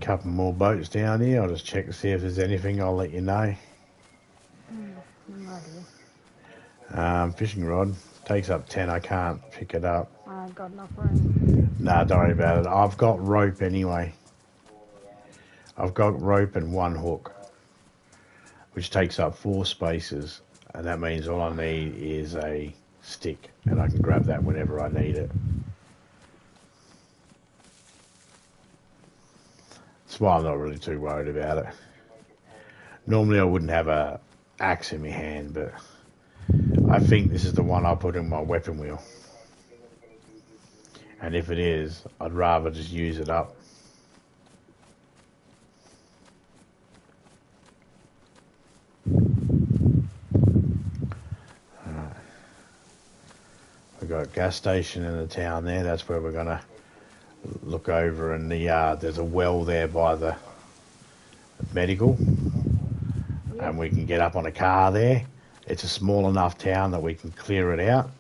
Couple more boats down here. I'll just check to see if there's anything. I'll let you know. Fishing rod takes up 10. I can't pick it up. I've got enough room. Nah, don't worry about it. I've got rope anyway. I've got rope and one hook, which takes up 4 spaces, and that means all I need is a stick, and I can grab that whenever I need it. That's why I'm not really too worried about it. Normally I wouldn't have a axe in my hand, but I think this is the one I put in my weapon wheel. And if it is, I'd rather just use it up. We've got a gas station in the town there. That's where we're going to look over, and there's a well there by the medical, and we can get up on a car there. It's a small enough town that we can clear it out.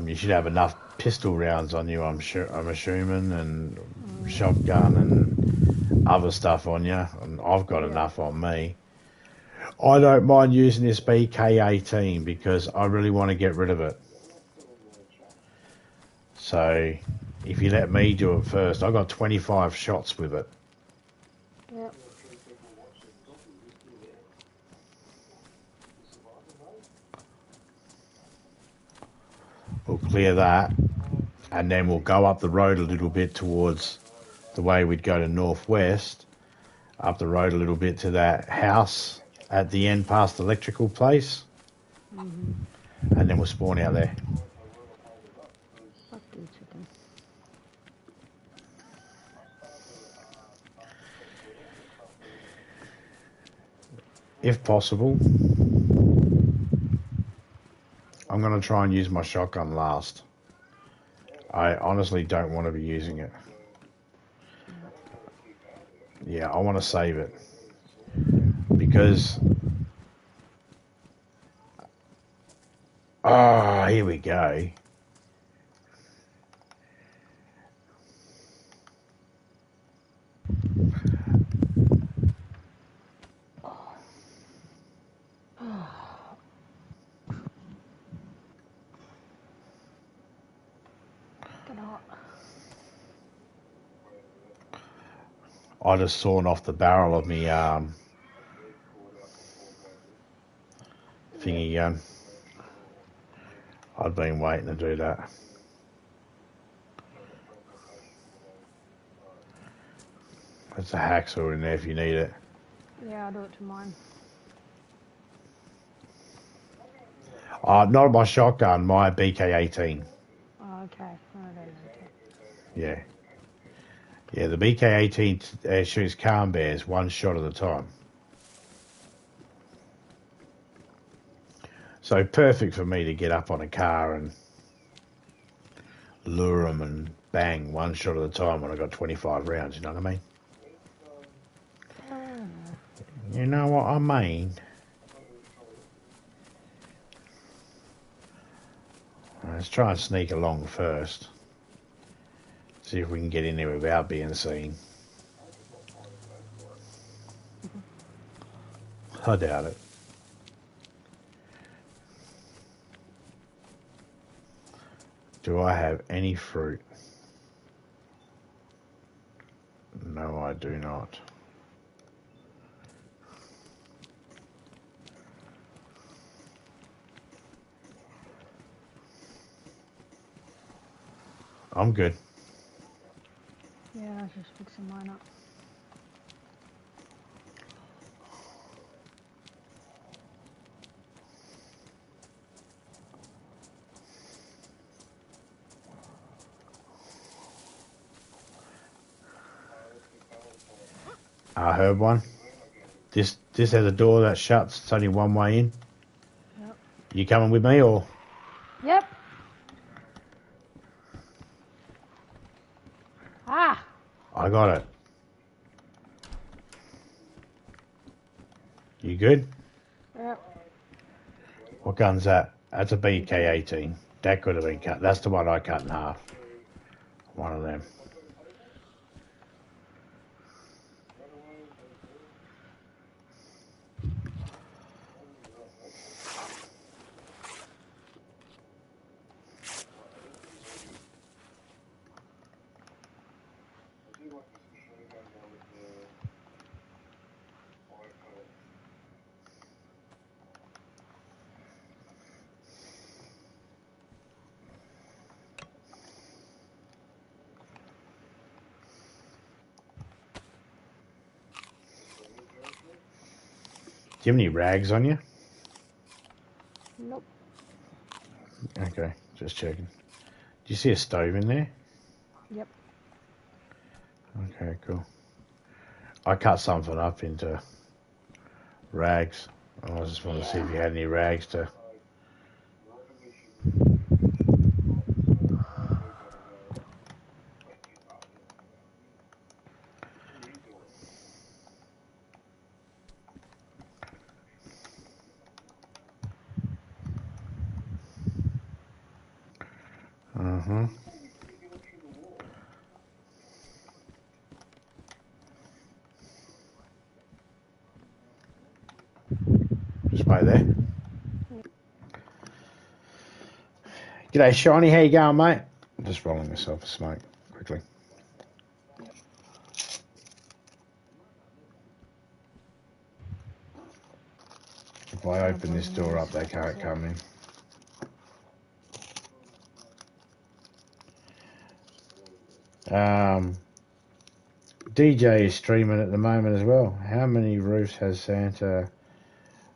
You should have enough pistol rounds on you, I'm assuming, and shotgun other stuff on you, and I've got Yeah. enough on me. I don't mind using this BK18 because I really want to get rid of it. So, if you let me do it first, I got 25 shots with it. Yep. We'll clear that, and then we'll go up the road a little bit towards the way we'd go to northwest, up the road a little bit to that house at the end past the electrical place, Mm-hmm. and then we'll spawn out there. Fuck you, chicken. If possible, I'm going to try and use my shotgun last. I honestly don't want to be using it. Yeah, I want to save it. Because... Oh, here we go. Get hot. I just sawn off the barrel of me thingy gun. I've been waiting to do that. There's a hacksaw in there if you need it. Yeah, I'll do it to mine. Not my shotgun, my BK18. Oh, okay. I don't know. Yeah. Yeah, the BK18 shoots calm bears one shot at a time. So perfect for me to get up on a car and lure them and bang one shot at a time when I got 25 rounds, you know what I mean? You know what I mean? Let's try and sneak along first. See if we can get in there without being seen. I doubt it. Do I have any fruit? No, I do not. I'm good. Yeah, I was just fixing mine up. I heard one. This has a door that shuts. It's only one way in. Yep. You coming with me or? Yep. Ah! I got it. You good? Yep. What gun's that? That's a BK18. That could have been cut. That's the one I cut in half. One of them. Do you have any rags on you? Nope. Okay, just checking. Do you see a stove in there? Yep. Okay, cool. I cut something up into rags. I just want to see if you had any rags to... Uh-huh. smoke there. G'day, Shiny. How you going, mate? I'm just rolling myself a smoke quickly. If I open this door up, they can't come in. DJ is streaming at the moment as well. How many roofs has Santa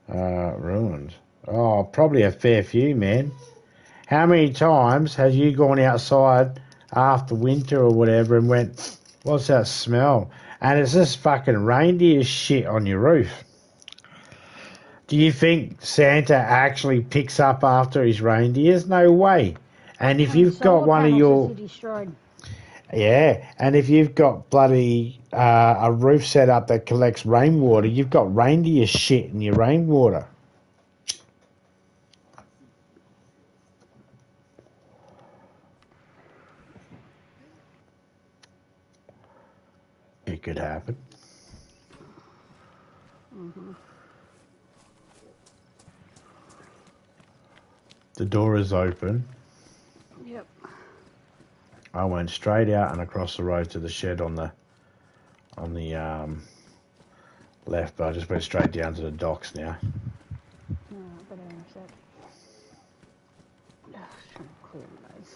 ruined? Oh, probably a fair few, man. How many times have you gone outside after winter or whatever and went, what's that smell? And it's just fucking reindeer shit on your roof. Do you think Santa actually picks up after his reindeers? No way. And if you've got one of your... Yeah, and if you've got bloody a roof set up that collects rainwater, you've got reindeer shit in your rainwater. It could happen. Mm-hmm. The door is open. Yep. I went straight out and across the road to the shed on the left, but I just went straight down to the docks now. No, but in a sec. Trying to clear those.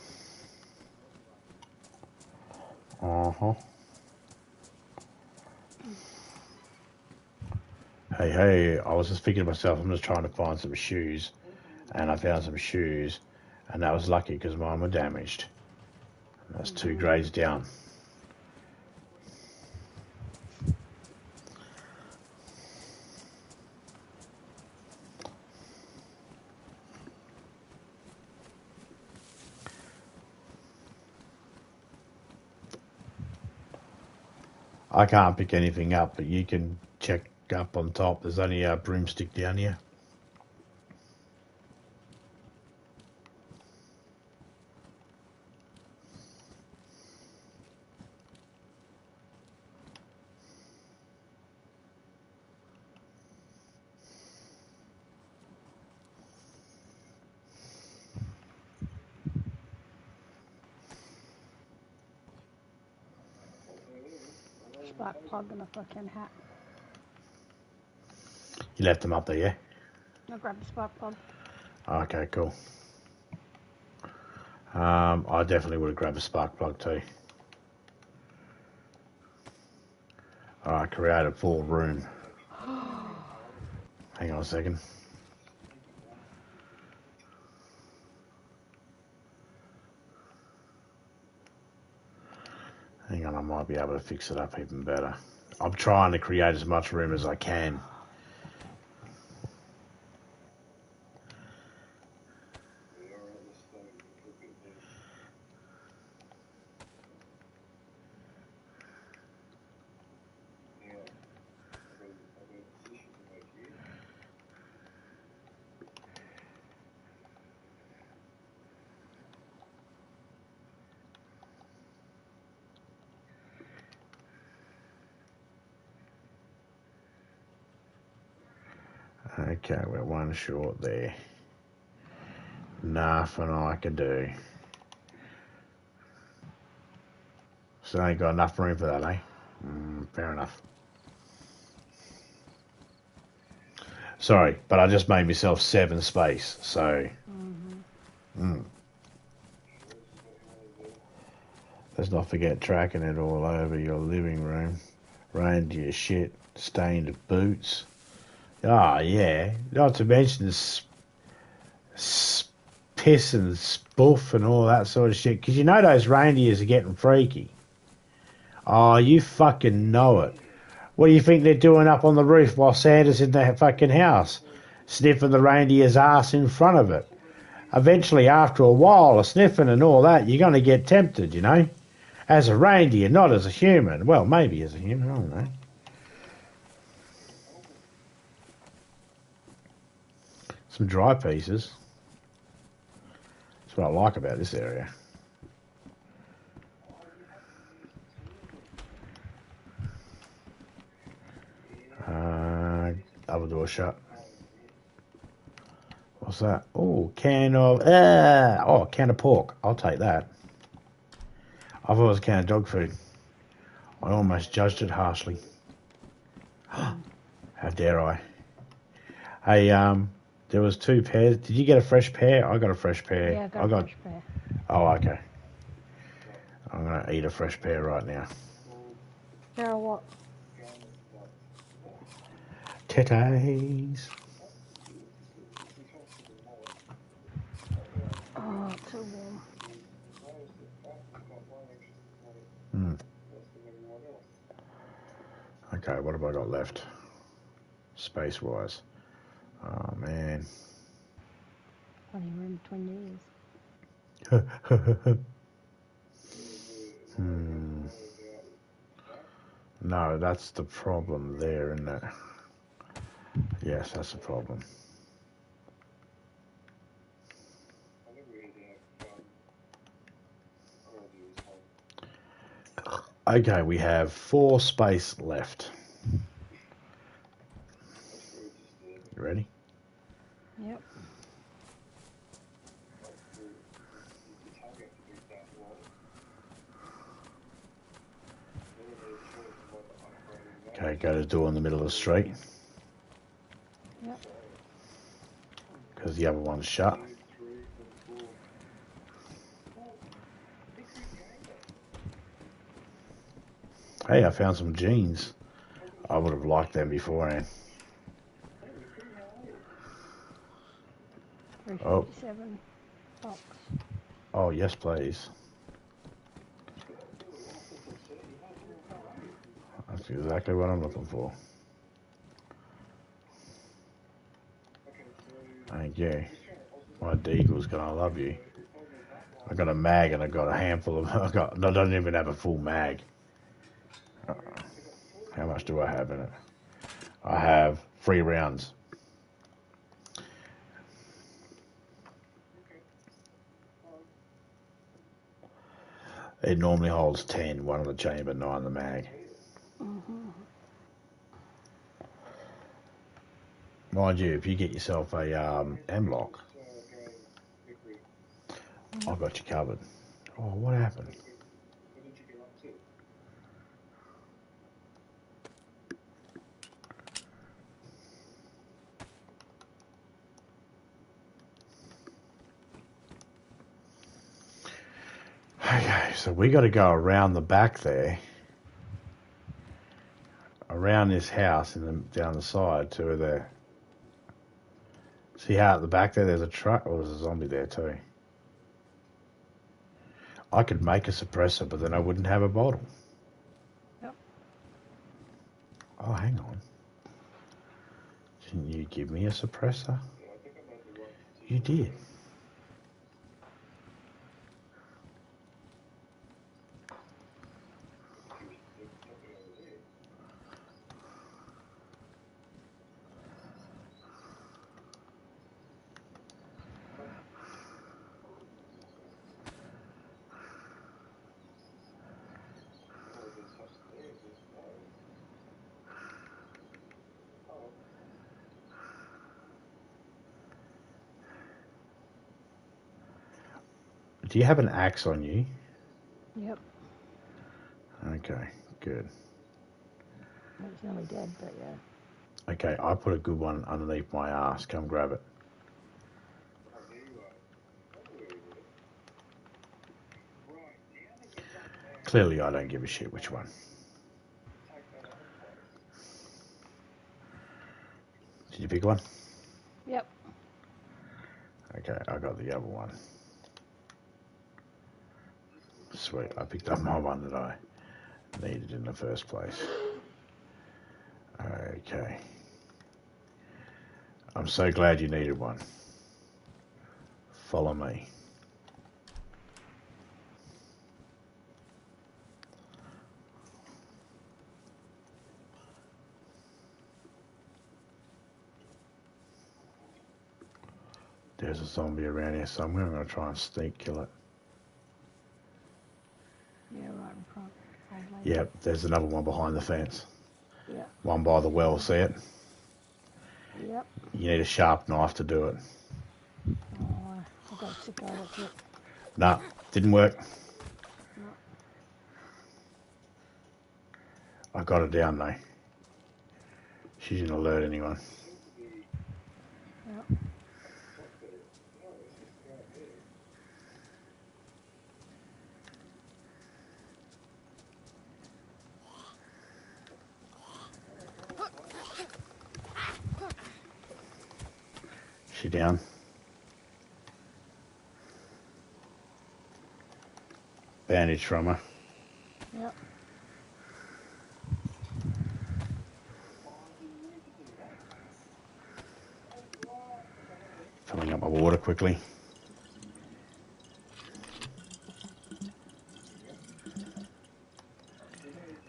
Uh-huh. Hey, I was just thinking to myself, I'm just trying to find some shoes, and I found some shoes, and that was lucky because mine were damaged. That's 2 grades down. I can't pick anything up, but you can check up on top. There's only a broomstick down here. Spark plug and a fucking hat. You left them up there, yeah? I'll grab the spark plug. Okay, cool. I definitely would have grabbed a spark plug too. Alright, create a full room. Hang on a second. Hang on, I might be able to fix it up even better. I'm trying to create as much room as I can. Okay, we're one short there. Nothing I can do. So I ain't got enough room for that, eh? Fair enough. Sorry, but I just made myself 7 space, so... Let's not forget tracking it all over your living room. Reindeer shit, stained boots. Oh, yeah. Not to mention piss and spoof and all that sort of shit. Because you know those reindeers are getting freaky. Oh, you fucking know it. What do you think they're doing up on the roof while Santa's in the fucking house? Sniffing the reindeer's ass in front of it. Eventually, after a while of sniffing and all that, you're going to get tempted, you know? As a reindeer, not as a human. Well, maybe as a human, I don't know. Some dry pieces. That's what I like about this area. Other door shut. What's that? Oh, can of pork. I'll take that. I thought it was a can of dog food. I almost judged it harshly. How dare I? Hey, there was 2 pairs. Did you get a fresh pair? I got a fresh pair. Yeah, I got a fresh pair. Oh, okay. I'm gonna eat a fresh pair right now. Yeah, what? Titties. Oh, it's so warm. Okay, what have I got left? Space-wise. Oh, man. Funny room between No, that's the problem there, isn't it? Yes, that's the problem. Okay, we have 4 space left. You ready? Yep. Okay, go to the door in the middle of the street. Yep. Because the other one's shut. Hey, I found some jeans. I would have liked them beforehand. 357 box. Oh, yes, please. That's exactly what I'm looking for. Thank you. My deagle's gonna love you. I got a mag and I got a handful of. I don't even have a full mag. How much do I have in it? I have 3 rounds. It normally holds 10, 1 in the chamber, 9 in the mag. Mind you, if you get yourself a M-lock, I've got you covered. Oh, what happened? Okay, so we got to go around the back there, around this house and down the side to there. See how at the back there's a truck? Oh, there's a zombie there too. I could make a suppressor, but then I wouldn't have a bottle. Yep. Oh, hang on. Didn't you give me a suppressor? You did. Do you have an axe on you? Yep. Okay, good. It's nearly dead, but yeah. Okay, I put a good one underneath my ass. Come grab it. Clearly, I don't give a shit which one. Did you pick one? Yep. Okay, I got the other one. Sweet, I picked up my one that I needed in the first place. Okay. I'm so glad you needed one. Follow me. There's a zombie around here somewhere. I'm going to try and sneak kill it. Yeah, right in front. Yep, there's another one behind the fence. Yep. One by the well, see it? Yep. You need a sharp knife to do it. Oh, I got sick out of it. Nah, didn't work. No. I got her down though. She didn't alert anyone. Yep. She down. Bandage from her. Yep. Filling up my water quickly.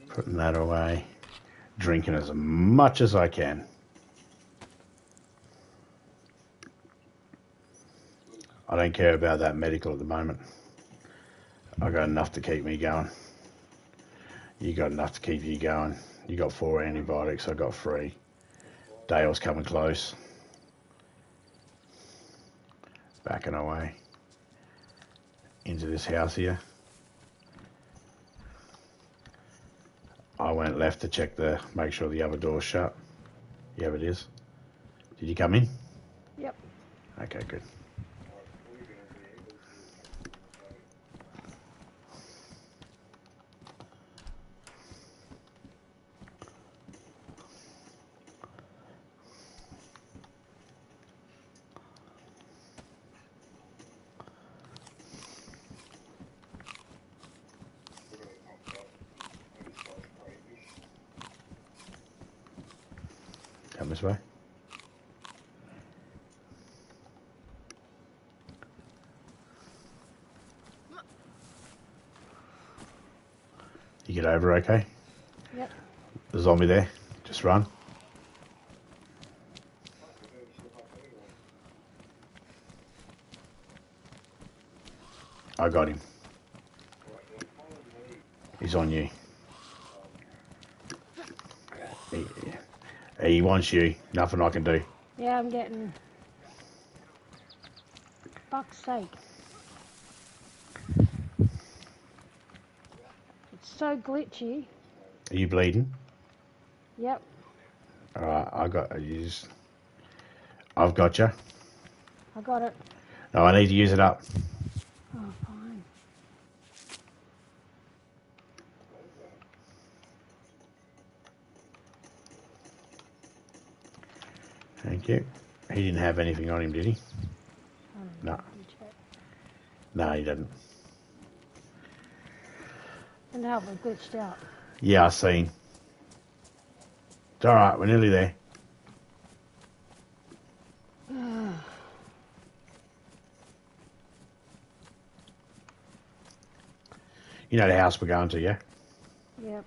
Putting that away. Drinking as much as I can. I don't care about that medical at the moment. I got enough to keep me going. You got enough to keep you going. You got 4 antibiotics, I got 3. Dale's coming close. Backing away. Into this house here. I went left to check make sure the other door's shut. Yeah, it is. Did you come in? Yep. Okay, good. Come this way. You get over okay? Yep. The zombie there. Just run. I got him. He's on you. He wants you. Nothing I can do. Yeah, I'm getting... Fuck's sake. It's so glitchy. Are you bleeding? Yep. Alright, I've got you. I got it. No, I need to use it up. Oh, fine. Thank you. He didn't have anything on him, did he? No. No, he didn't. And how we glitched out. Yeah, I seen. It's alright, we're nearly there. You know the house we're going to, yeah? Yep.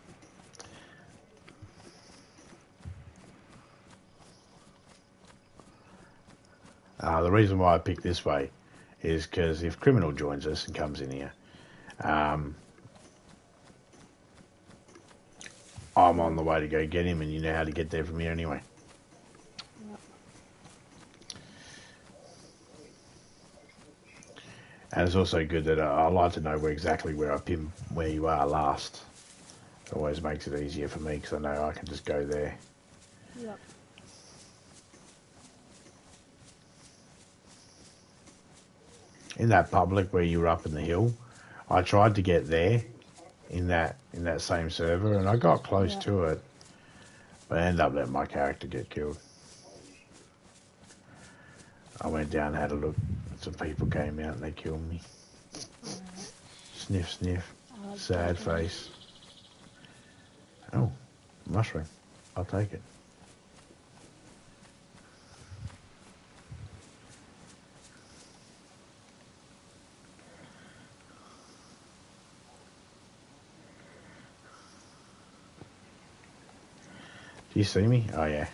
The reason why I picked this way is because if criminal joins us and comes in here, I'm on the way to go get him, and you know how to get there from here anyway. Yep. And it's also good that I like to know exactly where I pin where you are last. It always makes it easier for me because I know I can just go there. Yep. In that public where you were up in the hill, I tried to get there in that same server, and I got close to it, but I ended up letting my character get killed. I went down and had a look. Some people came out and they killed me. Sniff, sniff. Sad face. Oh, mushroom. I'll take it. Do you see me? Oh, yeah.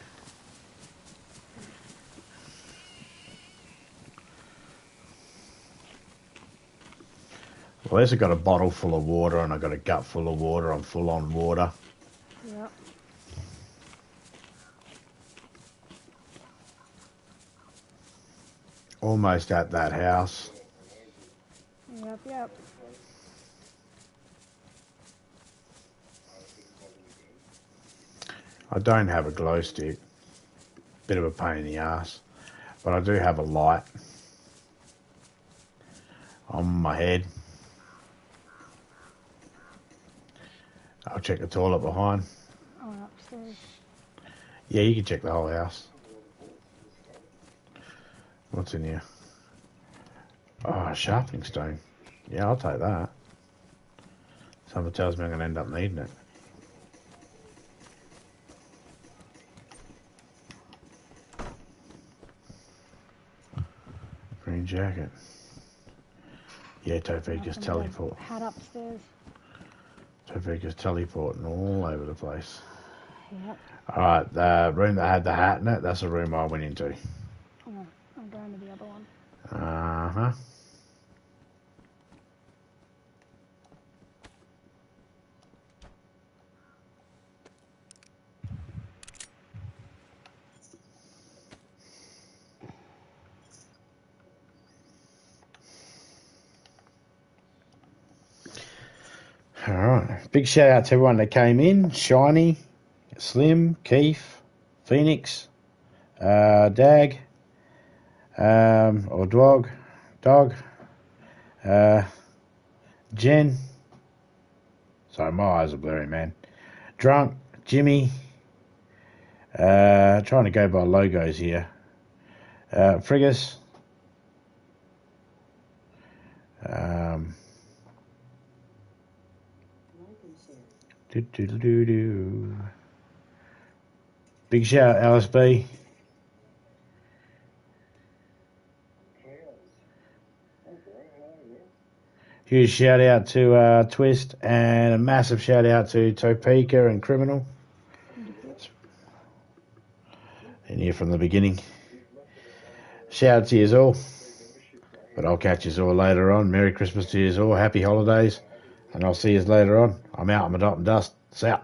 Well, at least I got a bottle full of water and I got a gut full of water. I'm full on water. Yep. Almost at that house. Yep. I don't have a glow stick. Bit of a pain in the ass. But I do have a light on my head. I'll check the toilet behind. Oh, upstairs. Yeah, you can check the whole house. What's in here? Oh, a sharpening stone. Yeah, I'll take that. Something tells me I'm going to end up needing it. Green jacket. Yeah, Topeka's teleport. Hat upstairs. Topeka's teleporting all over the place. Yep. Alright, the room that had the hat in it, that's the room I went into. Oh, I'm going to the other one. Uh-huh. Alright. Big shout out to everyone that came in. Shiny, Slim, Keith, Phoenix, Dag, or Dog, Jen. Sorry, my eyes are blurry, man. Drunk, Jimmy. Trying to go by logos here. Frigus. Do. Big shout out, LSB. Huge shout out to Twist, and a massive shout out to Topeka and Criminal. In here from the beginning. Shout out to you all. But I'll catch you all later on. Merry Christmas to you all. Happy holidays. And I'll see you later on. I'm out. I'm a dot and dust. See ya.